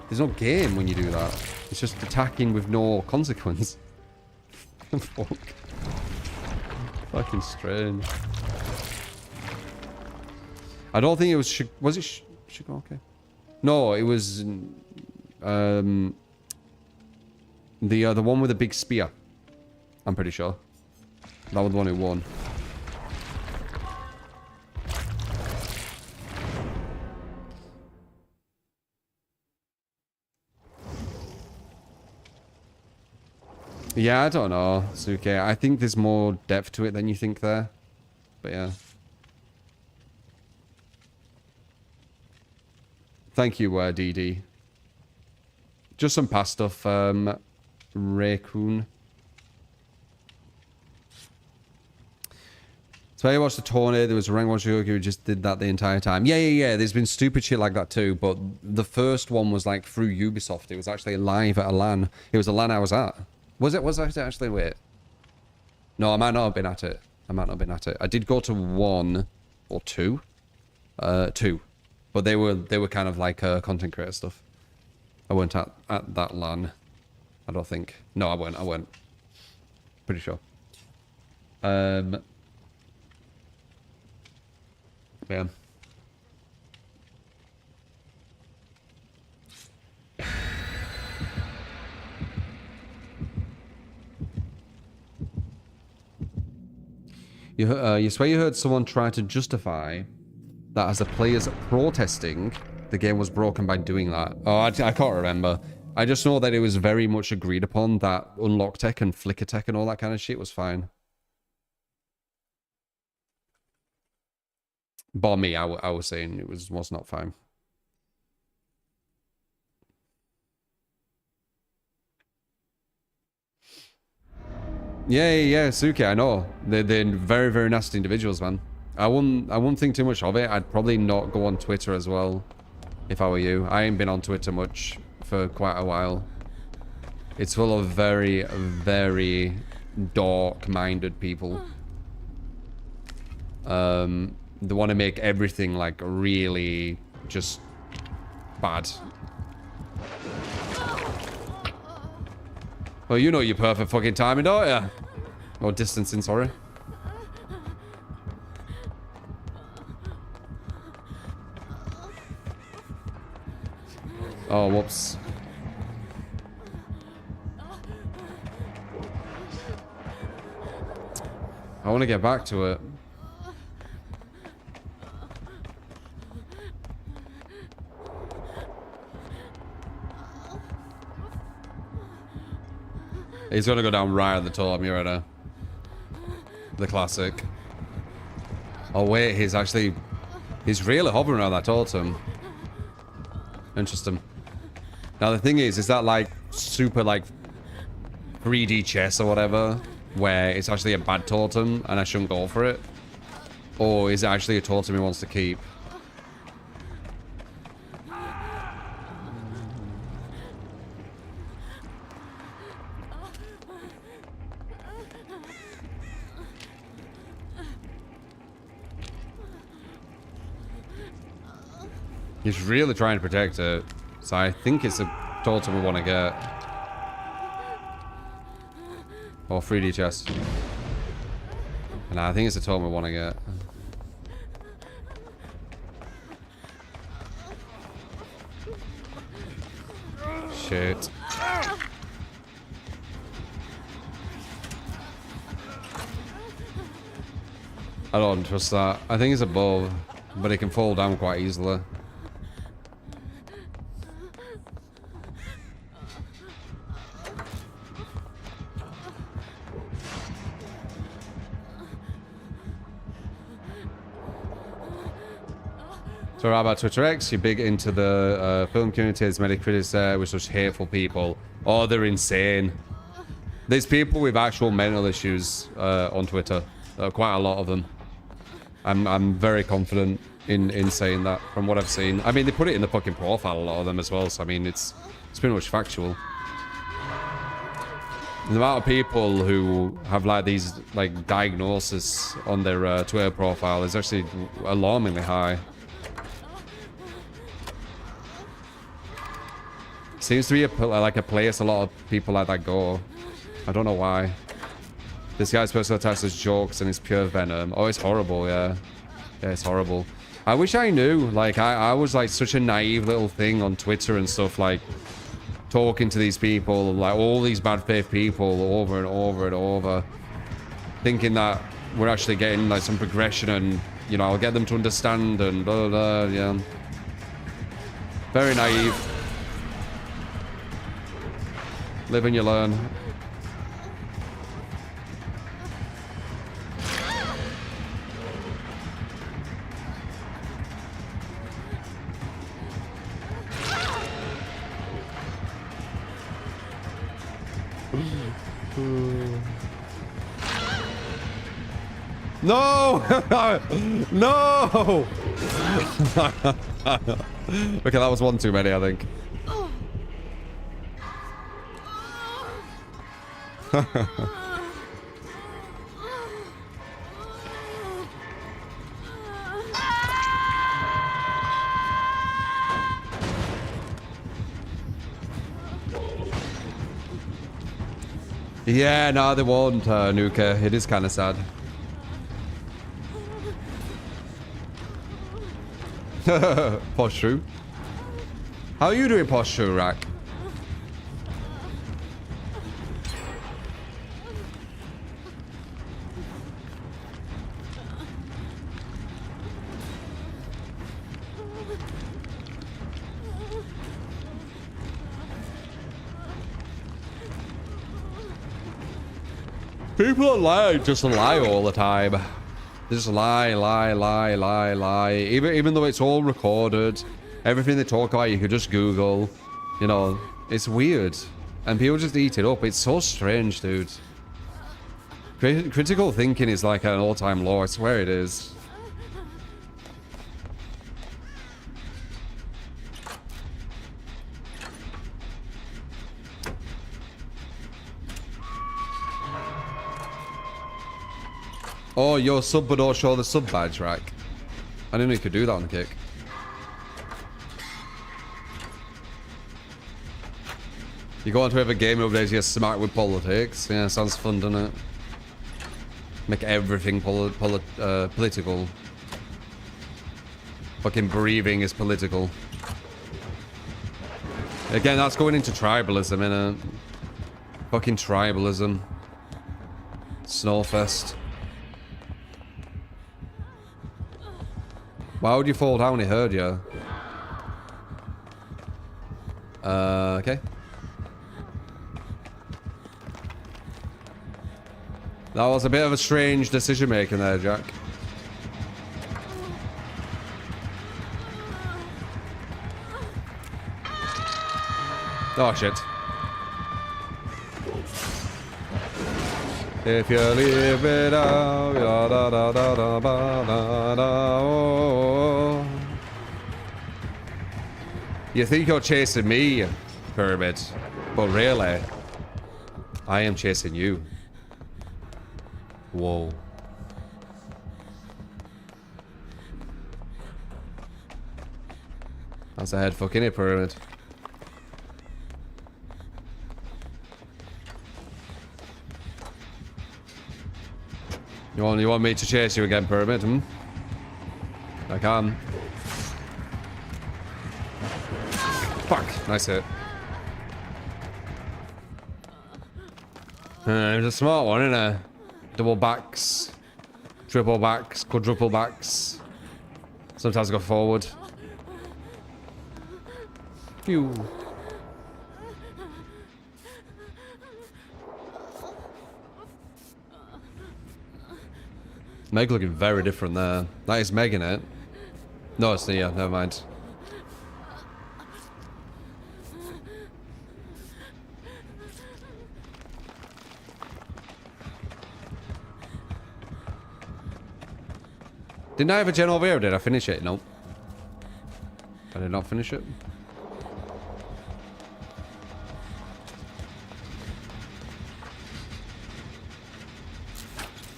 there's no game when you do that. It's just attacking with no consequence. Fuck. Fucking strange. I don't think it was... Was it Shigoke? No, it was... the one with the big spear. I'm pretty sure. That was the one who won. Yeah, I don't know, Suke. I think there's more depth to it than you think there. But yeah. Thank you, DD. Just some past stuff, Raycoon. So I watched the tourney, there was a rank one who just did that the entire time. Yeah. There's been stupid shit like that too, but the first one was like through Ubisoft. It was actually live at a LAN. It was a LAN I was at. Was it actually? Wait. No, I might not have been at it. I did go to one or two. Two. But they were kind of like content creator stuff. I weren't at that LAN. I don't think. No, I weren't. Pretty sure. Yeah. You swear you heard someone try to justify that as the players protesting, the game was broken by doing that. Oh, I can't remember. I just know that it was very much agreed upon that Unlock Tech and Flicker Tech and all that kind of shit was fine. But me, I was saying it was not fine. Yeah, Suki, I know. They're very, very nasty individuals, man. I wouldn't think too much of it. I'd probably not go on Twitter as well, if I were you. I ain't been on Twitter much for quite a while. It's full of very, very dark-minded people. They want to make everything, like, really just bad. Well, you know your perfect fucking timing, don't you? Or distancing, sorry. Oh, whoops. I want to get back to it. He's gonna go down right at the top, you ready? The classic. Oh wait, he's really hovering around that totem. Interesting. Now the thing is that like super like 3D chess or whatever, where it's actually a bad totem and I shouldn't go for it? Or is it actually a totem he wants to keep? He's really trying to protect it. So I think it's a totem we want to get. Or 3D chest. And I think it's a totem we want to get. Shit. I don't trust that. I think it's above, but it can fall down quite easily. So how about Twitter X? You're big into the film community. There's many critics there with such hateful people. Oh, they're insane. There's people with actual mental issues on Twitter. Quite a lot of them. I'm very confident in saying that from what I've seen. I mean, they put it in the fucking profile, a lot of them as well. So I mean, it's pretty much factual. The amount of people who have like these like diagnoses on their Twitter profile is actually alarmingly high. Seems to be like a place a lot of people like that go. I don't know why. This guy's personal attacks as jokes and it's pure venom. Oh, it's horrible, yeah. Yeah, it's horrible. I wish I knew. Like, I was like such a naive little thing on Twitter and stuff, like talking to these people, like all these bad faith people over and over and over. Thinking that we're actually getting like some progression and, you know, I'll get them to understand and blah, blah, blah, yeah. Very naive. Live and you learn. No! No! Okay, that was one too many, I think. Yeah, no, they won't, Nuka. It is kind of sad. Posture. How are you doing, Posture, Rack? People online just lie all the time. They just lie. Even though it's all recorded, everything they talk about you could just Google. You know, it's weird. And people just eat it up. It's so strange, dude. Critical thinking is like an all-time low. I swear it is. Oh, your sub but don't show the sub badge, Rack. I didn't know you could do that on the kick. You go on to every game over there, you get smacked with politics. Yeah, sounds fun, doesn't it? Make everything political. Fucking breathing is political. Again, that's going into tribalism, innit? Fucking tribalism. Snowfest. Why would you fall down? It heard you. Okay. That was a bit of a strange decision making there, Jack. Oh shit. If you leave it out, da da da da da da da, oh. You think you're chasing me, Pyramid, but really, I am chasing you. Whoa. That's a head fucking hit pyramid. You want me to chase you again, pyramid? Hmm? I can. Fuck, nice hit. It was a smart one, isn't it? Double backs, triple backs, quadruple backs. Sometimes go forward. Phew. Meg looking very different there. That is Meg in it. No, it's Nia, never mind. Didn't I have a gen over here or did I finish it? Nope. I did not finish it.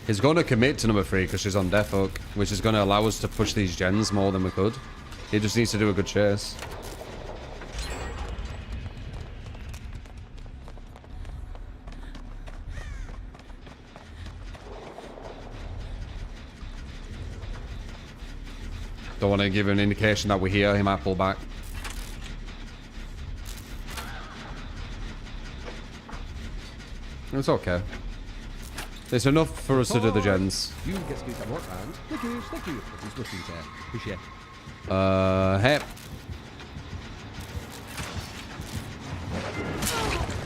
He's going to commit to number 3 because she's on Death Hook, which is going to allow us to push these gens more than we could. He just needs to do a good chase. Don't want to give him an indication that we're here. He might pull back. It's okay. It's enough for us to do the gens. You get to do some work, man. Thank you. He's looking there. Appreciate it. Hey.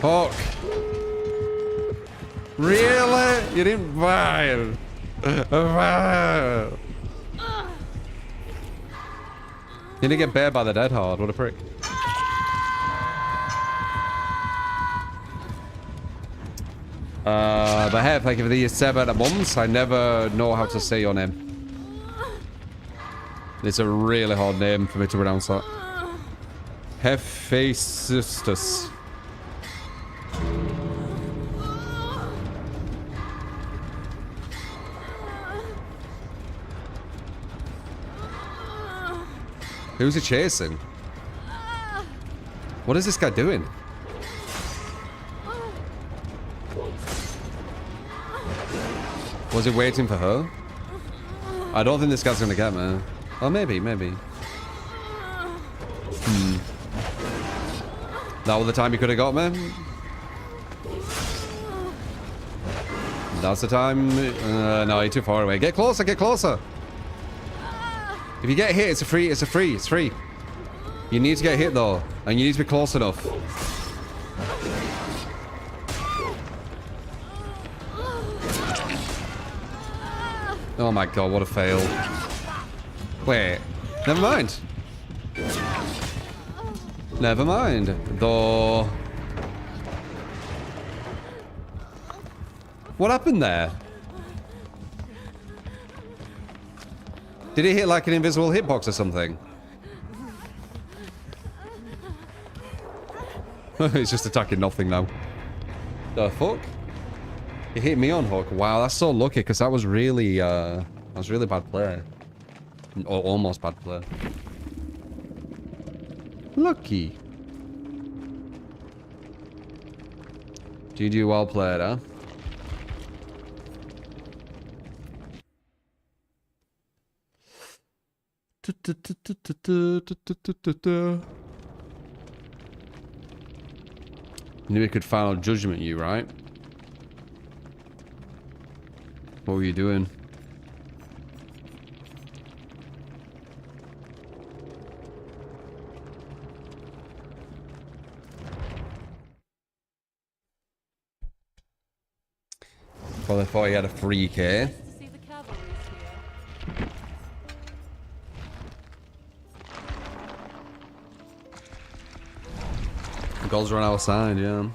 Fuck. Really? You didn't fire. Fire. You didn't get bared by the dead hard. What a prick. The head, thank you for the 7 months. I never know how to say your name. It's a really hard name for me to pronounce that. Hephaestus. Who's he chasing? What is this guy doing? Was he waiting for her? I don't think this guy's gonna get me. Oh, maybe. That was the time he could have got me? That's the time. No, you're too far away. Get closer, get closer. If you get hit, it's free. You need to get hit though, and you need to be close enough. Oh my god, what a fail. Wait, never mind. Never mind, though. What happened there? Did he hit like an invisible hitbox or something? He's just attacking nothing now. The fuck? He hit me on hook. Wow, that's so lucky because that was really bad play. Or almost bad play. Lucky. GG, well played, huh? Knew we could final judgment you, right? What were you doing? Probably thought he had a free K. See the cavalry here. The goals run outside, yeah.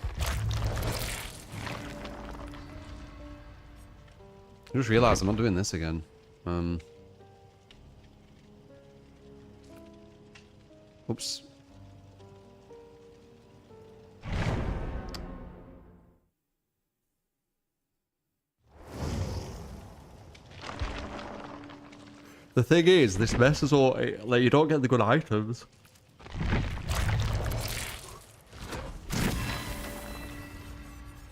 I just realized I'm not doing this again. Oops. The thing is, this mess is all like you don't get the good items.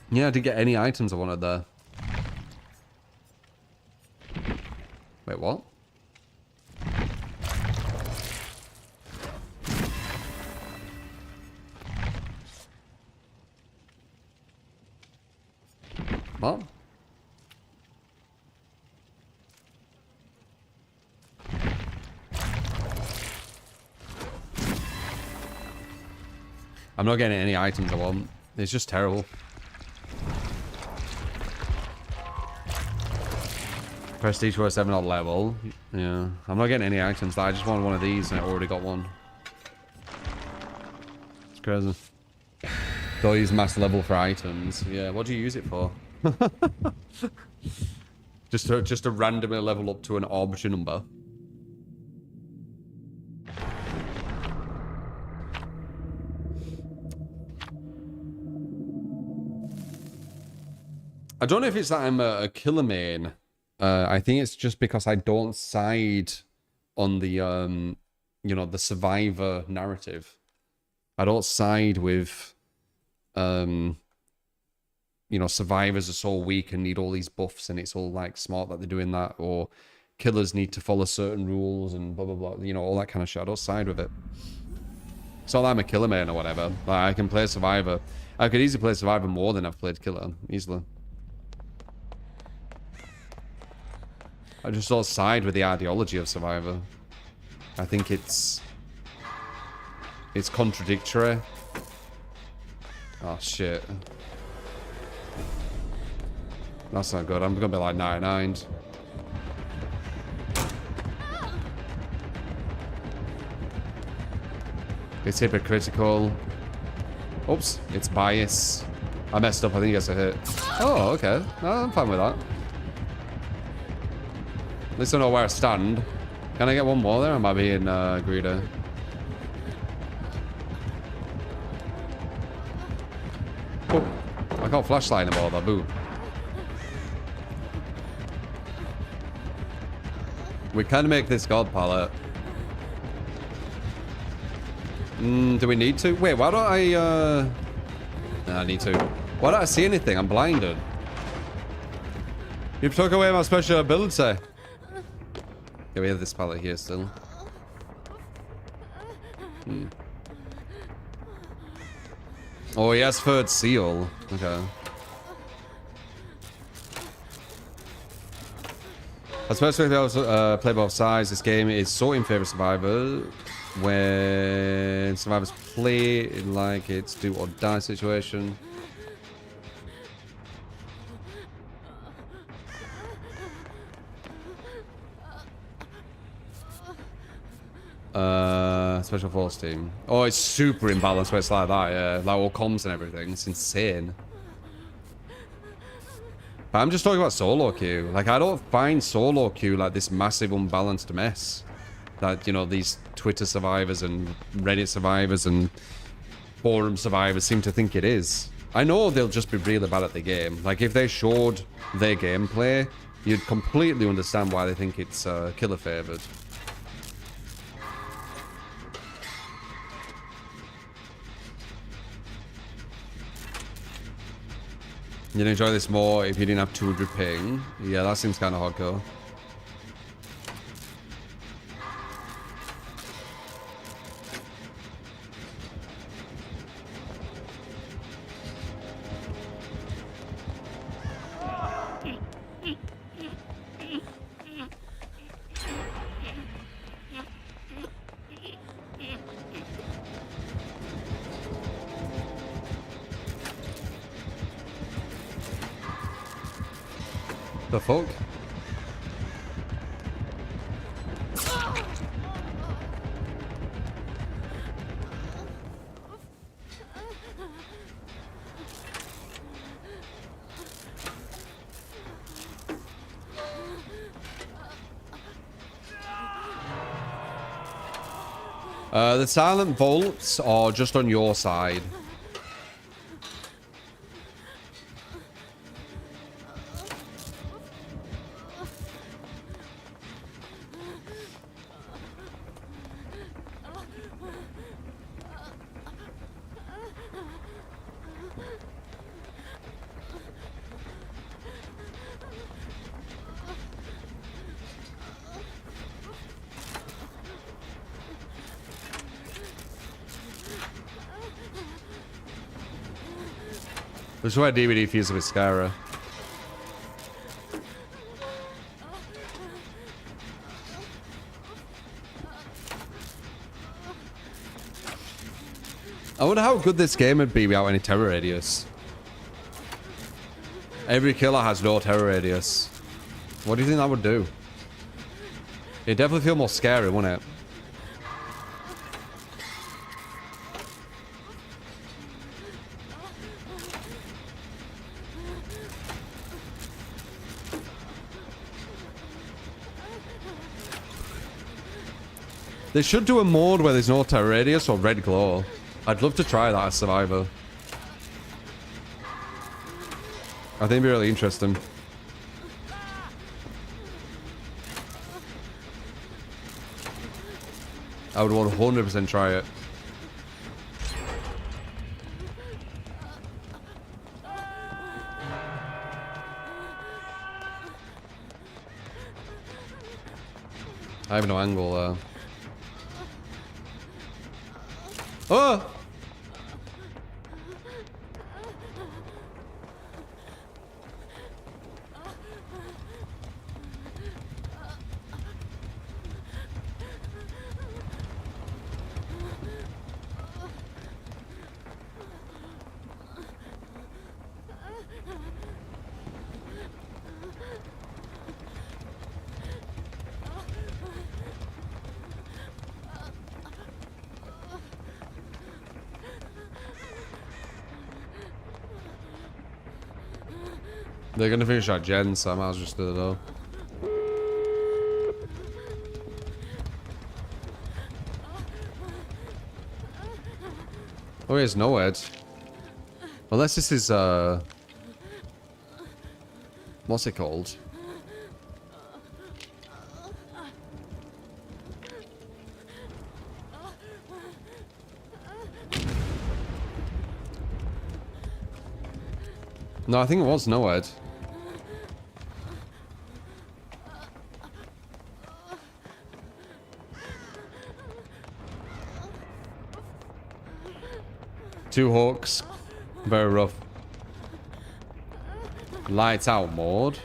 Yeah, I didn't get any items I wanted there. Wait, what? What? I'm not getting any items I want. It's just terrible. Prestige for a 7 odd level. Yeah. I'm not getting any items. I just wanted one of these and I already got one. It's crazy. Don't use master level for items. Yeah, what do you use it for? just to randomly level up to an arbitrary number. I don't know if it's that I'm a killer main. I think it's just because I don't side on the, you know, the survivor narrative. I don't side with, you know, survivors are so weak and need all these buffs and it's all like smart that they're doing that, or killers need to follow certain rules and blah, blah, blah, you know, all that kind of shit. I don't side with it. It's not that I'm a killer main or whatever. Like, I can play survivor. I could easily play survivor more than I've played killer, easily. I just don't side with the ideology of Survivor. I think it's contradictory. Oh shit. That's not good. I'm gonna be like 99. It's hypocritical. Oops, it's bias. I messed up, I think he gets a hit. Oh, okay. No, I'm fine with that. At least I know where I stand. Can I get one more there? Am I being greedy? Oh, I can't flashlight anymore though, boo. We can make this god palette. Do we need to? Wait, why don't I, No, I need to. Why don't I see anything? I'm blinded. You've took away my special ability. Yeah, we have this palette here still. Oh, he has third seal. Okay. Especially if I was play both sides, this game is so in favor of Survivor. When survivors play like it's do or die situation. Special force team. Oh, it's super imbalanced where it's like that, yeah. Like all comms and everything. It's insane. But I'm just talking about solo queue. Like, I don't find solo queue like this massive unbalanced mess that, you know, these Twitter survivors and Reddit survivors and forum survivors seem to think it is. I know they'll just be really bad at the game. Like, if they showed their gameplay, you'd completely understand why they think it's killer favored. You'd enjoy this more if you didn't have 200 ping. Yeah, that seems kind of hardcore. The fuck? The silent vaults are just on your side. Which is why DVD feels a bit scary. I wonder how good this game would be without any terror radius. Every killer has no terror radius. What do you think that would do? It'd definitely feel more scary, wouldn't it? They should do a mode where there's no terror radius or red glow. I'd love to try that as Survivor. I think it'd be really interesting. I would 100% try it. I have no angle there. Oh! They're gonna finish our gen, so I might as well just do it though. Oh, he's nowhere. Unless this is, what's it called? No, I think it was nowhere. Two hawks. Very rough. Lights out mode.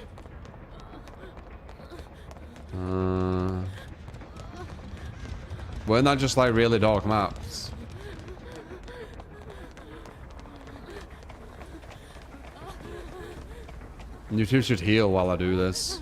Weren't that just like really dark maps? You two should heal while I do this.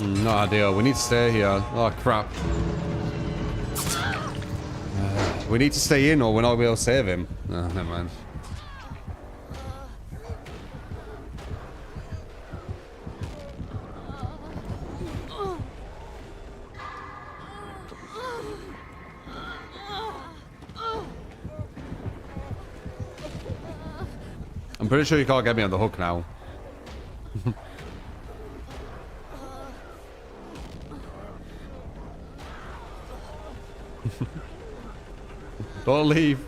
No idea. We need to stay here. Oh, crap. We need to stay in or we're not going to be able to save him. Oh, never mind. I'm pretty sure you can't get me on the hook now. Don't leave.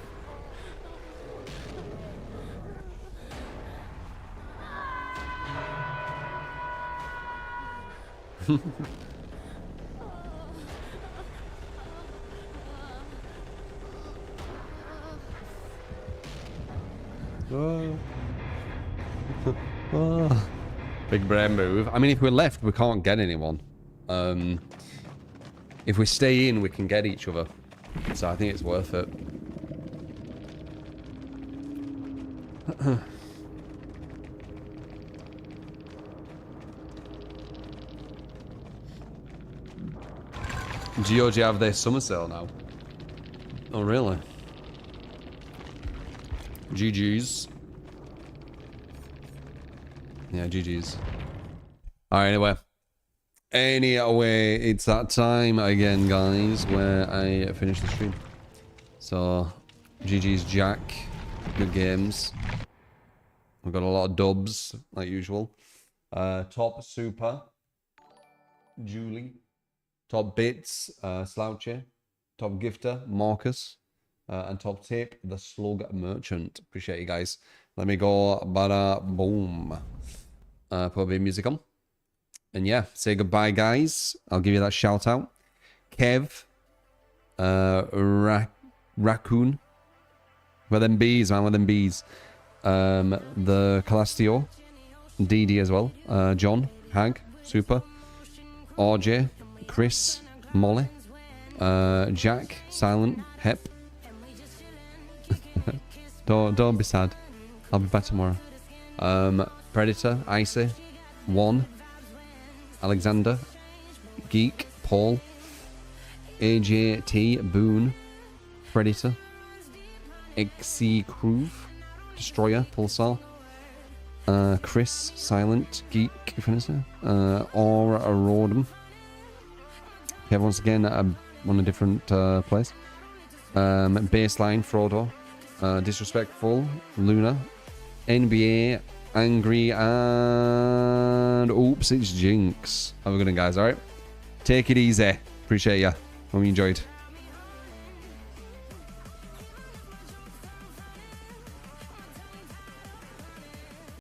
Oh. Oh. Big brain move. I mean, if we're left, we can't get anyone. If we stay in, we can get each other. So I think it's worth it. GOG have their summer sale now. Oh, really? GG's. Yeah, GG's. Alright, anyway, it's that time again, guys, where I finish the stream. So, GG's Jack. Good games. We've got a lot of dubs, like usual. Top Super. Julie. Top Bits. Sloucher. Top Gifter. Marcus. And top tip, the Slug Merchant. Appreciate you guys. Let me go. Bada boom. Put a bit of music on. And yeah, say goodbye, guys. I'll give you that shout out. Kev. Raccoon. Where them bees, man. Where them bees. The Calastio. DD as well. John. Hag. Super. RJ. Chris. Molly. Jack. Silent. Hep. Don't be sad. I'll be back tomorrow. Predator, Icy, One, Alexander, Geek, Paul, AJT, Boone, Predator, XC Crew, Destroyer, Pulsar, Chris, Silent, Geek, Aura Rodham. Okay, once again, I'm on a different place. Baseline, Frodo. Disrespectful, Luna, NBA, Angry, and oops, it's Jinx. Have a good one, guys. All right, take it easy. Appreciate ya. Hope you enjoyed.